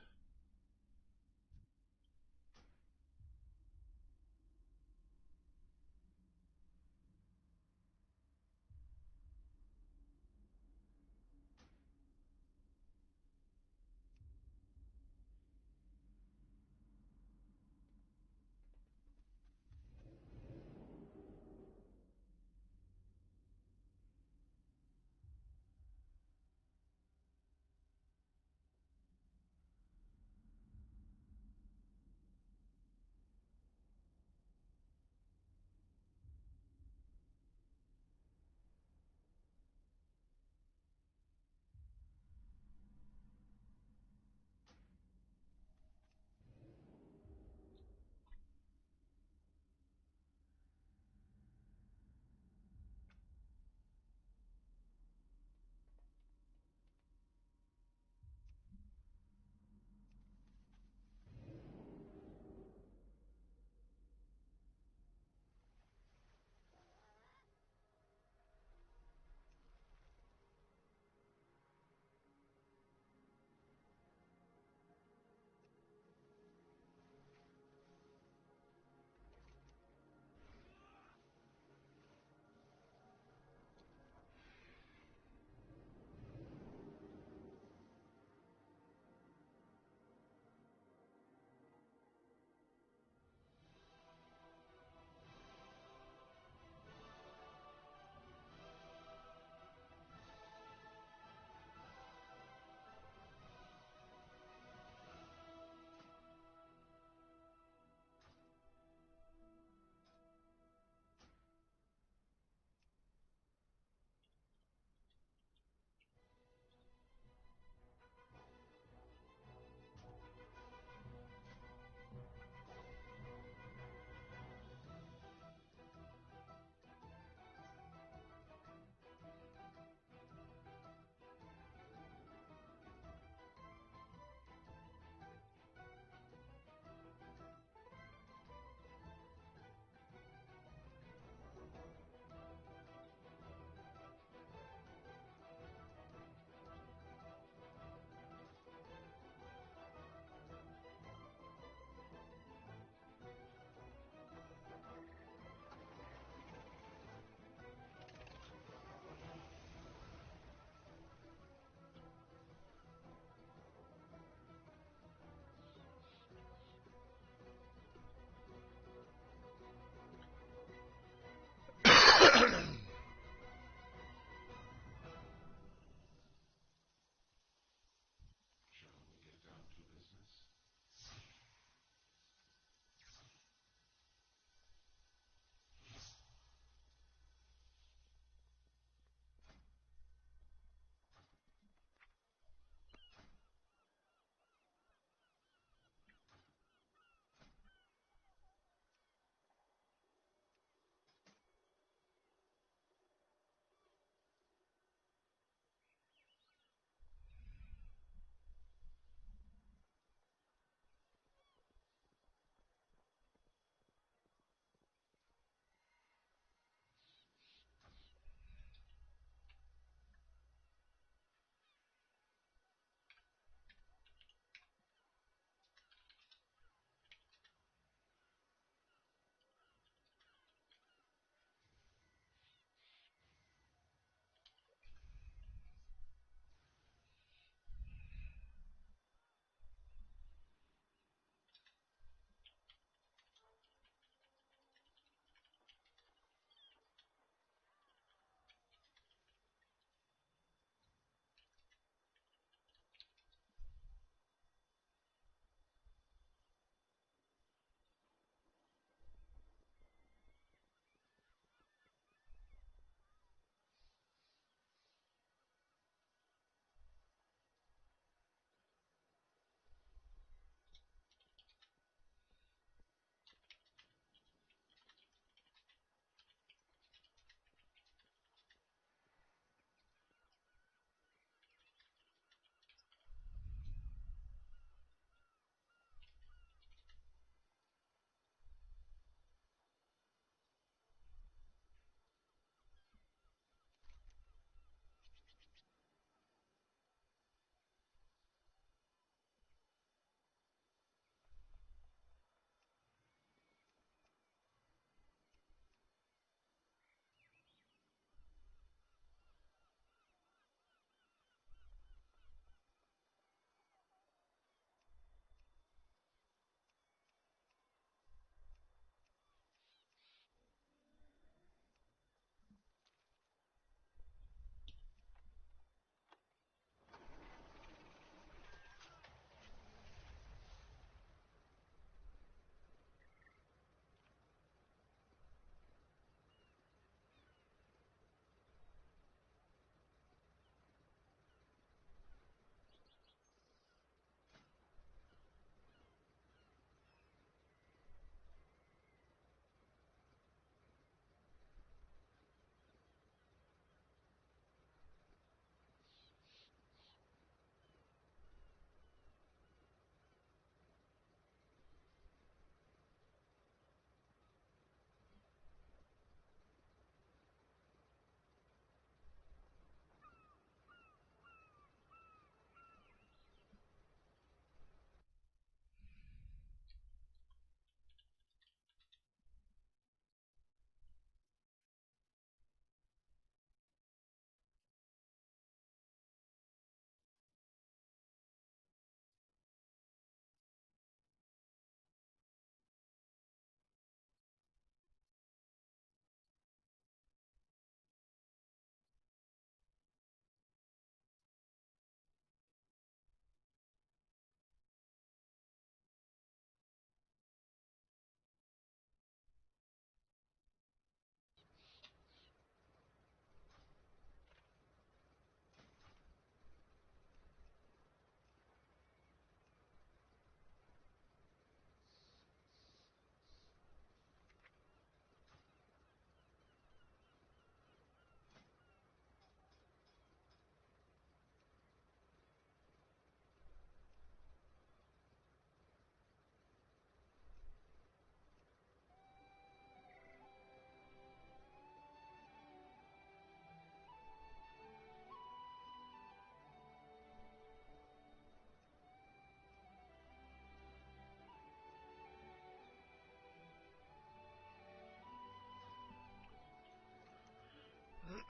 Okay,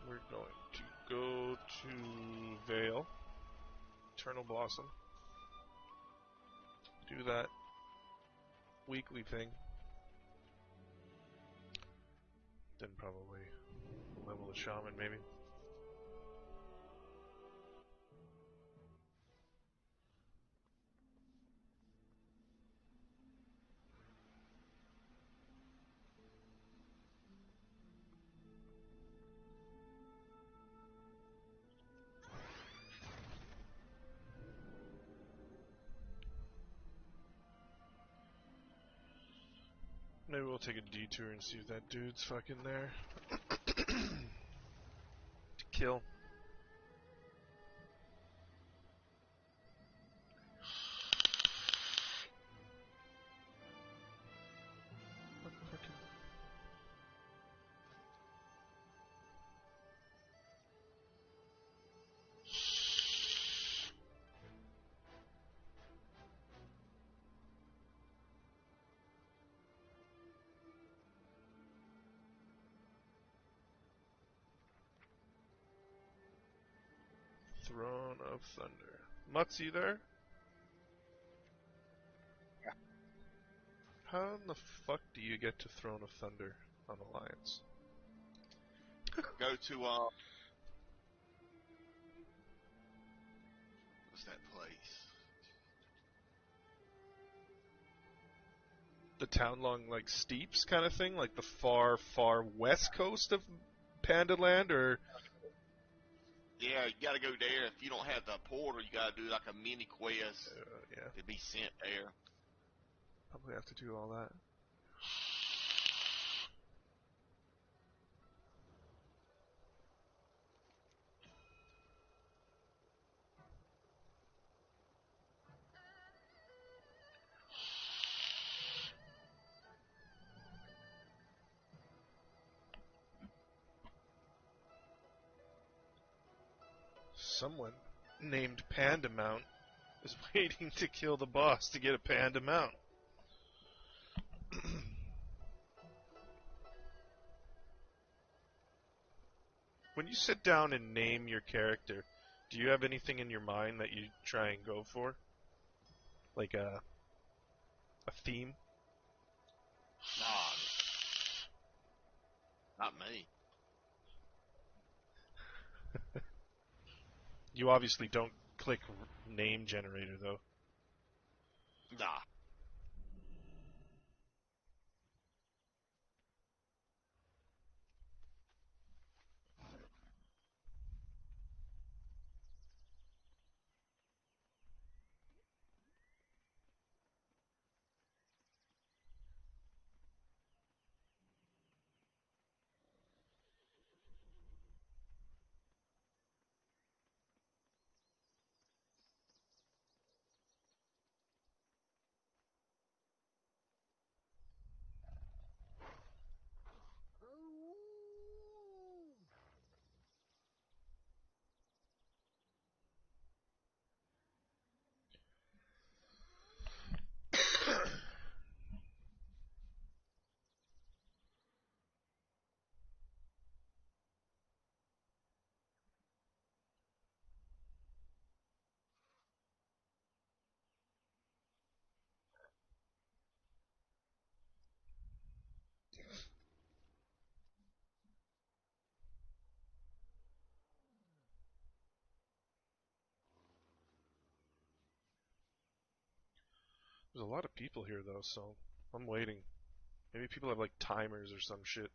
we're going to go to Vale, Eternal Blossom, do that weekly thing, then probably level the Shaman maybe. Maybe we'll take a detour and see if that dude's fucking there. To kill. Throne of Thunder. Mutz, you there? Yeah. How in the fuck do you get to Throne of Thunder on Alliance? Go to, what's that place? The town along, like, steeps kind of thing? Like the far, far west coast of Panda Land, or... Yeah, you gotta go there. If you don't have the portal, you gotta do like a mini quest yeah. to be sent there. Probably have to do all that. Someone named Panda Mount is waiting to kill the boss to get a Panda Mount. When you sit down and name your character, do you have anything in your mind that you try and go for? Like a theme? Nah, not me. You obviously don't click name generator, though. Nah. There's a lot of people here, though, so I'm waiting. Maybe people have, like, timers or some shit.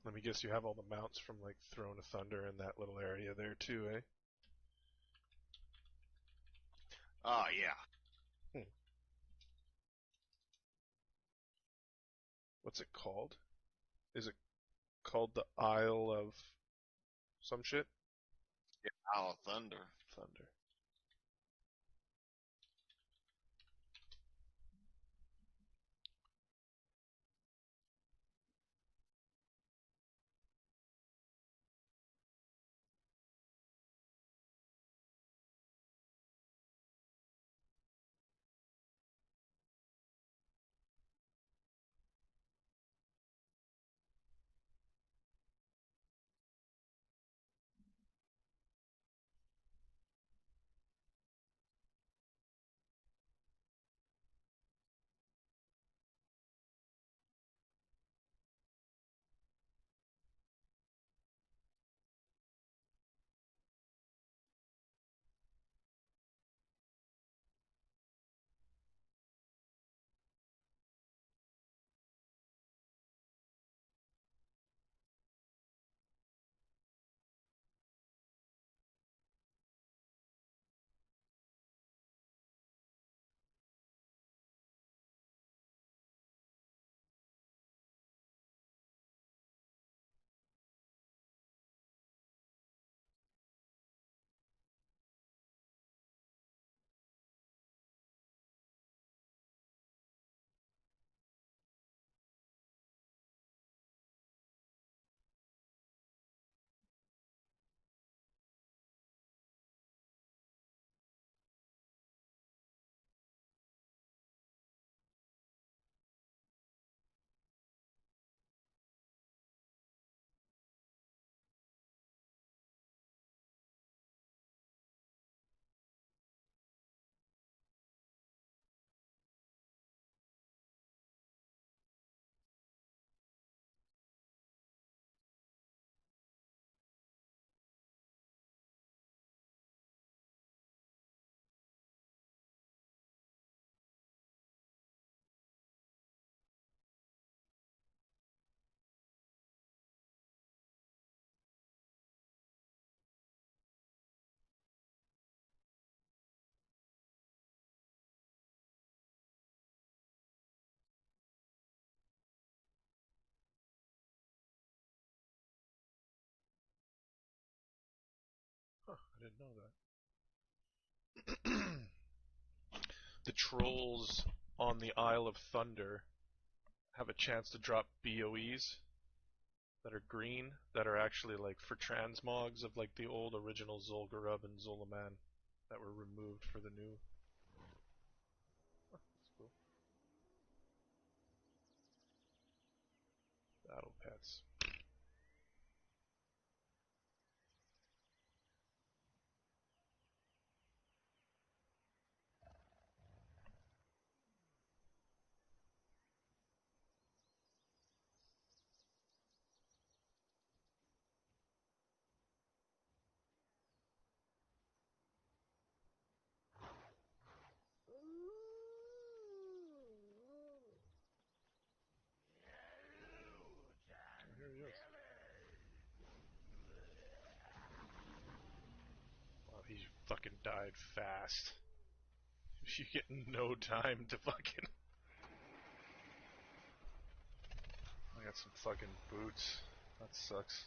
Let me guess, you have all the mounts from like Throne of Thunder in that little area there too, eh? Oh, yeah. What's it called? Is it called the Isle of some shit? Yeah, Isle of Thunder. Thunder. Huh, I didn't know that. The trolls on the Isle of Thunder have a chance to drop BOEs that are green, that are actually like for transmogs of like the old original Zul'Gurub and Zulaman that were removed for the new. Oh, that's cool. Battle pets. Here he is. Wow, he fucking died fast. You get no time to fucking. I got some fucking boots. That sucks.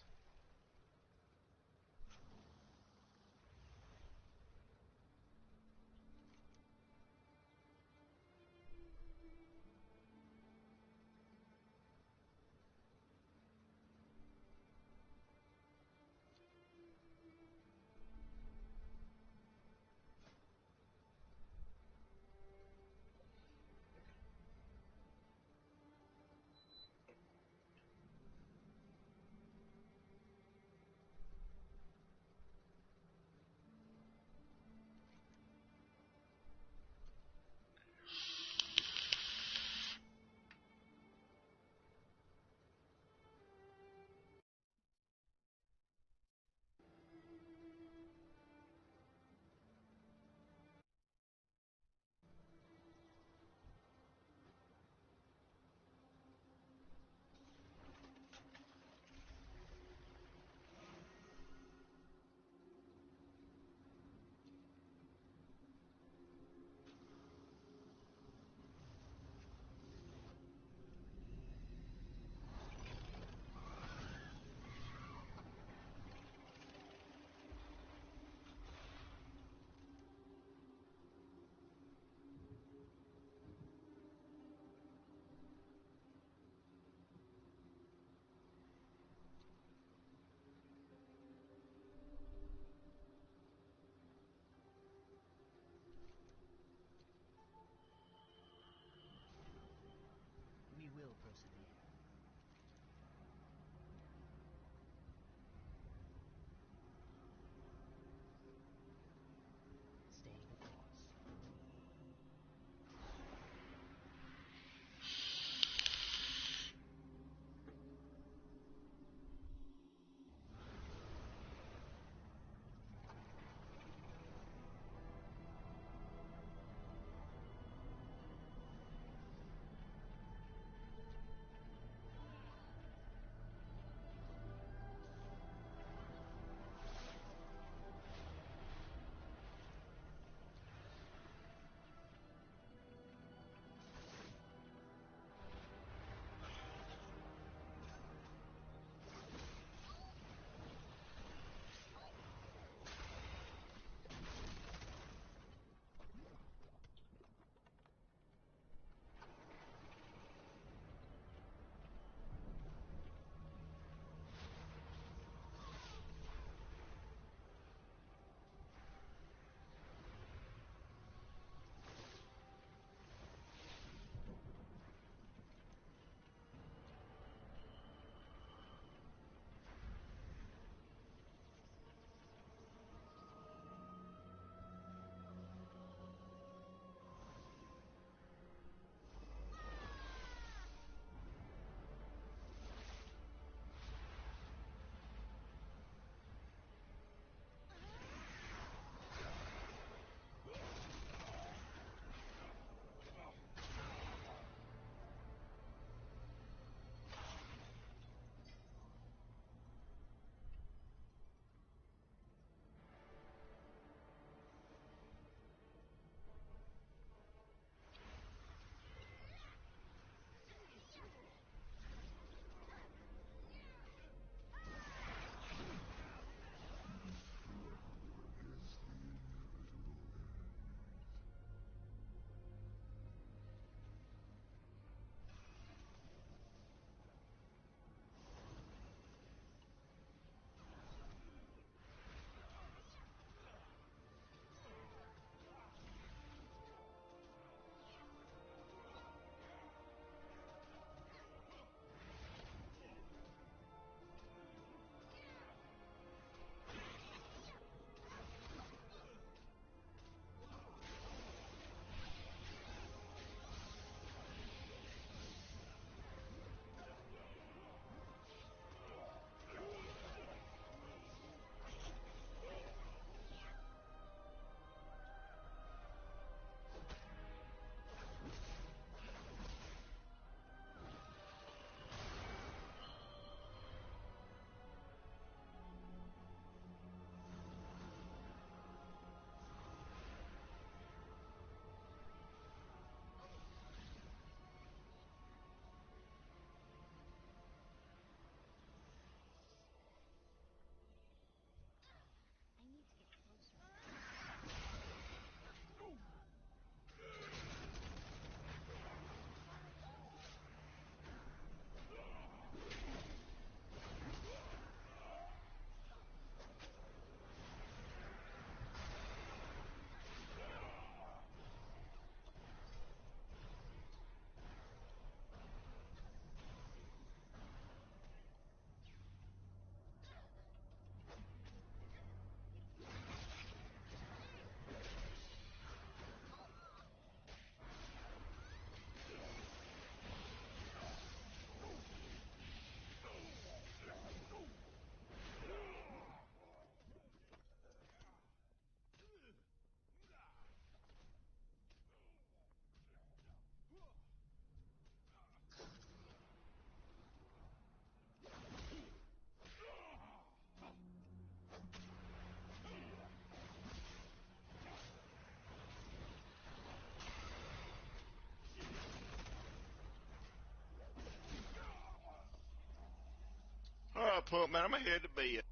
pump, man. I'm gonna head to bed.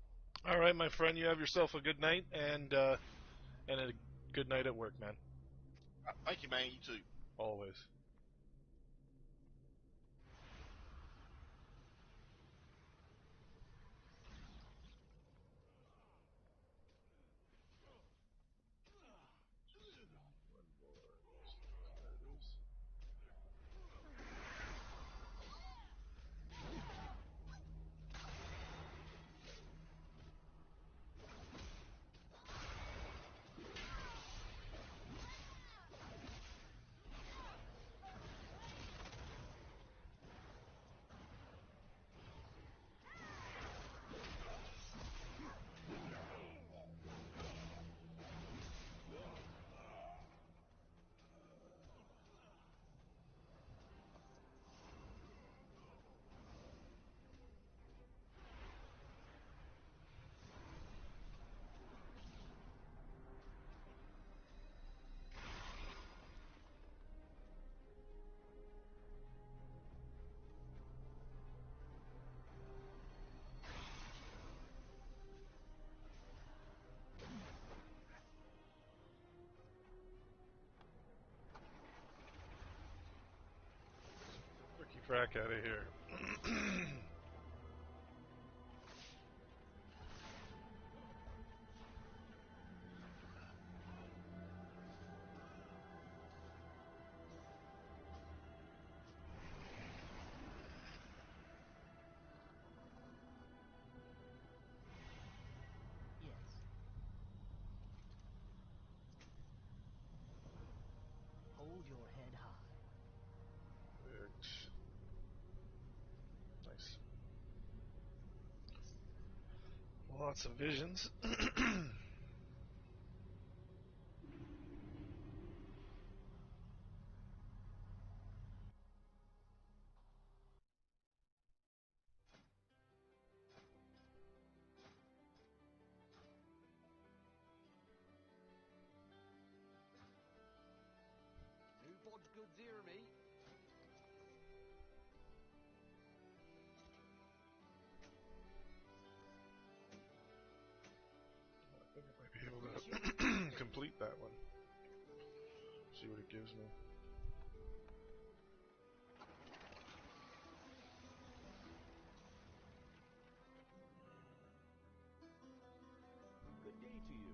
All right, my friend. You have yourself a good night and a good night at work, man. Thank you, man. You too. Always. Frack out of here. Yes. Hold your head high. Nice. Lots of visions. New bodge goods here, me. I think I might be able to complete that one. See what it gives me. Good day to you.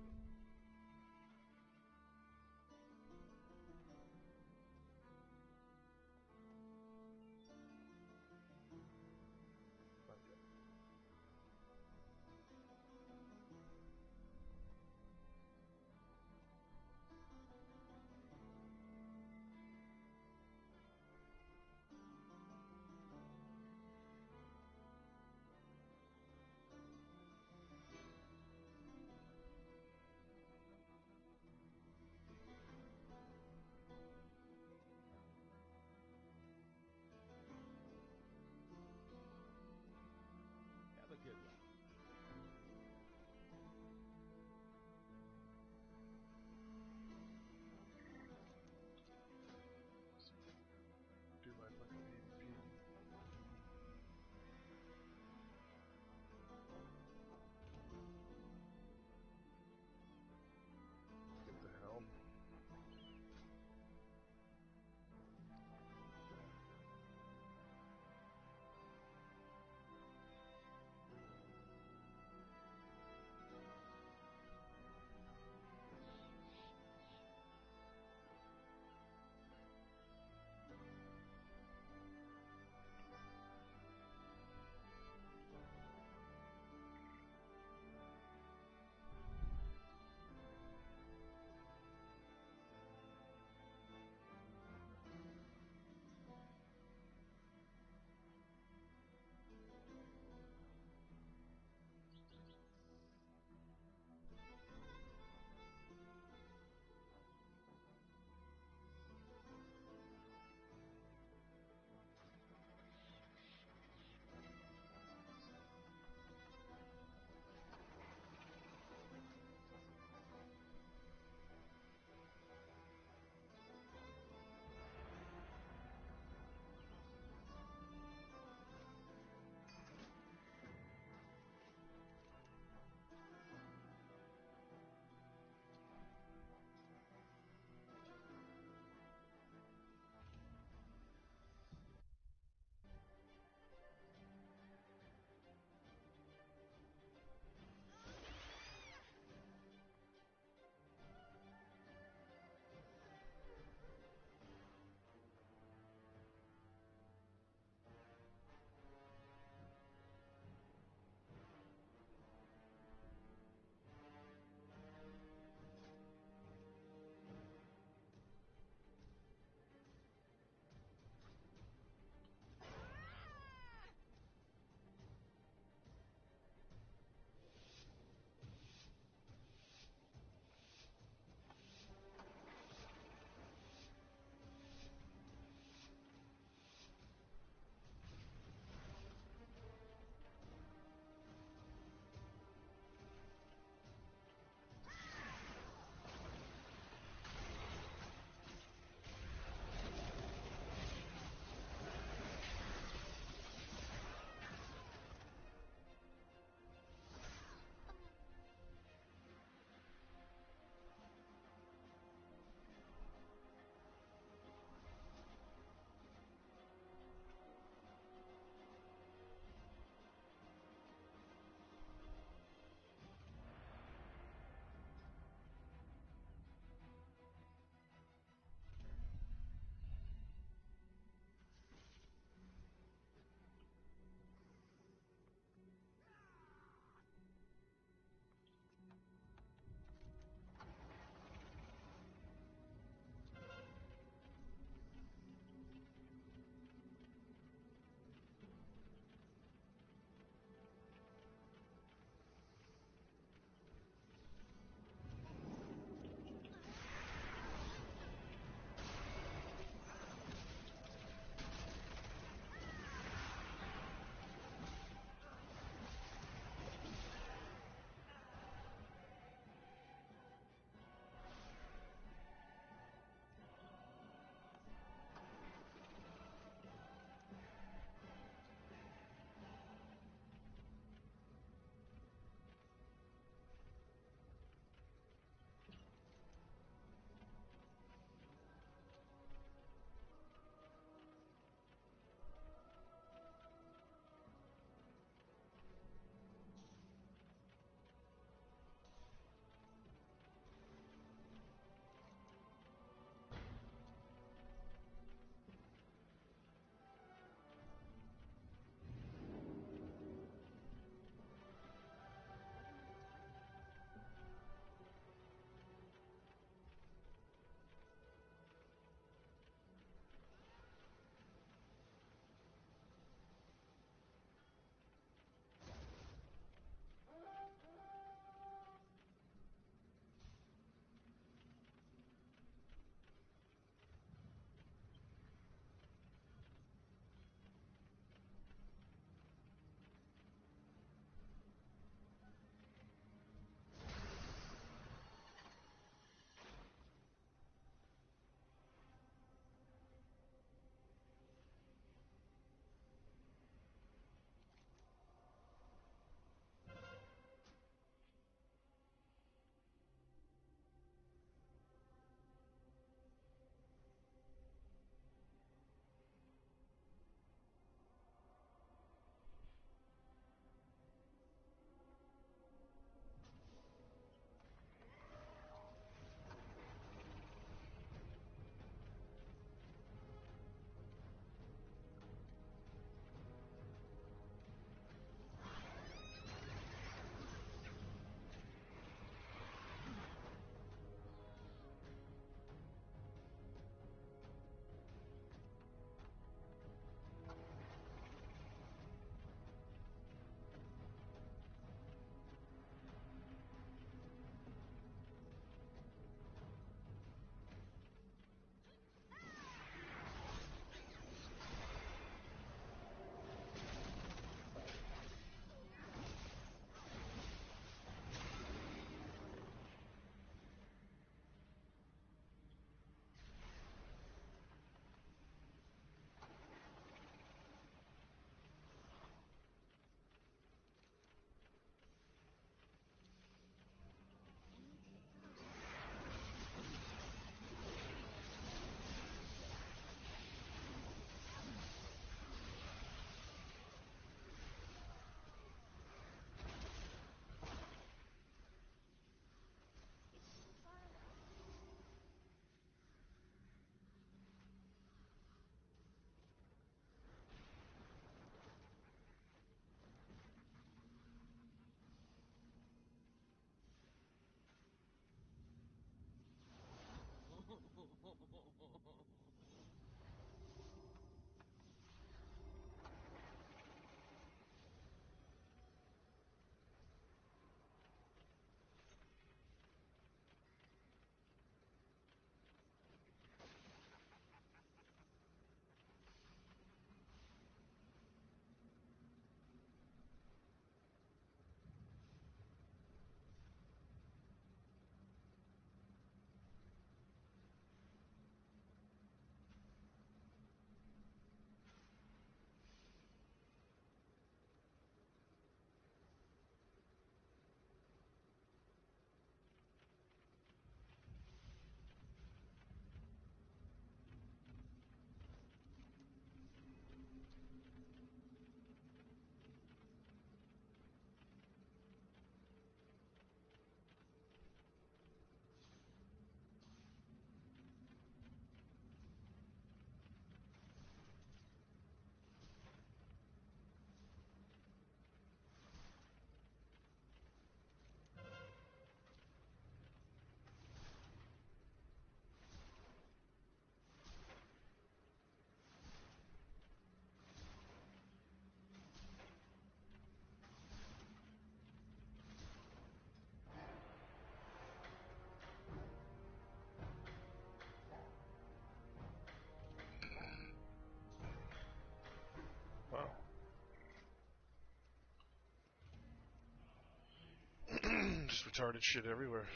retarded shit everywhere.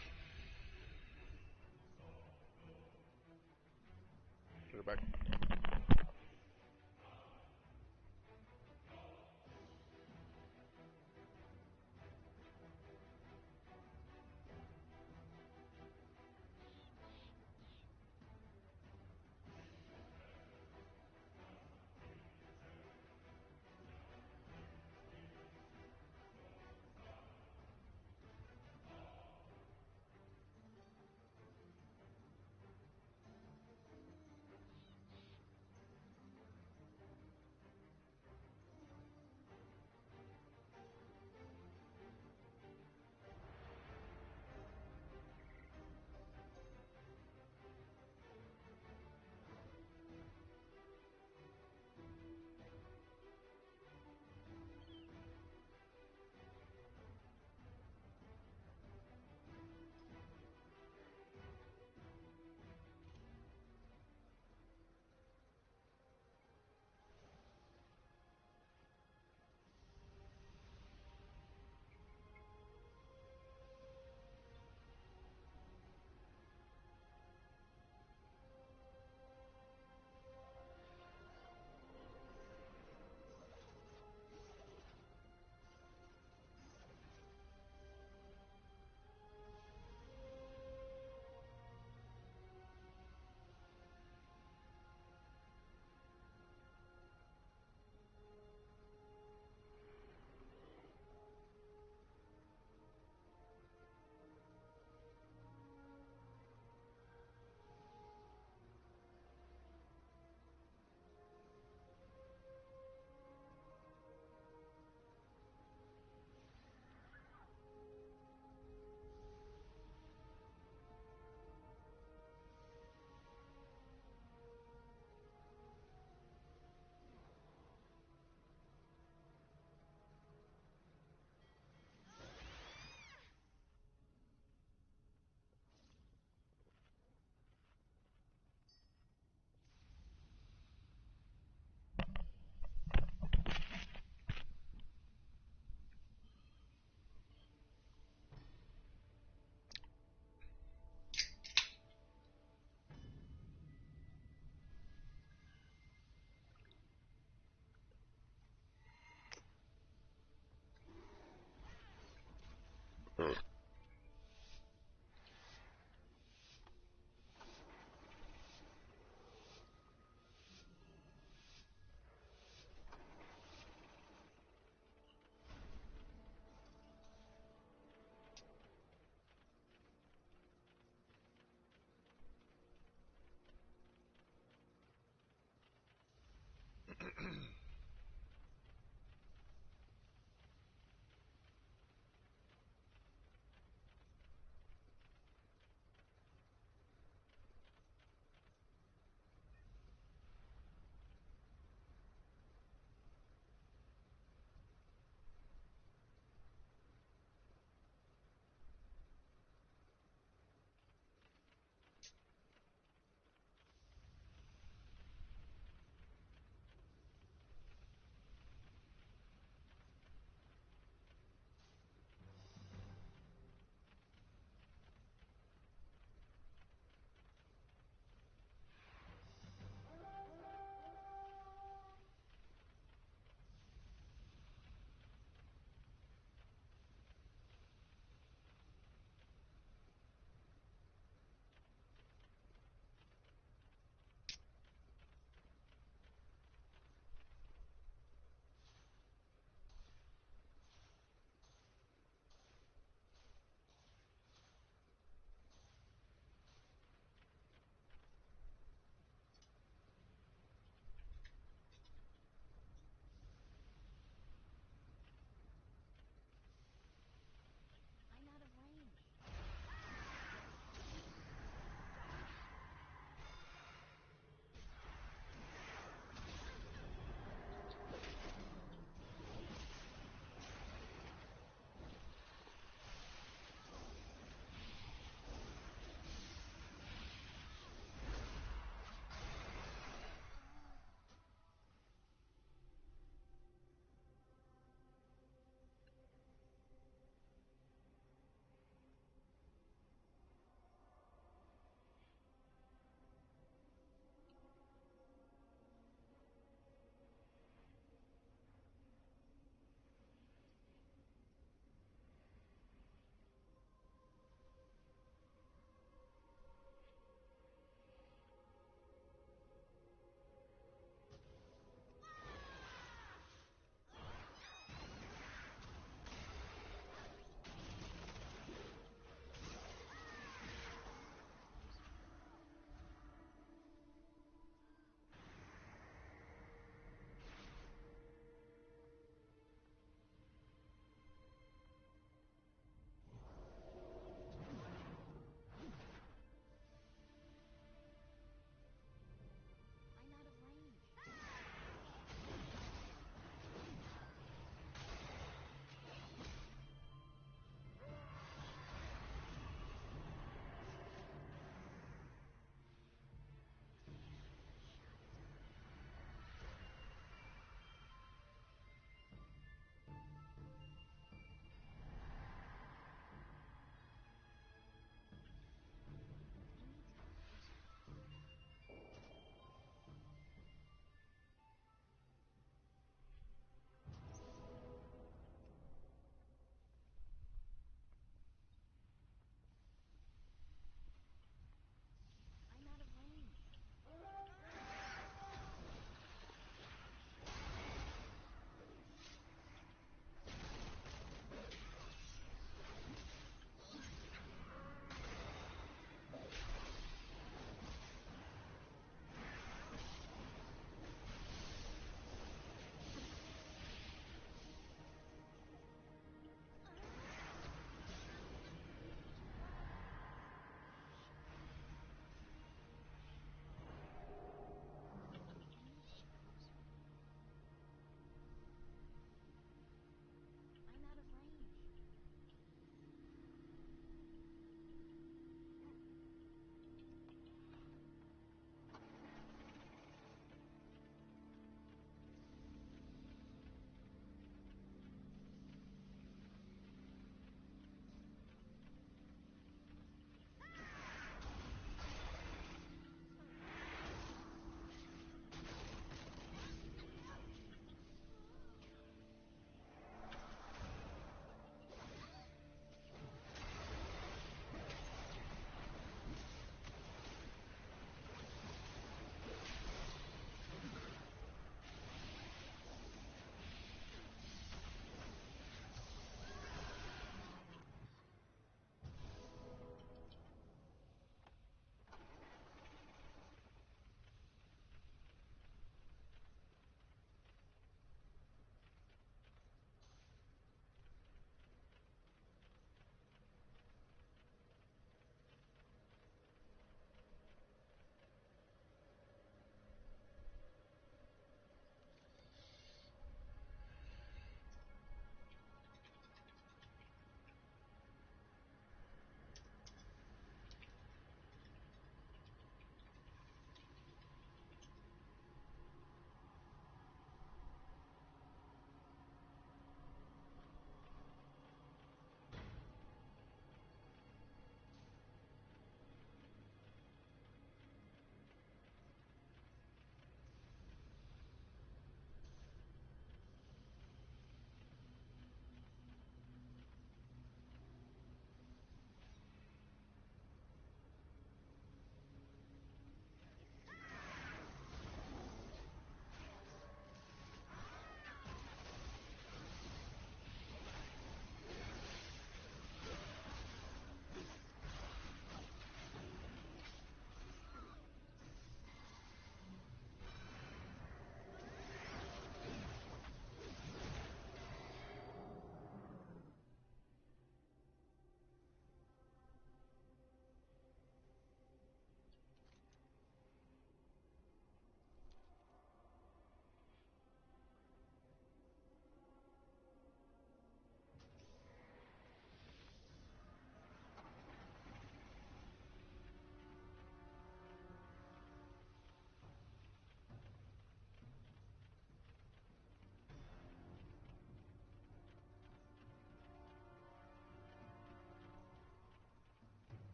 Put it back.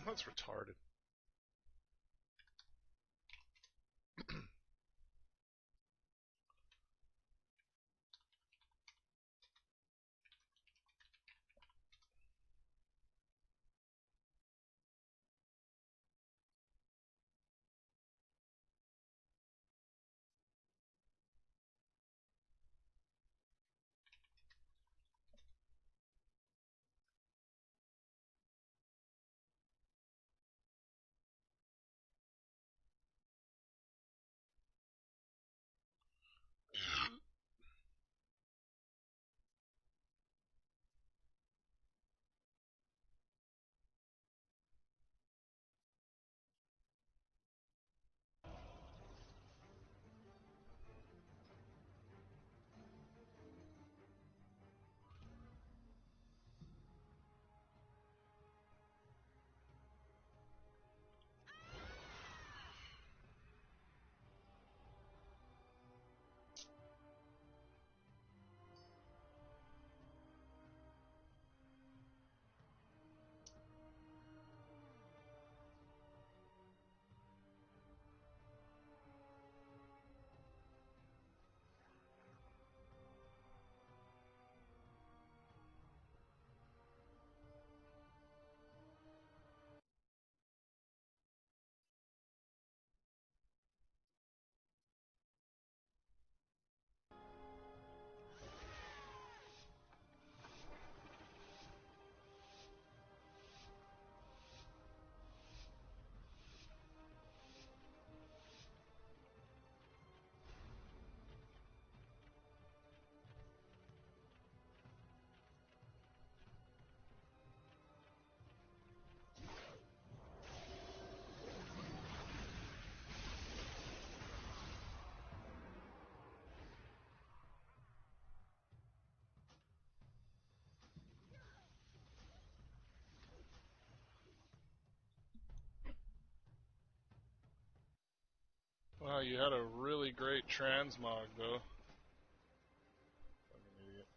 That's retarded. Wow, you had a really great transmog, though. Fucking idiot.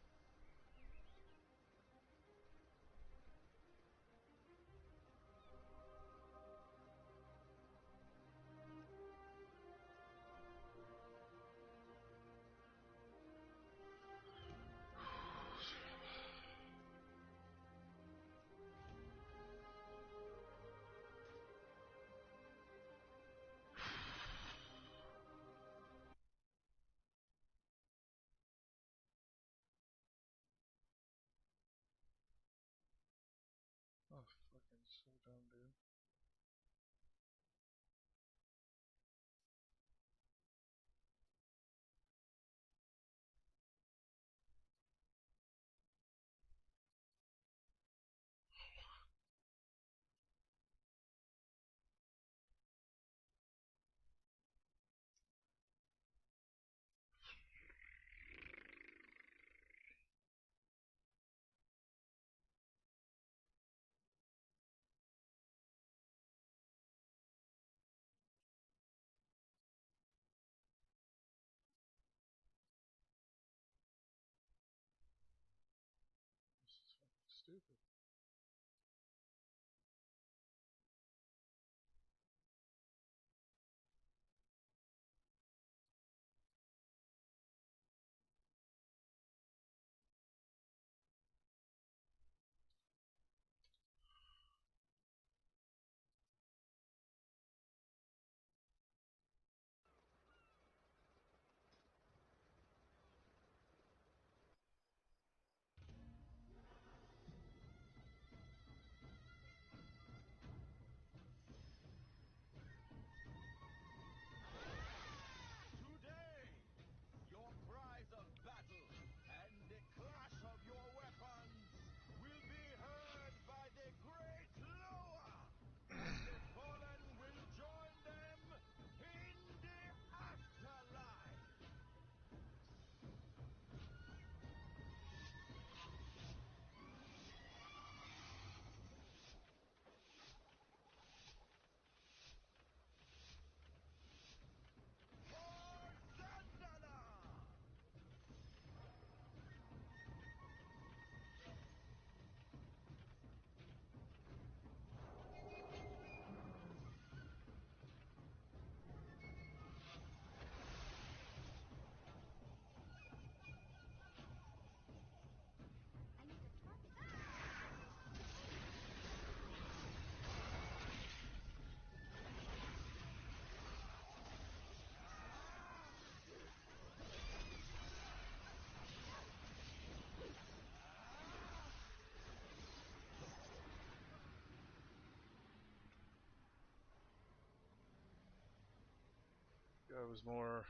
I was more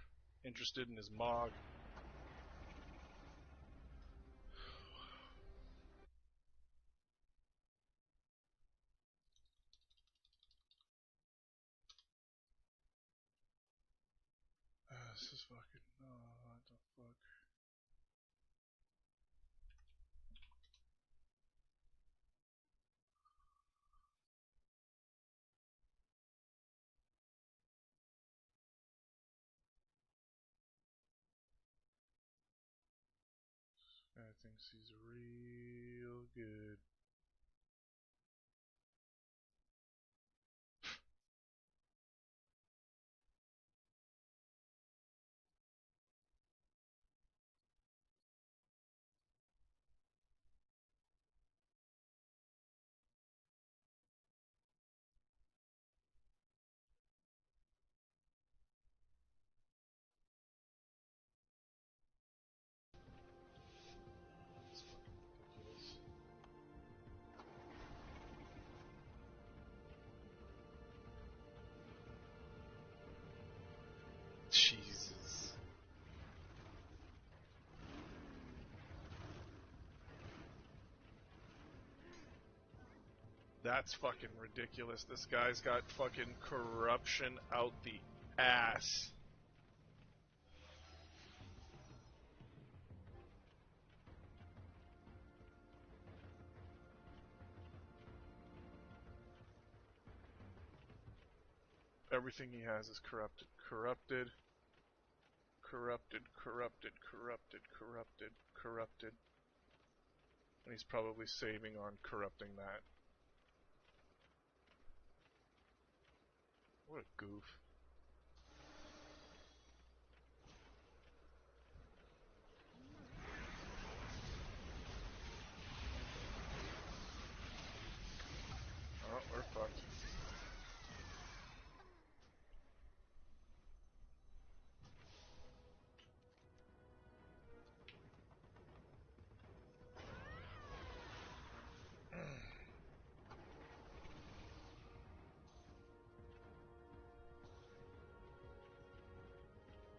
interested in his Mog. This is fucking. What the fuck? I think he's real good. Jesus. That's fucking ridiculous. This guy's got fucking corruption out the ass. Everything he has is corrupted. Corrupted. Corrupted, corrupted, corrupted, corrupted, corrupted. And he's probably saving on corrupting that. What a goof. Oh, we're fucked.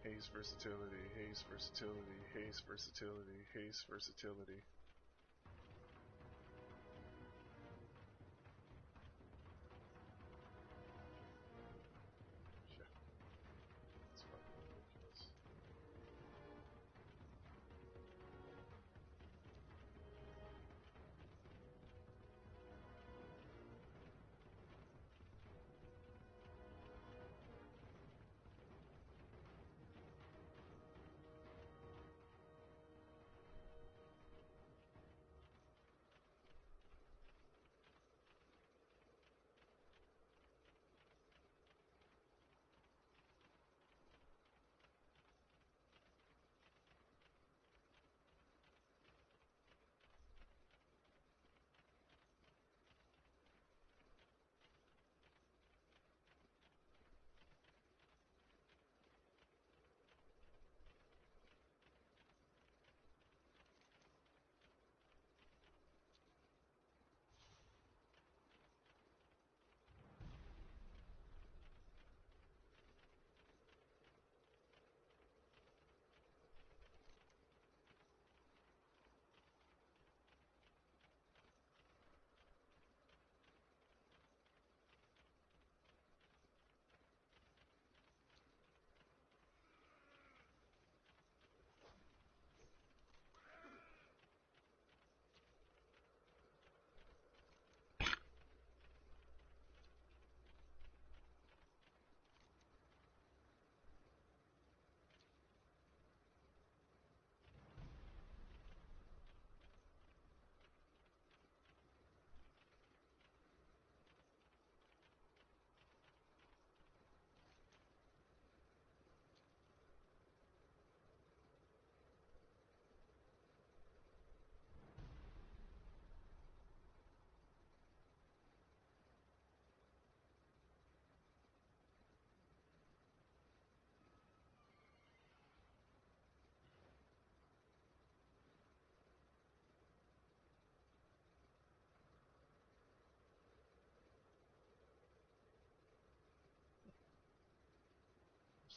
Haze versatility, haze versatility, haze versatility, haze versatility. Shit. That's fucking ridiculous.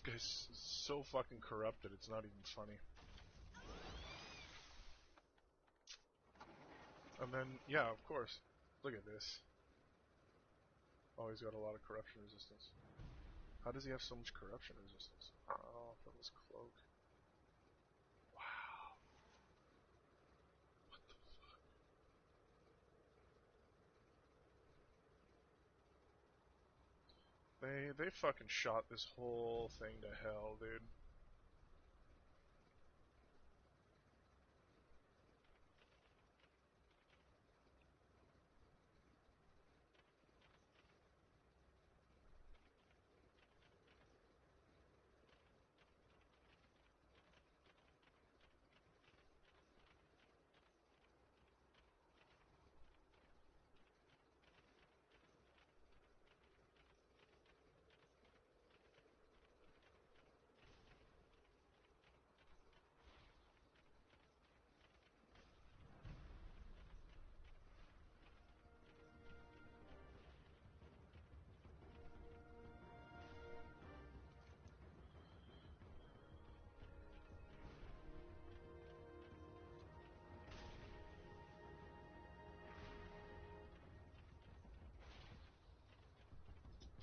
guy's so fucking corrupted, it's not even funny. And then, yeah, of course. Look at this. Oh, he's got a lot of corruption resistance. How does he have so much corruption resistance? Oh, from his cloak. Wow. What the fuck? They fucking shot this whole thing to hell, dude.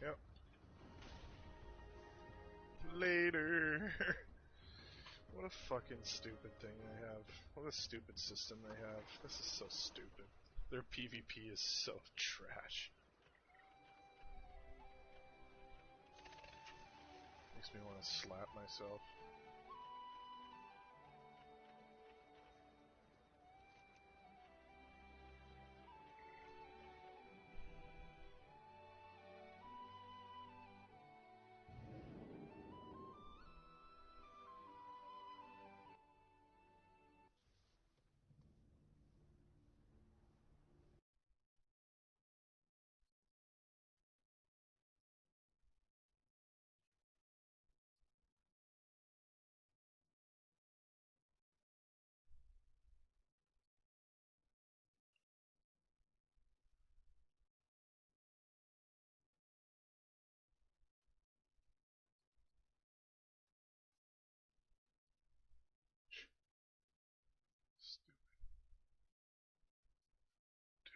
Yep. Later. What a fucking stupid thing they have. What a stupid system they have. This is so stupid. Their PvP is so trash. Makes me want to slap myself.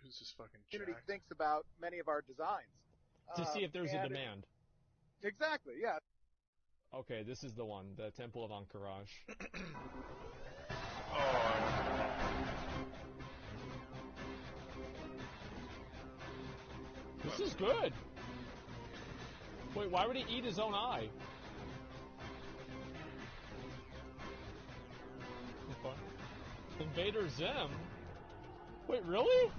Dude's just fucking Community jacked. thinks about many of our designs. To see if there's a demand. Exactly, yeah. Okay, this is the one, the Temple of Ankaraj. This is good. Wait, why would he eat his own eye? Okay. Invader Zim? Wait, really?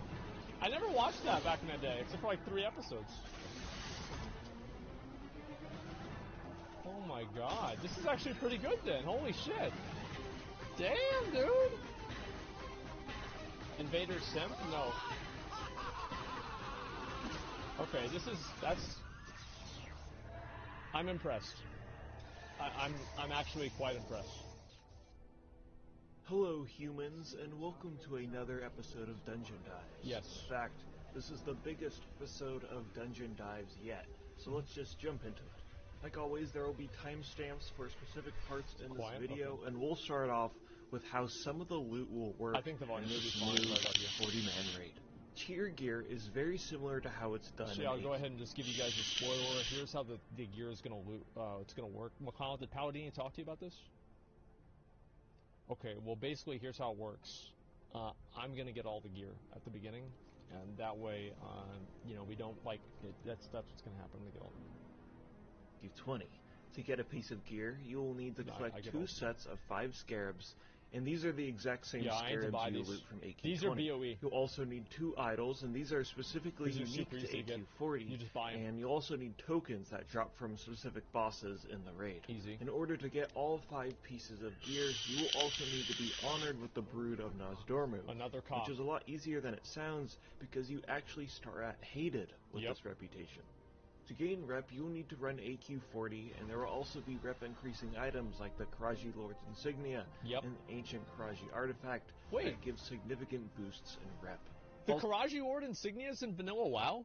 I never watched that back in the day, except for like 3 episodes. Oh my god, this is actually pretty good then. Holy shit. Damn, dude. Invader Simp? No. Okay, I'm impressed. I'm actually quite impressed. Hello, humans, and welcome to another episode of Dungeon Dives. Yes. In fact, this is the biggest episode of Dungeon Dives yet, so let's just jump into it. Like always, there will be timestamps for specific parts in this video, and we'll start off with how some of the loot will work in this new 40-man raid. Tier gear is very similar to how it's done. Actually, I'll go ahead and just give you guys a spoiler. Here's how the gear is gonna work. McConnell, did Paladini talk to you about this? Okay, well basically here's how it works. I'm gonna get all the gear at the beginning, and that way, we don't like it. That's what's gonna happen. I'm gonna get all. $20. To get a piece of gear, you will need to collect 2 sets of 5 scarabs, and these are the exact same scarabs you loot from AQ20. These are BOE. You'll also need 2 idols, and these are specifically unique to AQ40. You just buy them. And you also need tokens that drop from specific bosses in the raid. Easy. In order to get all 5 pieces of gear, you will also need to be honored with the Brood of Nozdormu. Another cop. Which is a lot easier than it sounds, because you actually start at hated with this reputation. To gain rep, you will need to run AQ40, and there will also be rep increasing items like the Karaji Lord's Insignia and Ancient Karaji Artifact that give significant boosts in rep. The Karaji Lord Insignia is in vanilla WoW?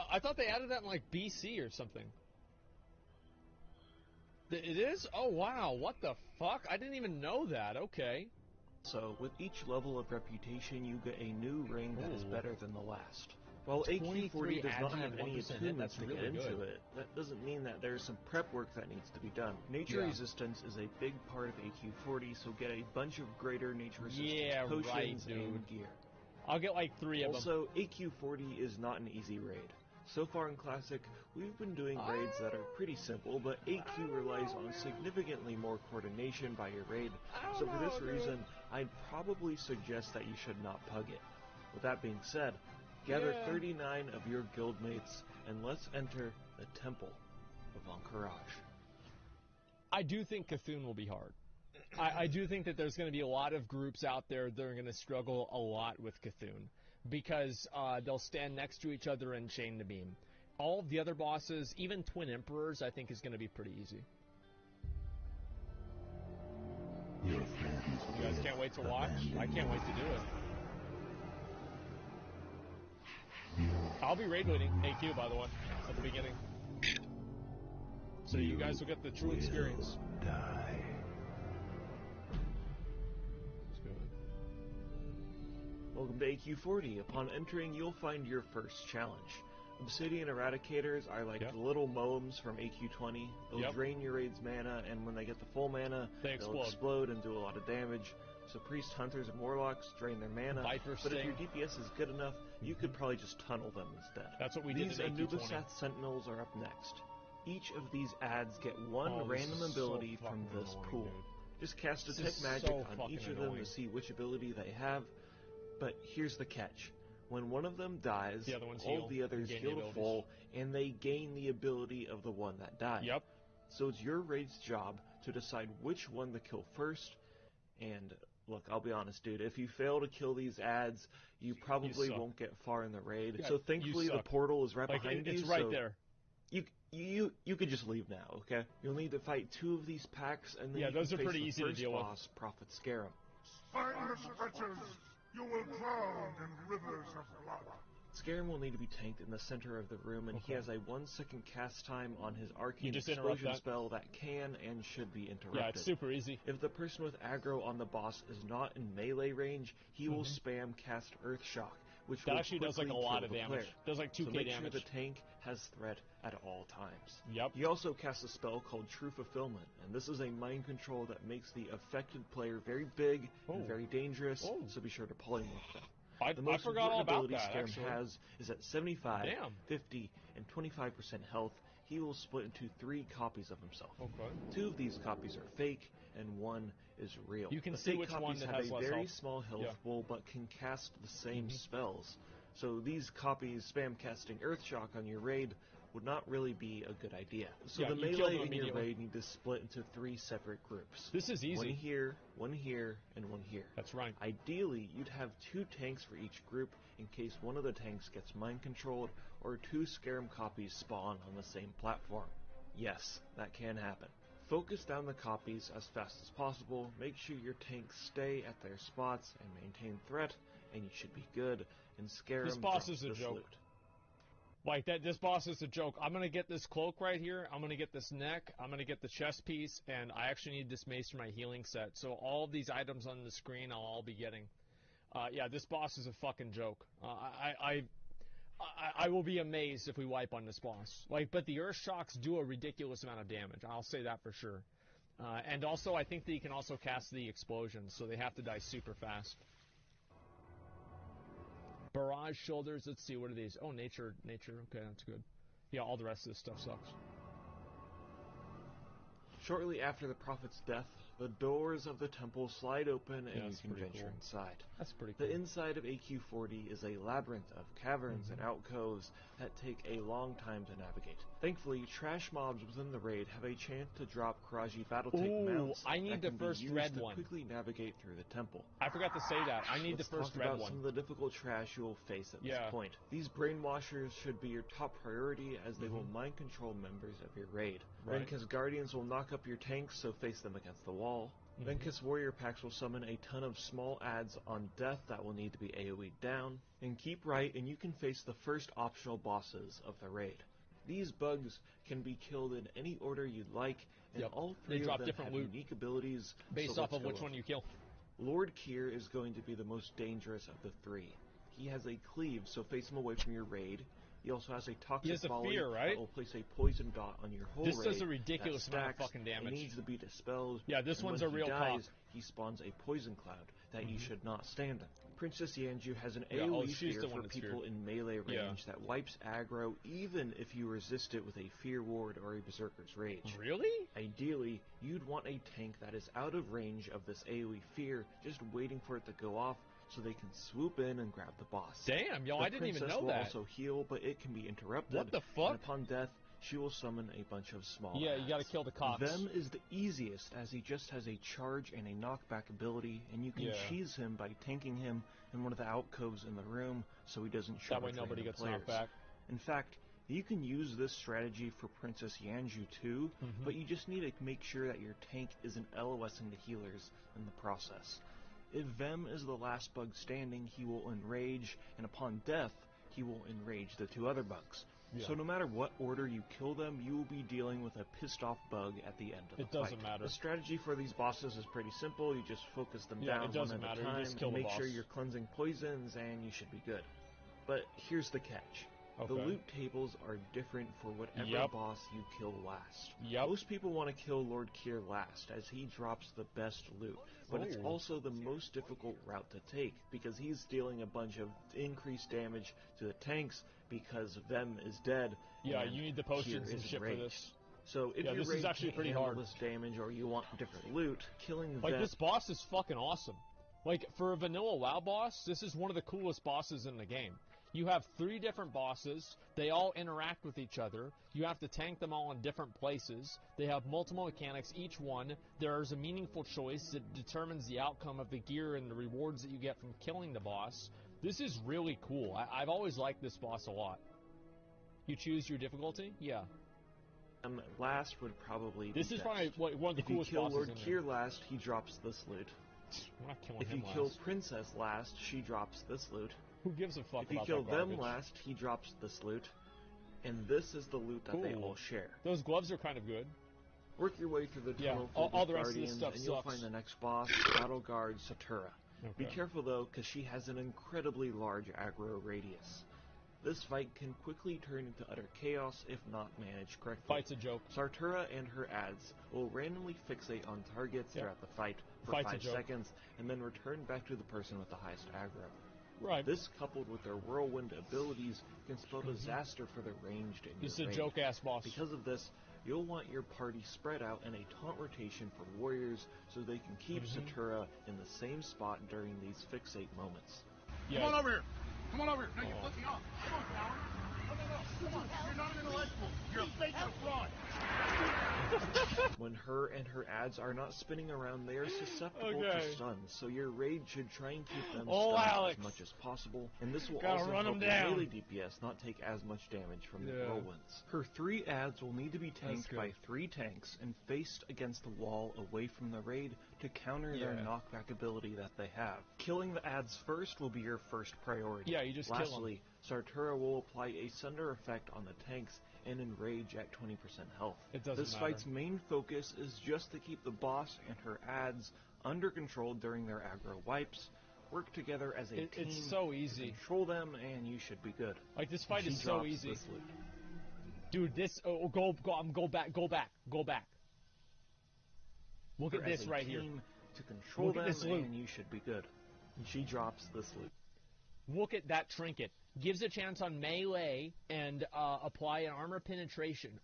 I thought they added that in like BC or something. It is? Oh, wow. What the fuck? I didn't even know that. Okay. So, with each level of reputation, you get a new ring that is better than the last. While AQ40 does not have any attunements to get into it, that doesn't mean that there's some prep work that needs to be done. Nature resistance is a big part of AQ40, so get a bunch of greater nature resistance potions and gear. I'll get like 3 of them. Also, AQ40 is not an easy raid. So far in Classic, we've been doing raids that are pretty simple, but AQ relies on significantly more coordination by your raid, so for this reason, I'd probably suggest that you should not pug it. With that being said, gather 39 of your guildmates, and let's enter the Temple of Encourage. I do think Cthulhu will be hard. I do think that there's going to be a lot of groups out there that are going to struggle a lot with Cthulhu, because they'll stand next to each other and chain the beam. All of the other bosses, even Twin Emperors, I think is going to be pretty easy. You guys can't wait to watch? I can't wait to do it. I'll be raid leading AQ, by the way, at the beginning. So you guys will get the true experience. Die. Welcome to AQ40. Upon entering, you'll find your first challenge. Obsidian Eradicators are like the little moems from AQ20. They'll drain your raid's mana, and when they get the full mana, they'll explode and do a lot of damage. So Priest Hunters and Warlocks drain their mana, but if your DPS is good enough, you could probably just tunnel them instead. That's what we did in AQ20. These Anubisath Sentinels are up next. Each of these adds get one random ability from this pool. Just cast Detect Magic on each of them to see which ability they have. But here's the catch. When one of them dies, all the others heal to full, and they gain the ability of the one that died. Yep. So it's your raid's job to decide which one to kill first. And look, I'll be honest, dude, if you fail to kill these adds, you probably won't get far in the raid. Yeah, so thankfully the portal is right behind you. It's right there. You could just leave now, okay? You'll need to fight 2 of these packs, and then you those can are face pretty the easy to first deal with. boss, Prophet Scarum. Spineless wretches, you will drown in rivers of blood. Scarum will need to be tanked in the center of the room, and he has a 1-second cast time on his Arcane just Explosion spell that can and should be interrupted. Yeah, it's super easy. If the person with aggro on the boss is not in melee range, he will spam cast Earth Shock, which will actually does like a lot of damage. Does like 2k so make damage. Sure the tank has threat at all times. Yep. He also casts a spell called True Fulfillment, and this is a mind control that makes the affected player very big and very dangerous, so be sure to polymorph them. The most forgot all about ability that, Scarum actually. has is at 75, 50, and 25% health. He will split into 3 copies of himself. Okay. 2 of these copies are fake, and 1 is real. You can the see fake which copies one that have has a less very health. small health pool, but can cast the same spells. So these copies spam casting Earthshock on your raid would not really be a good idea. So the melee in your raid need to split into 3 separate groups. This is easy. 1 here, and 1 here. That's right. Ideally, you'd have 2 tanks for each group in case one of the tanks gets mind controlled or 2 Scarum copies spawn on the same platform. Yes, that can happen. Focus down the copies as fast as possible, make sure your tanks stay at their spots and maintain threat, and you should be good, and Scarum This boss drops is a this joke. loot. Like that, this boss is a joke. I'm gonna get this cloak right here. I'm gonna get this neck. I'm gonna get the chest piece, and I actually need this mace for my healing set. So all of these items on the screen, I'll all be getting. Yeah, this boss is a fucking joke. I will be amazed if we wipe on this boss. But the Earth Shocks do a ridiculous amount of damage. I'll say that for sure. And also, I think that you can also cast the explosions, so they have to die super fast. Barrage shoulders, let's see, what are these? Oh, nature, okay, that's good. Yeah, all the rest of this stuff sucks. Shortly after the Prophet's death, the doors of the temple slide open and you can venture inside. That's pretty cool. The inside of AQ40 is a labyrinth of caverns and alcoves that take a long time to navigate. Thankfully, trash mobs within the raid have a chance to drop Karaji Battletech mounts I need the first red one. to quickly navigate through the temple. I forgot to say that. I need the first red one. Let's talk about some of the difficult trash you'll face at this point. These brainwashers should be your top priority as they will mind control members of your raid. Venkus Guardians will knock up your tanks, so face them against the wall. Venkus Warrior Packs will summon a ton of small adds on death that will need to be AoE'd down. And keep right, and you can face the first optional bosses of the raid. These bugs can be killed in any order you'd like, and all three of them have unique abilities based off of which one you kill. Lord Kier is going to be the most dangerous of the three. He has a cleave, so face him away from your raid. He also has a toxic volley that will place a poison dot on your whole raid. This does a ridiculous amount of fucking damage. It needs to be dispelled. Yeah, this one's a real cock. He spawns a poison cloud that you should not stand in. Princess Yanju has an AoE fear for people in melee range that wipes aggro even if you resist it with a Fear Ward or a Berserker's Rage. Really? Ideally, you'd want a tank that is out of range of this AoE fear, just waiting for it to go off so they can swoop in and grab the boss. Damn, yo, I didn't even know that. The princess will also heal, but it can be interrupted. What the fuck? And upon death, she will summon a bunch of small you gotta kill the cops. Vem is the easiest, as he just has a charge and a knockback ability, and you can cheese him by tanking him in one of the alcoves in the room so he doesn't show that way nobody gets knocked back. In fact, you can use this strategy for Princess Yanju too, but you just need to make sure that your tank isn't LOSing the healers in the process. If Vem is the last bug standing, he will enrage, and upon death, he will enrage the two other bugs. Yeah. So no matter what order you kill them, you will be dealing with a pissed off bug at the end of the fight. It doesn't matter. The strategy for these bosses is pretty simple. You just focus them down one at a time, and make sure you're cleansing poisons, and you should be good. But here's the catch. The loot tables are different for whatever boss you kill last. Most people want to kill Lord Kier last, as he drops the best loot. But it's also the most difficult route to take, because he's dealing a bunch of increased damage to the tanks, because Vem is dead. Yeah, you need the potions and shit for this. So if your raid can't handle this damage, or you want different loot, killing Vem... this boss is fucking awesome. For a vanilla WoW boss, this is one of the coolest bosses in the game. You have 3 different bosses. They all interact with each other. You have to tank them all in different places. They have multiple mechanics, each one. There's a meaningful choice that determines the outcome of the gear and the rewards that you get from killing the boss. This is really cool. I've always liked this boss a lot. You choose your difficulty? Yeah. Last would probably This is probably one of the coolest bosses in there. If you kill Lord Kier last, he drops this loot. We're not killing him last. If you kill Princess last, she drops this loot. Who gives a fuck about that garbage? If you kill them last, he drops this loot. And this is the loot that they all share. Those gloves are kind of good. Work your way through the tunnel all the rest Guardians, of this stuff and you'll sucks. find the next boss, Battle Guard Satura. Be careful though, because she has an incredibly large aggro radius. This fight can quickly turn into utter chaos if not managed correctly. Fight's a joke. Sartura and her ads will randomly fixate on targets throughout the fight for 5 seconds, and then return back to the person with the highest aggro. Right. This, coupled with their whirlwind abilities, can spell disaster for the ranged in This is your a joke-ass boss. Because of this, you'll want your party spread out in a taunt rotation for warriors so they can keep Satura in the same spot during these fixate moments. Come on over here! Come on over here! No, you're flipping off! Come on, coward! No, come on! You're not an intellectual! You're a fake and a fraud! When her and her ads are not spinning around, they are susceptible to stuns, so your raid should try and keep them stunned as much as possible, and this will also help your melee DPS not take as much damage from the whirlwinds. Her 3 ads will need to be tanked by 3 tanks and faced against the wall away from the raid to counter their knockback ability that they have. Killing the ads first will be your first priority. Yeah, you just kill them. Lastly, Sartura will apply a Sunder effect on the tanks and enrage at 20% health. This fight's main focus is just to keep the boss and her ads under control during their aggro wipes. Work together as a team. It's so easy. Control them, and you should be good. This fight is so easy. Dude, this go back. Look at this right here. To control them, and you should be good. And she drops this loot. Look at that trinket. Gives a chance on melee and apply an armor penetration.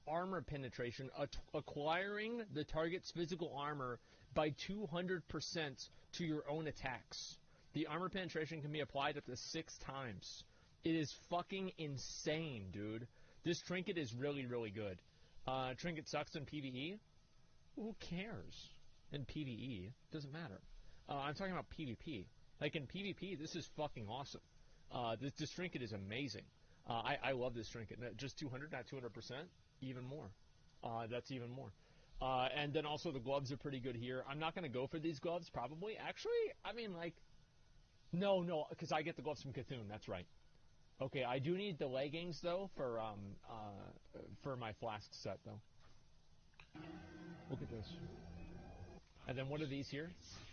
Acquiring the target's physical armor by 200% to your own attacks. The armor penetration can be applied up to 6 times. It is fucking insane, dude. This trinket is really, really good. Trinket sucks in PvE. Who cares? In PvE, doesn't matter. I'm talking about PvP. Like in PvP, this is fucking awesome. This trinket is amazing. I love this trinket. Just 200, not 200%. Even more. That's even more. And then also the gloves are pretty good here. I'm not going to go for these gloves, probably. Actually, I mean, like... No, because I get the gloves from Cthulhu. That's right. Okay, I do need the leggings though for my flask set though. Look at this. And then what are these here?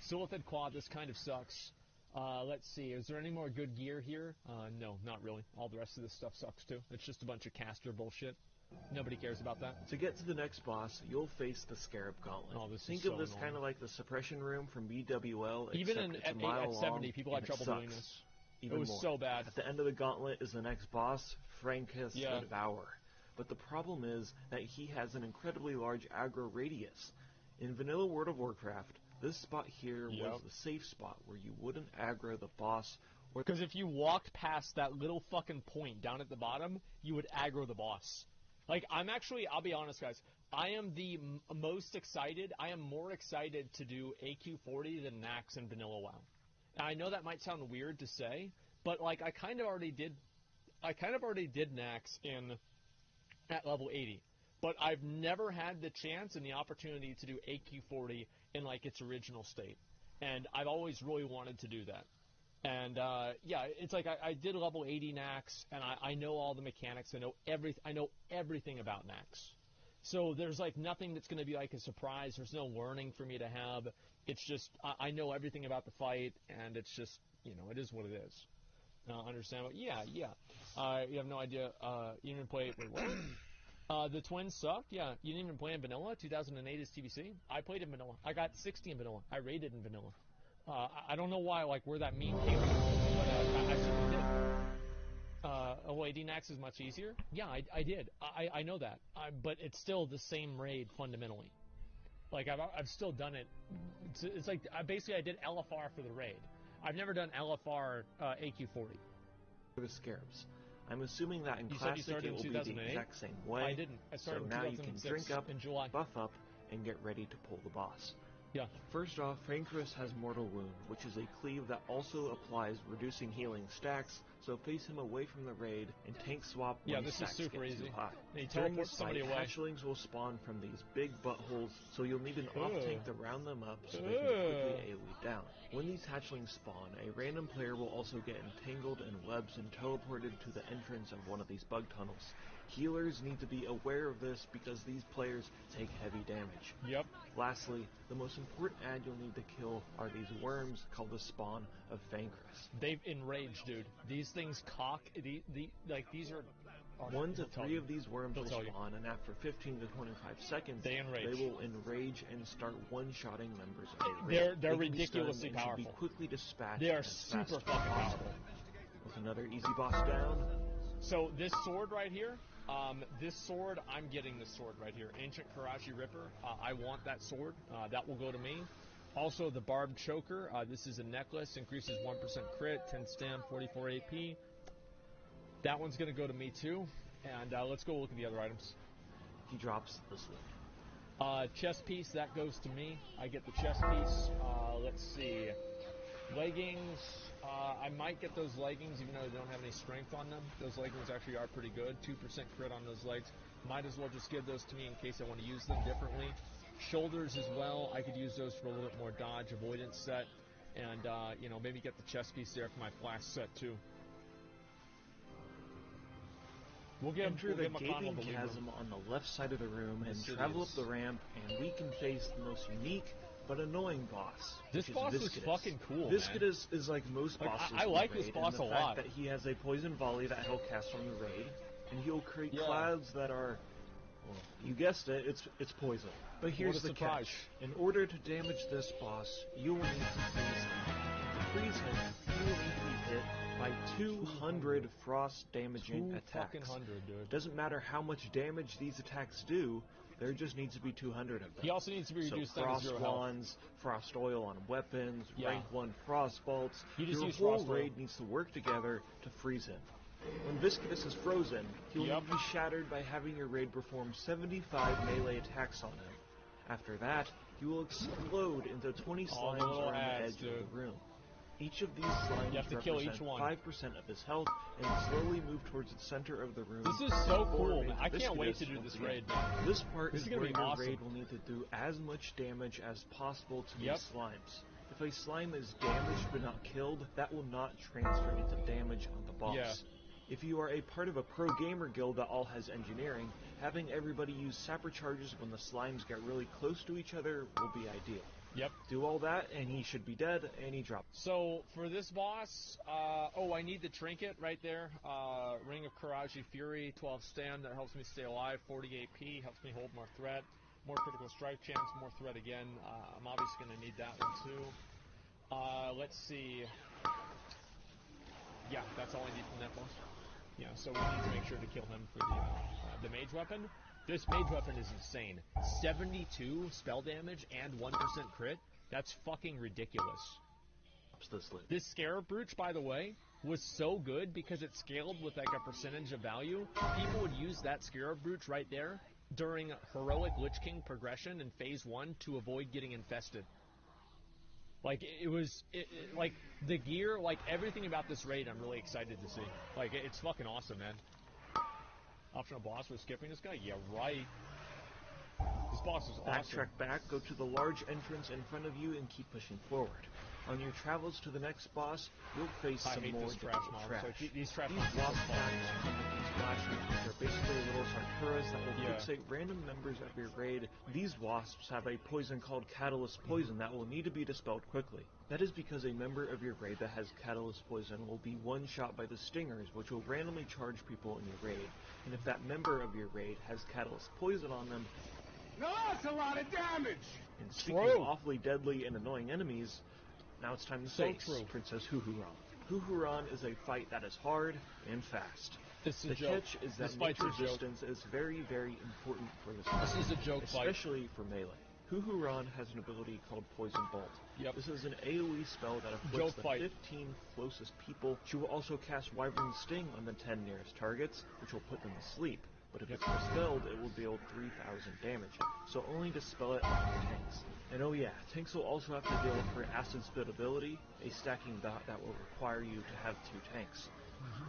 Silithid Quad, this kind of sucks. Let's see, is there any more good gear here? No, not really. All the rest of this stuff sucks too. It's just a bunch of caster bullshit. Nobody cares about that. To get to the next boss, you'll face the Scarab Gauntlet. Oh, this Think is of so this annoying. kind of like the suppression room from BWL, Even except in it's a mile at 70, long, people had and trouble it sucks. doing this. Even It was more. so bad. At the end of the gauntlet is the next boss, Frankus Yeah. the Devourer. But the problem is that he has an incredibly large aggro radius. In vanilla World of Warcraft, this spot here was the safe spot where you wouldn't aggro the boss. Because if you walked past that little fucking point down at the bottom, you would aggro the boss. Like, I'll be honest, guys, I am the most excited, I am more excited to do AQ40 than Nax in vanilla WoW. Now, I know that might sound weird to say, but, like, I kind of already did Nax at level 80. But I've never had the chance and the opportunity to do AQ40 in, like, its original state. And I've always really wanted to do that. And, yeah, it's like I did level 80 Nax, and I know all the mechanics. I know everything about Nax. So there's, like, nothing that's going to be, like, a surprise. There's no learning for me to have. It's just, I know everything about the fight, and it's just, you know, it is what it is. Understand what? Yeah. You have no idea. You didn't play, wait, what? The Twins sucked? Yeah. You didn't even play in vanilla? 2008 is TBC? I played in vanilla. I got 60 in vanilla. I rated in vanilla. I don't know why, like, where that meme came from, but I certainly did. Oh, AD Nax is much easier? Yeah, I did. I know that. But it's still the same raid, fundamentally. Like, I've still done it. It's like, basically, I did LFR for the raid. I've never done LFR AQ40. For the Scarabs. I'm assuming that in You said you Classic started it in will be 2008? the exact same way. I didn't. I started so in now you can 2006 drink up, in July. buff up, and get ready to pull the boss. Yeah. First off, Frankus has Mortal Wound, which is a cleave that also applies reducing healing stacks, so face him away from the raid and tank swap when this is stacks super get easy. too high. And he During teleports this somebody fight, away. hatchlings will spawn from these big buttholes, so you'll need an off-tank to round them up so they can quickly AoE down. When these hatchlings spawn, a random player will also get entangled in webs and teleported to the entrance of one of these bug tunnels. Healers need to be aware of this because these players take heavy damage. Yep. Lastly, the most important ad you'll need to kill are these worms called the spawn of Frankus. They've enraged, dude. These things cock. These are. 1 to 3 of these worms will tell you. spawn, and after 15 to 25 seconds, They enrage. they will enrage and start one-shotting members of the raid. They're They can be ridiculously stunned and should be powerful. quickly dispatched. They are as fast super as fucking possible. powerful. With another easy boss down. So this sword right here, this sword, I'm getting this sword right here. Ancient Karachi Ripper. I want that sword. That will go to me. Also, the Barbed Choker. This is a necklace. Increases 1% crit, 10 stam, 44 AP. That one's going to go to me too. And let's go look at the other items. He drops this one. Chest piece, that goes to me. I get the chest piece. Let's see. Leggings. I might get those leggings even though they don't have any strength on them. Those leggings actually are pretty good. 2% crit on those legs. Might as well just give those to me in case I want to use them differently. Shoulders as well. I could use those for a little bit more dodge avoidance set. And, you know, maybe get the chest piece there for my flash set too. We'll Enter the give him a gaping combo, chasm on the left side of the room and Yes, travel up is. the ramp, and we can face the most unique but annoying boss. This which boss is is Viscidus. fucking cool, Viscidus is like most Like, bosses. I in like the this raid, boss and the a fact lot. that he has a poison volley that he'll cast from the raid, and he'll create clouds that are, well, you guessed it, it's poison. But here's What a the surprise. catch: in order to damage this boss, you will need to freeze him. To freeze him, he will need to be hit by 200 frost damaging attacks. 200, dude. Doesn't matter how much damage these attacks do, there just needs to be 200 of them. He also needs to be reduced so down to frost 0 health. wands, frost oil on weapons, Yeah. rank 1 frost bolts. You just Your use whole frost oil. raid needs to work together to freeze him. When Viscidus is frozen, he will need to be shattered by having your raid perform 75 melee attacks on him. After that, he will explode into 20 All the slimes little around the ads, edge of dude. the room. Each of these slimes You have to kill represent each one. 5% of his health and slowly move towards the center of the room. This is so before cool, it man. I makes can't wait Viscidus to do once this again. raid, man. This part This is is gonna where be your awesome. raid will need to do as much damage as possible to Yep. these slimes. If a slime is damaged but not killed, that will not transfer into damage on the boss. Yeah. If you are a part of a pro gamer guild that all has engineering, having everybody use sapper charges when the slimes get really close to each other will be ideal. Yep. Do all that, and he should be dead, and he drops. So, for this boss, I need the trinket right there. Ring of Karaji Fury, 12 stand, that helps me stay alive. 40 AP, helps me hold more threat. More critical strike chance, more threat again. I'm obviously going to need that one too. Let's see. Yeah, that's all I need from that boss. Yeah, so we need to make sure to kill him for the mage weapon. This mage weapon is insane. 72 spell damage and 1% crit. That's fucking ridiculous. This Scarab Brooch, by the way, was so good because it scaled with like a percentage of value. People would use that Scarab Brooch right there during heroic Lich King progression in phase 1 to avoid getting infested. Like, like, the gear, like, everything about this raid I'm really excited to see. Like, it's fucking awesome, man. Optional boss for skipping this guy? Yeah, right. This boss is awesome. Backtrack back, go to the large entrance in front of you, and keep pushing forward. On your travels to the next boss, you'll face some more difficult trash. These trash wasp attacks come with these flashes, which are basically little Sarturas that will fixate random members of your raid. These wasps have a poison called Catalyst Poison that will need to be dispelled quickly. That is because a member of your raid that has Catalyst Poison will be one-shot by the stingers, which will randomly charge people in your raid. And if that member of your raid has Catalyst Poison on them, that's a lot of damage! And speaking of awfully deadly and annoying enemies, now it's time to face Princess Huhuran. Huhuran is a fight that is hard and fast. The catch is that nature resistance is very, very important for this fight. This is a joke fight. Especially for melee. Huhuran has an ability called Poison Bolt. Yep. This is an AoE spell that afflicts the 15 closest people. She will also cast Wyvern Sting on the 10 nearest targets, which will put them to sleep. But if it's dispelled, it will deal 3,000 damage. So only dispel it on tanks. And oh yeah, tanks will also have to deal with her Acid Spit ability, a stacking dot that will require you to have 2 tanks.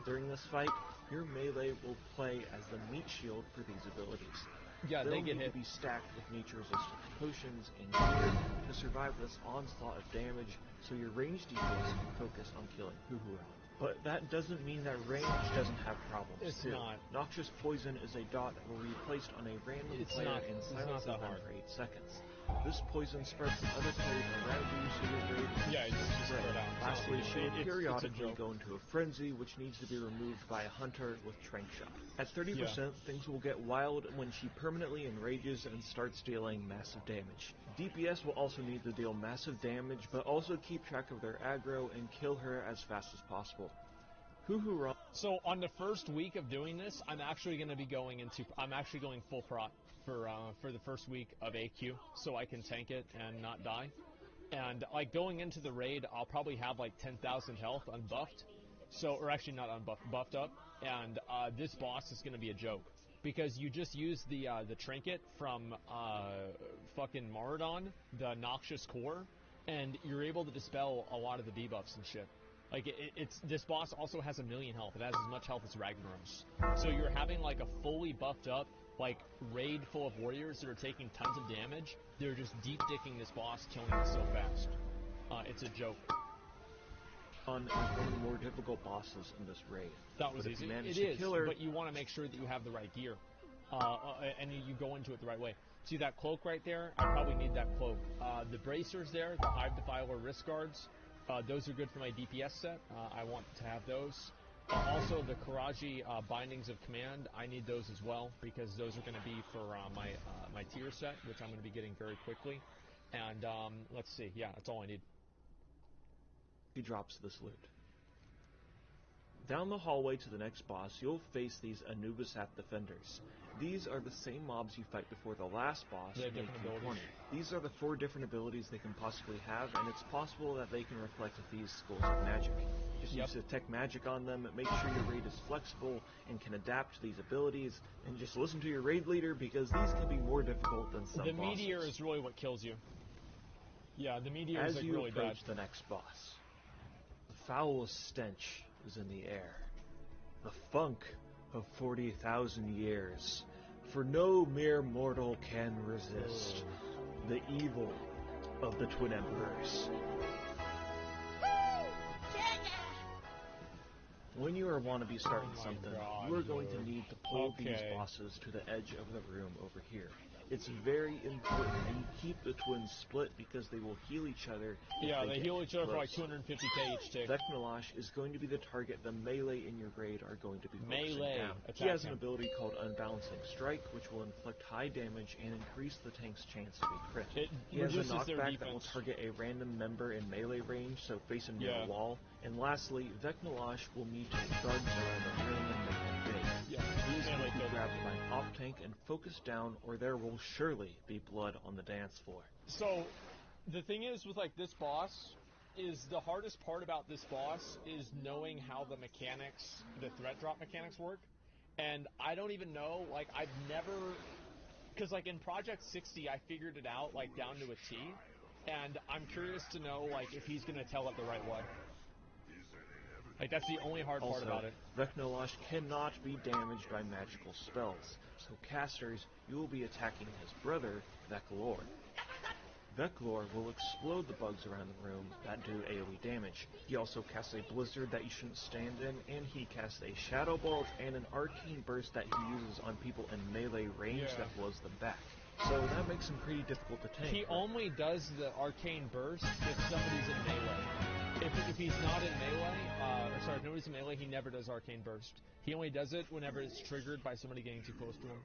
During this fight, your melee will play as the meat shield for these abilities. Yeah, they get hit. To be stacked with nature-resistant potions and gear to survive this onslaught of damage, so your range DPS can focus on killing Huhuran. But that doesn't mean that range doesn't have problems, It's too. not. Noxious Poison is a dot that will be placed on a random player and silences them for 8 seconds. This poison spreads to other players around you, so your raid is spread out. Lastly, she will periodically go into a frenzy, which needs to be removed by a hunter with Trank Shot. At 30%, things will get wild when she permanently enrages and starts dealing massive damage. DPS will also need to deal massive damage, but also keep track of their aggro and kill her as fast as possible. Huhuran. So on the first week of doing this, I'm actually going full prot for the first week of AQ, so I can tank it and not die. And like going into the raid, I'll probably have like 10,000 health unbuffed, or actually not unbuffed, buffed up. And this boss is going to be a joke because you just use the trinket from fucking Maradon, the Noxious Core, and you're able to dispel a lot of the debuffs and shit. Like, this boss also has 1 million health. It has as much health as Ragnaros. So you're having, like, a fully buffed up, like, raid full of warriors that are taking tons of damage. They're just deep-dicking this boss, killing it so fast. It's a joke. Is one of the more difficult bosses in this raid. That was easy. It is, but you want to make sure that you have the right gear. And you go into it the right way. See that cloak right there? I probably need that cloak. The bracers there, the Hive Defiler wrist guards, those are good for my DPS set. I want to have those. Also, the Karaji Bindings of Command, I need those as well, because those are going to be for my tier set, which I'm going to be getting very quickly. And let's see, yeah, that's all I need. He drops this loot. Down the hallway to the next boss, you'll face these Anubisat Defenders. These are the same mobs you fight before the last boss in AQ20. These are the 4 different abilities they can possibly have, and it's possible that they can reflect these schools of magic. Just use Detect Magic on them, make sure your raid is flexible and can adapt to these abilities, and just listen to your raid leader because these can be more difficult than some bosses. The Meteor is really what kills you. Yeah, the Meteor is like really bad. As you approach the next boss, the foulest stench is in the air. The funk of 40,000 years. For no mere mortal can resist the evil of the Twin Emperors. When you are wannabe starting something, you are going to need to pull these bosses to the edge of the room over here. It's very important that you keep the twins split because they will heal each other. Yeah, they heal each other for like 250k each tick. Vecnalash is going to be the target the melee in your raid are going to be focusing down. He Attack has an ability called Unbalancing Strike, which will inflict high damage and increase the tank's chance to be crit. He has a knockback that will target a random member in melee range, so face him near a wall. And lastly, Vecnalash will meet guards around the ring and make them big. These will be grabbed by an off-tank and focused down, or there will surely be blood on the dance floor. So, the thing is with like this boss, is the hardest part about this boss is knowing how the mechanics, the threat drop mechanics work. And I don't even know, like I've never, because like in Project 60 I figured it out like down to a T, and I'm curious to know like if he's going to tell it the right way. Like, that's the only hard part about it. Vecnalash cannot be damaged by magical spells, so casters, you will be attacking his brother, Veclor. Veclor will explode the bugs around the room that do AoE damage. He also casts a blizzard that you shouldn't stand in, and he casts a shadow bolt and an arcane burst that he uses on people in melee range that blows them back. So that makes him pretty difficult to tank. He only does the arcane burst if somebody's in melee. If he's not in melee, if nobody's in melee, he never does arcane burst. He only does it whenever it's triggered by somebody getting too close to him.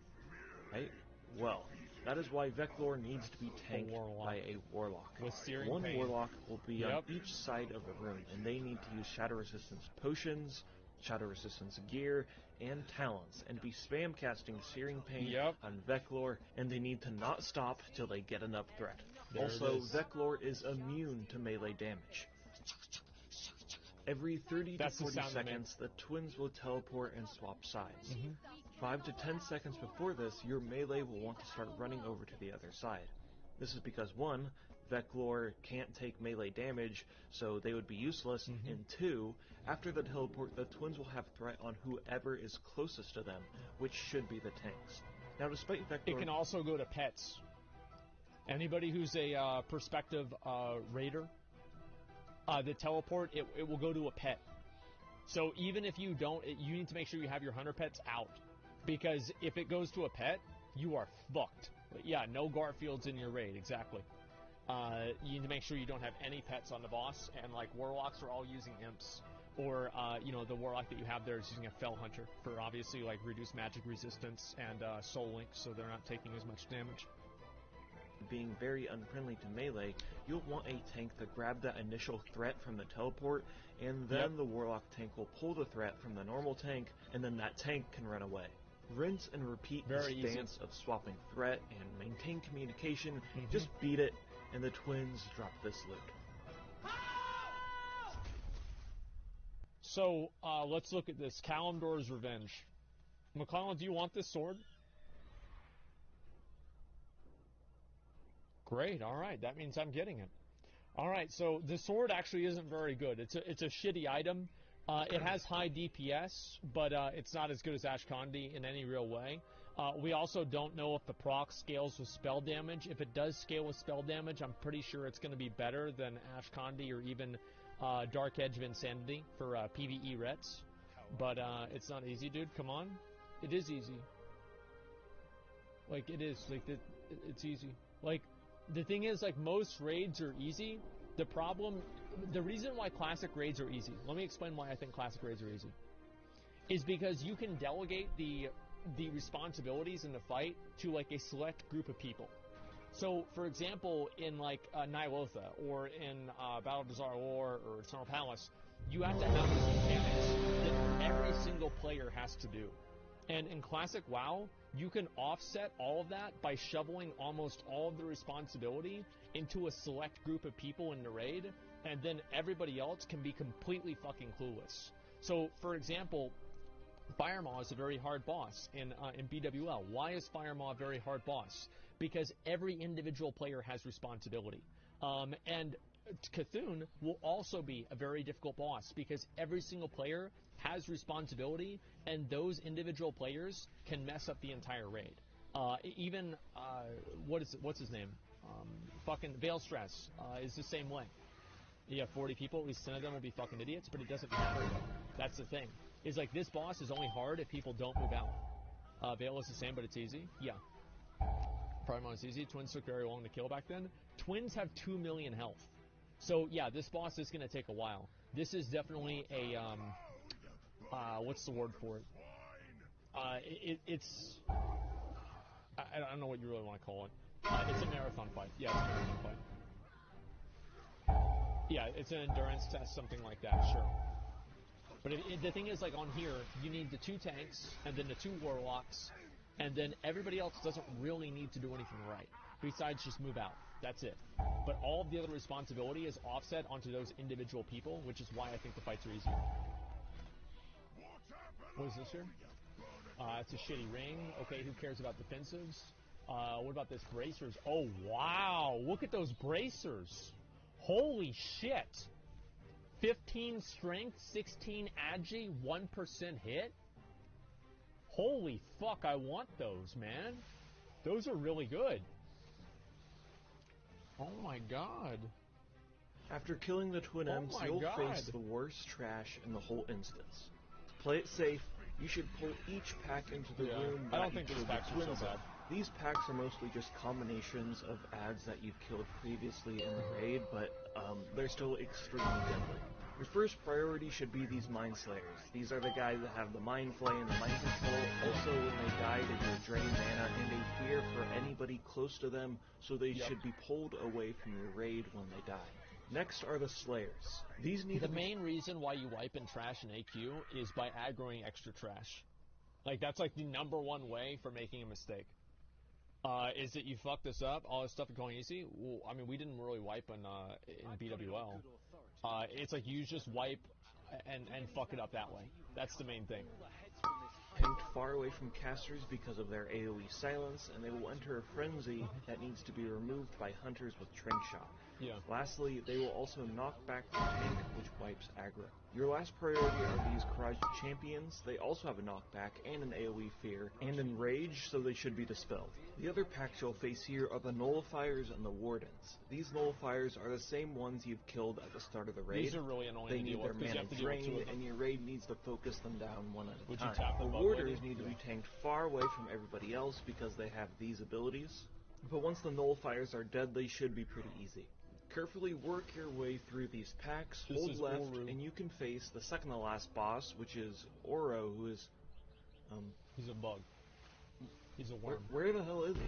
Right? Well, that is why Veclor needs to be tanked by a warlock. With searing One pain. warlock will be on each side of the room, and they need to use shadow resistance potions, shadow resistance gear, and talents, and be spam casting searing pain on Veclor, and they need to not stop till they get enough threat. Also, Veclor is immune to melee damage. Every 30 to 40 seconds, the twins will teleport and swap sides. 5 to 10 seconds before this, your melee will want to start running over to the other side. This is because 1, Veclor can't take melee damage, so they would be useless, and 2, after the teleport, the twins will have threat on whoever is closest to them, which should be the tanks. Now, despite Veclor... It can also go to pets. Anybody who's a prospective raider, the teleport, it will go to a pet. So even if you don't, you need to make sure you have your hunter pets out. Because if it goes to a pet, you are fucked. But yeah, no Garfields in your raid, exactly. You need to make sure you don't have any pets on the boss, and like warlocks are all using imps. Or, you know, the warlock that you have there is using a fell hunter for obviously like reduced magic resistance and soul link, so they're not taking as much damage. Being very unfriendly to melee, you'll want a tank to grab that initial threat from the teleport, and then the warlock tank will pull the threat from the normal tank, and then that tank can run away. Rinse and repeat this dance of swapping threat and maintain communication. Just beat it, and the twins drop this loot. So, let's look at this. Kalimdor's Revenge. McConnell, do you want this sword? Great, alright, that means I'm getting it. Alright, so the sword actually isn't very good. It's a shitty item. It has high DPS, but it's not as good as Ashkandi in any real way. We also don't know if the proc scales with spell damage. If it does scale with spell damage, I'm pretty sure it's going to be better than Ashkandi or even Dark Edge of Insanity for PvE rets. But it's not easy, dude. Come on. It is easy. Like, it is. Like, it's easy. Like, the thing is, like, most raids are easy. The reason why classic raids are easy, let me explain why I think classic raids are easy, is because you can delegate the responsibilities in the fight to, like, a select group of people. So, for example, in, like, Nihilotha, or in Battle of Desire War, or Eternal Palace, you have to have these mechanics that every single player has to do. And in Classic WoW, you can offset all of that by shoveling almost all of the responsibility into a select group of people in the raid, and then everybody else can be completely fucking clueless. So, for example, Fire Maw is a very hard boss in BWL. Why is Fire Maw a very hard boss? Because every individual player has responsibility. And Cthulhu will also be a very difficult boss because every single player has responsibility, and those individual players can mess up the entire raid. Even what's his name? Fucking Veil Stress is the same way. You have 40 people, at least 10 of them will be fucking idiots, but it doesn't matter though. That's the thing. Is like this boss is only hard if people don't move out. Veil is the same, but it's easy. Yeah. Prime is easy. Twins took very long to kill back then. Twins have 2 million health. So yeah, this boss is going to take a while. This is definitely a, what's the word for it? It's, I don't know what you really want to call it. It's a marathon fight. Yeah, it's a marathon fight. Yeah, it's an endurance test, something like that, sure. But the thing is, like on here, you need the 2 tanks, and then the 2 warlocks, and then everybody else doesn't really need to do anything right, besides just move out. That's it. But all of the other responsibility is offset onto those individual people, which is why I think the fights are easier. What is this here? It's a shitty ring. Okay, who cares about defensives? What about this bracers? Oh, wow! Look at those bracers! Holy shit! 15 strength, 16 agi, 1% hit? Holy fuck, I want those, man. Those are really good. Oh my god. After killing the Twin M's, you'll face the worst trash in the whole instance. To play it safe, you should pull each pack into the room. I don't think these packs are so bad. These packs are mostly just combinations of ads that you've killed previously in the raid, but they're still extremely deadly. Your first priority should be these Mind Slayers. These are the guys that have the Mind Flay and the Mind Control. Also, when they die, they do a drain mana and a fear for anybody close to them, so they should be pulled away from your raid when they die. Next are the Slayers. These need the main reason why you wipe and trash in AQ is by aggroing extra trash. Like, that's like the #1 way for making a mistake. Is that you fuck this up, all this stuff is going easy? Well, I mean, we didn't really wipe in BWL. It's like you just wipe and fuck it up that way. That's the main thing. Tanked far away from casters because of their AoE silence, and they will enter a frenzy that needs to be removed by hunters with Trank Shot. Yeah. Lastly, they will also knock back the tank, which wipes aggro. Your last priority are these Karaj champions. They also have a knockback and an AoE fear, and enrage, so they should be dispelled. The other packs you'll face here are the Nullifiers and the Wardens. These Nullifiers are the same ones you've killed at the start of the raid. These are really annoying they to need deal their with, mana drained, and your raid needs to focus them down one at a Would time. you tap the the Warders need to be tanked far away from everybody else because they have these abilities. But once the Nullifiers are dead, they should be pretty easy. Carefully work your way through these packs, hold left, and you can face the second to last boss, which is Oro, who is... He's a bug. He's a worm. Where the hell is he?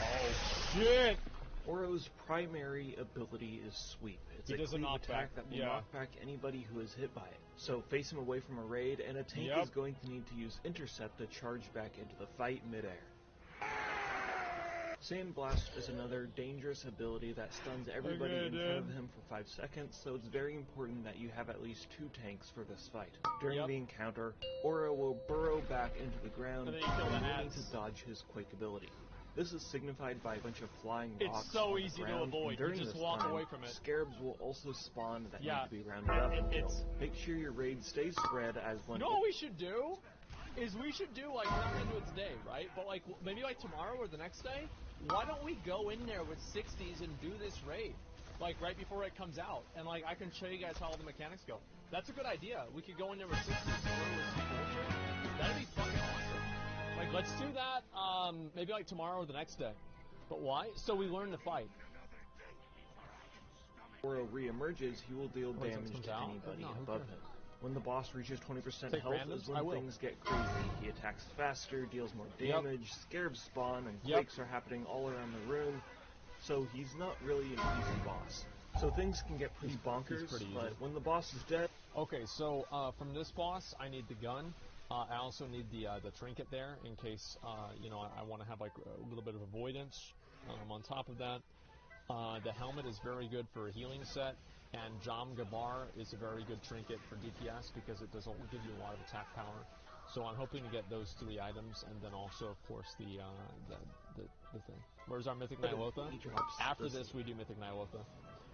Oh, shit! Oro's primary ability is Sweep. It's a cleave attack that will knock back anybody who is hit by it. So face him away from a raid, and a tank is going to need to use Intercept to charge back into the fight midair. Sandblast is another dangerous ability that stuns everybody in front of him for 5 seconds, so it's very important that you have at least 2 tanks for this fight. During the encounter, Oro will burrow back into the ground, and you need to dodge his Quake ability. This is signified by a bunch of flying rocks so on the easy ground, to avoid. and during You just this walk time, away from it. Scarabs will also spawn that need to be rounded up and killed. Make sure your raid stays spread as when... You know what we should do? Is we should do, like, we're not going to do it today, right? But, like, maybe, like, tomorrow or the next day, why don't we go in there with 60s and do this raid? Like, right before it comes out. And, like, I can show you guys how all the mechanics go. That's a good idea. We could go in there with 60s and with some bullshit. That'd be fucking awesome. Like, let's do that, maybe, like, tomorrow or the next day. But why? So we learn to fight. When Oro re-emerges, he will deal damage to anybody above him. When the boss reaches 20% health is when things get crazy. He attacks faster, deals more damage, Scarabs spawn, and quakes are happening all around the room, so he's not really an easy boss. So things can get pretty bonkers, but when the boss is dead... Okay, so from this boss, I need the gun. I also need the trinket there in case, you know, I want to have like a little bit of avoidance on top of that. The helmet is very good for a healing set, and Jam Gabar is a very good trinket for DPS because it doesn't give you a lot of attack power. So I'm hoping to get those 3 items, and then also, of course, the thing. Where's our Mythic Nyalotha? After this, we do Mythic Nyalotha.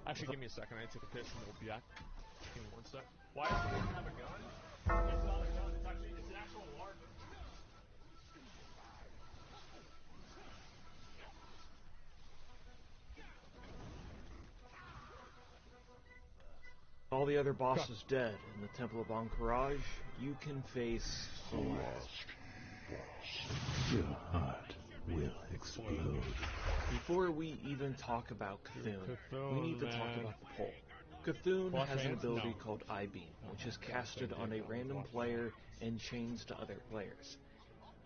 Actually, give me a second. I take a piss, and we'll be back. Give me 1 sec. Why does the worm have a gun? It's not a gun. It's an actual lark. all the other bosses dead in the Temple of Encourage, you can face the last boss. Your heart will explode. Before we even talk about Cthulhu, we need to talk about the pole. Cthulhu has an ability called I-Beam, which is casted on a random player and chains to other players.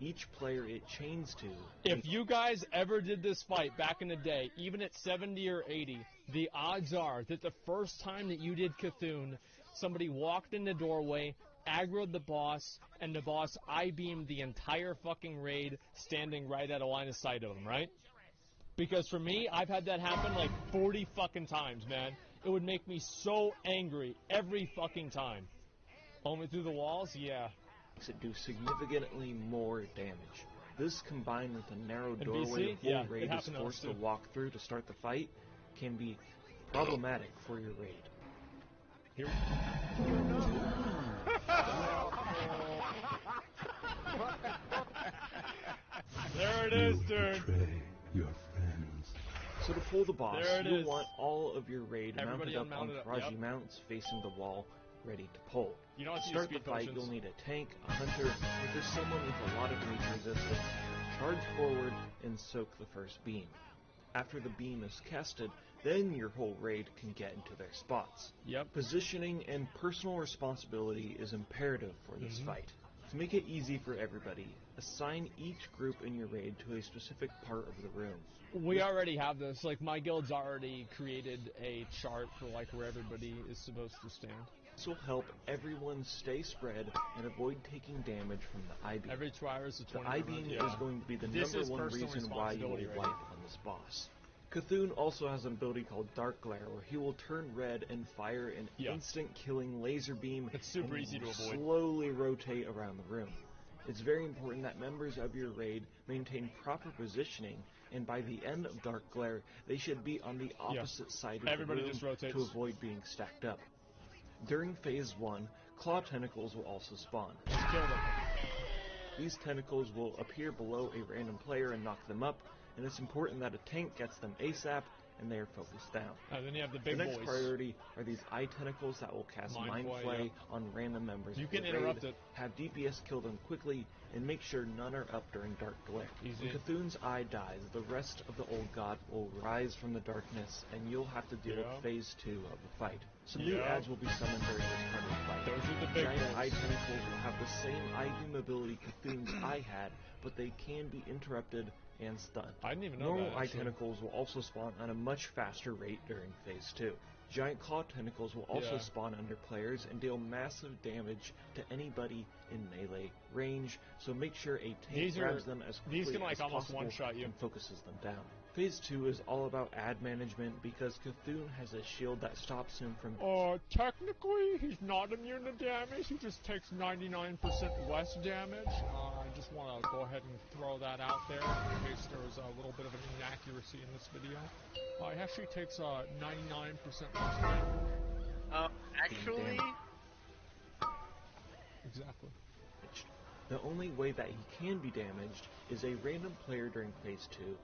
Each player it chains to... If you guys ever did this fight back in the day, even at 70 or 80, the odds are that the first time that you did Cthulhu, somebody walked in the doorway, aggroed the boss, and the boss I-beamed the entire fucking raid standing right at a line of sight of him, right? Because for me, I've had that happen like 40 fucking times, man. It would make me so angry every fucking time. Only through the walls? Yeah. It do significantly more damage. This, combined with the narrow doorway the whole raid is forced to walk through to start the fight, can be problematic for your raid. Here. There it is, dude. Your friends. So to pull the boss, you'll want all of your raid mounted up on Karaji mounts facing the wall, ready to pull. To start the fight, you'll need a tank, a hunter, or just someone with a lot of rage resistance. Charge forward and soak the first beam. After the beam is casted, then your whole raid can get into their spots. Positioning and personal responsibility is imperative for this fight. To make it easy for everybody, assign each group in your raid to a specific part of the room. We already have this. Like, my guild's already created a chart for, like, where everybody is supposed to stand. This will help everyone stay spread and avoid taking damage from the I-Beam. Every 2 hours, the I-Beam is going to be the number one reason why you will wipe on this boss. Cthulhu also has an ability called Dark Glare, where he will turn red and fire an instant-killing laser beam. It's super easy to avoid. Slowly rotate around the room. It's very important that members of your raid maintain proper positioning, and by the end of Dark Glare, they should be on the opposite side of the room to avoid being stacked up. During Phase 1, claw tentacles will also spawn. Kill them. These tentacles will appear below a random player and knock them up, and it's important that a tank gets them ASAP and they are focused down. Then you have the big boys. The next priority are these eye tentacles that will cast Mind Flay on random members. You of can the interrupt raid. it. Have DPS kill them quickly, and make sure none are up during Dark Glare. When Cthulhu's eye dies, the rest of the Old God will rise from the darkness, and you'll have to deal with Phase 2 of the fight. Some new ads will be summoned during this part of the fight. Those are the big Giant boys. eye tentacles will have the same eye beam ability Cthulhu's eye had, but they can be interrupted and stunned. I didn't even know Normal that, eye actually. tentacles will also spawn on a much faster rate during Phase 2. Giant claw tentacles will also spawn under players and deal massive damage to anybody in melee range, so make sure a tank grabs them as quickly as possible and focuses them down. Phase 2 is all about ad management because Cthulhu has a shield that stops him from... Technically, he's not immune to damage. He just takes 99% less damage. I just want to go ahead and throw that out there in case there was a little bit of an inaccuracy in this video. He actually takes 99% less damage. Actually... Exactly. The only way that he can be damaged is a random player during Phase 2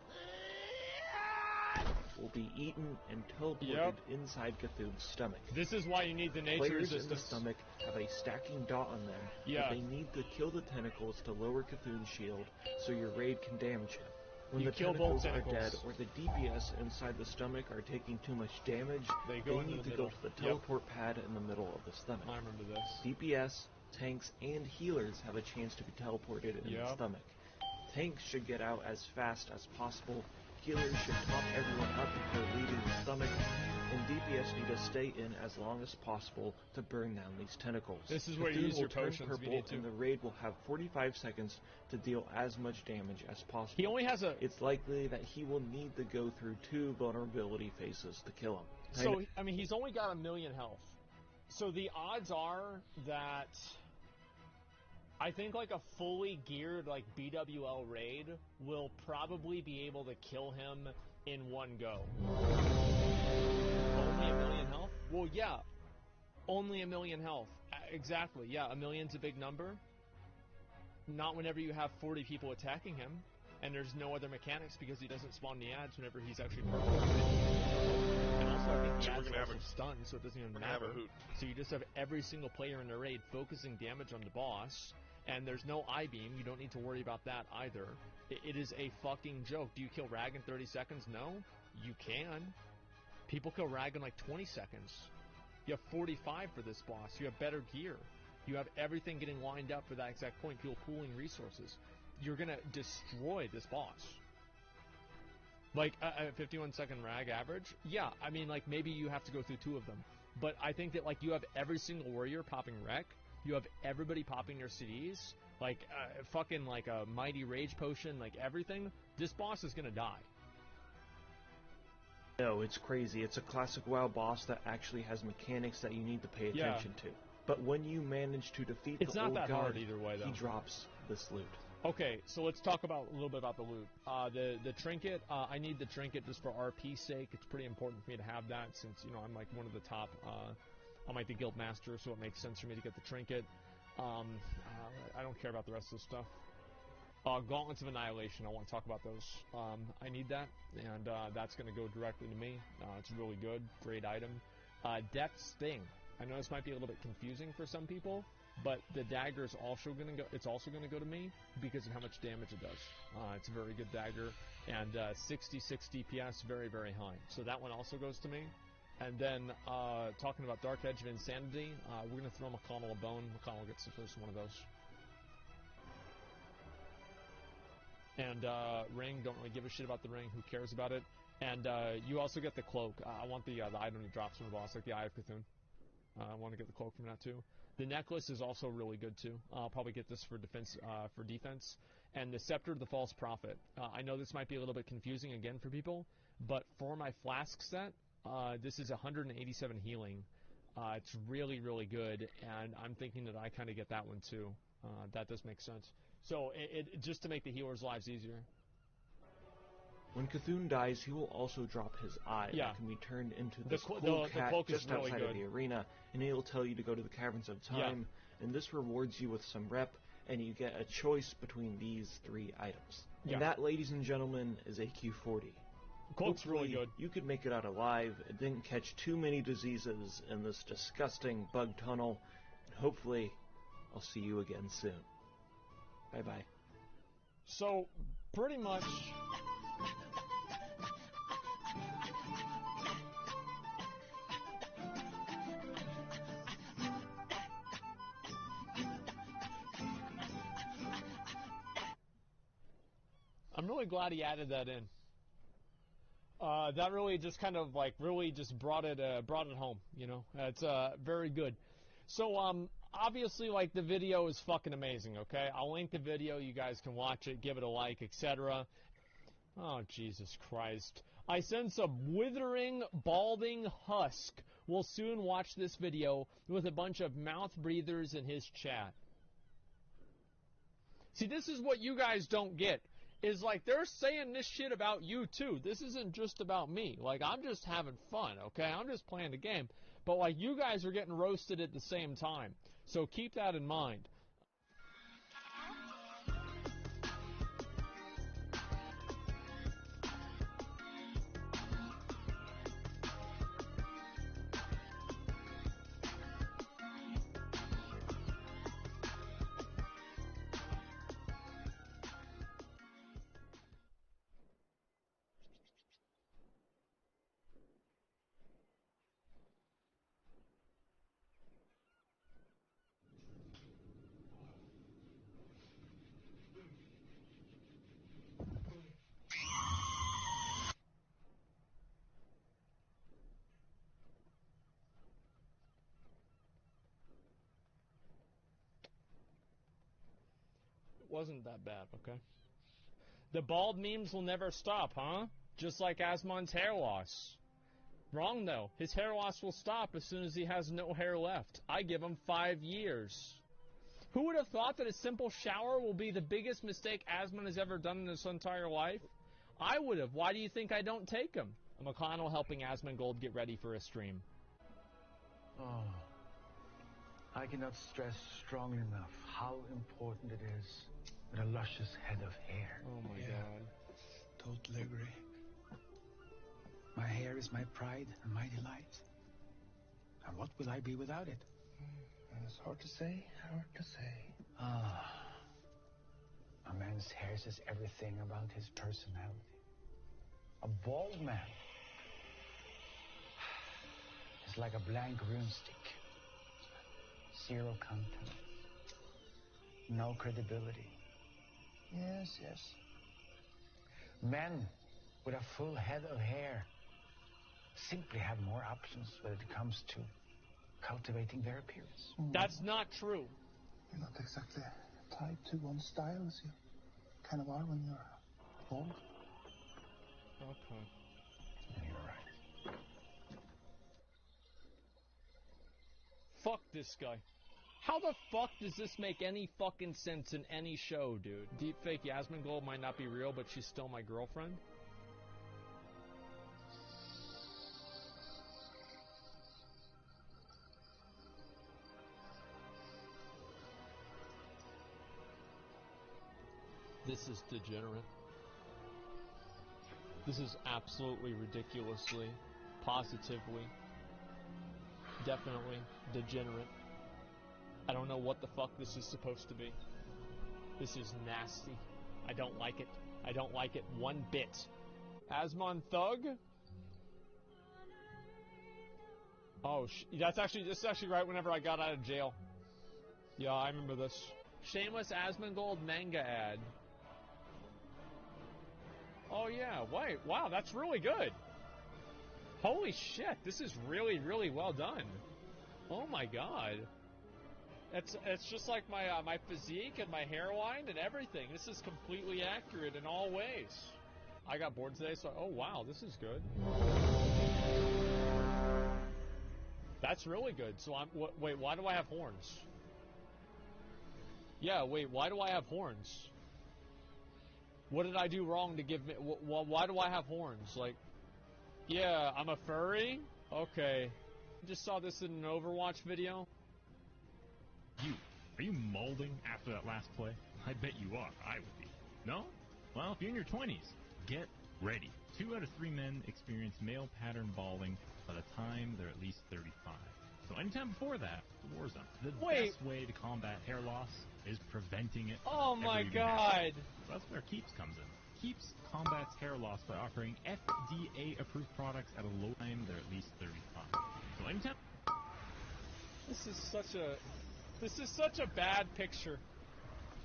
will be eaten and teleported inside Cthulhu's stomach. This is why you need the nature Players resistance. in the stomach have a stacking dot on them, but they need to kill the tentacles to lower Cthulhu's shield so your raid can damage him. When You the kill both tentacles are tentacles. dead or the DPS inside the stomach are taking too much damage, They need to go to the teleport pad in the middle of the stomach. I remember this. DPS, tanks, and healers have a chance to be teleported in the stomach. Tanks should get out as fast as possible. Healers should top everyone up before leaving the stomach, and DPS need to stay in as long as possible to burn down these tentacles. This is where you Cthulhu use your will turn potions if you purple, need to. and the raid will have 45 seconds to deal as much damage as possible. He only has a... It's likely that he will need to go through 2 vulnerability phases to kill him. So, I mean, he's only got 1,000,000 health. So the odds are that... I think like a fully geared like BWL raid will probably be able to kill him in one go. Only 1,000,000 health? Well, yeah. Only 1,000,000 health. Exactly, yeah. 1,000,000's a big number. Not whenever you have 40 people attacking him. and there's no other mechanics because he doesn't spawn the ads whenever he's actually purple. And also, I think the ads are also stunned, so it doesn't even matter. So you just have every single player in the raid focusing damage on the boss, and there's no I-beam. You don't need to worry about that either. It is a fucking joke. Do you kill Rag in 30 seconds? No. You can. People kill Rag in like 20 seconds. You have 45 for this boss. You have better gear. You have everything getting lined up for that exact point. People pooling resources. You're going to destroy this boss. Like, a 51-second Rag average? Yeah, I mean, like, maybe you have to go through 2 of them. But I think that, like, you have every single warrior popping Wreck. You have everybody popping their CDs. Like, fucking, like, a Mighty Rage Potion. Like, everything. This boss is going to die. No, it's crazy. It's a classic WoW boss that actually has mechanics that you need to pay attention to. But when you manage to defeat the old god, hard either way, though. He drops this loot. Okay, so let's talk about a little bit about the loot. The trinket, I need the trinket just for RP's sake. It's pretty important for me to have that since, you know, I'm like one of the top, I'm like the guild master, so it makes sense for me to get the trinket. I don't care about the rest of the stuff. Gauntlets of Annihilation, I want to talk about those. I need that, and that's going to go directly to me. It's really good, great item. Death's Sting. I know this might be a little bit confusing for some people, but the dagger is also going to go. It's also going to go to me because of how much damage it does. It's a very good dagger, and 66 DPS, very, very high. So that one also goes to me. And then talking about Dark Edge of Insanity, we're going to throw McConnell a bone. McConnell gets the first one of those. And ring, don't really give a shit about the ring. Who cares about it? And you also get the cloak. I want the item that drops from the boss, like the Eye of Cthulhu. I want to get the cloak from that too. The necklace is also really good too. I'll probably get this for defense. And the Scepter of the False Prophet. I know this might be a little bit confusing again for people, but for my flask set, this is 187 healing. It's really, really good, and I'm thinking that I kind of get that one too. That does make sense. So it just to make the healers' lives easier. When Cthulhu dies, he will also drop his eye that can be turned into this cool cat just really outside of the arena, and it'll tell you to go to the Caverns of Time, and this rewards you with some rep, and you get a choice between these 3 items. And that, ladies and gentlemen, is AQ40. Cloak's really good. You could make it out alive. It didn't catch too many diseases in this disgusting bug tunnel, and hopefully I'll see you again soon. Bye-bye. So, pretty much... I'm really glad he added that in. That really just kind of like really just brought it home, you know. It's very good. So obviously, like, the video is fucking amazing. Okay, I'll link the video. You guys can watch it, give it a like, etc. Oh, Jesus Christ! I sense a withering, balding husk will soon watch this video with a bunch of mouth breathers in his chat. See, this is what you guys don't get. Is like they're saying this shit about you too. This isn't just about me. Like, I'm just having fun, okay? I'm just playing the game. But like, you guys are getting roasted at the same time. So keep that in mind. Wasn't that bad, okay? The bald memes will never stop, huh? Just like Asmon's hair loss. Wrong, though. His hair loss will stop as soon as he has no hair left. I give him 5 years. Who would have thought that a simple shower will be the biggest mistake Asmon has ever done in his entire life? I would have. Why do you think I don't take him? McConnell helping Asmongold get ready for a stream. Oh, I cannot stress strongly enough how important it is with a luscious head of hair. Oh my god. Totally agree. My hair is my pride and my delight. And what will I be without it? It's hard to say, hard to say. A man's hair says everything about his personality. A bald man is like a blank runestick. Zero content. No credibility. Yes. Men with a full head of hair simply have more options when it comes to cultivating their appearance. That's not true. You're not exactly tied to one style as you kind of are when you're bald. Okay. You're right. Fuck this guy. How the fuck does this make any fucking sense in any show, dude? Deepfake Yasmin Gold might not be real, but she's still my girlfriend? This is degenerate. This is absolutely ridiculously, positively, definitely degenerate. I don't know what the fuck this is supposed to be. This is nasty. I don't like it. I don't like it one bit. Asmon Thug? Oh, this is actually right whenever I got out of jail. Yeah, I remember this. Shameless Asmongold manga ad. Oh yeah, wait, wow, that's really good. Holy shit, this is really, really well done. Oh my god. It's just like my my physique and my hairline and everything. This is completely accurate in all ways. I got bored today, so oh wow, this is good. That's really good. So wait, why do I have horns? Yeah, wait, why do I have horns? What did I do wrong to give me? Why do I have horns? Like, yeah, I'm a furry? Okay. Just saw this in an Overwatch video. Are you molding after that last play? I bet you are. I would be. No? Well, if you're in your 20s, get ready. 2 out of 3 men experience male pattern balding by the time they're at least 35. So anytime before that, the war zone. The best way to combat hair loss is preventing it. Oh my god! So that's where Keeps comes in. Keeps combats hair loss by offering FDA-approved products at a low time they're at least 35. So anytime... This is such a bad picture.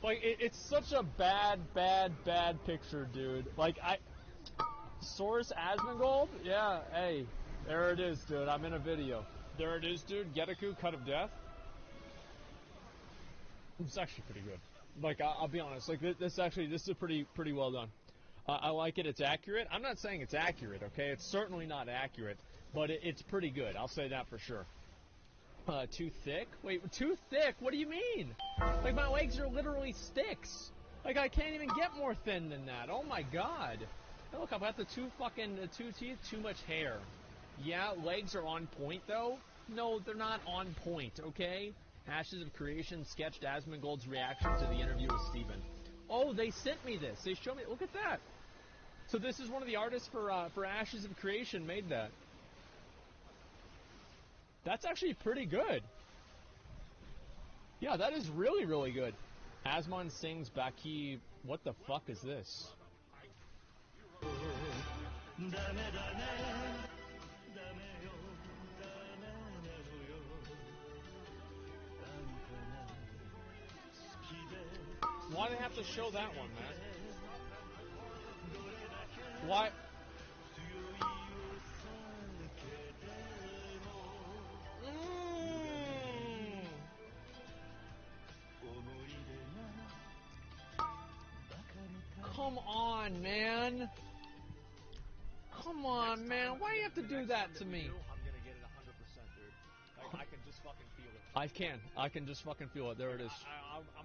Like, it's such a bad picture, dude. Like, Source Asmongold? Yeah, hey. There it is, dude. I'm in a video. There it is, dude. Getaku, Cut of Death. It's actually pretty good. Like, I'll be honest. Like, this is pretty well done. I like it. It's accurate. I'm not saying it's accurate, okay? It's certainly not accurate, but it's pretty good. I'll say that for sure. Too thick? Wait, too thick? What do you mean? Like, my legs are literally sticks. Like, I can't even get more thin than that. Oh my god. Hey, look, I've got the two teeth, too much hair. Yeah, legs are on point, though. No, they're not on point, okay? Ashes of Creation sketched Asmongold's reaction to the interview with Steven. Oh, they sent me this. They showed me. Look at that. So this is one of the artists for Ashes of Creation made that. That's actually pretty good. Yeah, that is really, really good. Asmon sings Baki. What the fuck is this? Why do they have to show that one, man? Why? Come on, man. Come on, man. Why do you have to do that to me? I'm gonna get it 100%, dude. Like, I can just fucking feel it. I can just fucking feel it. There it is. I'm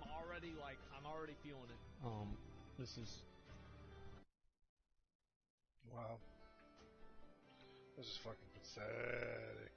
already feeling it. This is... Wow. This is fucking pathetic.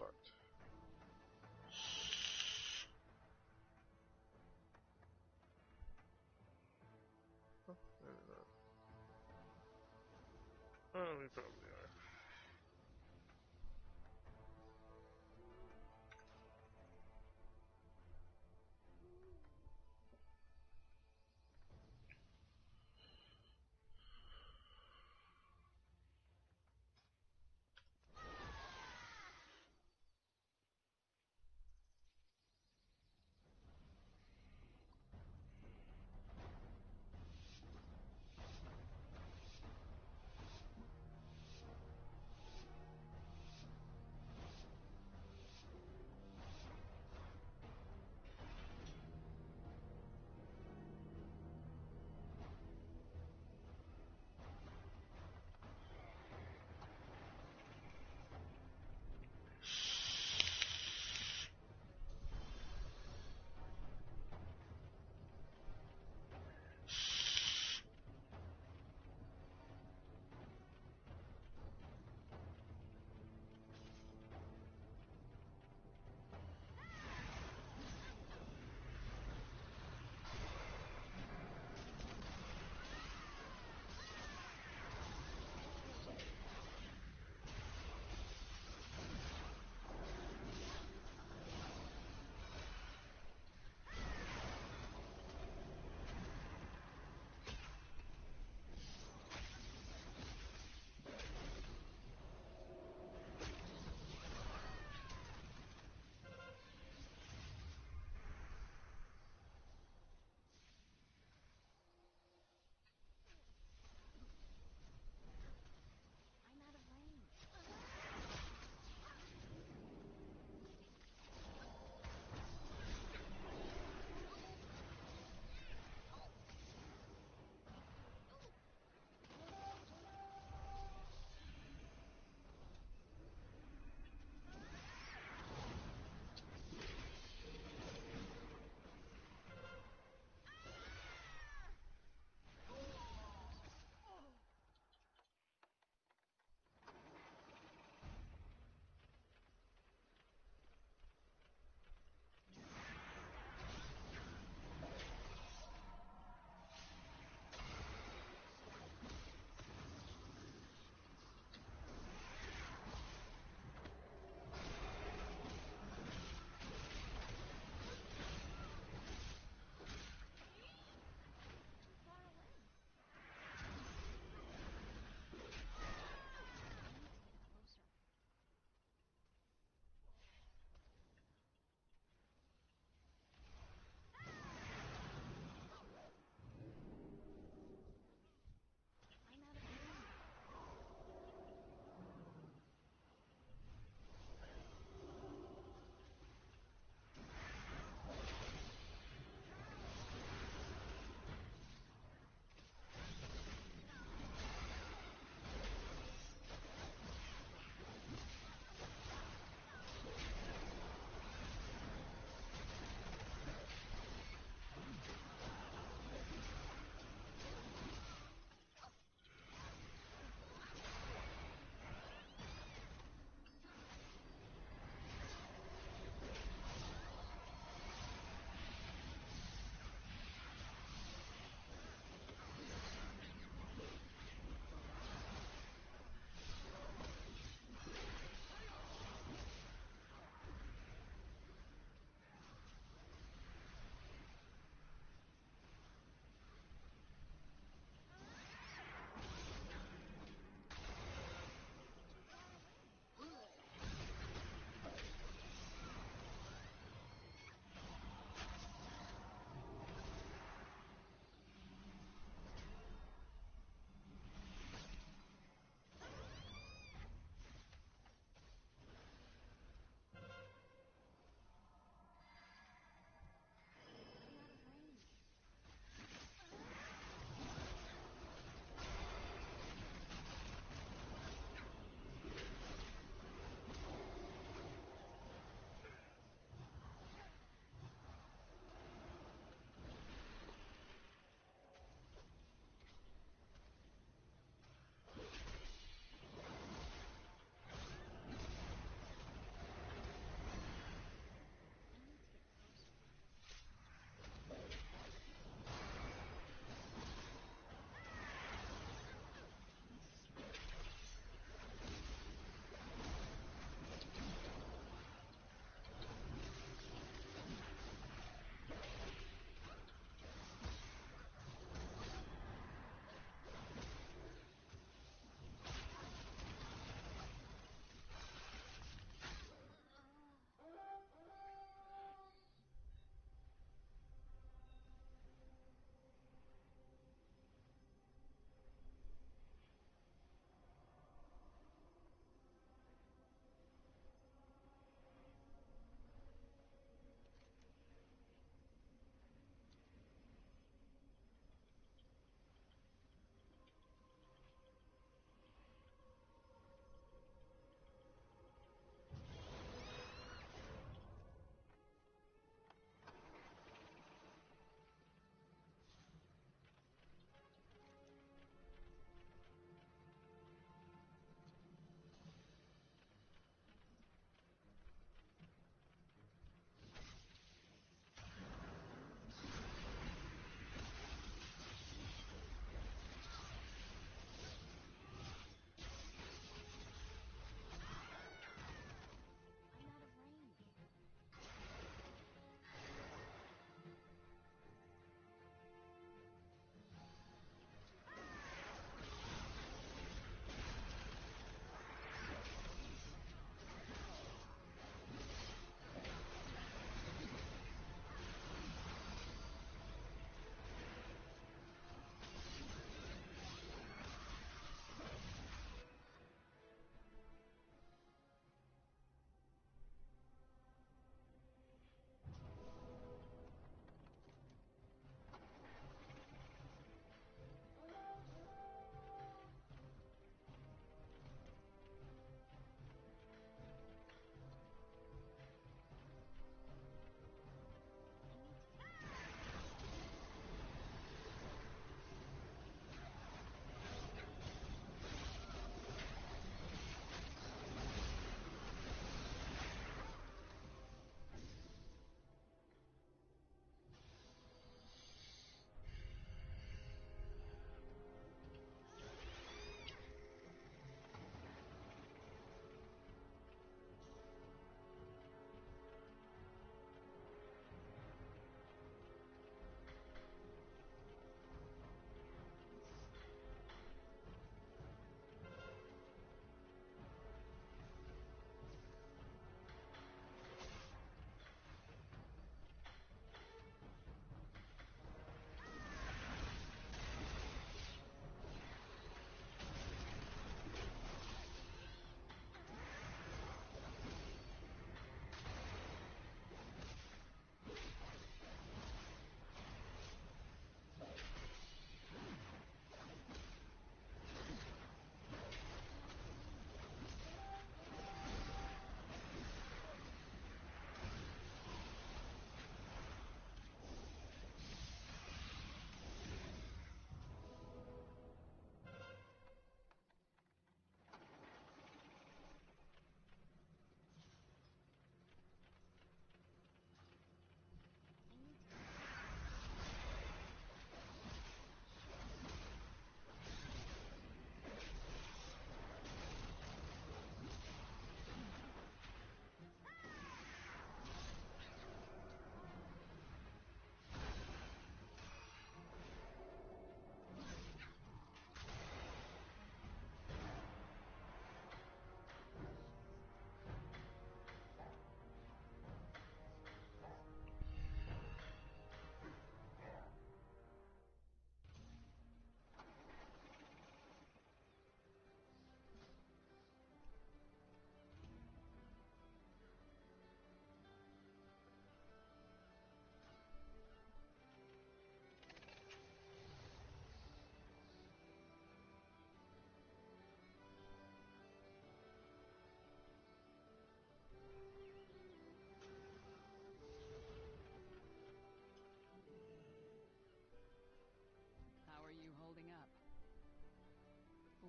fucked. Oh, maybe not. Oh, we probably are.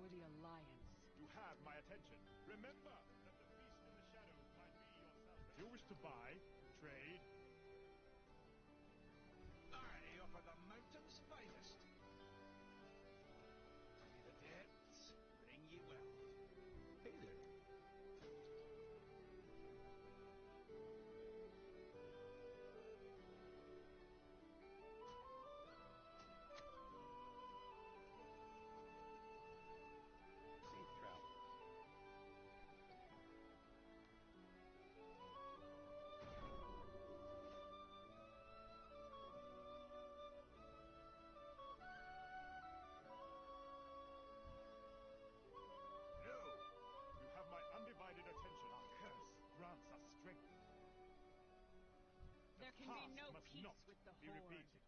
for the Alliance. You have my attention. Remember that the feast in the shadows might be yourself. If you wish to buy, trade. I offer the mountain's finest. May the depths bring ye wealth. Hey there. Safe travels. No! You have my undivided attention. Our curse grants us strength. The There can past be no must peace not with the be Horde. repeated.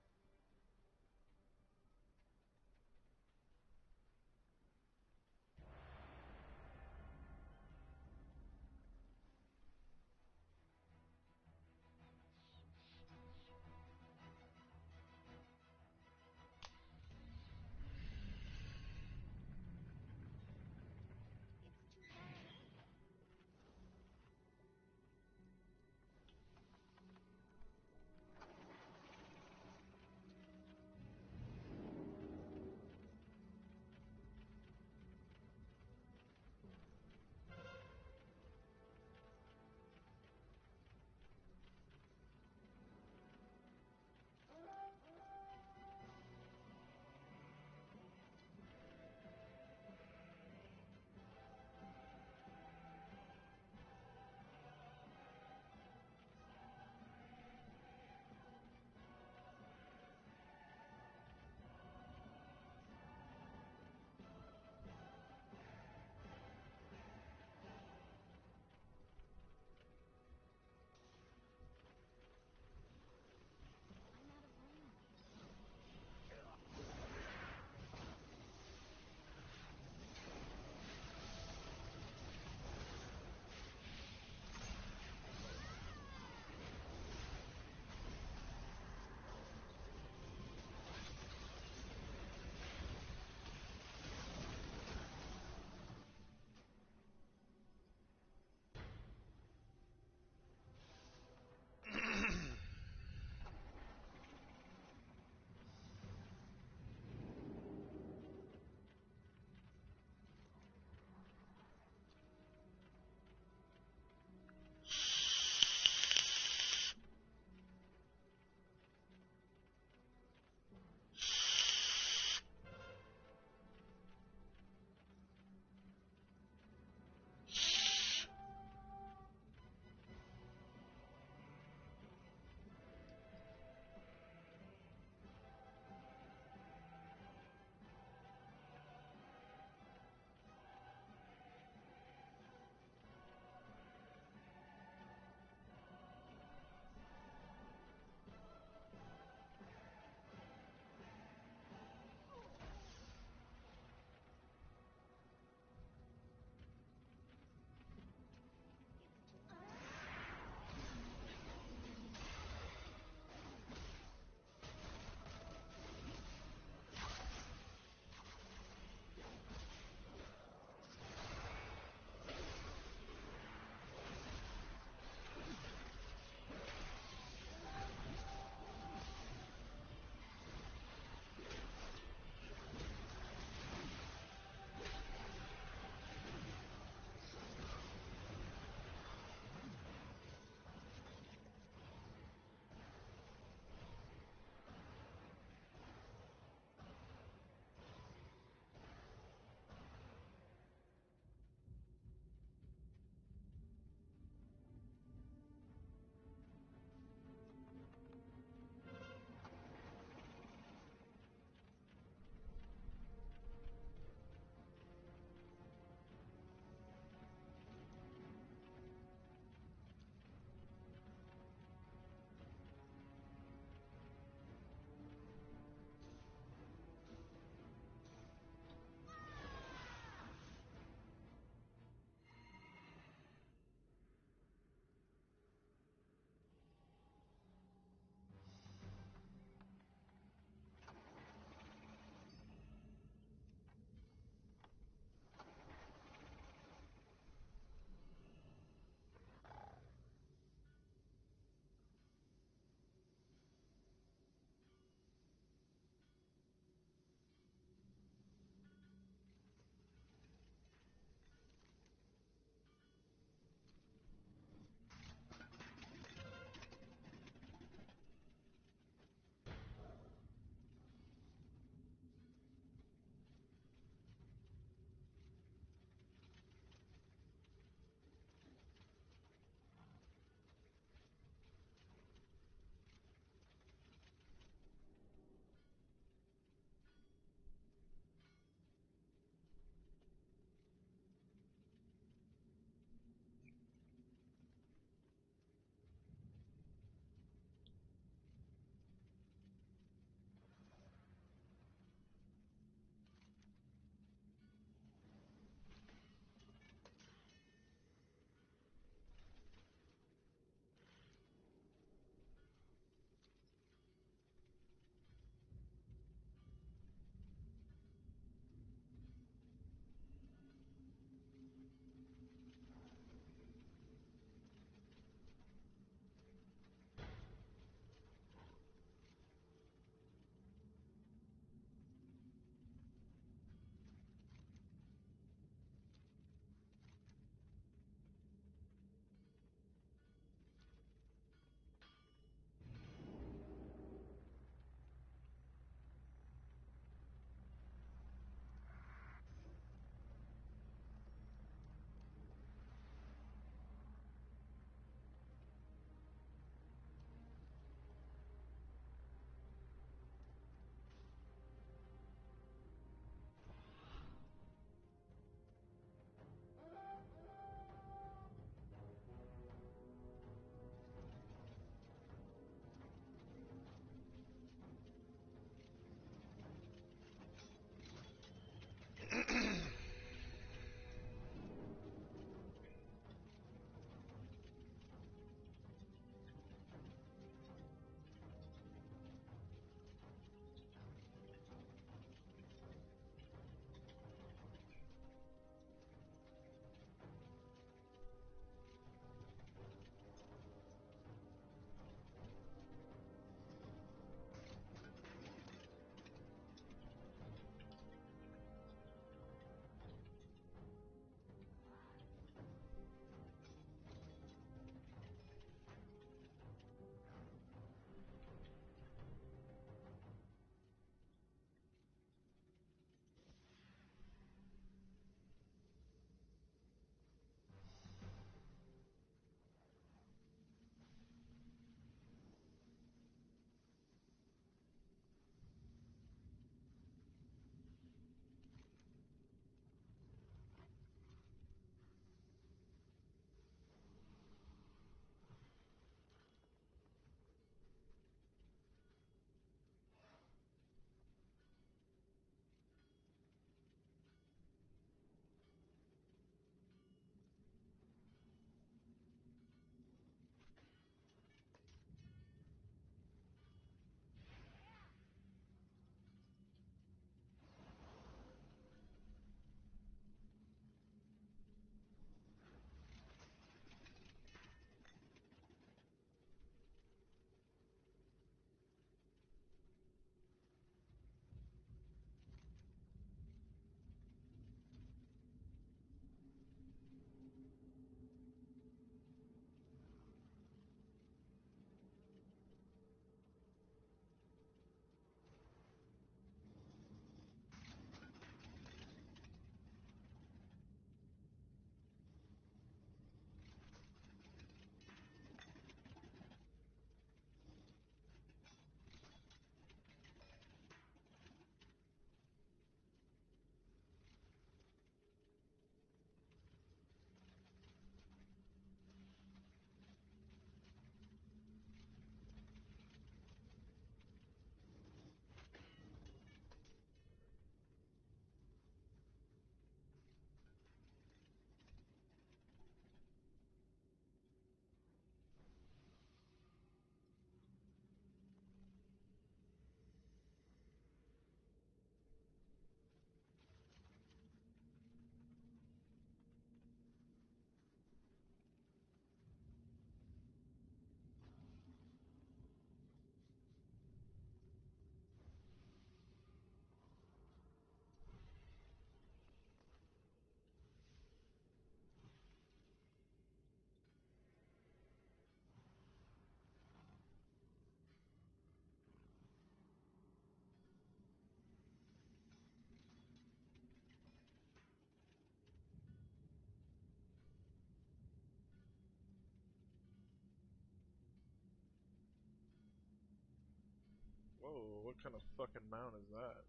Whoa, what kind of fucking mount is that?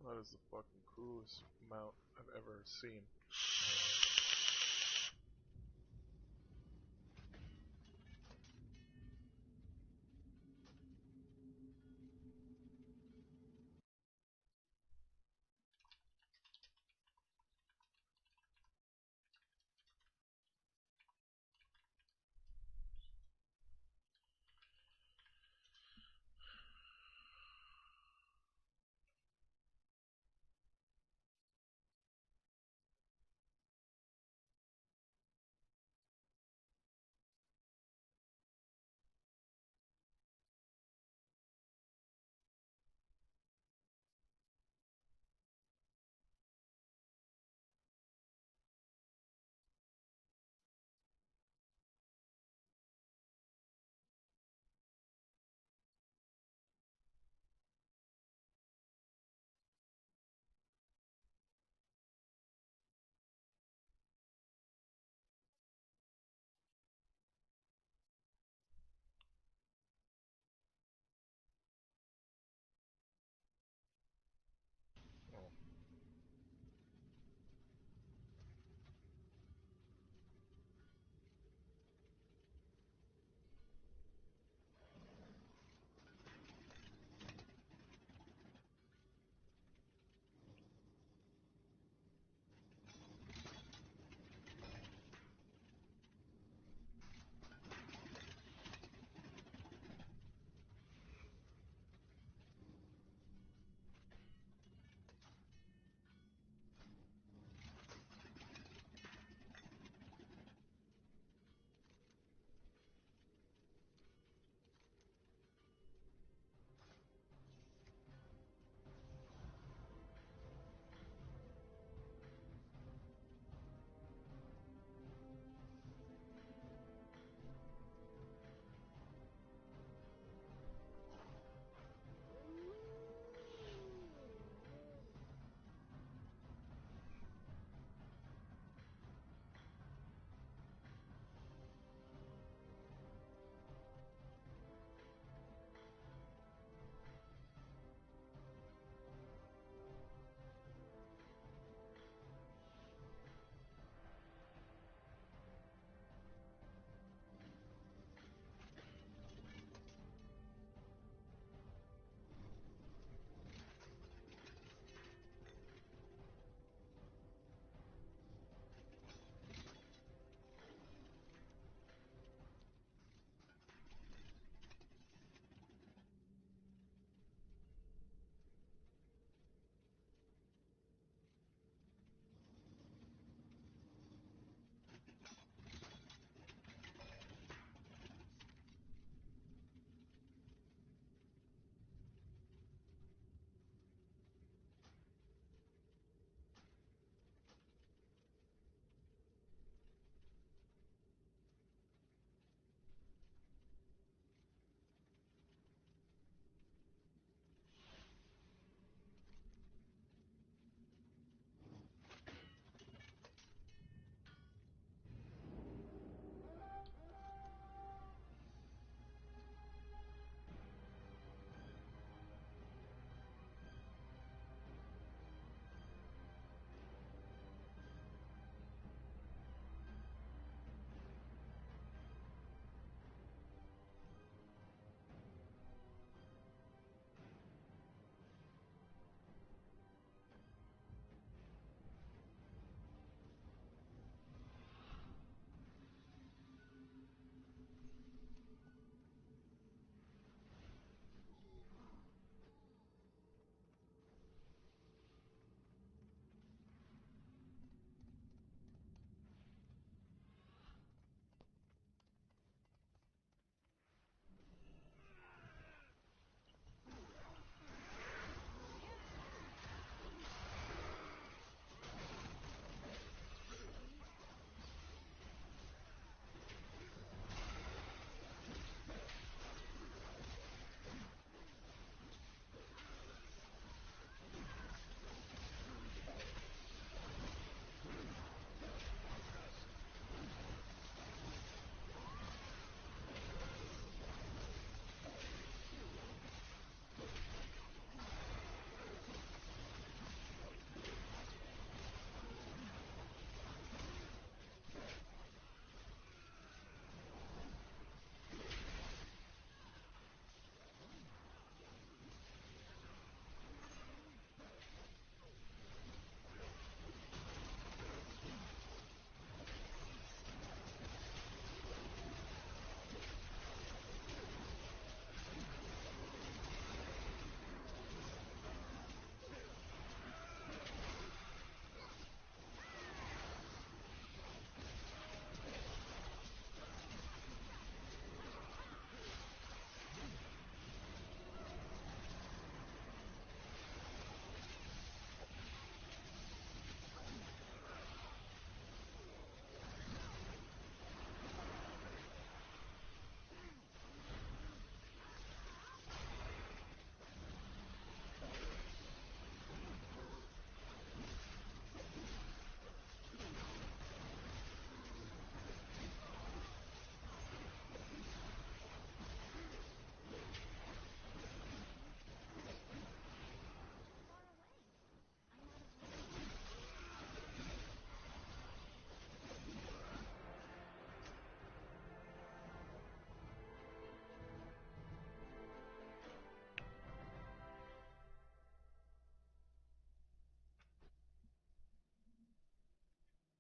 That is the fucking coolest mount I've ever seen.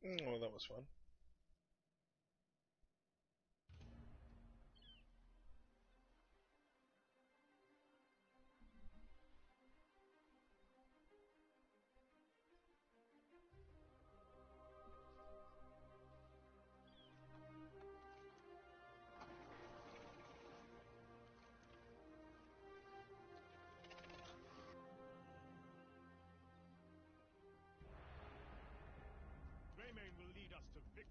Oh, that was fun. Greymane will lead us to victory.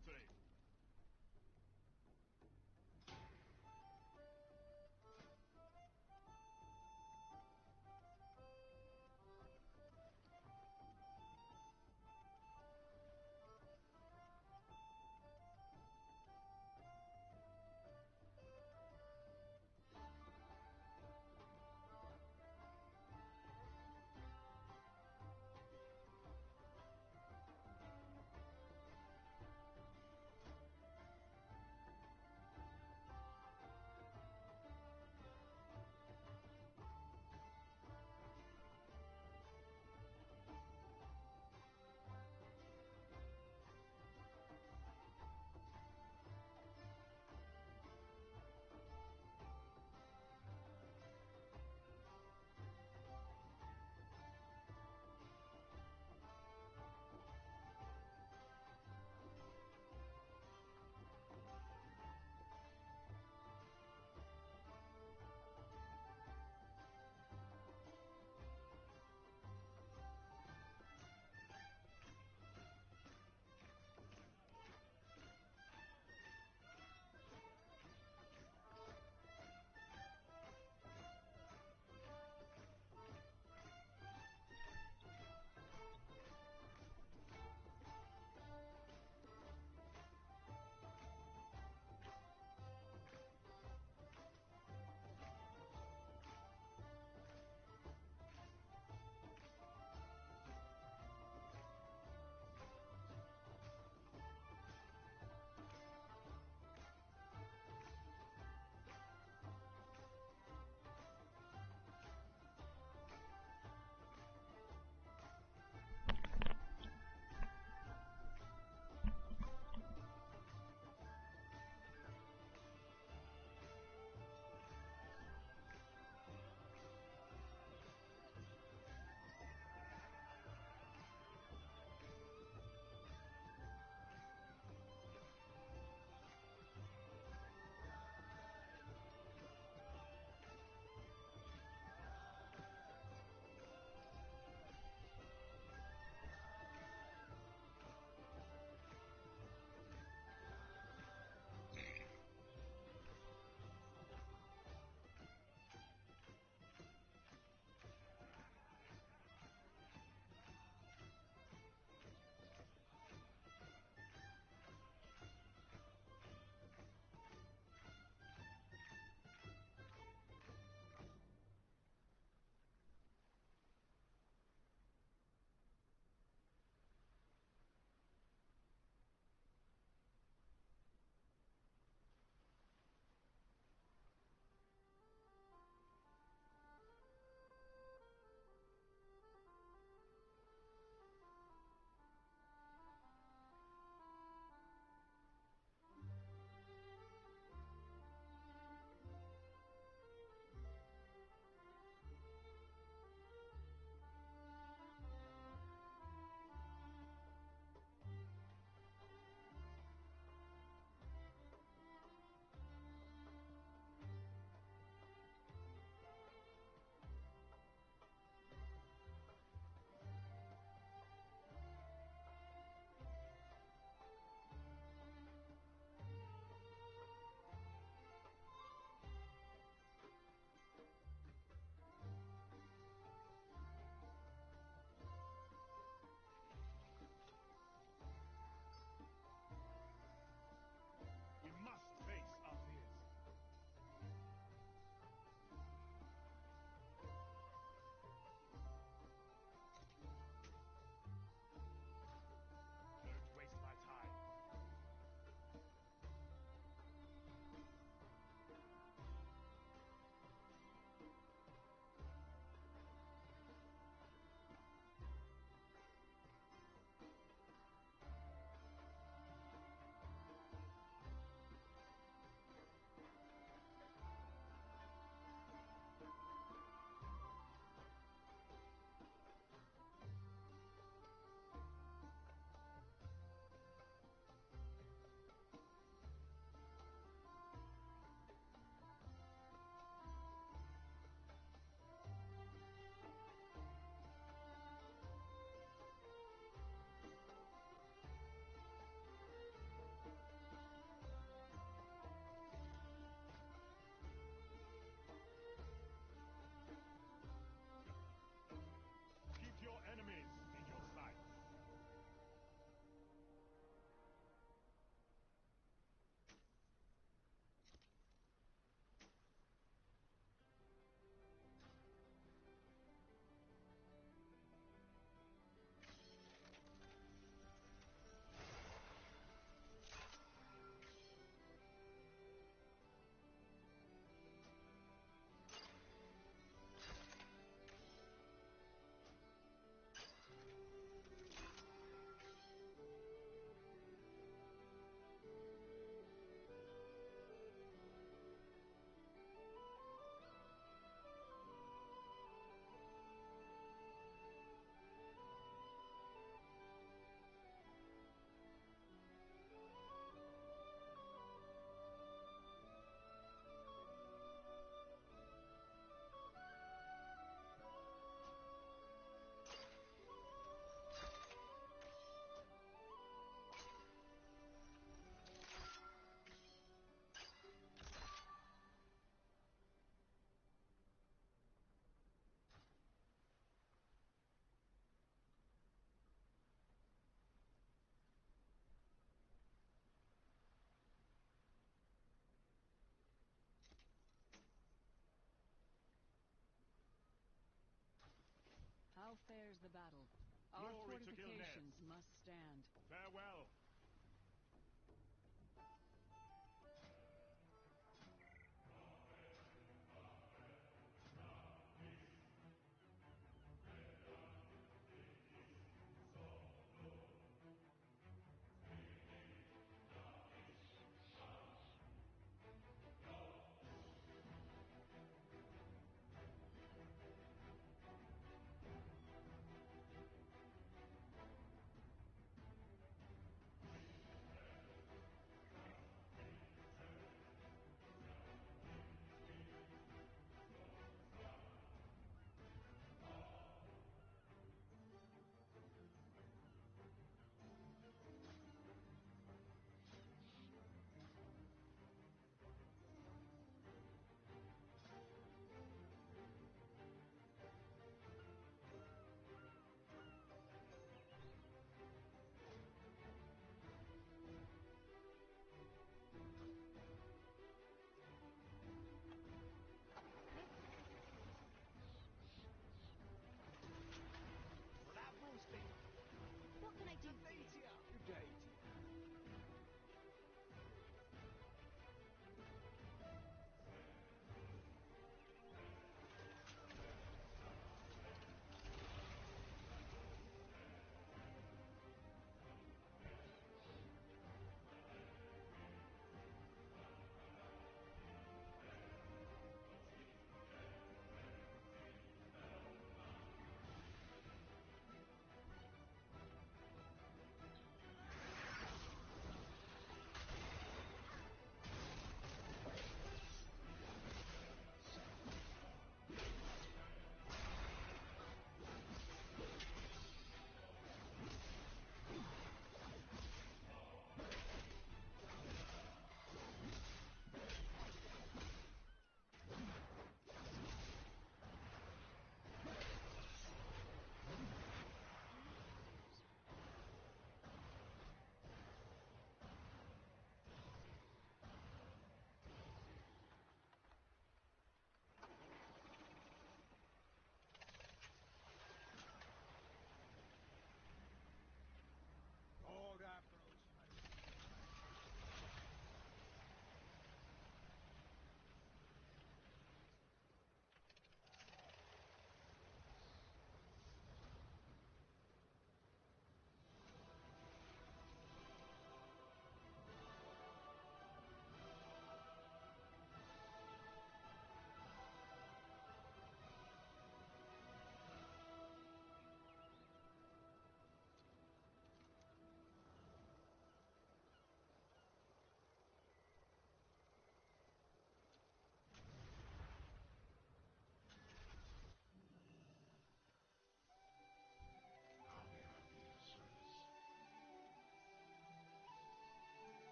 How fares the battle? Our Glory to fortifications Gilneas. must stand. Farewell.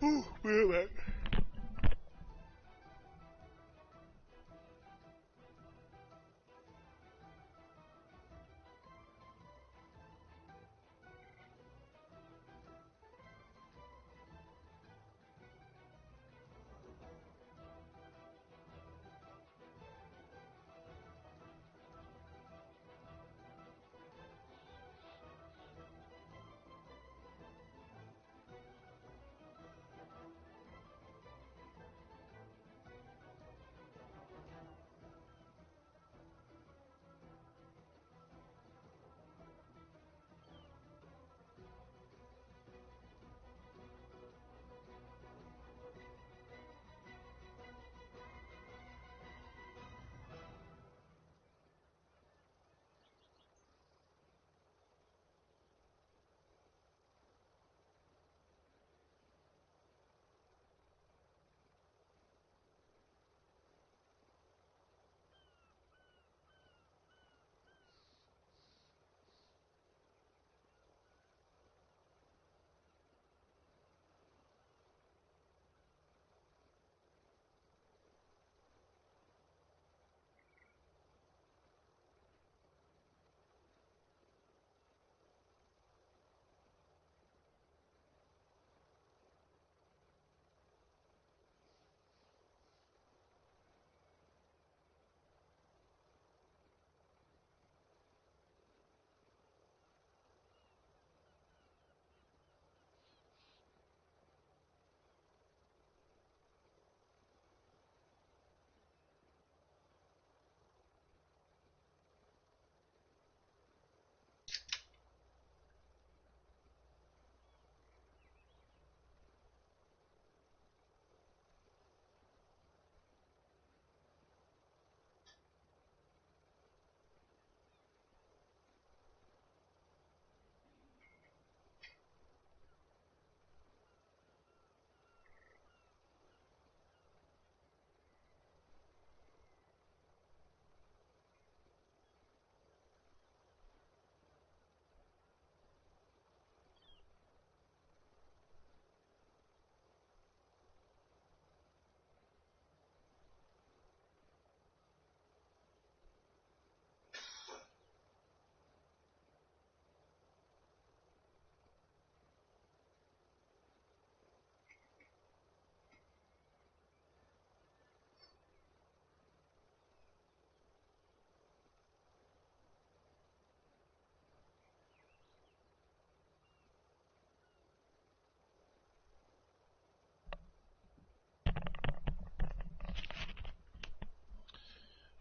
Ooh, man.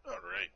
All right.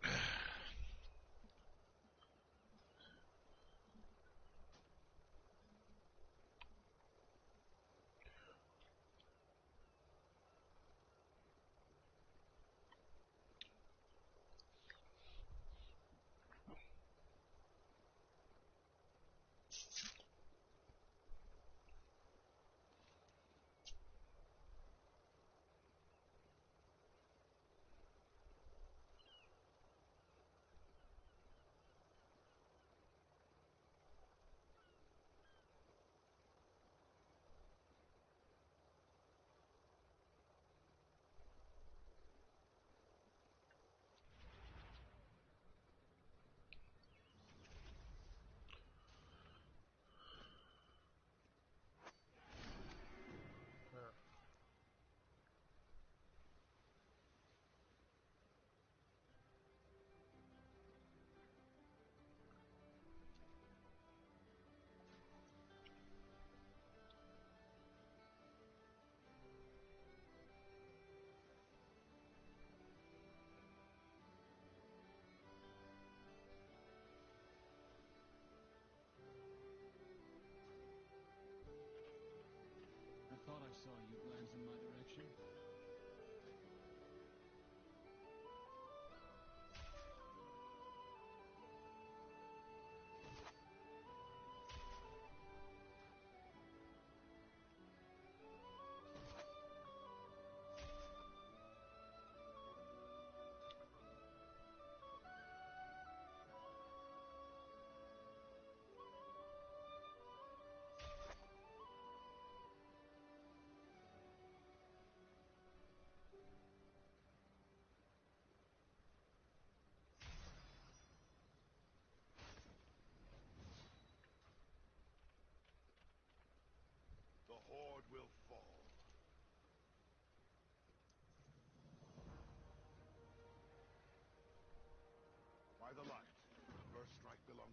I thought I saw you glance in my direction.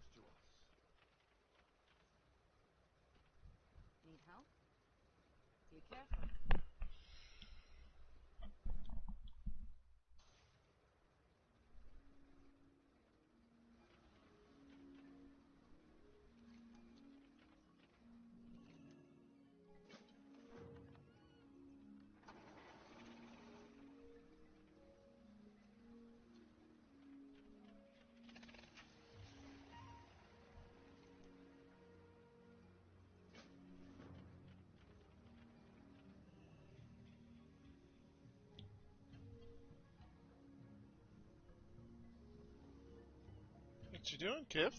belongs to us. Need help? Be careful. What you doing, Kif?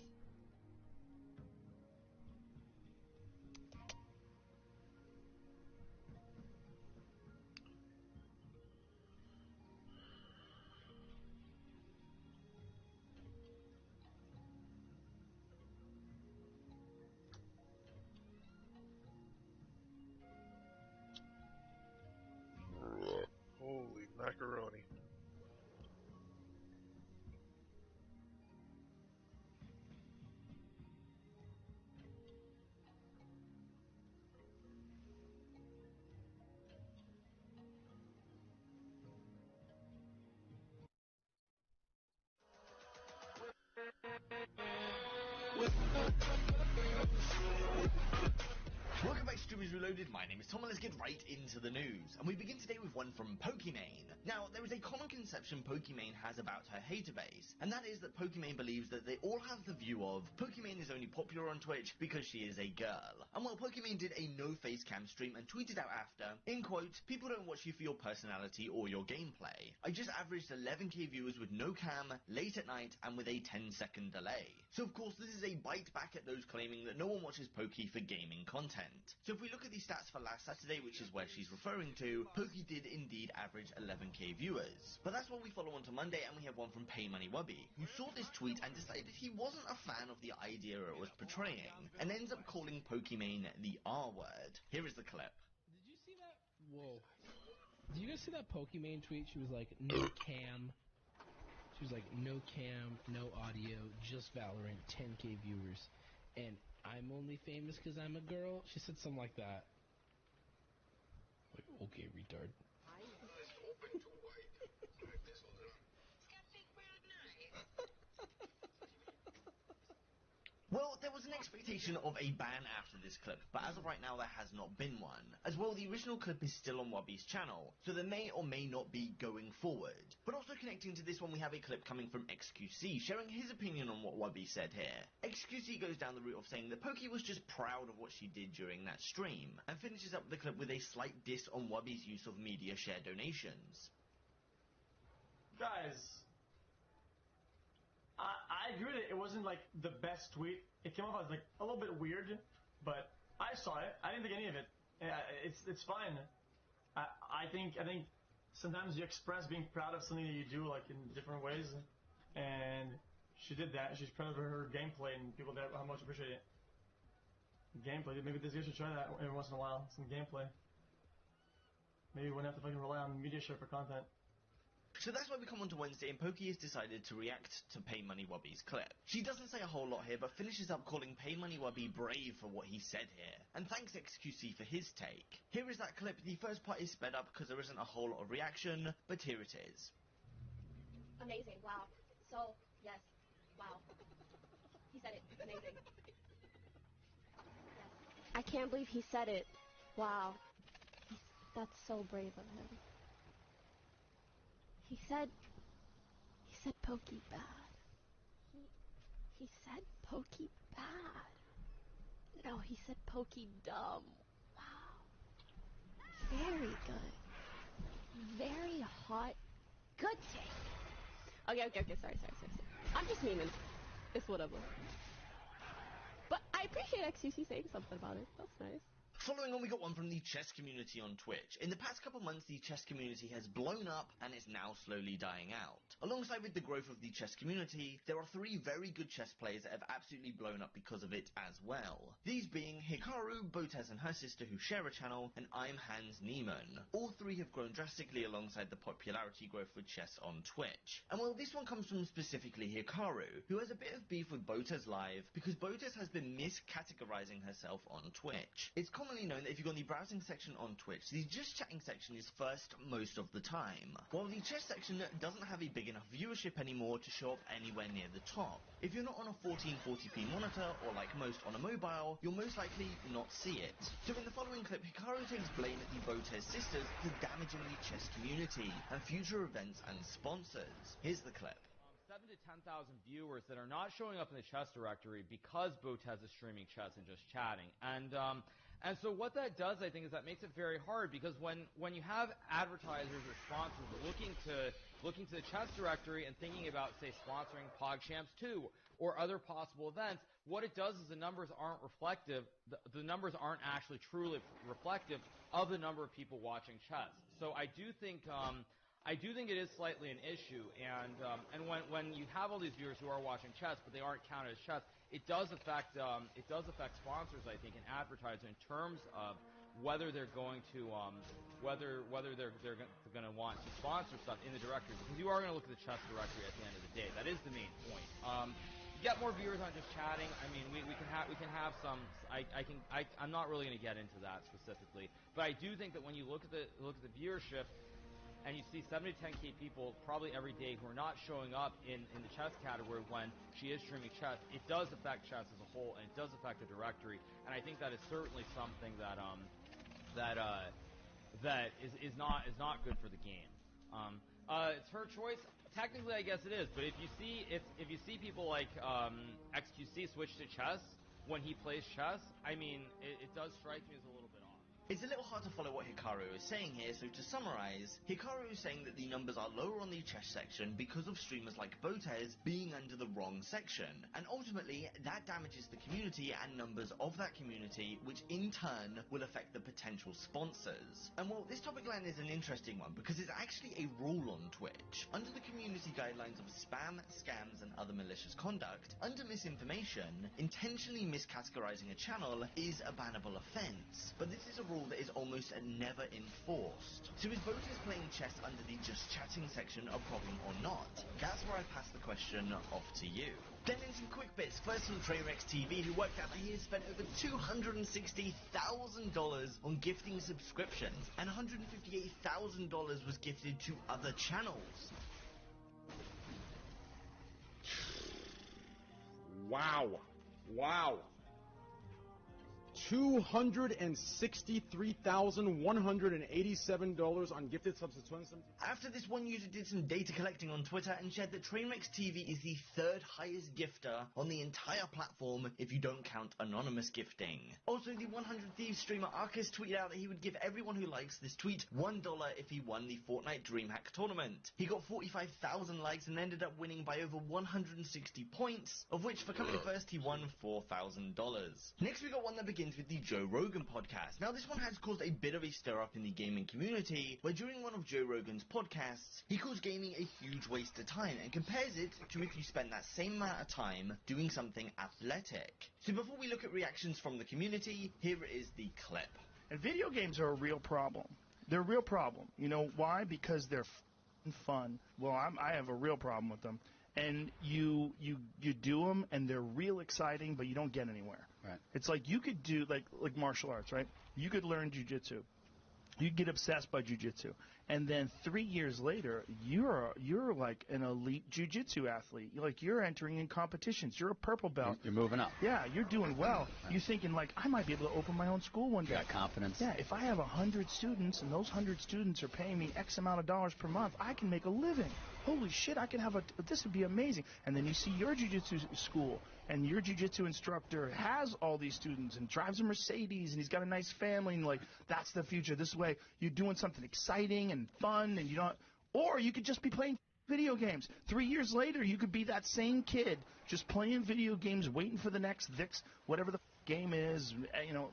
Holy macaroni. Welcome back to Streamers Reloaded, my name is Tom and let's get right into the news. And we begin today with one from Pokimane. Now, there is a common conception Pokimane has about her hater base, and that is that Pokimane believes that they all have the view of Pokimane is only popular on Twitch because she is a girl. And while Pokimane did a no face cam stream and tweeted out after, in quote, people don't watch you for your personality or your gameplay. I just averaged 11k viewers with no cam, late at night, and with a 10-second delay. So of course this is a bite back at those claiming that no one watches Poki for gaming content. So if we look at the stats for last Saturday, which is where she's referring to, Poki did indeed average 11k viewers. But that's what we follow on to Monday, and we have one from Pay Money Wubby, who saw this tweet and decided he wasn't a fan of the idea it was portraying, and ends up calling Pokimane the R word. Here is the clip. Did you see that? Whoa. Did you guys see that Pokimane tweet? She was like, no cam. She was like, no cam, no audio, just Valorant, 10k viewers. And I'm only famous because I'm a girl? She said something like that. Like, okay, retard. Well, there was an expectation of a ban after this clip, but as of right now there has not been one. As well, the original clip is still on Wubby's channel, so there may or may not be going forward. But also connecting to this one, we have a clip coming from XQC, sharing his opinion on what Wubby said here. XQC goes down the route of saying that Poki was just proud of what she did during that stream, and finishes up the clip with a slight diss on Wubby's use of media share donations. Guys, I agree that it wasn't like the best tweet. It came off as like a little bit weird, but I saw it. I didn't think any of it. It's fine. I think sometimes you express being proud of something that you do like in different ways, and she did that. She's proud of her gameplay and people that how much appreciate it. Gameplay. Maybe this guy should try that every once in a while. Some gameplay. Maybe we wouldn't have to fucking rely on media share for content. So that's why we come on to Wednesday, and Poki has decided to react to Pay Money Wubby's clip. She doesn't say a whole lot here, but finishes up calling Pay Money Wubby brave for what he said here, and thanks XQC for his take. Here is that clip. The first part is sped up because there isn't a whole lot of reaction, but here it is. Amazing, wow. So, yes, wow. He said it, amazing. Yes. I can't believe he said it. Wow. That's so brave of him. He said Pokey bad. He said Pokey bad. No, he said Pokey dumb. Wow. Very good. Very hot. Good take. Okay, sorry. I'm just memeing. It's whatever. But I appreciate XQC saying something about it. That's nice. Following on, we got one from the chess community on Twitch. In the past couple months, the chess community has blown up and is now slowly dying out. Alongside with the growth of the chess community, there are 3 very good chess players that have absolutely blown up because of it as well. These being Hikaru, Botez and her sister who share a channel, and I'm Hans Niemann. All 3 have grown drastically alongside the popularity growth with chess on Twitch. And well, this one comes from specifically Hikaru, who has a bit of beef with Botez Live because Botez has been miscategorizing herself on Twitch. It's commonly known that if you go in the browsing section on Twitch, the just chatting section is first most of the time, while the chess section doesn't have a big enough viewership anymore to show up anywhere near the top. If you're not on a 1440p monitor, or like most on a mobile, you'll most likely not see it. So in the following clip, Hikaru takes blame at the Botez sisters for damaging the chess community and future events and sponsors. Here's the clip. 7,000 to 10,000 viewers that are not showing up in the chess directory because Botez is streaming chess and just chatting. And so what that does, I think, is that makes it very hard because when you have advertisers or sponsors looking to the chess directory and thinking about, say, sponsoring PogChamps 2 or other possible events, what it does is the numbers aren't reflective. The numbers aren't actually truly reflective of the number of people watching chess. So I do think it is slightly an issue, and when you have all these viewers who are watching chess but they aren't counted as chess, it does affect sponsors, I think, and advertisers in terms of whether they're going to whether they're going to want to sponsor stuff in the directory, because you are going to look at the chess directory at the end of the day. That is the main point. Get more viewers on just chatting. I mean, we can have some. I'm not really going to get into that specifically, but I do think that when you look at the viewership, and you see 7 to 10K people probably every day who are not showing up in the chess category when she is streaming chess, it does affect chess as a whole, and it does affect the directory. And I think that is certainly something that is not good for the game. It's her choice. Technically, I guess it is. But if you see people like XQC switch to chess when he plays chess, I mean, it does strike me as a little bit off. It's a little hard to follow what Hikaru is saying here, so to summarize, Hikaru is saying that the numbers are lower on the chess section because of streamers like Botez being under the wrong section, and ultimately that damages the community and numbers of that community, which in turn will affect the potential sponsors. And well, this topic line is an interesting one because it's actually a rule on Twitch. Under the community guidelines of spam, scams and other malicious conduct, under misinformation, intentionally miscategorizing a channel is a bannable offense, but this is a rule that is almost never enforced. So is Botez playing chess under the just chatting section a problem or not? That's where I pass the question off to you. Then in some quick bits, first from Trainwreck TV, who worked out that he has spent over $260,000 on gifting subscriptions, and $158,000 was gifted to other channels. Wow. $263,187 on gifted subs to Twins. After this, one user did some data collecting on Twitter and shared that Trainwreck TV is the 3rd highest gifter on the entire platform if you don't count anonymous gifting. Also, the 100 Thieves streamer Arcus tweeted out that he would give everyone who likes this tweet $1 if he won the Fortnite DreamHack tournament. He got 45,000 likes and ended up winning by over 160 points, of which for coming first he won $4,000. Next we got one that begins with the Joe Rogan podcast. Now this one has caused a bit of a stir up in the gaming community, where during one of Joe Rogan's podcasts, he calls gaming a huge waste of time and compares it to if you spend that same amount of time doing something athletic. So before we look at reactions from the community, here is the clip. And video games are a real problem. They're a real problem. You know why? Because they're fun. Well, I have a real problem with them. And you do them, and they're real exciting, but you don't get anywhere. Right. It's like you could do like martial arts, right? You could learn jiu-jitsu. You'd get obsessed by jiu-jitsu, and then 3 years later, you're like an elite jiu-jitsu athlete. You're entering in competitions. You're a purple belt. You're moving up. Yeah, you're doing well. Right. You're thinking like, I might be able to open my own school one day. You got confidence. Yeah, if I have 100 students and those 100 students are paying me X amount of dollars per month, I can make a living. Holy shit, I can have this would be amazing. And then you see your jiu-jitsu school, and your jiu-jitsu instructor has all these students and drives a Mercedes, and he's got a nice family, and like, that's the future. This way, you're doing something exciting and fun, and you don't, or you could just be playing video games. 3 years later, you could be that same kid just playing video games, waiting for the next whatever the game is,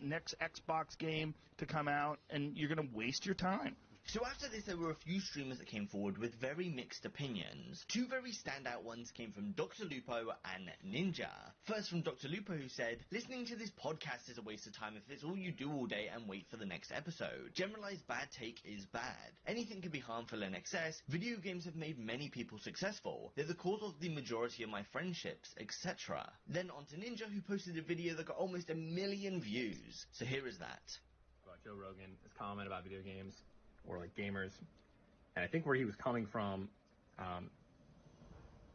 next Xbox game to come out, and you're going to waste your time. So after this, there were a few streamers that came forward with very mixed opinions. Two very standout ones came from Dr. Lupo and Ninja. First from Dr. Lupo, who said, listening to this podcast is a waste of time if it's all you do all day and wait for the next episode. Generalized bad take is bad. Anything can be harmful in excess. Video games have made many people successful. They're the cause of the majority of my friendships, etc. Then on to Ninja, who posted a video that got almost 1 million views. So here is that. About Joe Rogan, his comment about video games, or like gamers, and I think where he was coming from,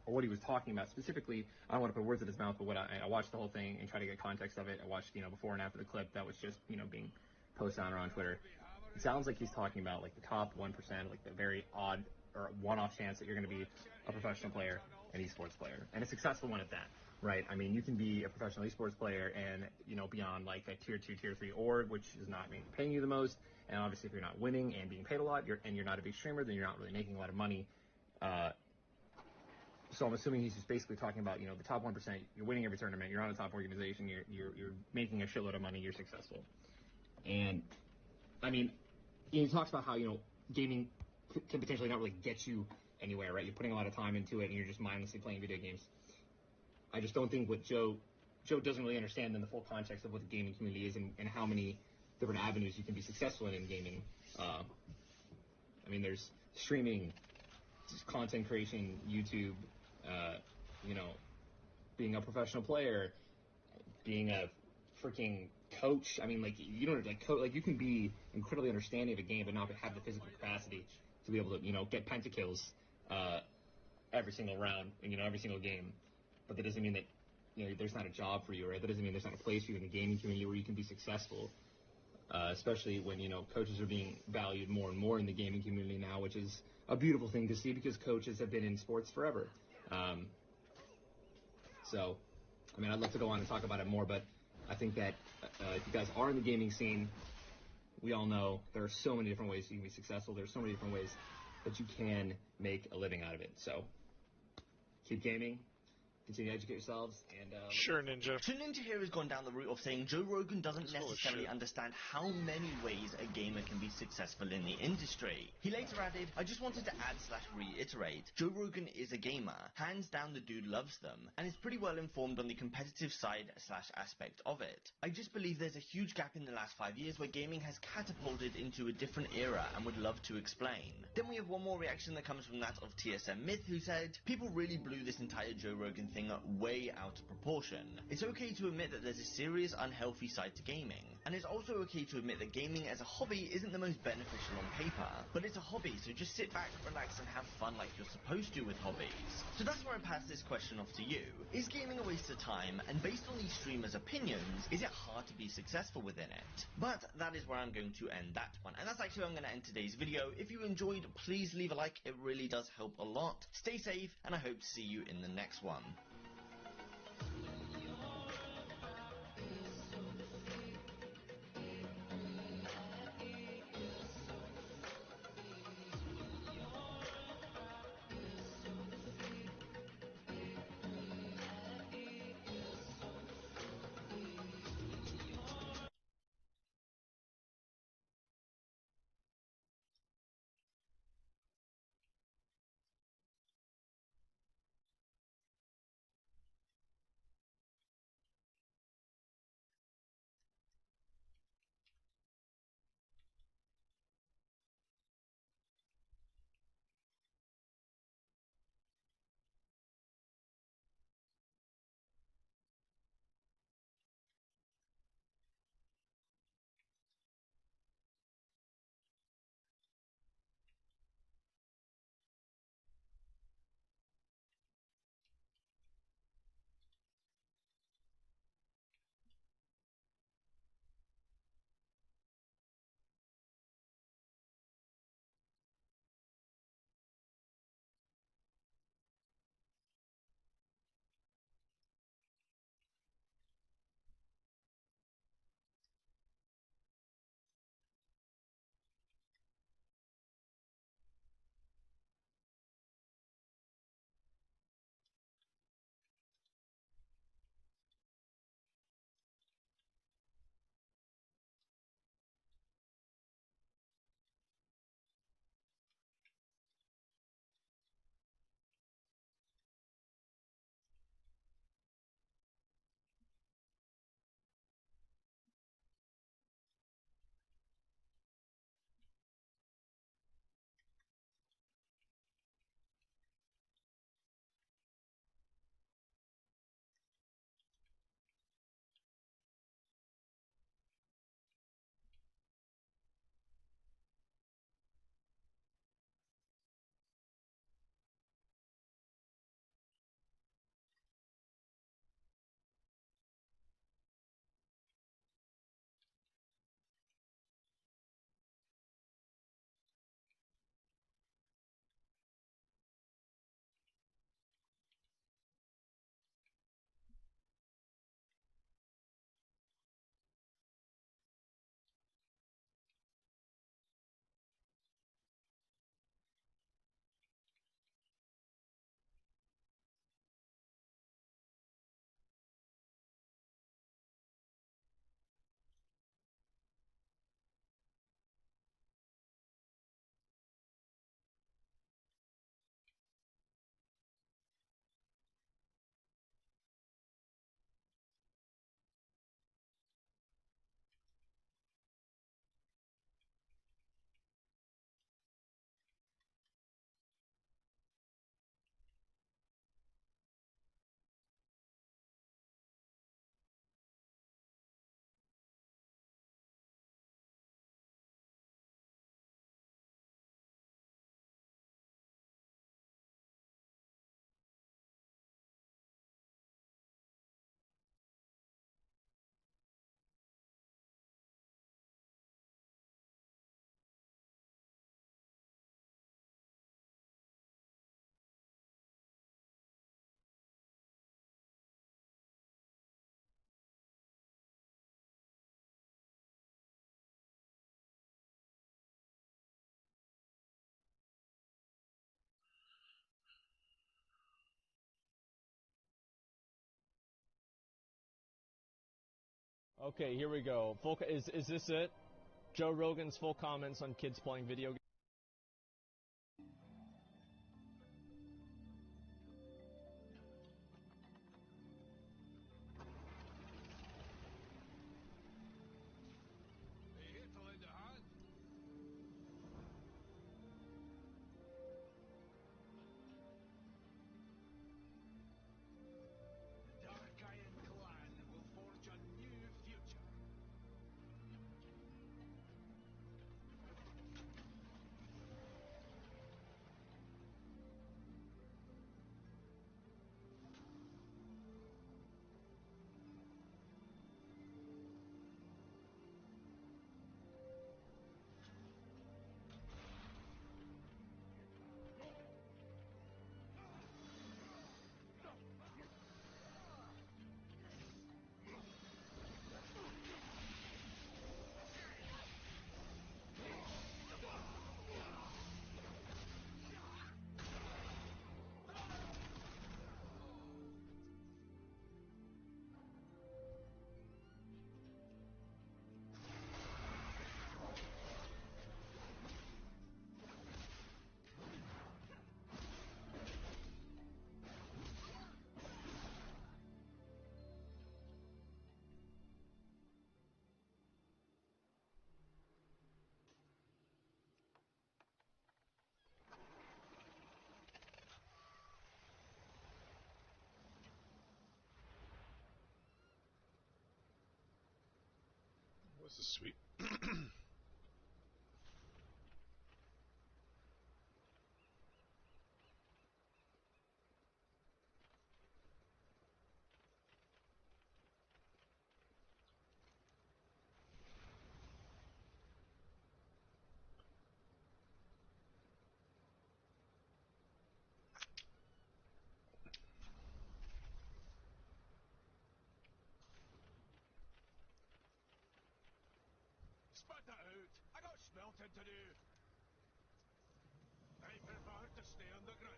or what he was talking about specifically, I don't want to put words in his mouth, but what I watched the whole thing and tried to get context of it. I watched, before and after the clip that was just, being posted on or on Twitter. It sounds like he's talking about like the top 1%, like the very odd or one-off chance that you're going to be a professional player, an esports player, and a successful one at that, right? I mean, you can be a professional esports player and, be on like a tier 2, tier 3 org, which is not maybe paying you the most. And obviously, if you're not winning and being paid a lot, you're not a big streamer, then you're not really making a lot of money. So I'm assuming he's just basically talking about, the top 1%. You're winning every tournament. You're on a top organization. You're making a shitload of money. You're successful. And I mean, he talks about how gaming can potentially not really get you anywhere, right? You're putting a lot of time into it, and you're just mindlessly playing video games. I just don't think what Joe doesn't really understand in the full context of what the gaming community is and how many different avenues you can be successful in gaming. I mean, there's streaming, content creation, YouTube, being a professional player, being a freaking coach. I mean, like, you don't like you can be incredibly understanding of a game, but not have the physical capacity to be able to, get pentakills every single round and every single game. But that doesn't mean that there's not a job for you, right? That doesn't mean there's not a place for you in the gaming community where you can be successful. Especially when, coaches are being valued more and more in the gaming community now, which is a beautiful thing to see because coaches have been in sports forever. So, I mean, I'd love to go on and talk about it more, but I think that if you guys are in the gaming scene, we all know there are so many different ways you can be successful. There's so many different ways that you can make a living out of it. So, keep gaming. Continue to educate yourselves, and sure, Ninja. So Ninja here has gone down the route of saying Joe Rogan doesn't necessarily understand how many ways a gamer can be successful in the industry. He later added, I just wanted to add/reiterate, Joe Rogan is a gamer. Hands down, the dude loves them, and is pretty well informed on the competitive side/aspect of it. I just believe there's a huge gap in the last 5 years where gaming has catapulted into a different era and would love to explain. Then we have one more reaction that comes from that of TSM Myth, who said, people really blew this entire Joe Rogan thing way out of proportion. It's okay to admit that there's a serious unhealthy side to gaming, and it's also okay to admit that gaming as a hobby isn't the most beneficial on paper, but it's a hobby, so just sit back, relax, and have fun like you're supposed to with hobbies. So that's where I pass this question off to you. Is gaming a waste of time, and based on these streamers' opinions, is it hard to be successful within it? But that is where I'm going to end that one, and that's actually where I'm going to end today's video. If you enjoyed, please leave a like, it really does help a lot. Stay safe, and I hope to see you in the next one. Okay, here we go. Is this it? Joe Rogan's full comments on kids playing video games. Are you here to lend a hand? The Dark Iron Clan will forge a new future. This is sweet. Spat that out. I got smelting to do. I prefer to stay on the ground.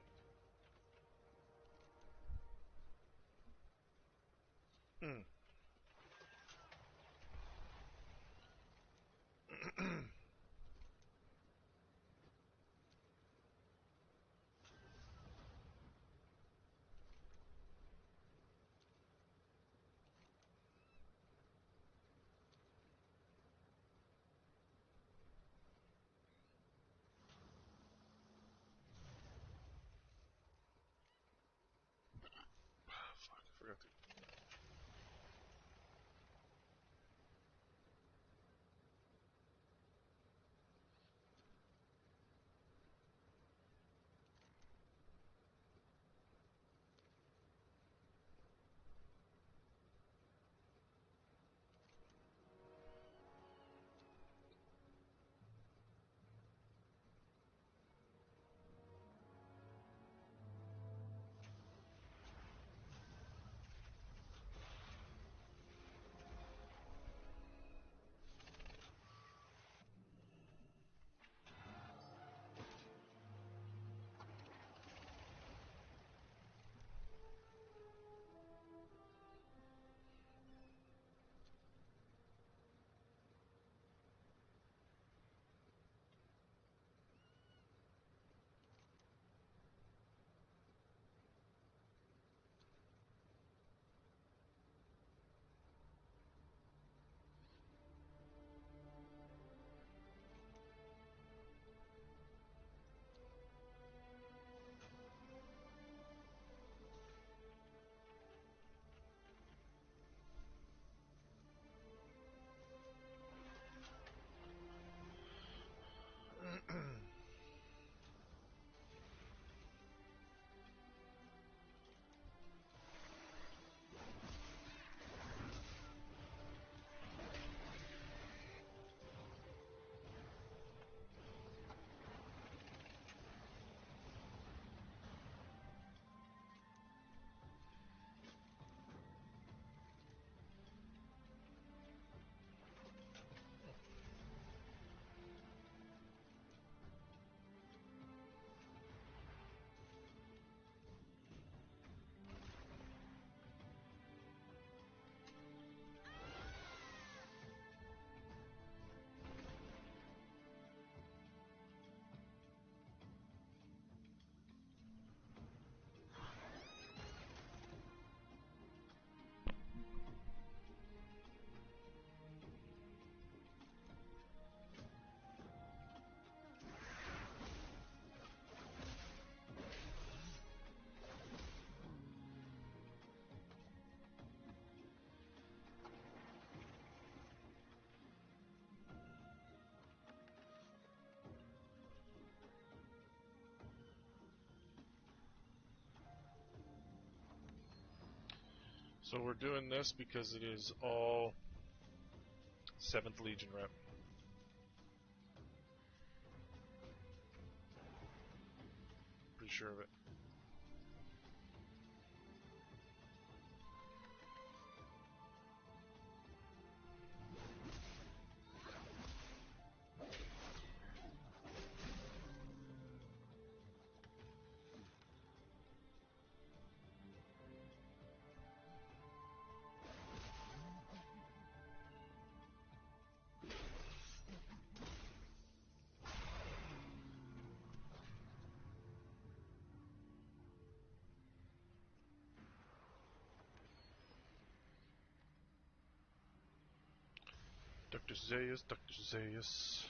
Fuck, I forgot to. So we're doing this because it is all 7th Legion rep. Pretty sure of it. Dr. Zayas, Dr. Zayas.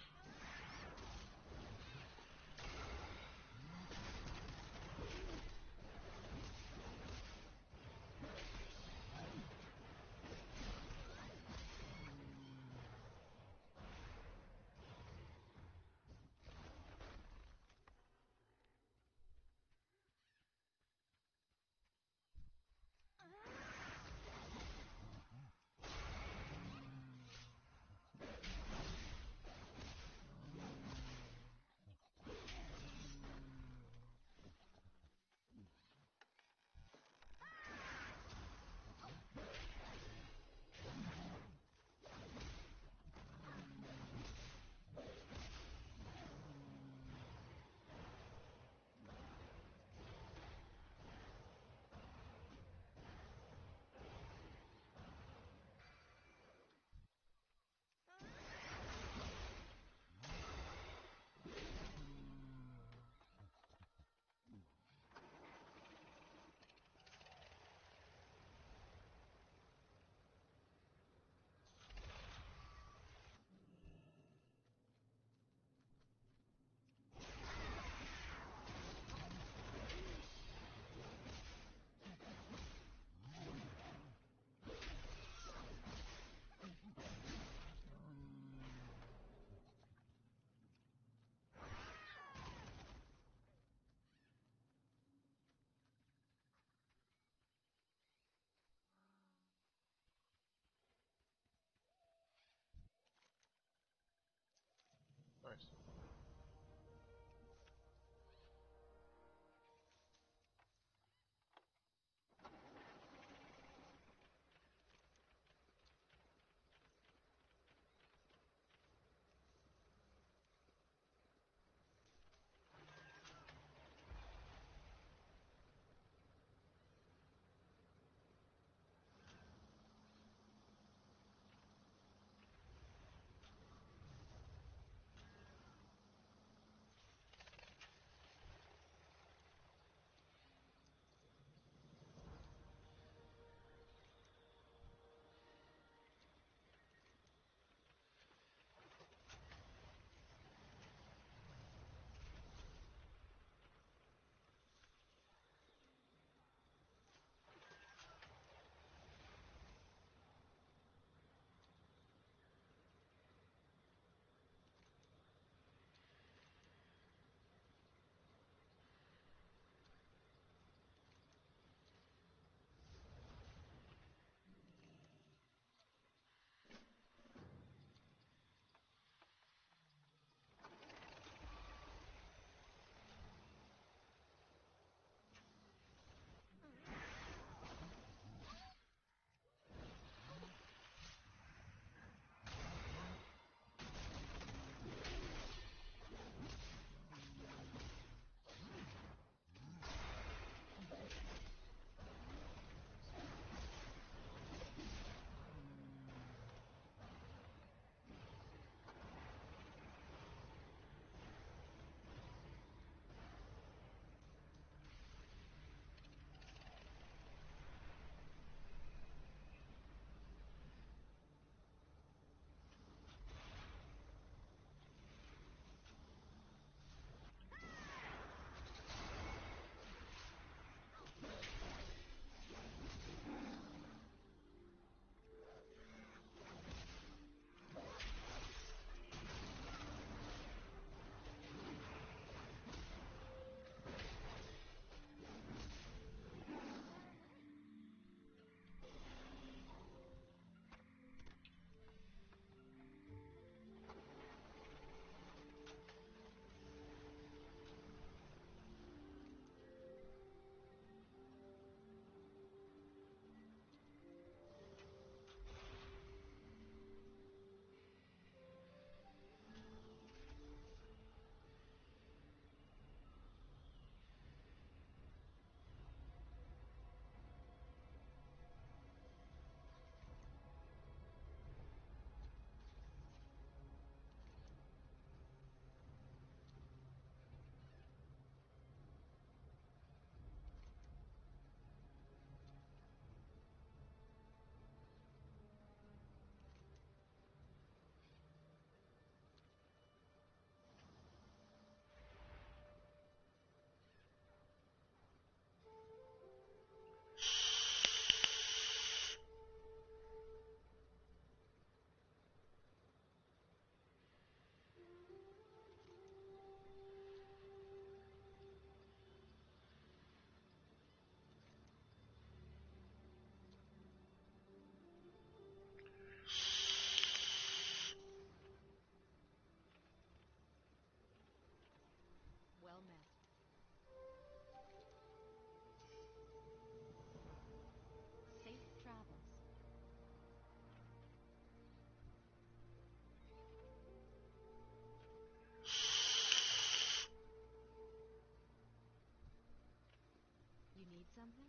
something?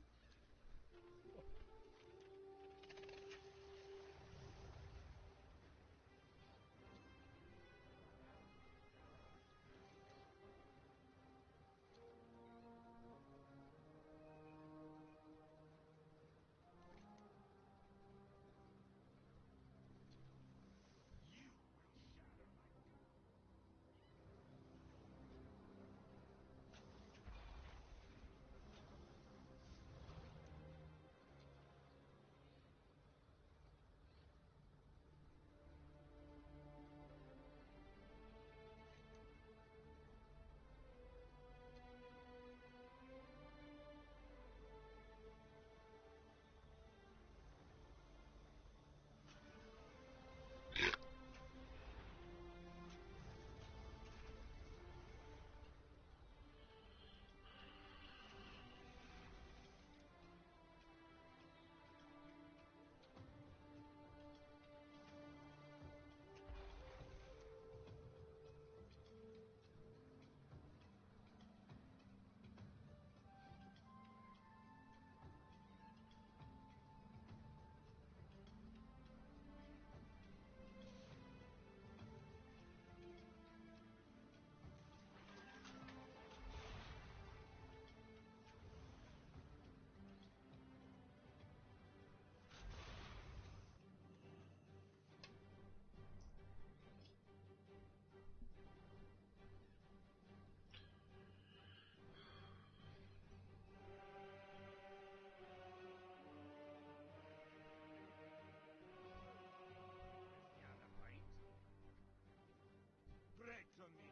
Break to me.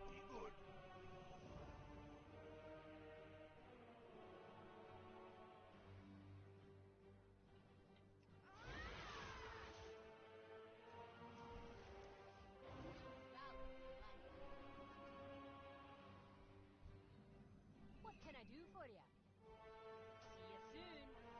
Be good. What can I do for you? See you soon.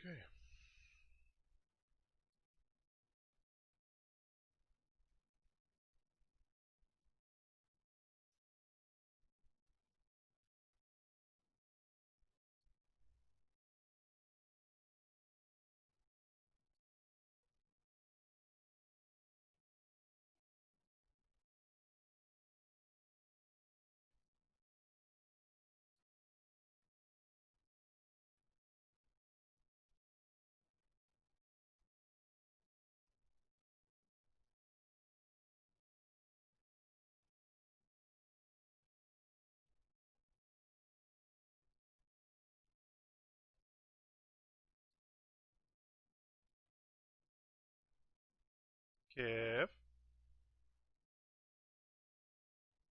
Okay. Kev?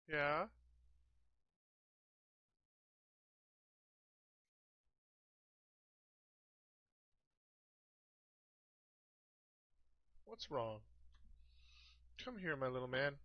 Yeah? What's wrong? Come here, my little man.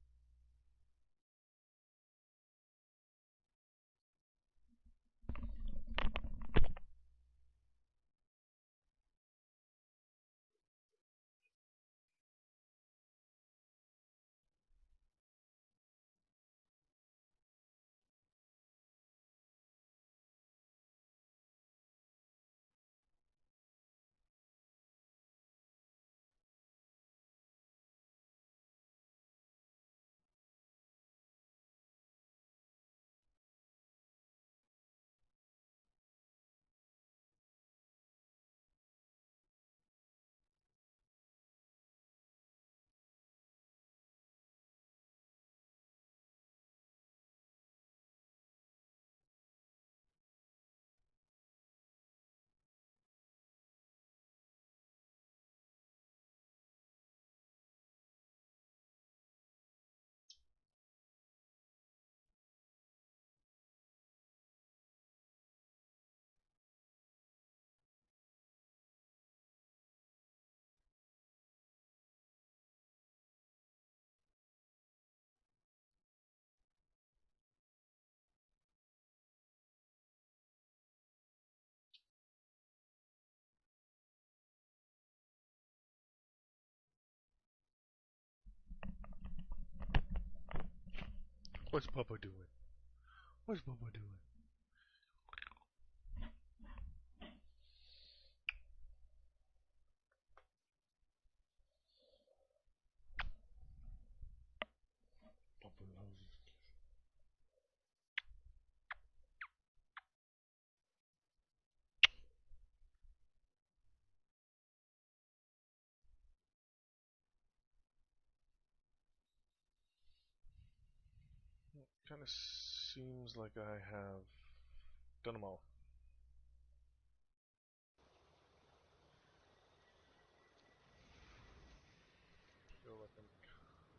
What's Papa doing? What's Papa doing? Papa loves his kiss. Kind of seems like I have done them all. Feel like I'm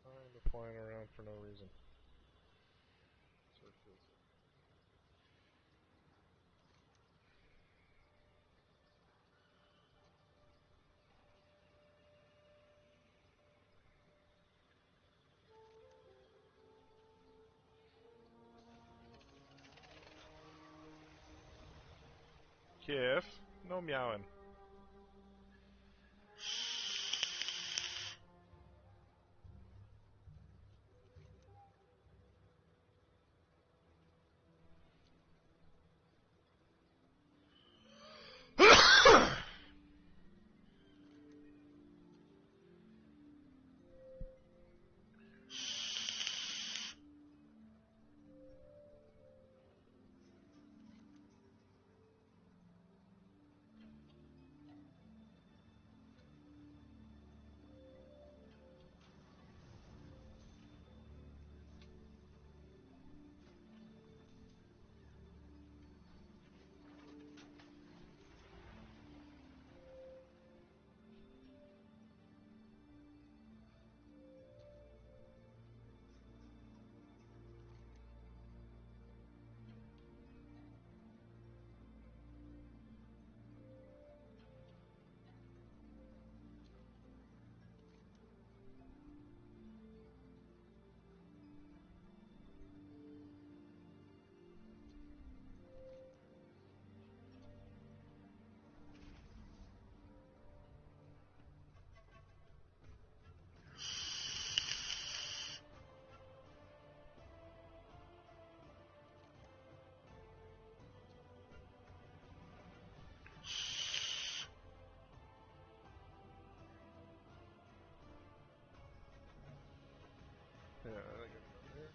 kind of flying around for no reason. Sort of feels like. Kif, no meowing. Yeah, I think I'm here.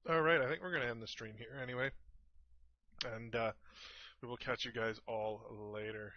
Alright, I think we're going to end the stream here anyway. And we will catch you guys all later.